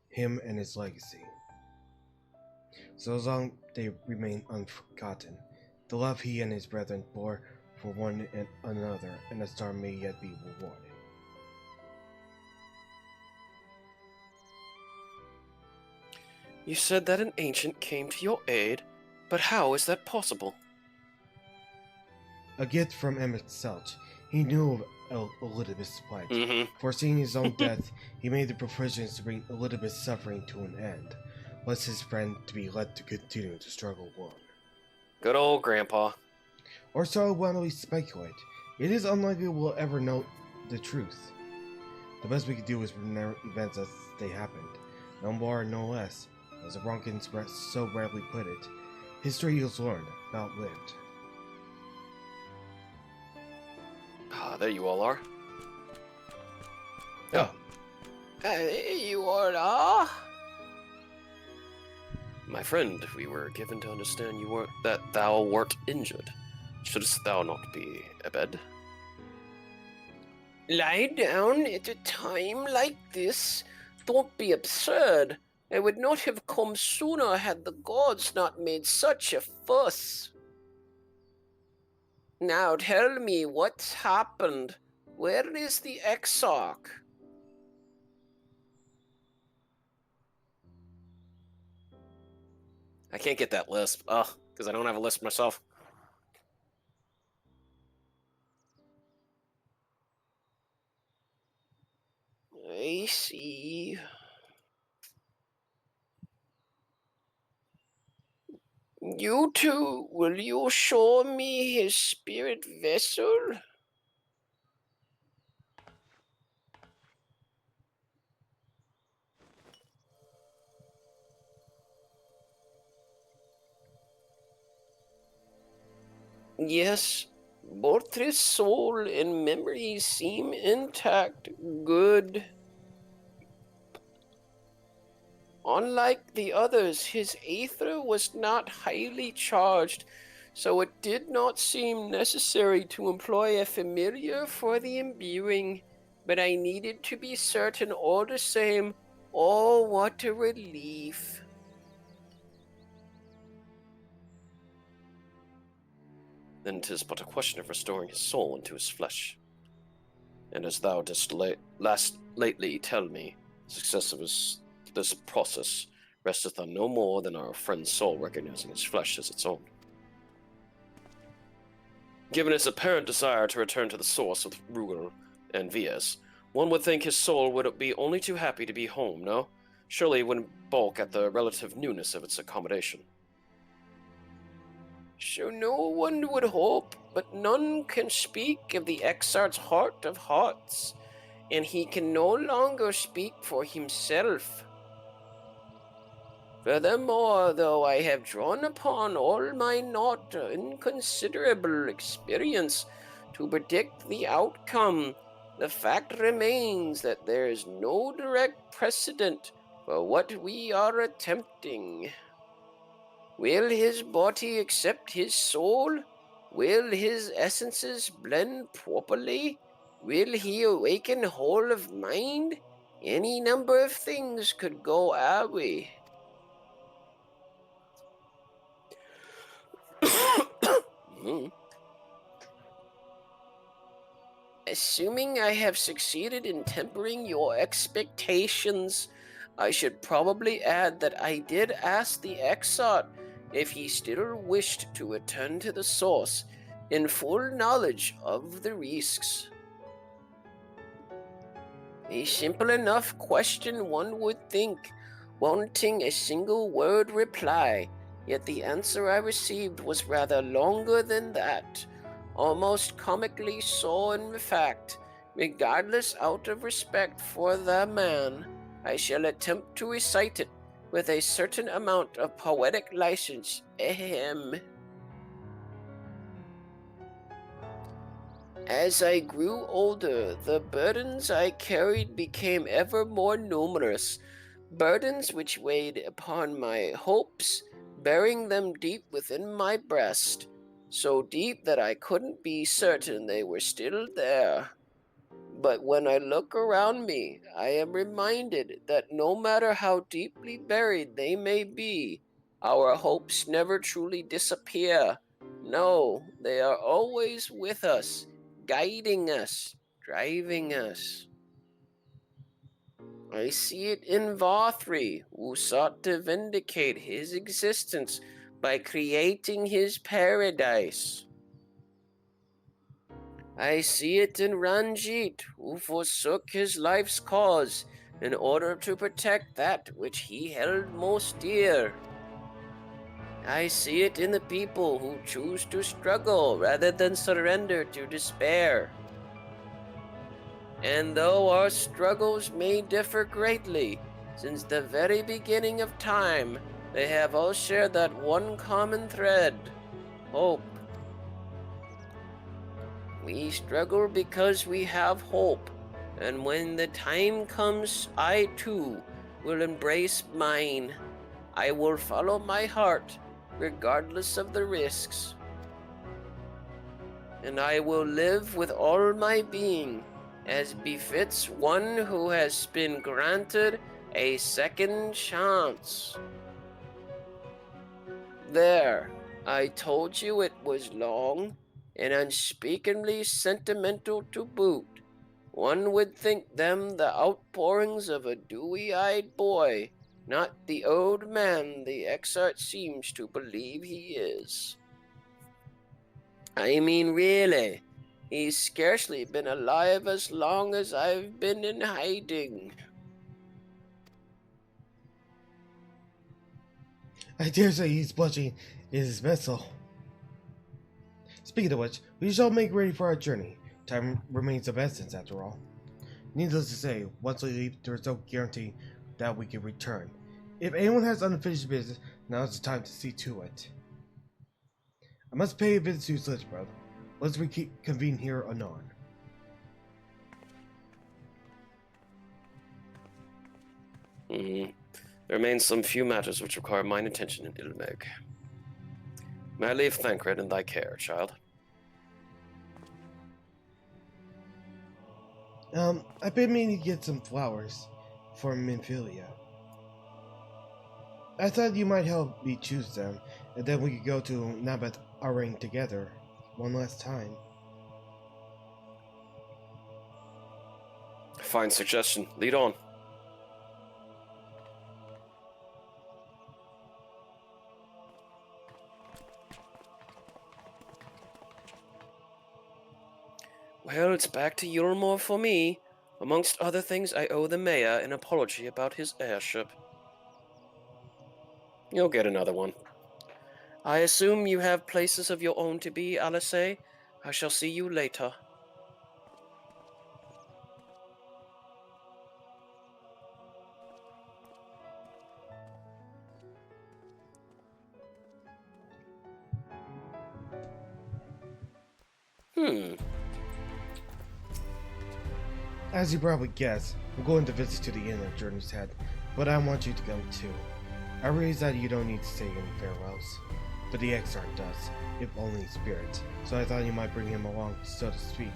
S1: him and his legacy. So as long they remain unforgotten, the love he and his brethren bore for one and another, and the star may yet be rewarded.
S2: You said that an ancient came to your aid, but how is that possible?
S1: A gift from Emmett Selch. He knew of Elizabeth's plight. Foreseeing his own death, he made the provisions to bring Elizabeth's suffering to an end, lest his friend to be let to continue to struggle alone.
S2: Good old Grandpa.
S1: Or so we speculate. It is unlikely we'll ever know the truth. The best we can do is remember events as they happened, no more no less. As the Ronkins so rarely put it, history is learned, not lived.
S2: Ah, there you all are.
S1: Oh.
S2: There you all are. My friend, we were given to understand that thou wert injured. Shouldst thou not be abed?
S19: Lie down at a time like this? Don't be absurd. I would not have come sooner had the gods not made such a fuss. Now tell me what's happened. Where is the Exarch?
S2: I can't get that lisp. Ugh, because I don't have a lisp myself.
S19: I see. You two, will you show me his spirit vessel? Yes, both his soul and memory seem intact. Good. Unlike the others, his aether was not highly charged, so it did not seem necessary to employ a familiar for the imbuing, but I needed to be certain all the same. Oh, what a relief.
S2: Then 'tis but a question of restoring his soul into his flesh. And as thou didst lately tell me, the success of this process resteth on no more than our friend's soul recognizing his flesh as its own. Given his apparent desire to return to the source with Rugal and Vias, one would think his soul would be only too happy to be home, no? Surely it wouldn't balk at the relative newness of its accommodation.
S19: So no one would hope, but none can speak of the Exarch's heart of hearts, and he can no longer speak for himself. Furthermore, though I have drawn upon all my not inconsiderable experience to predict the outcome, the fact remains that there is no direct precedent for what we are attempting. Will his body accept his soul? Will his essences blend properly? Will he awaken whole of mind? Any number of things could go our way. Assuming I have succeeded in tempering your expectations, I should probably add that I did ask the Exarch if he still wished to return to the source, in full knowledge of the risks. A simple enough question, one would think, wanting a single word reply, yet the answer I received was rather longer than that, almost comically so in fact. Regardless, out of respect for the man, I shall attempt to recite it with a certain amount of poetic license. Ahem. As I grew older, the burdens I carried became ever more numerous, burdens which weighed upon my hopes, burying them deep within my breast, so deep that I couldn't be certain they were still there. But when I look around me, I am reminded that no matter how deeply buried they may be, our hopes never truly disappear. No, they are always with us, guiding us, driving us. I see it in Vothri, who sought to vindicate his existence by creating his paradise. I see it in Ranjit, who forsook his life's cause in order to protect that which he held most dear. I see it in the people who choose to struggle rather than surrender to despair. And though our struggles may differ greatly, since the very beginning of time, they have all shared that one common thread: hope. We struggle because we have hope, and when the time comes, I too will embrace mine. I will follow my heart, regardless of the risks. And I will live with all my being, as befits one who has been granted a second chance. There, I told you it was long, and unspeakably sentimental to boot. One would think them the outpourings of a dewy-eyed boy, not the old man the exarch seems to believe he is. I mean, really, he's scarcely been alive as long as I've been in hiding.
S1: I dare say he's blushing in his vessel. Speaking of which, we shall make ready for our journey. Time remains of essence, after all. Needless to say, once we leave, there is no guarantee that we can return. If anyone has unfinished business, now is the time to see to it. I must pay a visit to Sledge, brother. Let's reconvene here anon.
S19: There remain some few matters which require mine attention in Ilmeg. May I leave Thancred in thy care, child?
S1: I've been meaning to get some flowers for Minfilia. I thought you might help me choose them, and then we could go to Nabat Arang together one last time.
S19: Fine suggestion. Lead on. Well, it's back to Yulmore for me. Amongst other things, I owe the mayor an apology about his airship. You'll get another one. I assume you have places of your own to be, Alice. I shall see you later.
S1: As you probably guessed, we're going to visit to the inn at Journey's Head, but I want you to go too. I realize that you don't need to say any farewells, but the Exarch does, if only in spirit, so I thought you might bring him along, so to speak.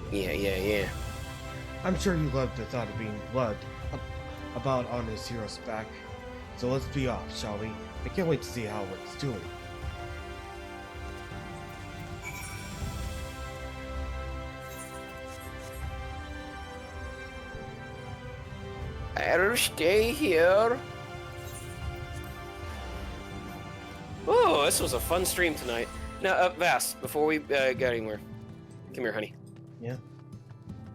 S19: Yeah.
S1: I'm sure you love the thought of being loved about on his hero's back, so let's be off, shall we? I can't wait to see how it's doing.
S19: I'll stay here. Oh, this was a fun stream tonight. Now, Vas, before we get anywhere, come here, honey.
S1: Yeah?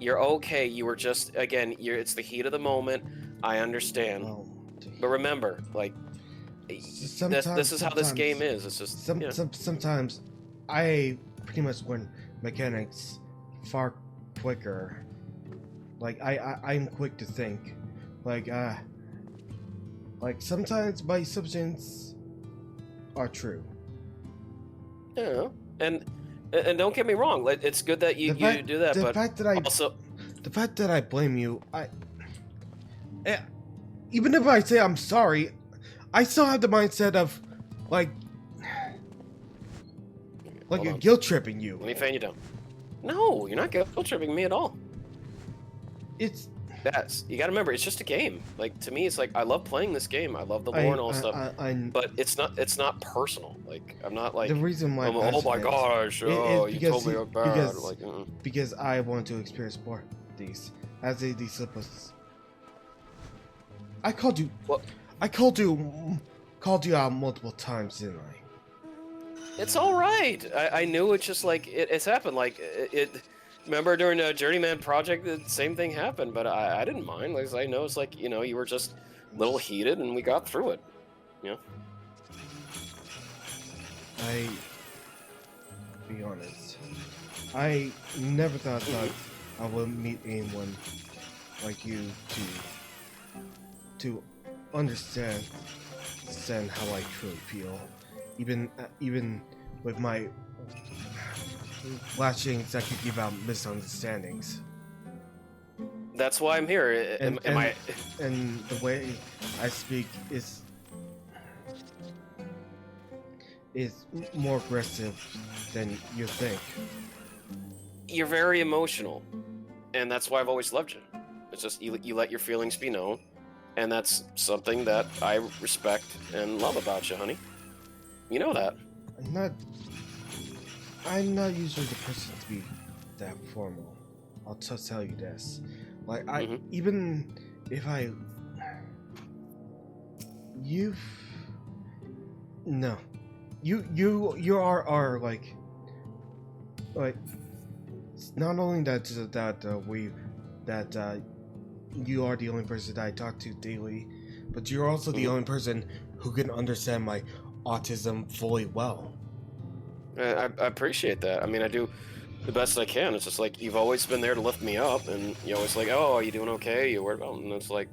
S19: You're okay. You were just, again, it's the heat of the moment. I understand. But remember, like, this is how this game is. It's just,
S1: sometimes I pretty much learn mechanics far quicker. Like, I'm quick to think. Like sometimes my assumptions are true.
S19: Yeah, and don't get me wrong. Like, it's good that you do that, but
S1: the fact that I blame you, even if I say I'm sorry, I still have the mindset of like you're guilt tripping you.
S19: Let me fan you down. No, you're not guilt tripping me at all.
S1: It's.
S19: You gotta remember, it's just a game. Like, to me, it's like, I love playing this game. I love the lore and all stuff. But it's not personal. Like, I'm not like,
S1: the reason why
S19: oh my gosh, you told me you're bad.
S1: Because I want to experience more of these. as a disciples. I called you.
S2: What?
S1: I called you out multiple times, didn't I?
S2: It's all right. I knew it's just like it's happened. Like it. Remember during a Journeyman project, the same thing happened, but I didn't mind. Like I know it's like you were just a little heated, and we got through it. You know.
S1: Be honest. I never thought that I would meet anyone like you to understand how I truly feel, even with my lashings that could give out misunderstandings.
S2: That's why I'm here.
S1: And the way I speak is more aggressive than you think.
S2: You're very emotional, and that's why I've always loved you. It's just you let your feelings be known, and that's something that I respect and love about you, honey. You know that.
S1: I'm not usually the person to be that formal. I'll just tell you this. Like even if you are like not only that you are the only person that I talk to daily, but you're also the only person who can understand my autism fully well.
S2: I appreciate that. I mean, I do the best I can. It's just like you've always been there to lift me up, and you're always like, "Oh, are you doing okay? You worried about?" And it's like,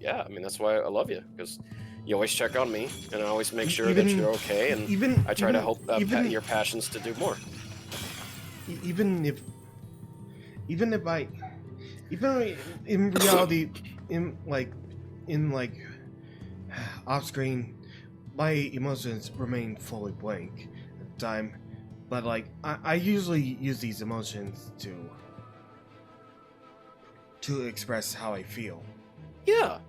S2: yeah. I mean, that's why I love you, because you always check on me, and I always make sure that you're okay, and I try to help your passions to do more.
S1: Even in reality, in off screen, my emotions remain fully blank at the time. But like I usually use these emotions to express how I feel.
S2: Yeah.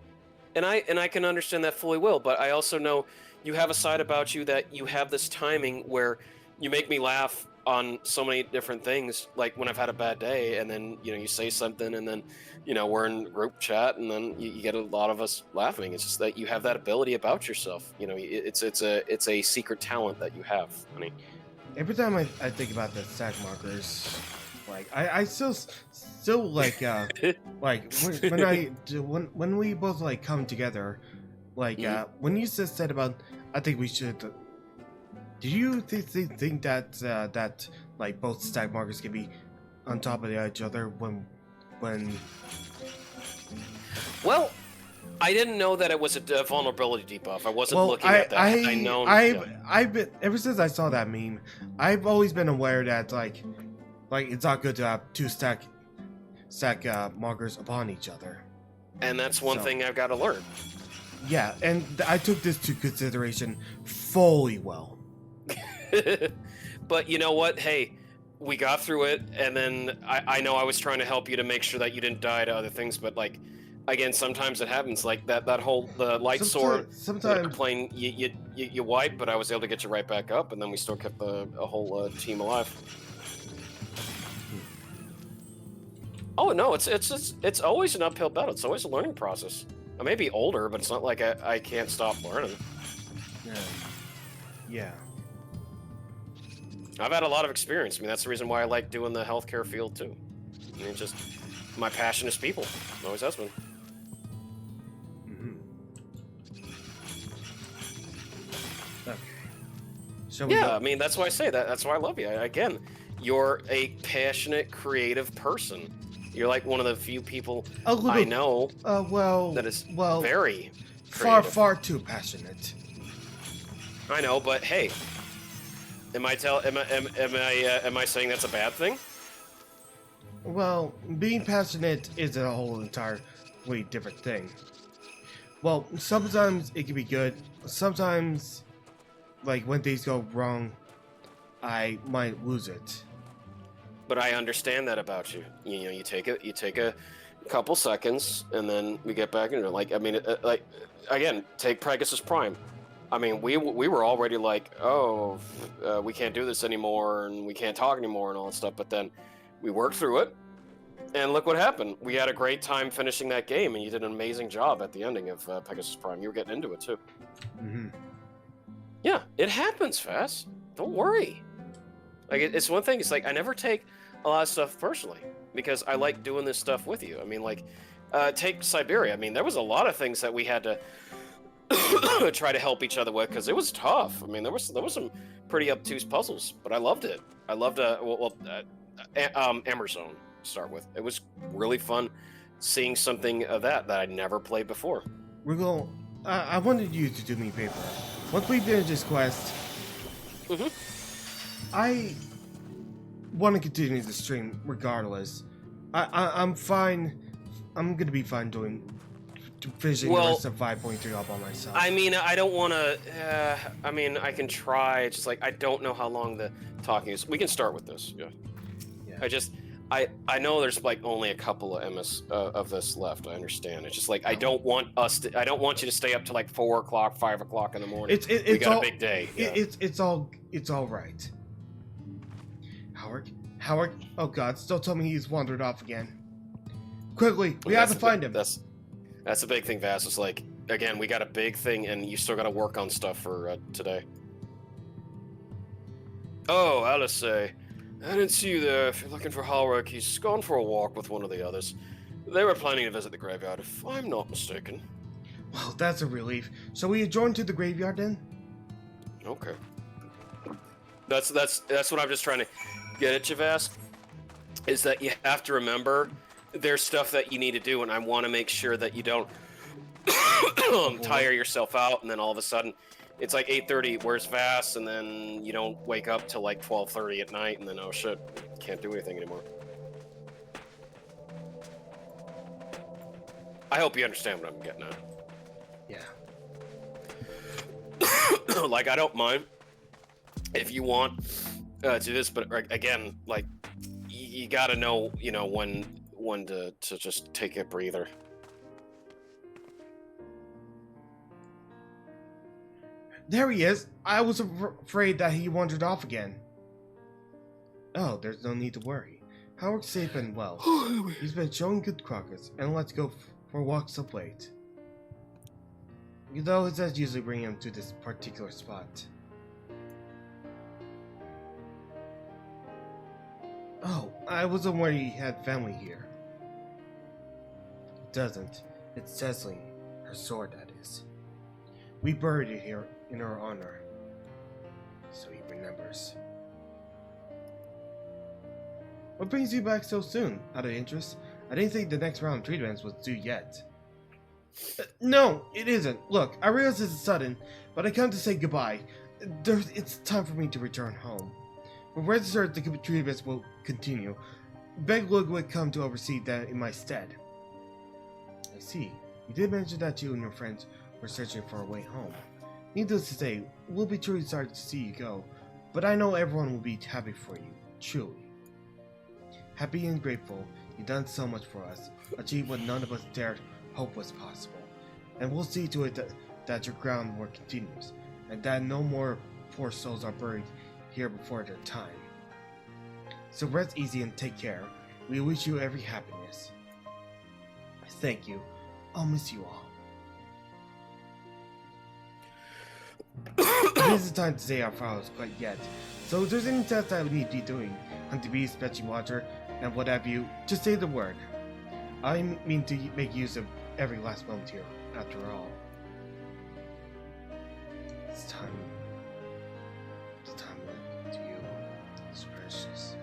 S2: And I can understand that fully well, but I also know you have a side about you that you have this timing where you make me laugh on so many different things, like when I've had a bad day, and then you say something, and then we're in group chat, and then you get a lot of us laughing. It's just that you have that ability about yourself. It's a secret talent that you have, honey.
S1: Every time I think about the stack markers, like I still like like when we both like come together, like when you just said about I think we should. Do you think that like both stack markers can be on top of each other when?
S2: Well, I didn't know that it was a vulnerability debuff. I wasn't looking at that.
S1: I've been ever since I saw that meme. I've always been aware that like it's not good to have two stack markers upon each other.
S2: And that's one thing I've got to learn.
S1: Yeah, and I took this to consideration fully well.
S2: But you know what? Hey, we got through it, and then I know I was trying to help you to make sure that you didn't die to other things, but like. Again, sometimes it happens. Like that whole the light sword.
S1: Sometimes
S2: plane you wipe, but I was able to get you right back up, and then we still kept a whole team alive. Oh no, it's always an uphill battle. It's always a learning process. I may be older, but it's not like I can't stop learning.
S1: Yeah.
S2: I've had a lot of experience. I mean, that's the reason why I like doing the healthcare field too. I mean, it's just my passion is people. It always has been. Yeah, I mean, that's why I say that. That's why I love you. Again, you're a passionate, creative person. You're like one of the few people I know that is very creative.
S1: far too passionate.
S2: I know, but hey, am I saying that's a bad thing?
S1: Well, being passionate is a whole entirely different thing. Well, sometimes it can be good. Sometimes, like when things go wrong, I might lose it.
S2: But I understand that about you. You take a couple seconds, and then we get back into it. Like, I mean, like again, take Pegasus Prime. I mean, we were already like, oh, we can't do this anymore, and we can't talk anymore, and all that stuff. But then we worked through it, And look what happened. We had a great time finishing that game, and you did an amazing job at the ending of Pegasus Prime. You were getting into it, too.
S1: Mm-hmm.
S2: Yeah, it happens, Fast. Don't worry. Like, it's one thing. It's like, I never take a lot of stuff personally, because I like doing this stuff with you. I mean, like, take Siberia. I mean, there was a lot of things that we had to try to help each other with, because it was tough. I mean, there was some pretty obtuse puzzles, but I loved it. I loved Emerzone to start with. It was really fun seeing something of that I never played before.
S1: Rugal, I wanted you to do me a favor. Once we finish this quest, I want to continue the stream regardless. I'm fine. I'm gonna be fine finishing the rest of 5.3 all by myself.
S2: I mean, I don't want to. I mean, I can try. It's just like I don't know how long the talking is. We can start with this. Yeah. I know there's like only a couple of MS of this left. I understand. It's just like I don't want you to stay up to like 4 o'clock, 5 o'clock in the morning. We got a big day. Yeah.
S1: It's all right. Howard. Oh God! Still tell me he's wandered off again. Quickly, we have to find him.
S2: That's the big thing, Vass. It's like again, we got a big thing, and you still got to work on stuff for today. Oh, Alice, I didn't see you there. If you're looking for Halric, he's gone for a walk with one of the others. They were planning to visit the graveyard, if I'm not mistaken.
S1: Well, that's a relief. So we adjourn to the graveyard then?
S2: Okay. That's what I'm just trying to get at you, Vass. Is that you have to remember there's stuff that you need to do, and I want to make sure that you don't tire yourself out, and then all of a sudden it's like 8:30, where's Vass? And then you don't wake up till like 12:30 at night, and then oh shit, can't do anything anymore. I hope you understand what I'm getting at.
S1: Yeah.
S2: Like, I don't mind if you want to do this, but again, like, you gotta know, when to just take a breather.
S1: There he is. I was afraid that he wandered off again. Oh, there's no need to worry. Howard's safe and well. He's been showing good progress, and let's go for walks up late. Though it does usually bring him to this particular spot. Oh, I wasn't aware he had family here. It doesn't. It's Cecily, her sword, that is. We buried it here in her honor, so he remembers. What brings you back so soon? Out of interest, I didn't think the next round of treatments was due yet. No, it isn't. Look, I realize this is sudden, but I come to say goodbye. It's time for me to return home. When registered, the treatments will continue. Beg would come to oversee that in my stead. I see. You did mention that you and your friends were searching for a way home. Needless to say, we'll be truly sorry to see you go, but I know everyone will be happy for you, truly. Happy and grateful, you've done so much for us, achieved what none of us dared hope was possible, and we'll see to it that your groundwork continues, and that no more poor souls are buried here before their time. So rest easy and take care. We wish you every happiness. Thank you. I'll miss you all. It isn't time to say our farewells quite yet, so if there's any tasks I need to be doing, hunting bees, fetching water, and what have you, just say the word. I mean to make use of every last moment here, after all. It's time to you. It's precious.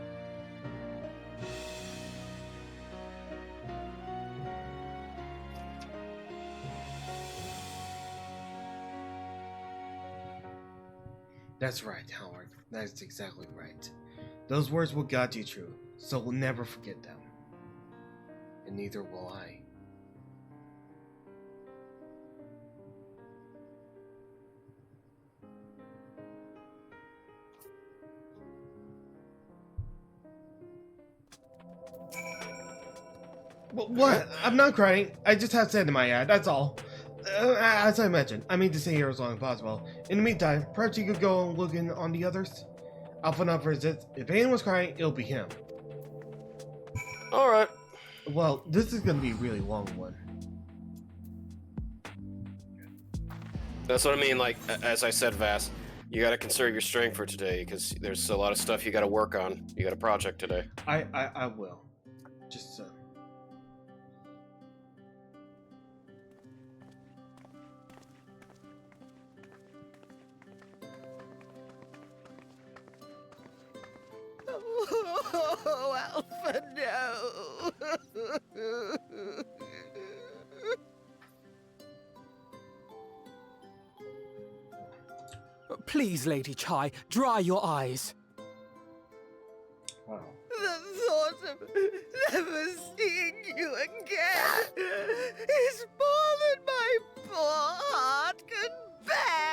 S1: That's right, Howard. That's exactly right. Those words will guide you true, so we'll never forget them. And neither will I. What? I'm not crying. I just have sand in my eye, that's all. As I mentioned, I mean to stay here as long as possible. In the meantime, perhaps you could go and look in on the others? I'll put up for it. If anyone's crying, it'll be him.
S2: Alright,
S1: Well, this is gonna be a really long one.
S2: That's what I mean. Like, as I said, Vass, you got to conserve your strength for today because there's a lot of stuff you got to work on. You got a project today.
S1: I will. Just
S14: Oh, Alpha, no!
S9: Please, Lady Chai, dry your eyes.
S1: Wow.
S14: The thought of never seeing you again is more than my poor heart can bear!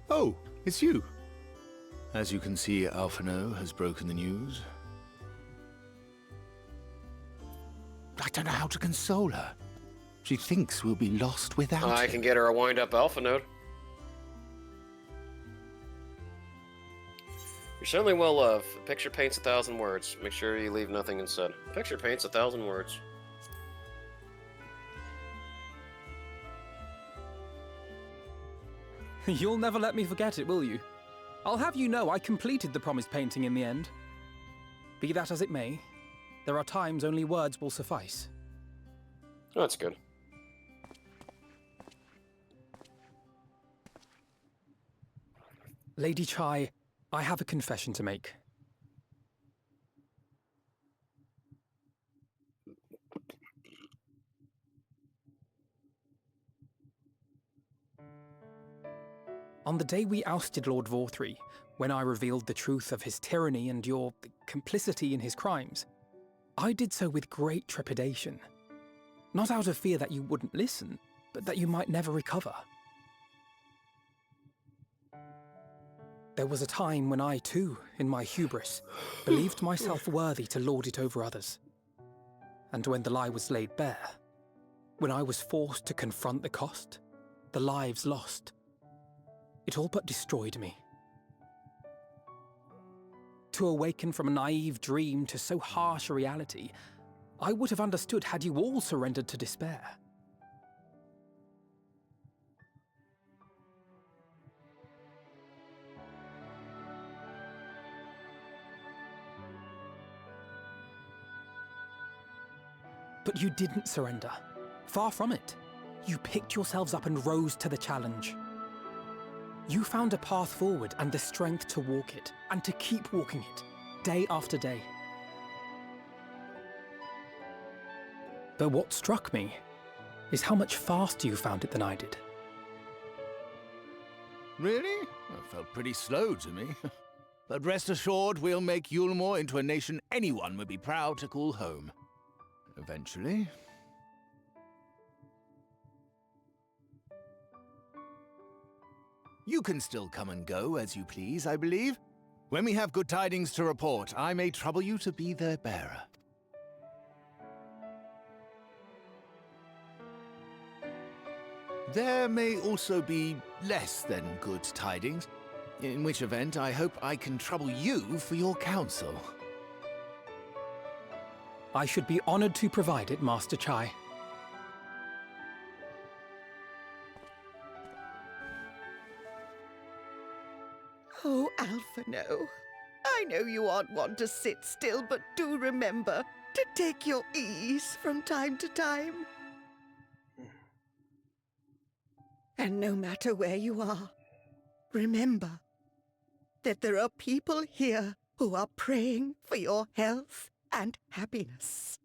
S13: Oh, it's you. As you can see, Alphino has broken the news. I don't know how to console her. She thinks we'll be lost without
S2: I
S13: him.
S2: can get her a wind-up alpha node. You're certainly well loved. A picture paints 1,000 words. Make sure you leave nothing unsaid. A picture paints 1,000 words.
S9: You'll never let me forget it, will you? I'll have you know I completed the promised painting in the end. Be that as it may, there are times only words will suffice.
S2: Oh, that's good.
S9: Lady Chai, I have a confession to make. On the day we ousted Lord Vorthree, when I revealed the truth of his tyranny and your complicity in his crimes, I did so with great trepidation. Not out of fear that you wouldn't listen, but that you might never recover. There was a time when I too, in my hubris, believed myself worthy to lord it over others. And when the lie was laid bare, when I was forced to confront the cost, the lives lost, it all but destroyed me. To awaken from a naive dream to so harsh a reality, I would have understood had you all surrendered to despair. But you didn't surrender. Far from it. You picked yourselves up and rose to the challenge. You found a path forward and the strength to walk it, and to keep walking it, day after day. But what struck me is how much faster you found it than I did.
S13: Really? That felt pretty slow to me. But rest assured, we'll make Yulmore into a nation anyone would be proud to call home. Eventually. You can still come and go as you please, I believe. When we have good tidings to report, I may trouble you to be their bearer. There may also be less than good tidings, in which event I hope I can trouble you for your counsel.
S9: I should be honored to provide it, Master Chai.
S14: Oh, Alphino, I know you aren't one to sit still, but do remember to take your ease from time to time. And no matter where you are, remember that there are people here who are praying for your health and happiness.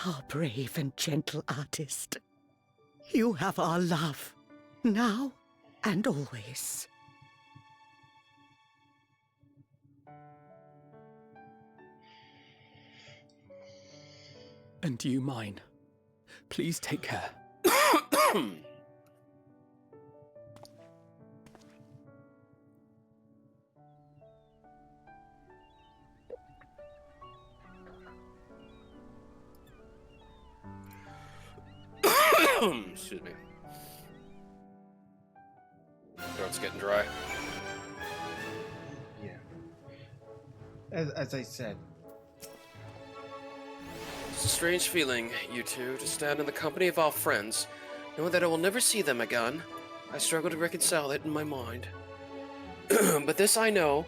S14: Our brave and gentle artist, you have our love, now and always.
S9: And you mine. Please take care.
S2: Excuse me. Throat's getting dry.
S1: Yeah. As I said.
S2: It's a strange feeling, you two, to stand in the company of our friends, knowing that I will never see them again. I struggle to reconcile it in my mind. But this I know,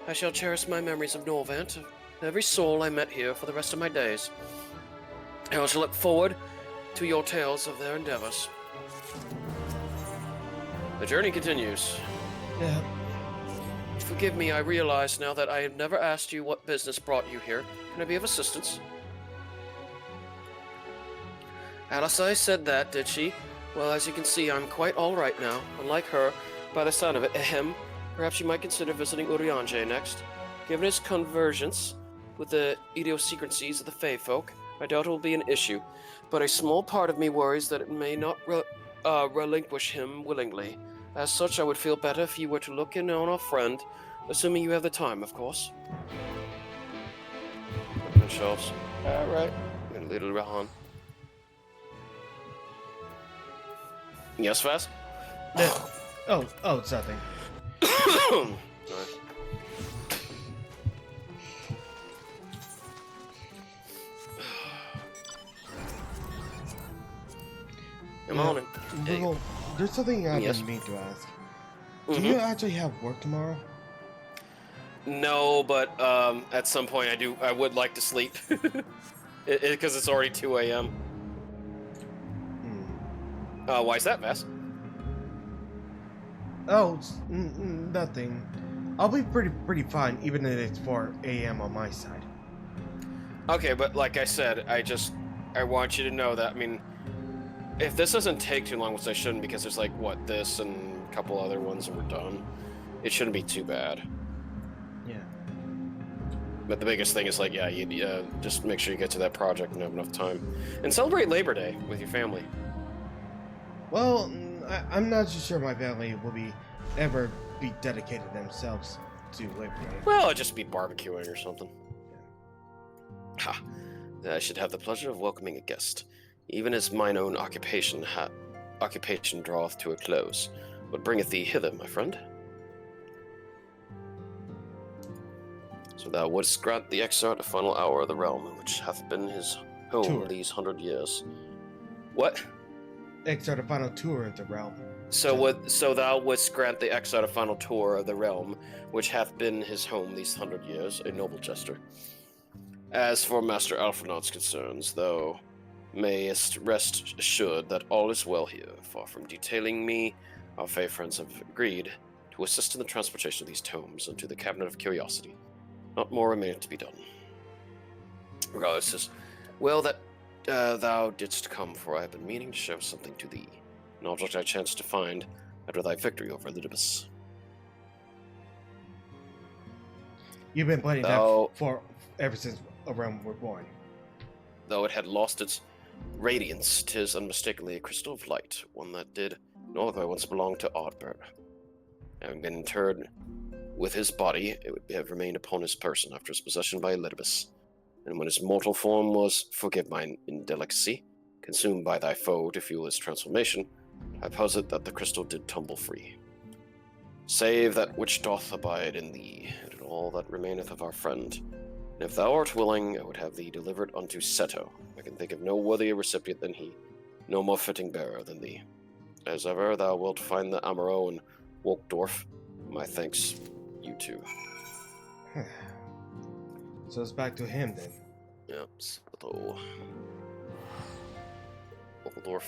S2: I shall cherish my memories of Norvant, of every soul I met here for the rest of my days. And I shall look forward to your tales of their endeavors. The journey continues.
S1: Yeah.
S2: Forgive me, I realize now that I have never asked you what business brought you here. Can I be of assistance? Alisai said that, did she? Well, as you can see, I'm quite alright now. Unlike her, by the sound of it, ahem. Perhaps you might consider visiting Urianger next. Given his convergence with the idiosyncrasies of the Fey folk, I doubt it will be an issue, but a small part of me worries that it may not relinquish him willingly. As such, I would feel better if you were to look in on our friend, assuming you have the time, of course. Open the shelves. Alright. A little Rahan. Yes, Fast?
S1: Oh, it's nothing.
S2: Come on in.
S1: Rugal, there's something I've
S2: Yes.
S1: been meaning to ask. Do you actually have work tomorrow?
S2: No, but at some point I would like to sleep. Because it's already 2 a.m. Why is that, Vass?
S1: Oh, it's, nothing. I'll be pretty fine, even if it's 4 a.m. on my side.
S2: Okay, but like I said, I want you to know that, I mean, if this doesn't take too long, which I shouldn't, because there's like, what, this and a couple other ones and we're done, it shouldn't be too bad.
S1: Yeah.
S2: But the biggest thing is like, yeah, you just make sure you get to that project and have enough time. And celebrate Labor Day with your family.
S1: Well, I'm not so sure my family will ever be dedicated themselves to Labor Day.
S2: Well, it'd just be barbecuing or something. Ha! I should have the pleasure of welcoming a guest, even as mine own occupation draweth to a close. What bringeth thee hither, my friend? So thou wouldst grant the exarch a final hour of the realm, which hath been his home these 100 years. What?
S1: Exarch a final tour of the realm.
S2: So thou wouldst grant the exarch a final tour of the realm, which hath been his home these 100 years, a noble gesture. As for Master Alphinaud's concerns, thou mayest rest assured that all is well here. Far from detailing me, our Fey friends have agreed to assist in the transportation of these tomes into the Cabinet of Curiosity. Not more remaineth to be done. Regardless, 'tis well that thou didst come, for I have been meaning to show something to thee. An object I chanced to find after thy victory over Elidibus.
S1: You've been playing that for ever since a realm were born.
S2: Though it had lost its radiance, 'tis unmistakably a crystal of light, one that did Norway once belong to Oddbert. Having been interred with his body, it would have remained upon his person after his possession by Elidibus. And when his mortal form was, forgive mine indelicacy, consumed by thy foe to fuel his transformation, I posit that the crystal did tumble free. Save that which doth abide in thee, and in all that remaineth of our friend. And if thou art willing, I would have thee delivered unto Seto. I can think of no worthier recipient than he, no more fitting bearer than thee. As ever, thou wilt find the Amaro and Wolkdorf. My thanks, you too.
S1: So it's back to him then.
S2: Yep, Seto. Wolkdorf.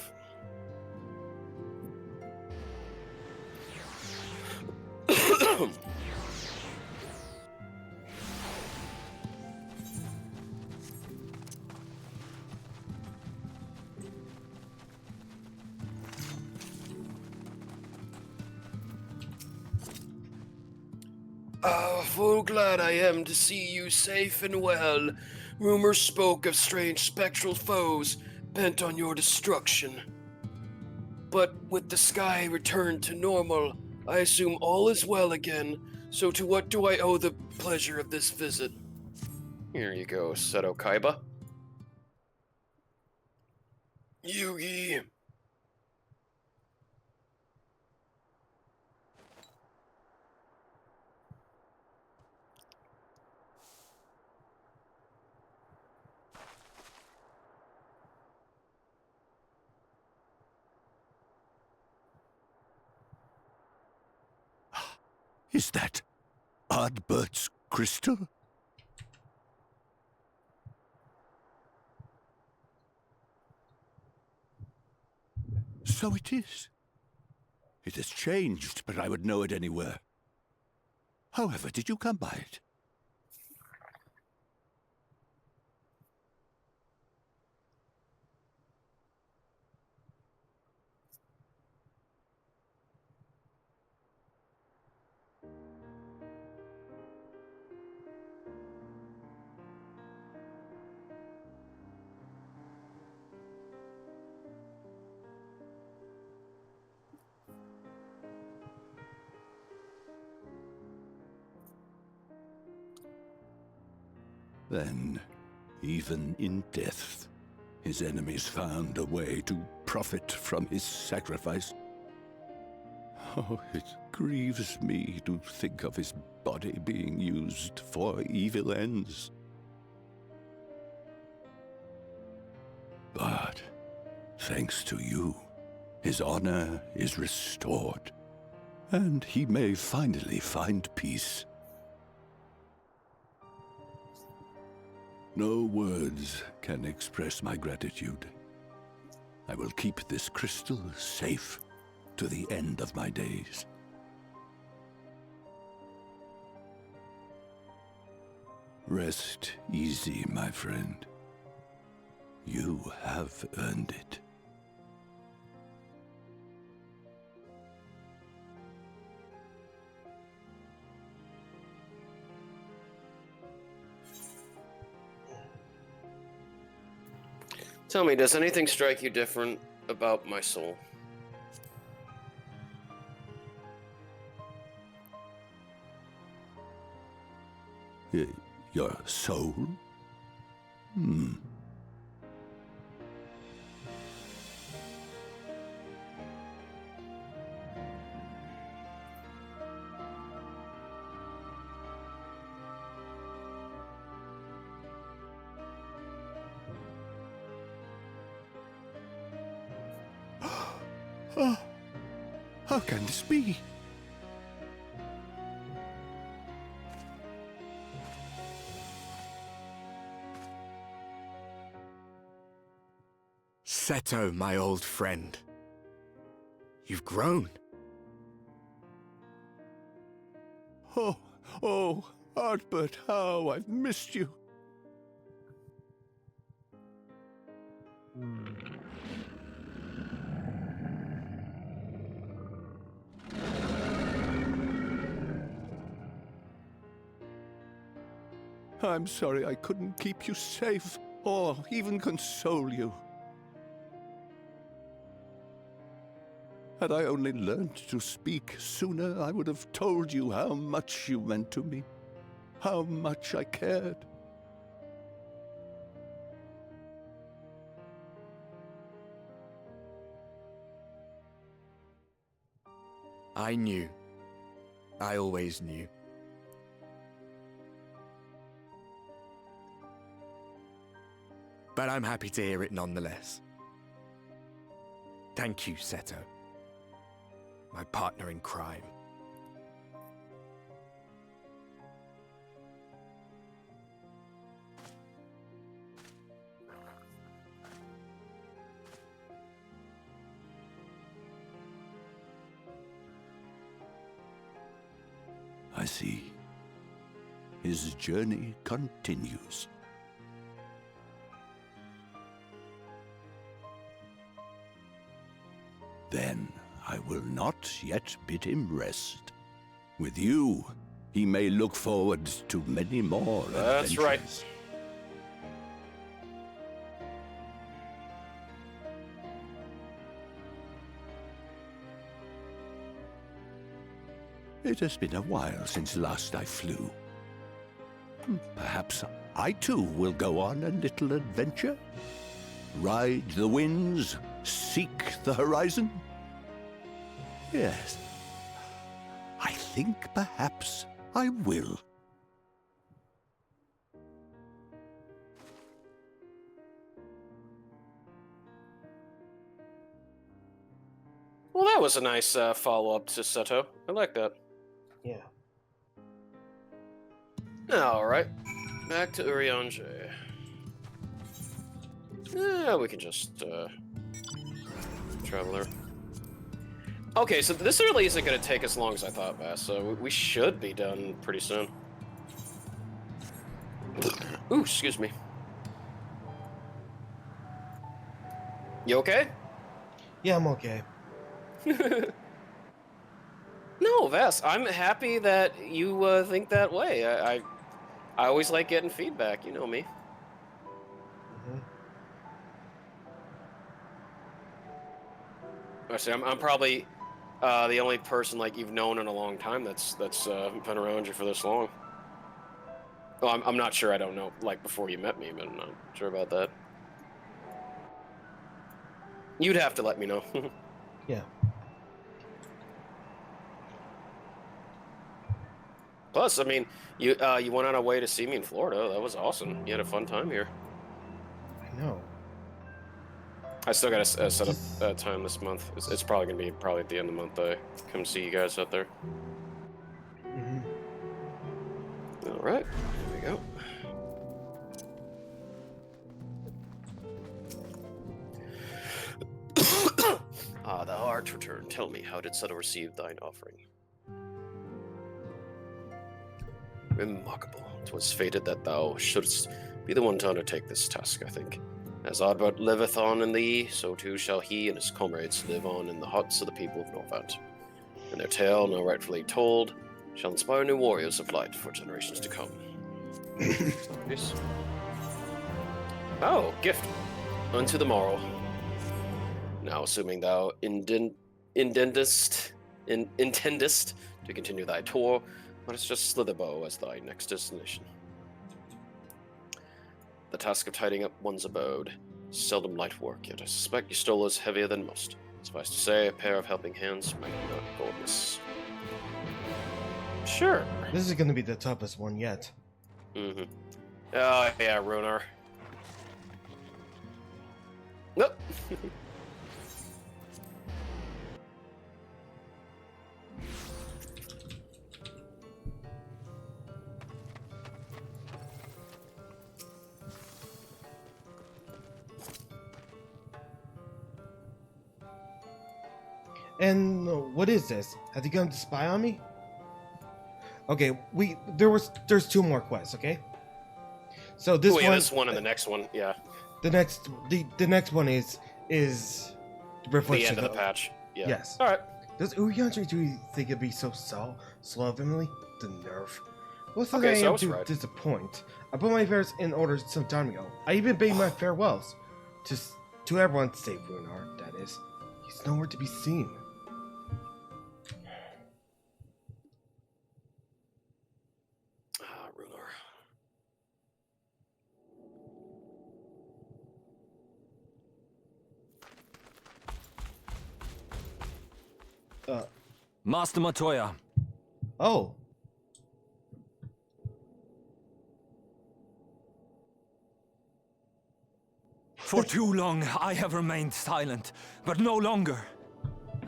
S2: Full glad I am to see you safe and well. Rumors spoke of strange spectral foes bent on your destruction. But with the sky returned to normal, I assume all is well again, so to what do I owe the pleasure of this visit? Here you go, Seto Kaiba. Yugi,
S4: Is that Ardbert's crystal? So it is. It has changed, but I would know it anywhere. However, did you come by it? Then, even in death, his enemies found a way to profit from his sacrifice. Oh, it grieves me to think of his body being used for evil ends. But, thanks to you, his honor is restored, and he may finally find peace. No words can express my gratitude. I will keep this crystal safe to the end of my days. Rest easy, my friend. You have earned it.
S2: Tell me, does anything strike you different about my soul?
S4: Your soul? Oh, how can this be?
S15: Seto, my old friend. You've grown.
S4: Oh, Ardbert, how I've missed you. I'm sorry I couldn't keep you safe, or even console you. Had I only learned to speak sooner, I would have told you how much you meant to me, how much I cared.
S15: I knew. I always knew. But I'm happy to hear it nonetheless. Thank you, Seto. My partner in crime.
S4: I see. His journey continues. Then I will not yet bid him rest. With you, he may look forward to many more
S2: That's
S4: adventures.
S2: right.
S4: It has been a while since last I flew. Perhaps I too will go on a little adventure? Ride the winds, seek the horizon? Yes, I think perhaps I will.
S2: Well, that was a nice follow-up to Seto. I like that.
S1: Yeah.
S2: Alright. Back to Urianger. Yeah, we can just, travel there. Okay, so this really isn't going to take as long as I thought, Vass, so we should be done pretty soon. Ooh, excuse me. You okay?
S1: Yeah, I'm okay.
S2: No, Vass, I'm happy that you think that way. I always like getting feedback, you know me. Actually, I'm probably the only person like you've known in a long time that's been around you for this long. Well, I'm not sure. I don't know, like before you met me, but I'm not sure about that. You'd have to let me know.
S1: Yeah.
S2: Plus, I mean, you went on a way to see me in Florida. That was awesome. You had a fun time here.
S1: I know.
S2: I still gotta set up time this month. It's probably gonna be at the end of the month. I come see you guys out there. All right, here we go. Ah, thou art returned. Tell me, how didst thou receive thine offering? Remarkable. 'Twas fated that thou shouldst be the one to undertake this task, I think. As Ardbert liveth on in thee, so too shall he and his comrades live on in the hearts of the people of Norvant. And their tale, now rightfully told, shall inspire new warriors of light for generations to come. Nice. Oh, gift. Unto the morrow. Now, assuming thou intendest to continue thy tour, let us just Slitherbow as thy next destination. The task of tidying up one's abode is seldom light work, yet I suspect your stole is heavier than most. Suffice to say, a pair of helping hands might not go amiss. Sure.
S1: This is gonna be the toughest one yet.
S2: Mm-hmm. Oh, yeah, Runar. Nope.
S1: And what is this? Has he come to spy on me? Okay, there's 2 more quests, okay? So this one,
S2: this one and the next one, yeah.
S1: The next one is
S2: the end of the patch. Yeah.
S1: Yes.
S2: All right.
S1: Does Urianger do think it'd be so slovenly? The nerve. What's
S2: Okay,
S1: I
S2: so I
S1: am
S2: was
S1: to
S2: right.
S1: disappoint? I put my affairs in order some time ago. I even paid my farewells to everyone save Runar. That is, he's nowhere to be seen.
S20: Master Matoya.
S1: Oh.
S20: For too long, I have remained silent, but no longer.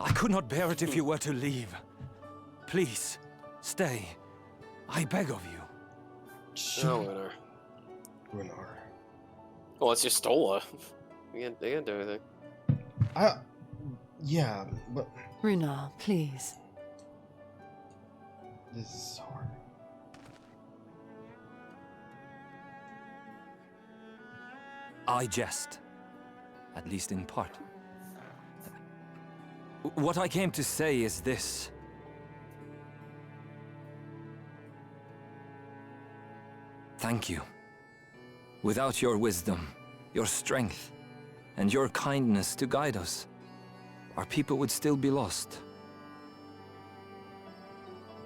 S20: I could not bear it if you were to leave. Please, stay. I beg of you.
S2: No,
S1: Runar.
S2: Well, it's just Stola. They can't do anything.
S1: Yeah, but...
S11: Runar, please.
S1: This is hard.
S20: I jest. At least in part. What I came to say is this. Thank you. Without your wisdom, your strength, and your kindness to guide us, our people would still be lost.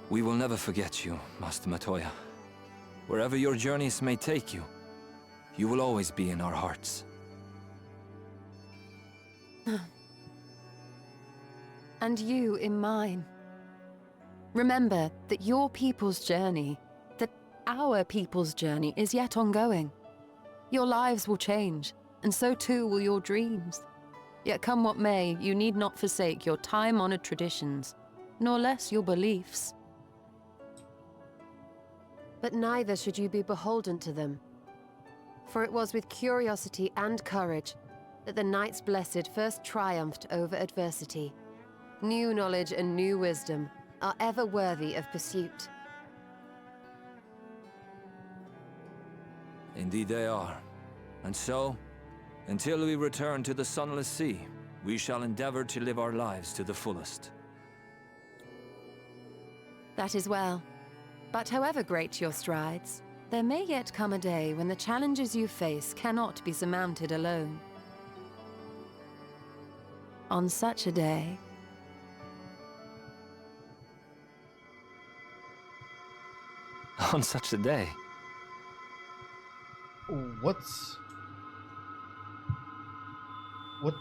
S20: We will never forget you, Master Matoya. Wherever your journeys may take you, you will always be in our hearts.
S11: And you in mine. Remember that your people's journey, that our people's journey is yet ongoing. Your lives will change, and so too will your dreams. Yet come what may, you need not forsake your time-honored traditions, nor less your beliefs. But neither should you be beholden to them. For it was with curiosity and courage that the Knights Blessed first triumphed over adversity. New knowledge and new wisdom are ever worthy of pursuit.
S20: Indeed they are. And so, until we return to the Sunless Sea, we shall endeavor to live our lives to the fullest.
S11: That is well. But however great your strides, there may yet come a day when the challenges you face cannot be surmounted alone. On such a day...
S20: On such a day?
S1: What's... What?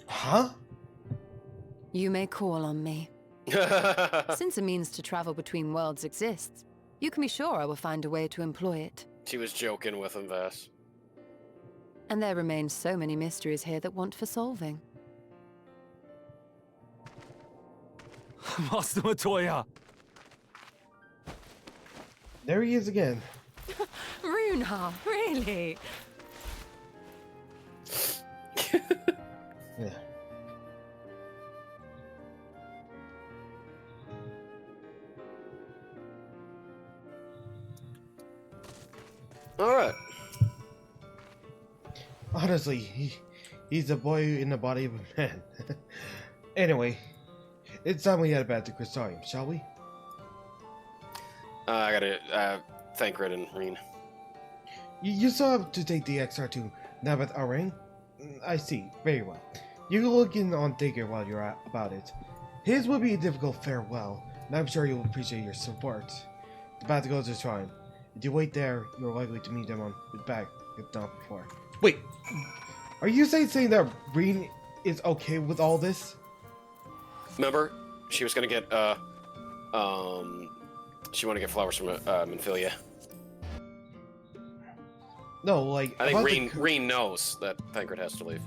S1: Huh?
S11: You may call on me. Since a means to travel between worlds exists, you can be sure I will find a way to employ it.
S2: She was joking with him, Vas.
S11: And there remain so many mysteries here that want for solving.
S20: Master Matoya!
S1: There he is again.
S11: Runar, really?
S1: Yeah.
S2: Alright.
S1: Honestly, he's a boy in the body of a man. Anyway, it's time we head back to Crystalium, shall we?
S2: I gotta thank Red and Reen.
S1: You still have to take the XR to Navath Arang? I see, very well. You can look in on Digger while you're about it. His will be a difficult farewell, and I'm sure you'll appreciate your support. The path goes to try him. If you wait there, you're likely to meet him on his back, if not before. Wait, are you saying that Reen is okay with all this?
S2: Remember, she was gonna get she wanted to get flowers from Minfilia.
S1: No, like
S2: I think Reen knows that Thancred has to leave.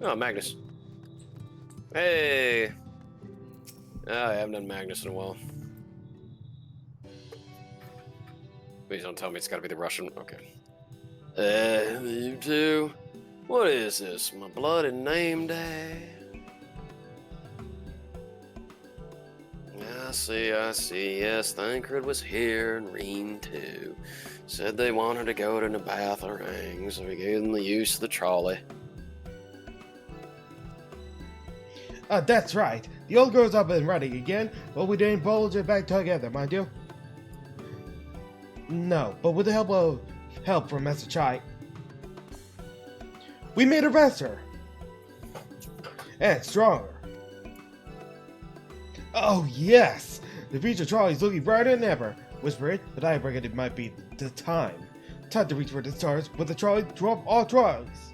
S2: Oh, Magnus. Hey. Oh, I haven't done Magnus in a while. Please don't tell me it's got to be the Russian. Okay. You two. What is this? My blood and name day? I see. Yes, Thancred was here and Reen too. Said they wanted to go to Nabath Arang, so we gave them the use of the trolley.
S1: That's right. The old girl's up and running again, but we didn't bulge it back together, mind you. No, but with the help from Master Chai, we made her faster and stronger. Oh yes, the future trolley's looking brighter than ever. Whisper it, but I reckon it might be the time. Time to reach for the stars, but the trolley drop all drugs.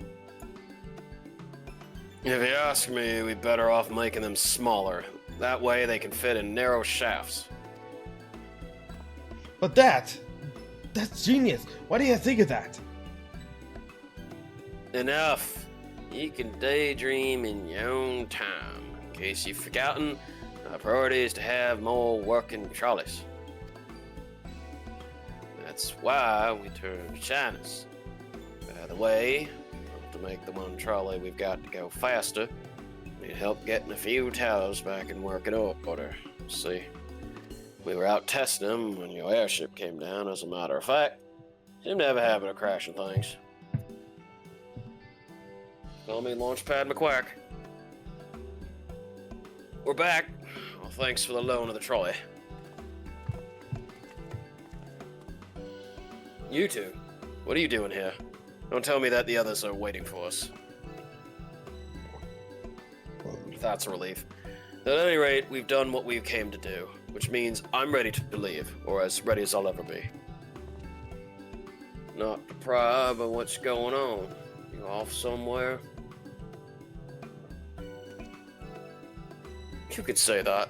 S2: If you ask me, we'd better off making them smaller. That way they can fit in narrow shafts.
S1: But that's genius. Why didn't I think of that?
S2: Enough. You can daydream in your own time. In case you've forgotten, our priority is to have more working trolleys. That's why we turned to China's. By the way, to make the one trolley we've got to go faster, we need help getting a few towers back in working order. See, we were out testing them when your airship came down, as a matter of fact. Seemed to have a habit of crashing things. Call me Launchpad McQuack. We're back. Well, thanks for the loan of the trolley. You two, what are you doing here? Don't tell me that the others are waiting for us. That's a relief. At any rate, we've done what we came to do, which means I'm ready to leave, or as ready as I'll ever be. Not to pry, but what's going on? You off somewhere? You could say that.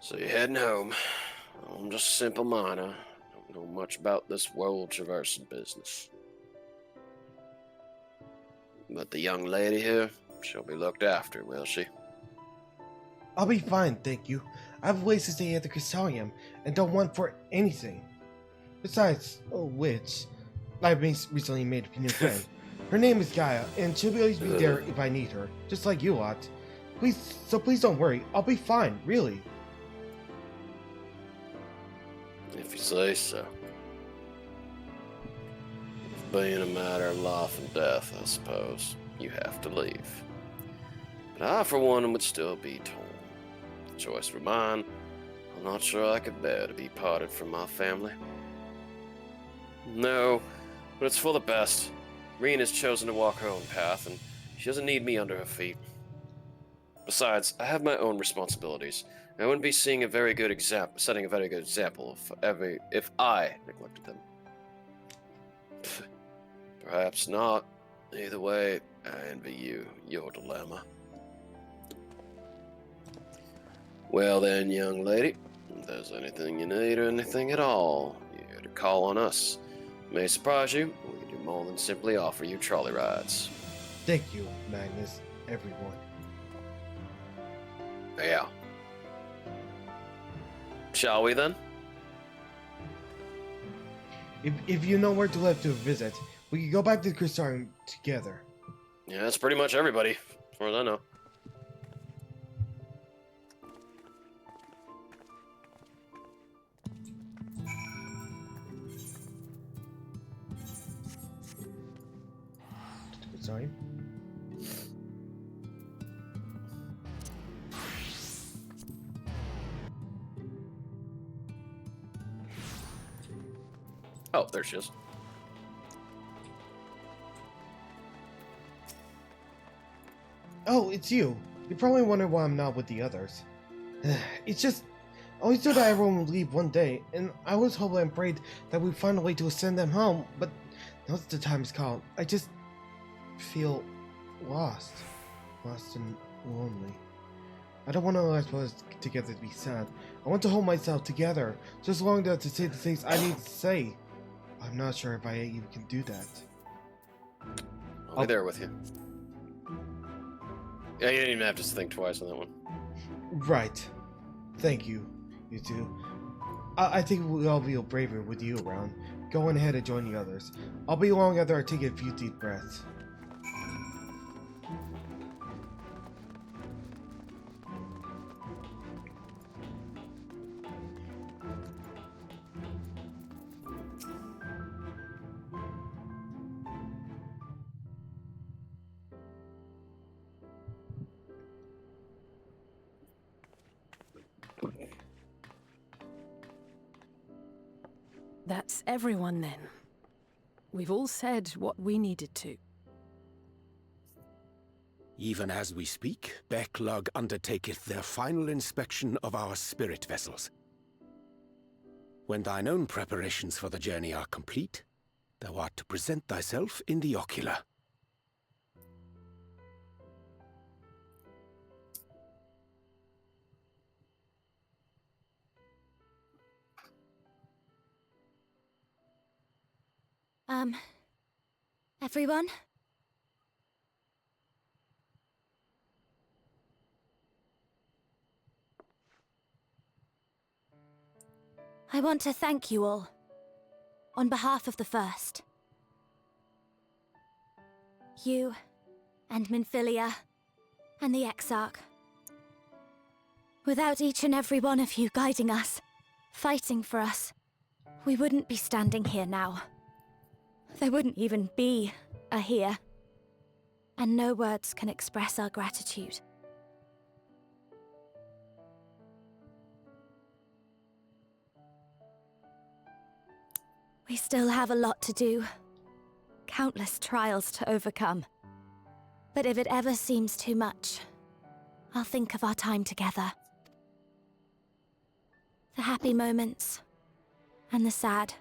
S2: So you're heading home. I'm just a simple miner. Don't
S19: know much about this world traversing business. But the young lady here, she'll be looked after, will she?
S1: I'll be fine, thank you. I have ways to stay at the Crystalium and don't want for anything. Besides, which, I've recently made a new friend. Her name is Gaia, and she'll always be there if I need her, just like you ought. Please don't worry, I'll be fine, really.
S19: If you say so. Being a matter of life and death, I suppose, you have to leave. But I, for one, would still be torn. The choice were mine, I'm not sure I could bear to be parted from my family. No, but it's for the best. Reen has chosen to walk her own path, and she doesn't need me under her feet. Besides, I have my own responsibilities. I wouldn't be setting a very good example if I neglected them. Perhaps not. Either way, I envy your dilemma. Well then, young lady, if there's anything you need or anything at all, you're here to call on us. It may surprise you, but we can do more than simply offer you trolley rides.
S1: Thank you, Magnus, everyone.
S19: Yeah. Shall we then?
S1: If you know where to live to visit, we can go back to the Crystalium together.
S19: Yeah, that's pretty much everybody, as far as I know.
S1: Sorry.
S19: Oh, there she is.
S1: Oh, it's you. You probably wonder why I'm not with the others. It's just, I always thought that everyone would leave one day, and I was hoping and prayed that we'd find a way to send them home, but now the time is called. I just feel lost and lonely. I don't want to let us together to be sad. I want to hold myself together, just long enough to say the things I need to say. I'm not sure if I even can do that.
S19: I'll be there with you. Yeah, you didn't even have to think twice on that one.
S1: Right. Thank you, you two. I think we'll all be braver with you around. Go on ahead and join the others. I'll be along after I take a few deep breaths.
S17: That's everyone then. We've all said what we needed to.
S4: Even as we speak, Backlug undertaketh their final inspection of our spirit vessels. When thine own preparations for the journey are complete, thou art to present thyself in the ocular.
S6: Everyone? I want to thank you all, on behalf of the First. You, and Minfilia, and the Exarch. Without each and every one of you guiding us, fighting for us, we wouldn't be standing here now. There wouldn't even be a here. And no words can express our gratitude. We still have a lot to do. Countless trials to overcome. But if it ever seems too much, I'll think of our time together. The happy moments, and the sad.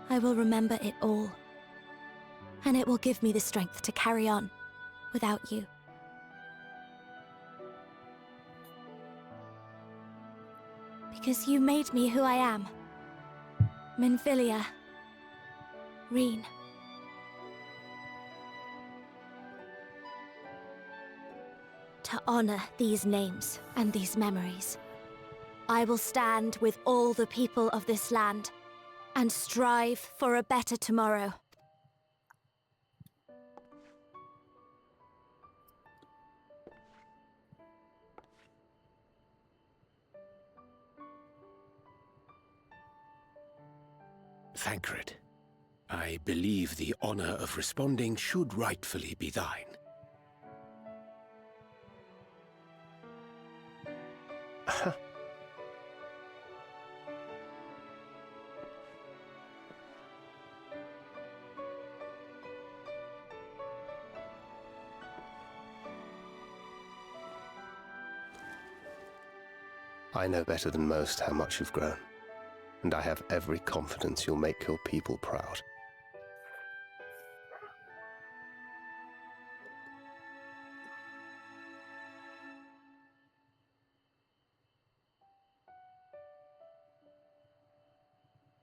S6: I will remember it all. And it will give me the strength to carry on without you. Because you made me who I am. Minfilia. Reen. To honor these names and these memories, I will stand with all the people of this land and strive for a better tomorrow.
S21: Thancred, I believe the honor of responding should rightfully be thine.
S10: I know better than most how much you've grown, and I have every confidence you'll make your people proud.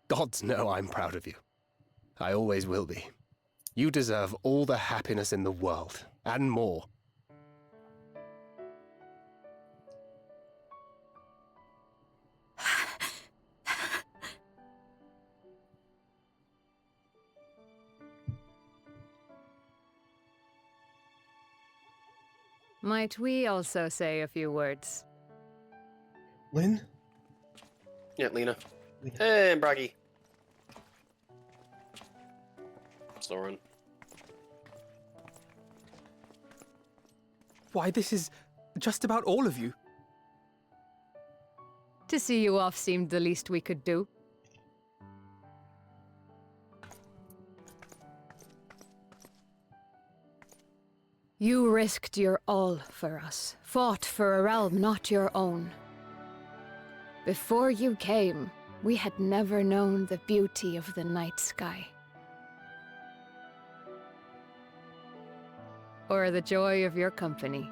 S10: Gods know I'm proud of you. I always will be. You deserve all the happiness in the world, and more.
S11: Might we also say a few words?
S1: Lynn?
S2: Yeah, Lena. Hey, Braggy. Still run.
S9: Why, this is just about all of you.
S11: To see you off seemed the least we could do. You risked your all for us, fought for a realm not your own. Before you came, we had never known the beauty of the night sky. Or the joy of your company.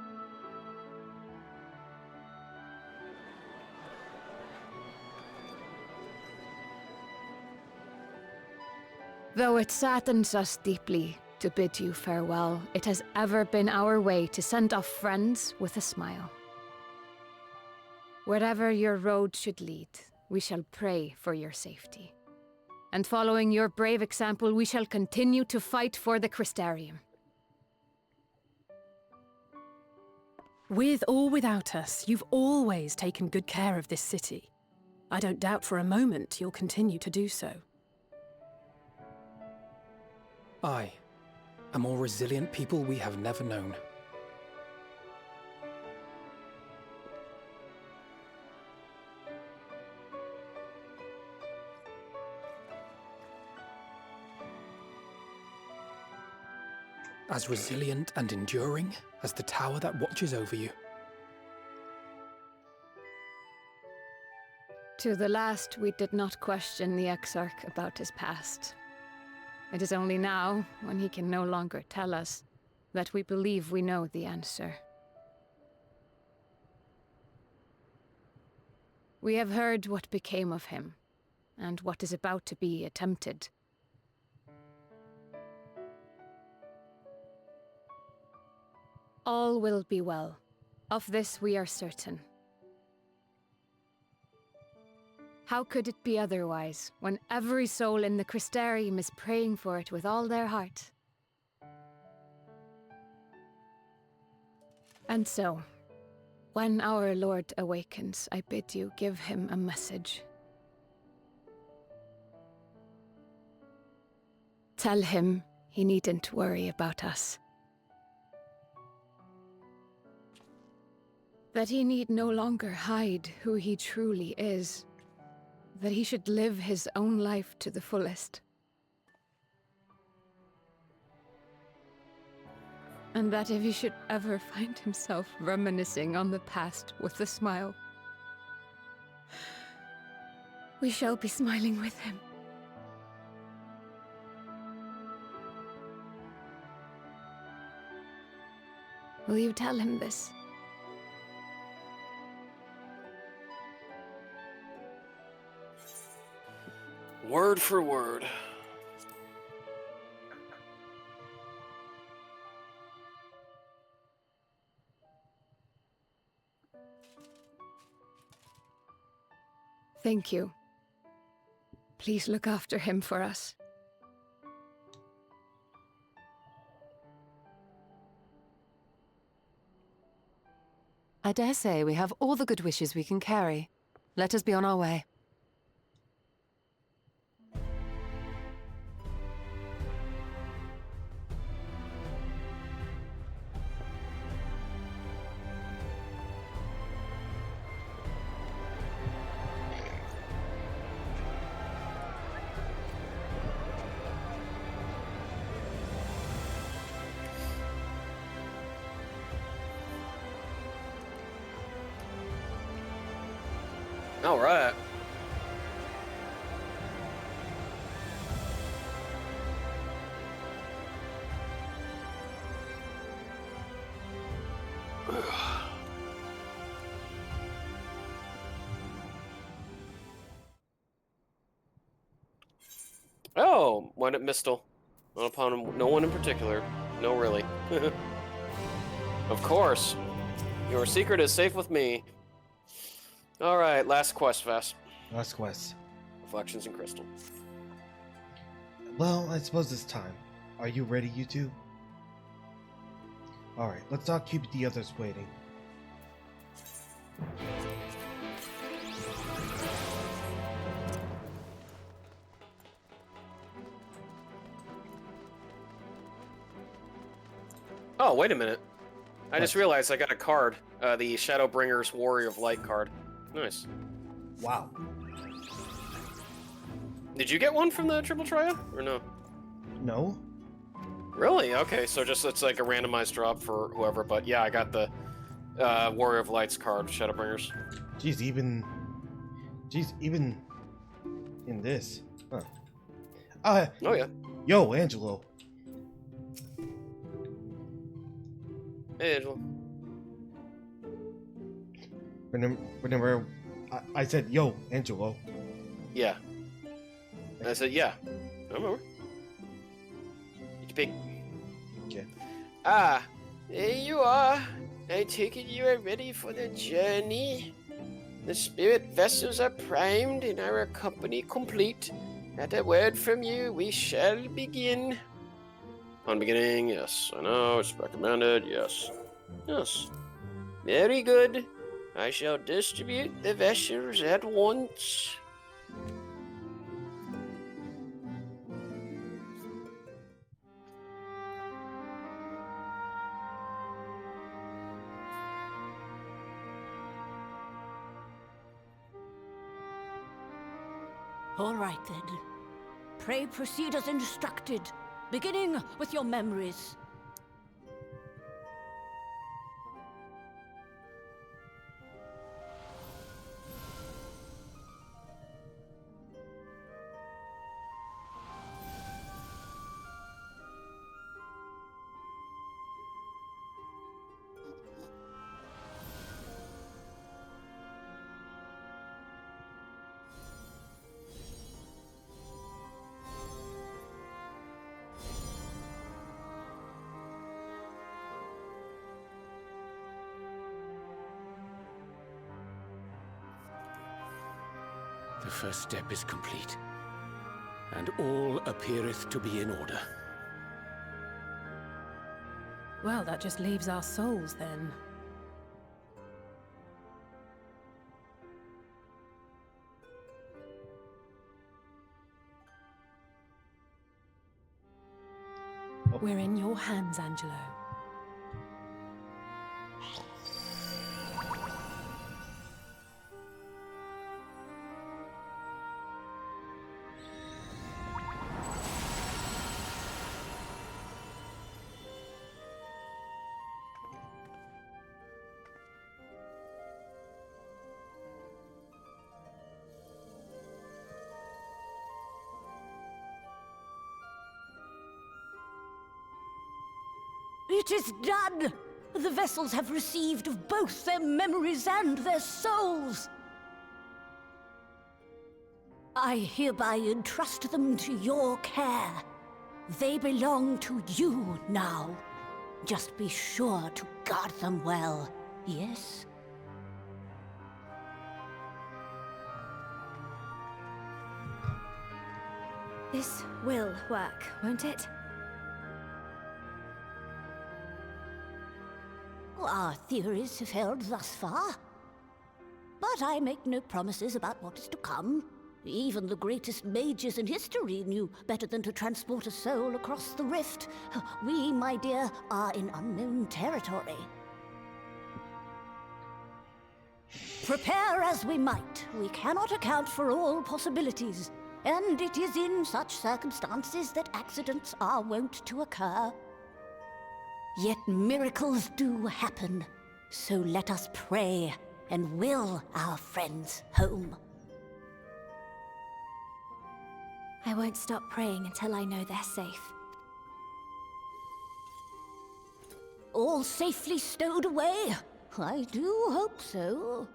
S11: Though it saddens us deeply to bid you farewell, it has ever been our way to send off friends with a smile. Wherever your road should lead, we shall pray for your safety. And following your brave example, we shall continue to fight for the Crystarium.
S17: With or without us, you've always taken good care of this city. I don't doubt for a moment you'll continue to do so.
S9: I, a more resilient people we have never known. As resilient and enduring as the tower that watches over you.
S11: To the last, we did not question the Exarch about his past. It is only now, when he can no longer tell us, that we believe we know the answer. We have heard what became of him, and what is about to be attempted. All will be well. Of this we are certain. How could it be otherwise, when every soul in the Crystarium is praying for it with all their heart? And so, when our Lord awakens, I bid you give him a message. Tell him he needn't worry about us. That he need no longer hide who he truly is. That he should live his own life to the fullest. And that if he should ever find himself reminiscing on the past with a smile, we shall be smiling with him. Will you tell him this?
S2: Word for word.
S8: Thank you. Please look after him for us.
S11: I dare say we have all the good wishes we can carry. Let us be on our way.
S2: All right. Oh, why not Mistle? Not upon no one in particular. No, really. Of course. Your secret is safe with me. All right, last quest, Vas.
S1: Last quest.
S2: Reflections in Crystal.
S1: Well, I suppose it's time. Are you ready, you two? Alright, let's not keep the others waiting.
S2: Oh, wait a minute. I just realized I got a card. The Shadowbringers Warrior of Light card. Nice.
S1: Wow.
S2: Did you get one from the Triple Triad, or no?
S1: No.
S2: Really? Okay, so just it's like a randomized drop for whoever, but yeah, I got the Warrior of Lights card, Shadowbringers.
S1: Jeez, even in this. Huh.
S2: Oh yeah.
S1: Yo, Angelo.
S2: Hey, Angelo.
S1: Whenever I said, yo, Angelo.
S2: Yeah. And I said, yeah. I remember. It's big.
S1: Okay.
S19: Ah, there you are. I take it you are ready for the journey. The spirit vessels are primed and our company complete. At a word from you, we shall begin.
S2: On beginning, yes. I know, it's recommended, yes. Yes.
S19: Very good. I shall distribute the vessels at once.
S12: All right, then. Pray proceed as instructed, beginning with your memories.
S21: The first step is complete, and all appeareth to be in order.
S17: Well, that just leaves our souls, then. We're in your hands, Angelo.
S12: It is done! The vessels have received of both their memories and their souls! I hereby entrust them to your care. They belong to you now. Just be sure to guard them well, yes?
S6: This will work, won't it?
S12: Our theories have held thus far. But I make no promises about what is to come. Even the greatest mages in history knew better than to transport a soul across the rift. We, my dear, are in unknown territory. Prepare as we might, we cannot account for all possibilities. And it is in such circumstances that accidents are wont to occur. Yet miracles do happen. So let us pray and will our friends home.
S6: I won't stop praying until I know they're safe.
S12: All safely stowed away? I do hope so.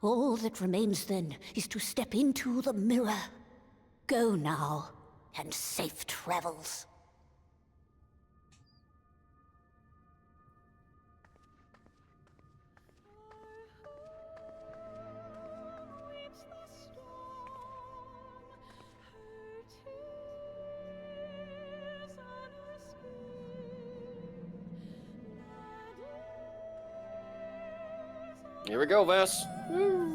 S12: All that remains then is to step into the mirror. Go now, and safe travels.
S2: Here we go, Vas. Woo.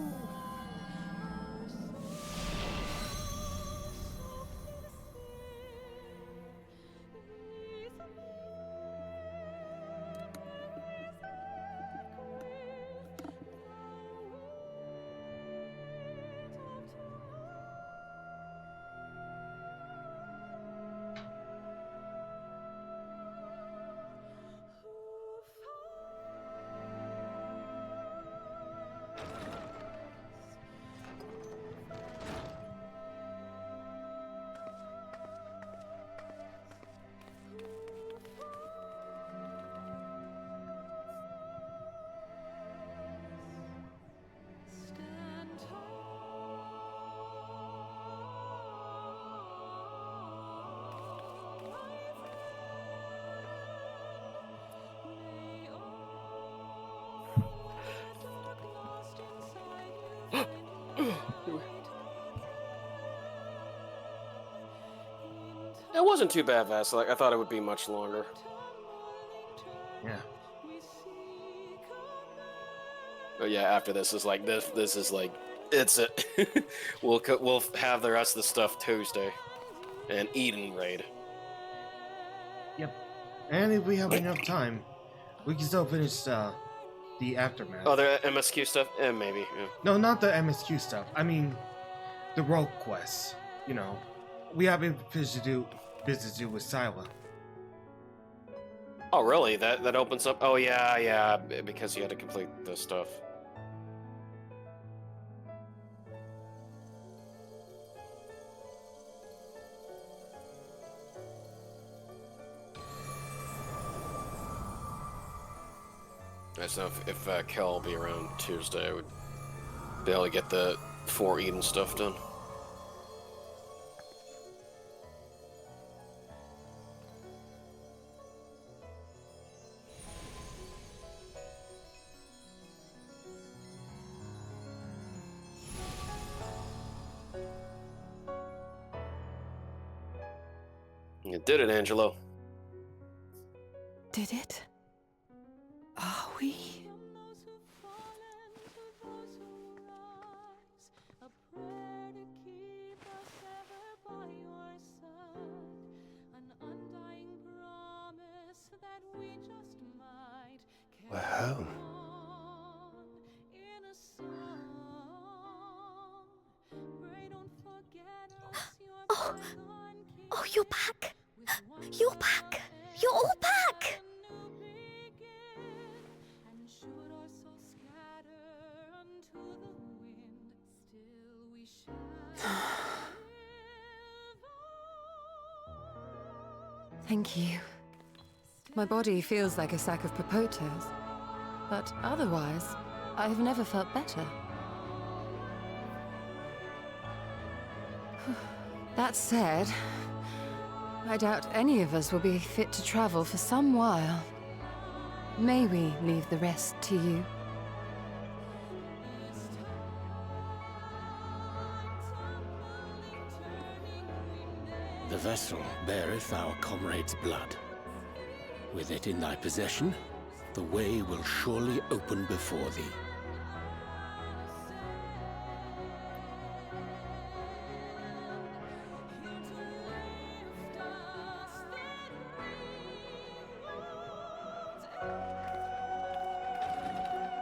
S2: It wasn't too bad, Vas. Like, I thought it would be much longer.
S1: Yeah.
S2: But yeah, after this is like this is like it's it. we'll have the rest of the stuff Tuesday, and Eden raid.
S1: Yep. And if we have enough time, we can still finish the aftermath.
S2: Oh, the MSQ stuff? Maybe. Yeah.
S1: No, not the MSQ stuff. I mean, the rogue quests. You know, we have business to do with Sila.
S2: Oh, really? That opens up. Oh, yeah, because you had to complete this stuff. I just know if Kel will be around Tuesday, I would be able to get the 4 Eden stuff done. You did it, Angelo.
S17: Did it? Are we?
S10: We're home.
S6: Oh, you're back. You're back. You're all back.
S11: Thank you. My body feels like a sack of potatoes, but otherwise, I have never felt better. That said, I doubt any of us will be fit to travel for some while. May we leave the rest to you?
S21: The vessel beareth our comrade's blood. With it in thy possession, the way will surely open before thee.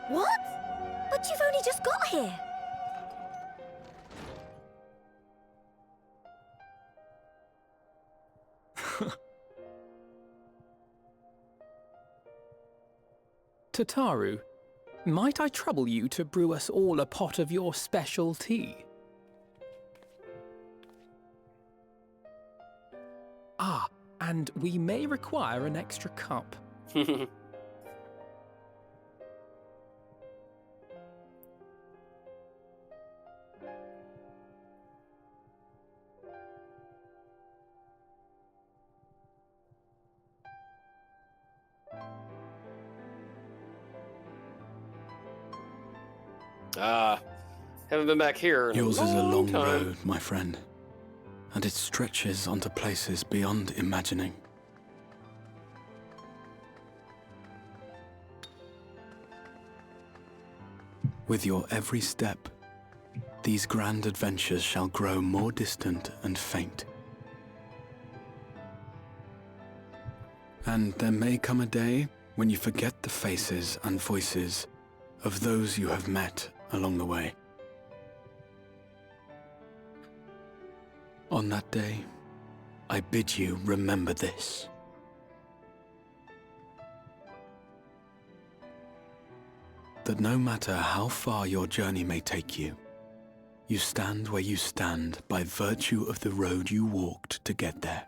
S6: What? But you've only just got here.
S9: Tataru, might I trouble you to brew us all a pot of your special tea? Ah, and we may require an extra cup.
S2: Haven't been back here in
S5: Yours
S2: a
S5: is a long
S2: time.
S5: road, my friend, and it stretches onto places beyond imagining. With your every step, these grand adventures shall grow more distant and faint. And there may come a day when you forget the faces and voices of those you have met along the way. On that day, I bid you remember this. That no matter how far your journey may take you, you stand where you stand by virtue of the road you walked to get there.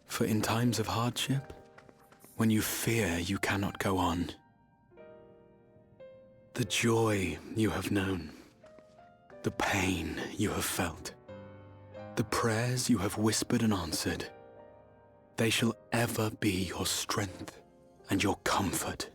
S5: For in times of hardship, when you fear you cannot go on, the joy you have known, the pain you have felt, the prayers you have whispered and answered, they shall ever be your strength and your comfort.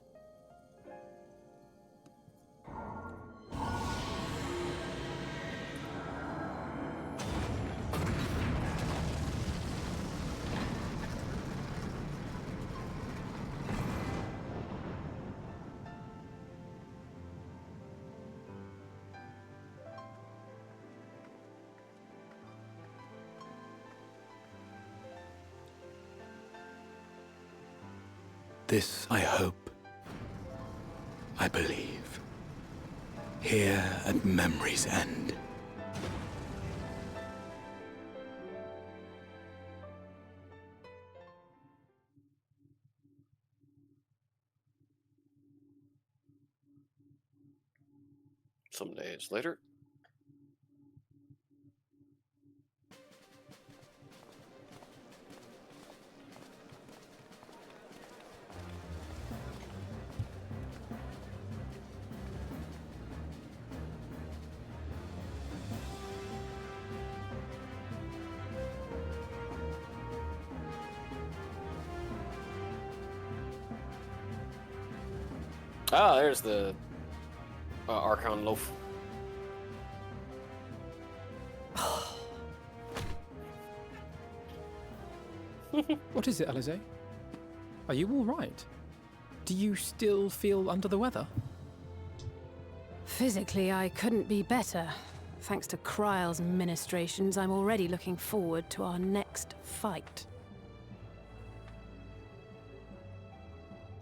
S5: This I hope, I believe, here at memory's end.
S2: Some days later. Ah, there's the Archon loaf.
S9: What is it, Alize? Are you all right? Do you still feel under the weather?
S17: Physically, I couldn't be better. Thanks to Kryle's ministrations, I'm already looking forward to our next fight.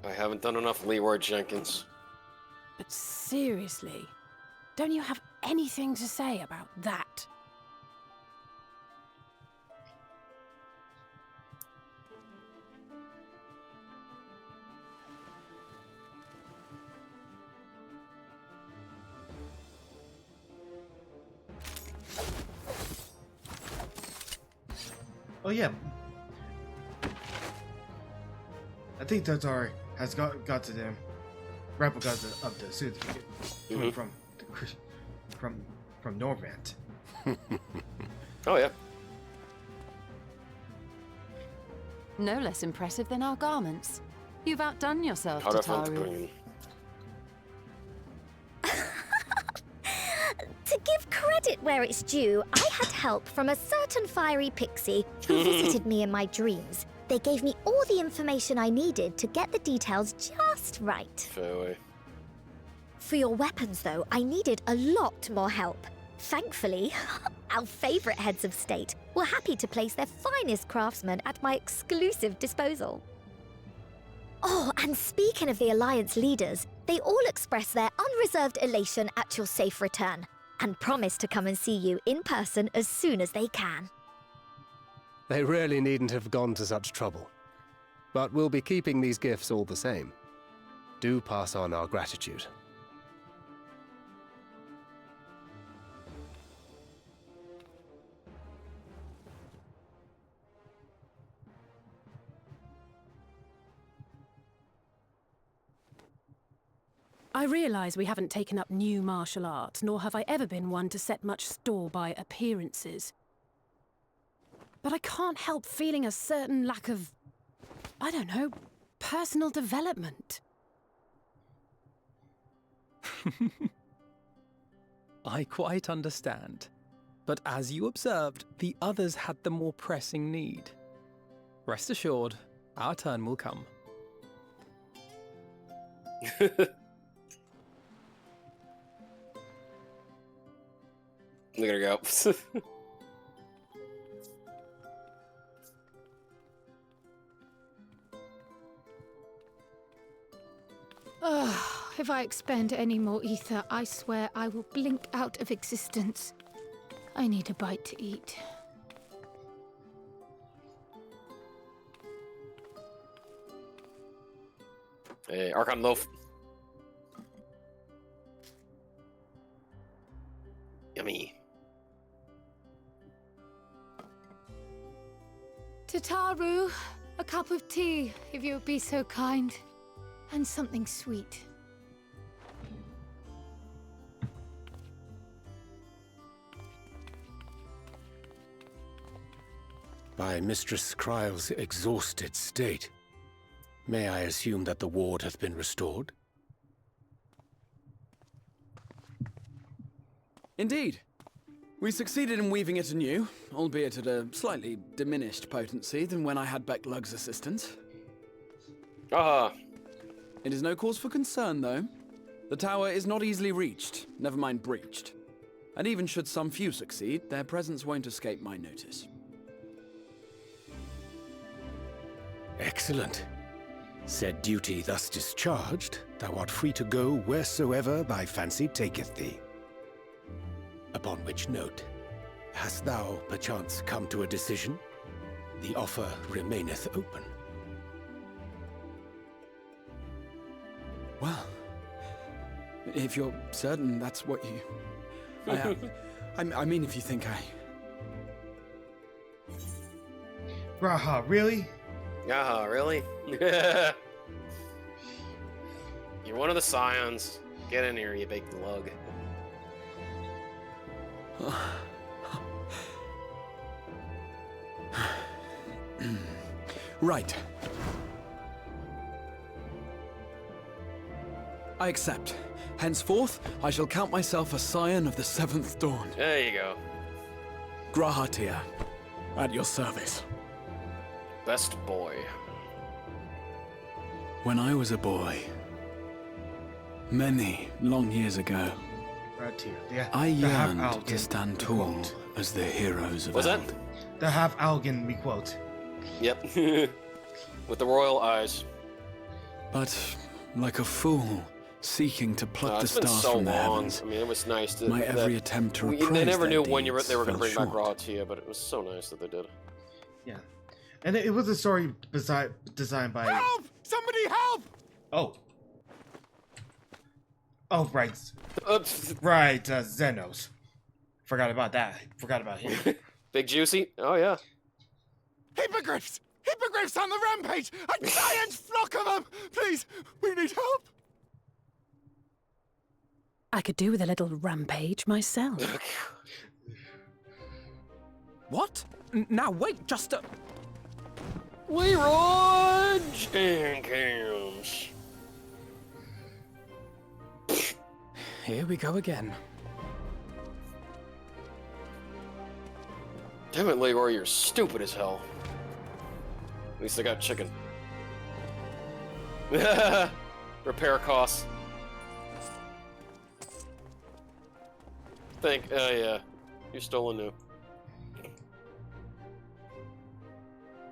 S2: I haven't done enough Leroy Jenkins.
S17: But seriously, don't you have anything to say about that?
S1: Oh yeah. I think Tatar has got to them. replicas of the suits coming from Norvant.
S2: Oh yeah.
S11: No less impressive than our garments. You've outdone yourself,
S2: How
S11: Tataru.
S6: To give credit where it's due, I had help from a certain fiery pixie who visited me in my dreams. They gave me all the information I needed to get the details just right.
S2: Fairway.
S6: For your weapons, though, I needed a lot more help. Thankfully, our favorite heads of state were happy to place their finest craftsmen at my exclusive disposal. Oh, and speaking of the Alliance leaders, they all expressed their unreserved elation at your safe return, and promise to come and see you in person as soon as they can.
S10: They really needn't have gone to such trouble. But we'll be keeping these gifts all the same. Do pass on our gratitude.
S17: I realise we haven't taken up new martial arts, nor have I ever been one to set much store by appearances. But I can't help feeling a certain lack of, I don't know, personal development.
S9: I quite understand. But as you observed, the others had the more pressing need. Rest assured, our turn will come.
S2: Look at her go.
S8: If I expend any more ether, I swear I will blink out of existence. I need a bite to eat.
S2: Hey, Archon loaf. Yummy.
S8: Tataru, a cup of tea, if you would be so kind. And something sweet.
S21: By Mistress Kryle's exhausted state, may I assume that the ward hath been restored?
S5: Indeed. We succeeded in weaving it anew, albeit at a slightly diminished potency than when I had Becklug's assistance.
S2: Ah.
S5: It is no cause for concern, though. The tower is not easily reached, never mind breached. And even should some few succeed, their presence won't escape my notice.
S21: Excellent. Said duty thus discharged, thou art free to go wheresoever thy fancy taketh thee. Upon which note, hast thou perchance come to a decision? The offer remaineth open.
S5: Well, if you're certain that's what you... I mean, if you think I...
S1: Raha, really?
S2: Really? You're one of the scions. Get in here, you big lug.
S5: Right. I accept. Henceforth, I shall count myself a scion of the Seventh Dawn.
S2: There you go.
S5: Grahatia, at your service.
S2: Best boy.
S5: When I was a boy, many long years ago, I yearned to stand tall as the heroes of
S2: What's that?
S5: Eld.
S1: The half Algan we quote.
S2: Yep. With the royal eyes.
S5: But, like a fool, seeking to pluck the
S2: It's been
S5: stars
S2: so
S5: from the
S2: long.
S5: heavens,
S2: I mean, it was nice to.
S5: my every attempt to
S2: They
S5: reprise
S2: never
S5: their
S2: knew when they were
S5: deeds
S2: going to
S5: fell
S2: bring back
S5: short.
S2: Rahatia, but it was so nice that they did.
S1: Yeah. And it was a story designed by...
S4: Help! Somebody help!
S1: Oh. Oh, right. Right, Xenos. Forgot about that. Forgot about him.
S2: Big Juicy? Oh, yeah.
S4: Hippogriffs! Hippogriffs on the rampage! A giant flock of them! Please, we need help!
S17: I could do with a little rampage myself.
S9: What? Now wait, just a...
S2: Leroy Jenkins.
S9: Here we go again.
S2: Damn it, Leroy, you're stupid as hell. At least I got chicken. Repair costs. Yeah. You stole a new.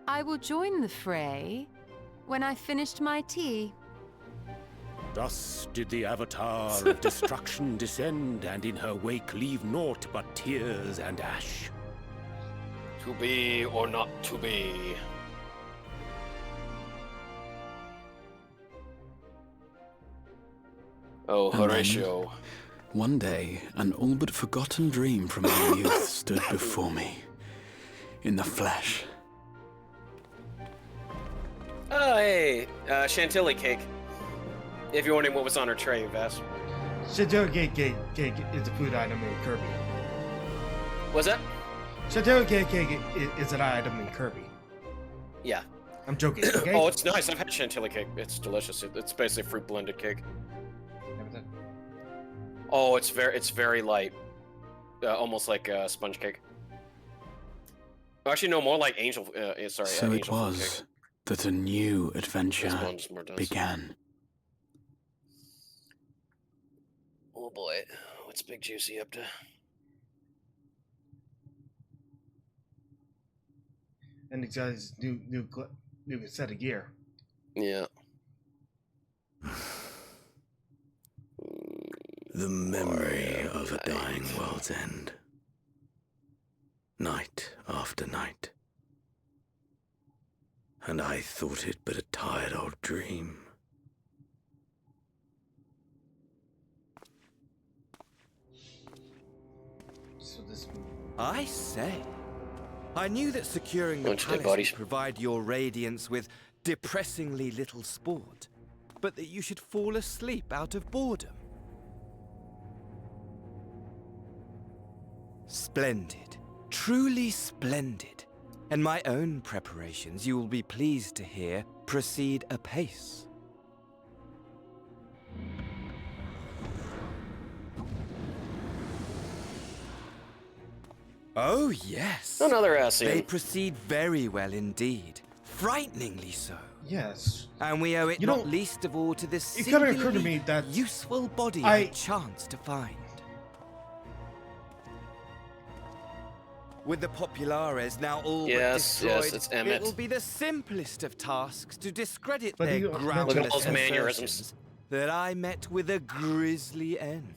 S11: I will join the fray when I finished my tea.
S21: Thus did the Avatar of Destruction descend, and in her wake leave naught but tears and ash.
S2: To be or not to be. Oh,
S5: And then,
S2: Horatio.
S5: one day, an all but forgotten dream from my youth stood before me, in the flesh.
S2: Oh, hey, Chantilly cake. If you're wondering what was on her tray, Vass.
S1: Chantilly cake is a food item in Kirby.
S2: Was that?
S1: Chantilly cake is an item in Kirby.
S2: Yeah.
S1: I'm joking, okay?
S2: Oh, it's nice. I've had Chantilly cake. It's delicious. It's basically fruit blended cake. Oh, it's very light. Almost like sponge cake. Actually, no, more like angel. Sorry.
S5: So it
S2: angel food
S5: was
S2: cake.
S5: that a new
S2: This
S5: adventure
S2: one's more dense.
S5: began.
S2: Oh boy, what's Big Juicy up to?
S1: And it's got his new set of gear.
S2: Yeah.
S21: The memory of a dying world's end. Night after night. And I thought it but a tired old dream.
S1: So this.
S3: I say. I knew that securing the
S2: Bunch of dead
S3: palace
S2: bodies.
S3: would provide your radiance with depressingly little sport, but that you should fall asleep out of boredom. Splendid. Truly splendid. And my own preparations, you will be pleased to hear, proceed apace. Oh, yes.
S2: Another
S3: They
S2: scene.
S3: proceed very well indeed. Frighteningly so.
S1: Yes.
S3: And we owe it
S1: You
S3: not
S1: know,
S3: least of all to this
S1: it kinda occurred to me that
S3: useful body
S1: I-
S3: I chance to find. With the Populares now all
S2: Yes,
S3: but
S2: yes,
S3: destroyed,
S2: it's Emmett.
S3: it will be the simplest of tasks to discredit
S1: But
S3: their
S1: you- Look at
S2: all
S3: groundless
S2: those mannerisms.
S3: assertions that I met with a grisly end.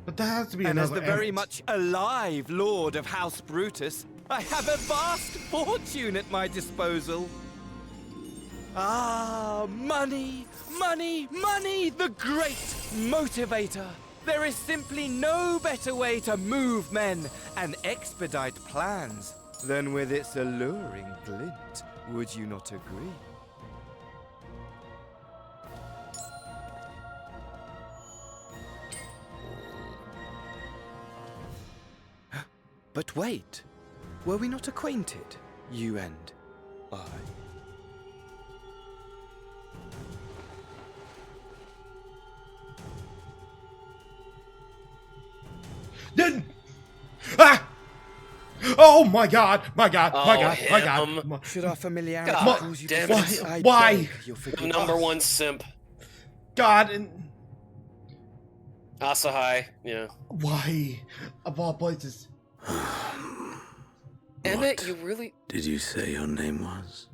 S1: But that has to be
S3: And as
S1: another.
S3: the very
S1: Emmett.
S3: much alive Lord of House Brutus, I have a vast fortune at my disposal. Ah, money, money, money, the great motivator. There is simply no better way to move men and expedite plans than with its alluring glint. Would you not agree? But wait, were we not acquainted, you and I?
S1: Then. Ah! Oh my God! My God! My
S2: Oh,
S1: God! My God!
S2: him.
S1: My-
S3: Should our familiarity
S2: God
S3: cause you
S2: damn
S3: to
S2: it.
S3: think I
S1: Why?
S3: beg your
S2: The
S3: forgiveness?
S2: number one simp.
S1: God! And
S2: Asahai. Yeah.
S1: why? Of all places.
S2: Emmett, you really.
S21: Did you say your name was?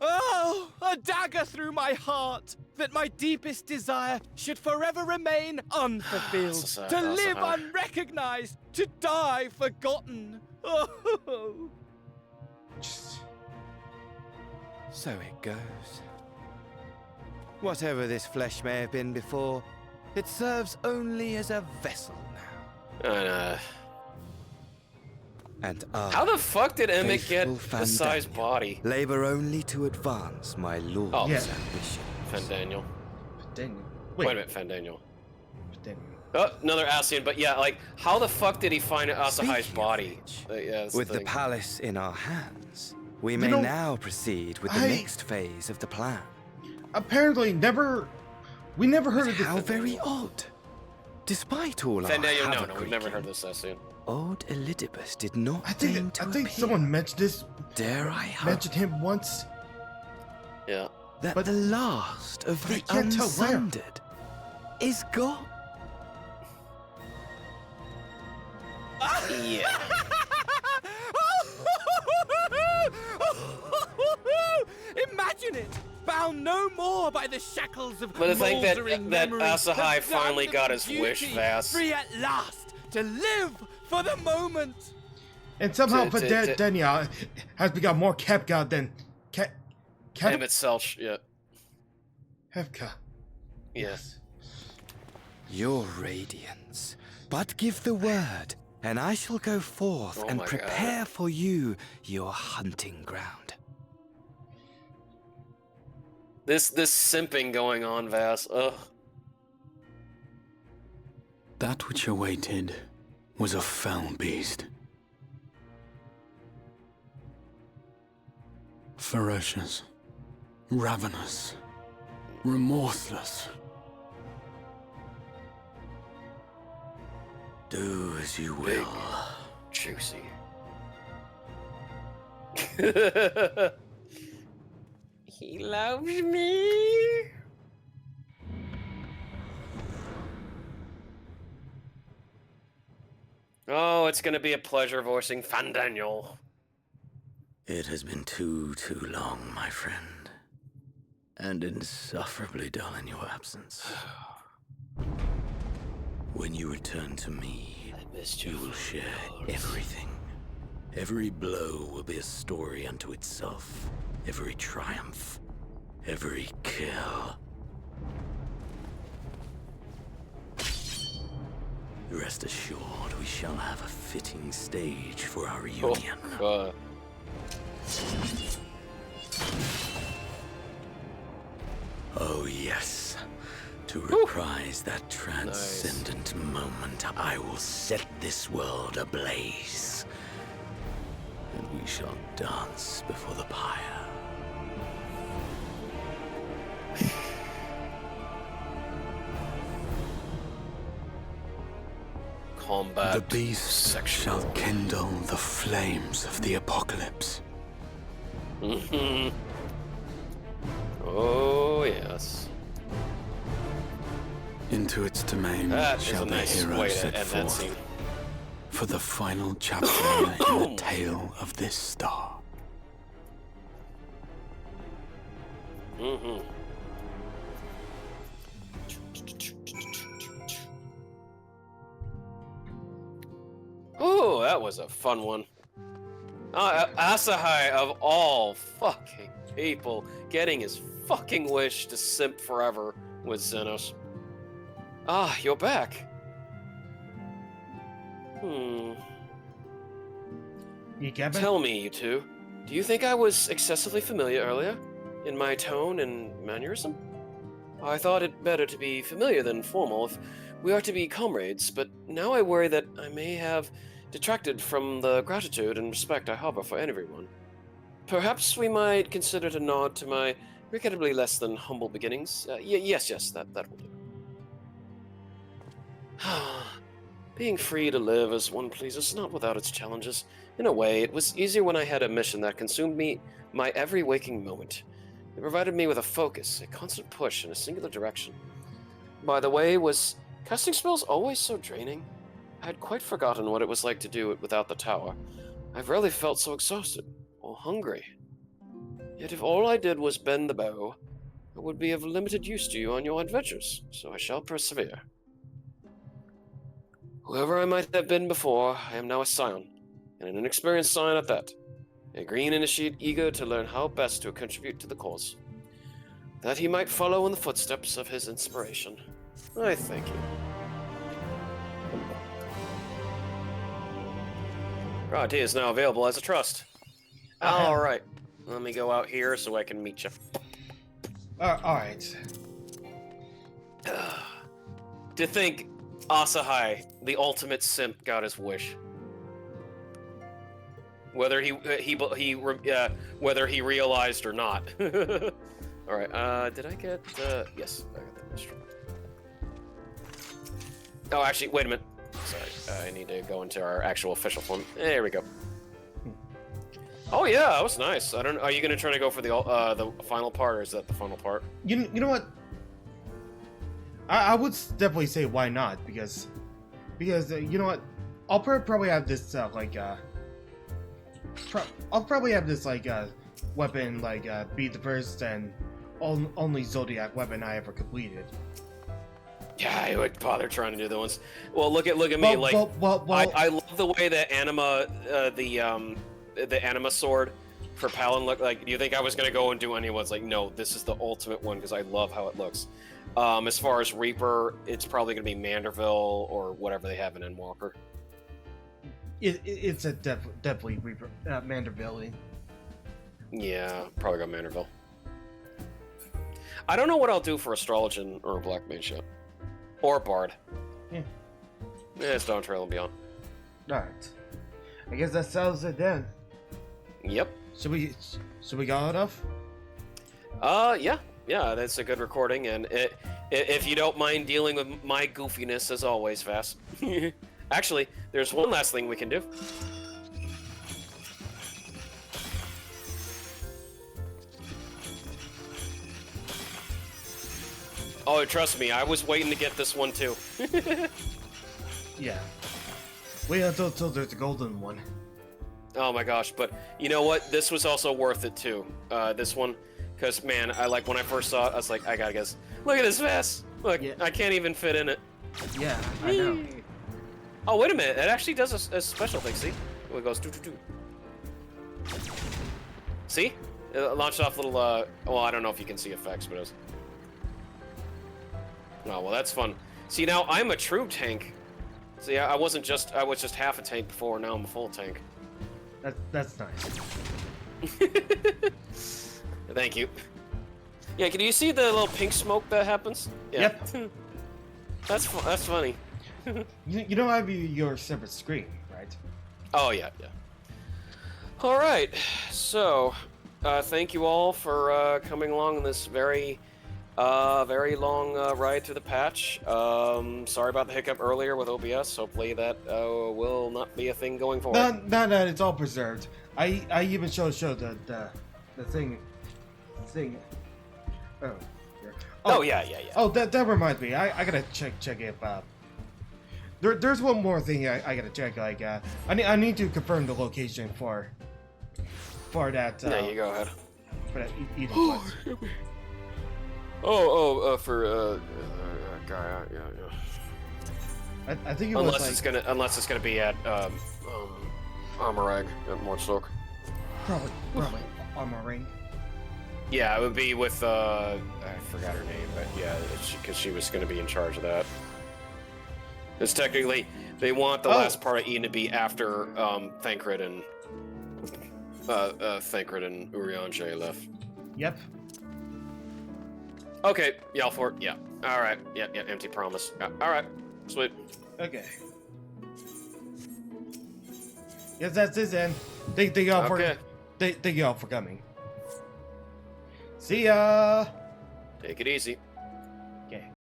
S3: Oh, a dagger through my heart, that my deepest desire should forever remain unfulfilled,
S2: Asahai,
S3: to live
S2: Asahai.
S3: unrecognized, to die forgotten. Oh. So it goes. Whatever this flesh may have been before, it serves only as a vessel now.
S16: And I,
S2: How the fuck did Emmett get
S16: faithful
S2: the size
S16: Fandaniel,
S2: body?
S16: labor only to advance my lord's ambition.
S2: Fandaniel.
S1: Fandaniel.
S2: Wait a minute, Fandaniel. Oh, another Ascian, but yeah, like, how the fuck did he find Asahai's body? Yeah, that's
S16: With
S2: the
S16: the
S2: thing.
S16: palace in our hands, we
S1: You
S16: may
S1: know,
S16: now proceed with the next phase of the plan.
S1: Apparently, we never heard of this.
S16: How very odd. Despite all our
S2: Fandaniel, no, we've never heard this Ascian.
S16: Old Elidibus did not
S1: I think someone mentioned this.
S16: Dare I hope?
S1: Mentioned him once.
S2: Yeah.
S16: That the last of
S1: I
S16: the
S1: can't tell where.
S16: unsundered is gone.
S2: Yeah.
S3: Imagine it! Bound no more by the shackles of
S2: But I think that
S3: mouldering
S2: that
S3: memory,
S2: Asahai
S3: but
S2: finally
S3: bound
S2: got
S3: of
S2: his wish,
S3: beauty,
S2: Vass.
S3: free at last to live for the moment.
S1: And somehow Daniel has become more Kepka than
S2: Emmett Selch, yeah.
S1: Kepka.
S2: Yes.
S16: Your radiance. But give the word, and I shall go forth and
S2: my
S16: prepare for you your hunting ground.
S2: This simping going on, Vass. Ugh.
S5: That which awaited was a fell beast. Ferocious, ravenous, remorseless.
S16: Do as you will.
S2: Juicy. He loves me. Oh, it's gonna be a pleasure voicing Fandaniel.
S16: It has been too long, my friend. And insufferably dull in your absence. When you return to me, you will share everything. Every blow will be a story unto itself. Every triumph. Every kill. Rest assured, we shall have a fitting stage for our reunion. Oh yes. To reprise that transcendent moment, I will set this world ablaze. And we shall dance before the pyre.
S2: Combat.
S5: The beast
S2: sexual.
S5: shall kindle the flames of the apocalypse.
S2: Oh, yes.
S5: Into its domain
S2: That is
S5: shall
S2: a
S5: the
S2: nice
S5: hero
S2: way to
S5: set
S2: end that
S5: forth
S2: scene.
S5: for the final chapter in the tale of this star.
S2: Oh, that was a fun one. Asahai, of all fucking people, getting his fucking wish to simp forever with Xenos. Ah, you're back. Tell me, you two. Do you think I was excessively familiar earlier? In my tone and mannerism? I thought it better to be familiar than formal if we are to be comrades, but now I worry that I may have detracted from the gratitude and respect I harbor for everyone. Perhaps we might consider it a nod to my regrettably less than humble beginnings. Yes, that will do. Being free to live as one pleases is not without its challenges. In a way, it was easier when I had a mission that consumed me my every waking moment. It provided me with a focus, a constant push in a singular direction. By the way, was casting spells always so draining? I had quite forgotten what it was like to do it without the tower. I've rarely felt so exhausted or hungry. Yet if all I did was bend the bow, I would be of limited use to you on your adventures, so I shall persevere. Whoever I might have been before, I am now a scion, and an inexperienced scion at that. A green initiate eager to learn how best to contribute to the cause. That he might follow in the footsteps of his inspiration. I thank you. Raw tea is now available as a trust. All right. Let me go out here so I can meet you.
S1: All right.
S2: To think Asahai, the ultimate simp, got his wish. Whether whether he realized or not. All right. Did I get? Yes, I got the mystery. Oh, actually, wait a minute. Sorry, I need to go into our actual official form. There we go. Oh yeah, that was nice. I don't. Are you gonna try to go for the final part, or is that the final part?
S1: You know what? I would definitely say why not, because you know what? I'll probably have this I'll probably have this weapon be the first and only Zodiac weapon I ever completed.
S2: Yeah, I would bother trying to do the ones. Well, look at me. I love the way that Anima, the Anima sword for Palin looked like. Do you think I was gonna go and do any ones? Like, no, this is the ultimate one because I love how it looks. As far as Reaper, it's probably gonna be Manderville or whatever they have in Endwalker.
S1: It's a definitely Reaper, Manderville.
S2: Yeah, probably got Manderville. I don't know what I'll do for Astrologian or Black Mage yet. Or Bard.
S1: Yeah.
S2: It's Dawn Trail and Beyond.
S1: Alright. I guess that settles it then.
S2: Yep.
S1: Should we go enough?
S2: Yeah. Yeah, that's a good recording, and if you don't mind dealing with my goofiness as always, Vass. Actually, there's one last thing we can do. Oh, trust me, I was waiting to get this one too.
S1: Yeah. Wait until there's a golden one.
S2: Oh my gosh, but you know what? This was also worth it too. This one, because man, when I first saw it, I was like, I gotta guess. Look at this vest. Look, yeah. I can't even fit in it.
S1: Yeah, I know.
S2: Oh wait a minute, it actually does a special thing. See, it goes doo. See, it launched off little. Well, I don't know if you can see effects, but it was. Oh well, that's fun. See, now I'm a true tank. See, I was just half a tank before. Now I'm a full tank.
S1: That's nice.
S2: Thank you. Yeah, can you see the little pink smoke that happens? Yeah.
S1: Yep.
S2: That's funny.
S1: you don't have your separate screen, right?
S2: Oh yeah. All right. So, thank you all for coming along on this very long ride through the patch. Sorry about the hiccup earlier with OBS. Hopefully that will not be a thing going forward.
S1: No, it's all preserved. I even showed the thing. Oh
S2: yeah.
S1: Oh, that reminds me. I gotta check if there's one more thing I gotta check. I need to confirm the location for that.
S2: Yeah, you go ahead.
S1: For that eating place.
S2: For
S1: yeah. I think it was
S2: unless it's gonna be at Armorag at Mortstoke.
S1: Probably Armoring.
S2: Yeah, it would be with I forgot her name, but yeah, because she was gonna be in charge of that. Because technically, they want the last part of Eden to be after Thancred and Urianger left.
S1: Yep.
S2: Okay, Yalfort, yeah. Alright, yeah, empty promise. Yeah. Alright, sweet.
S1: Okay. Yes, that's it then. Thank you all thank you all for coming. See ya!
S2: Take it easy.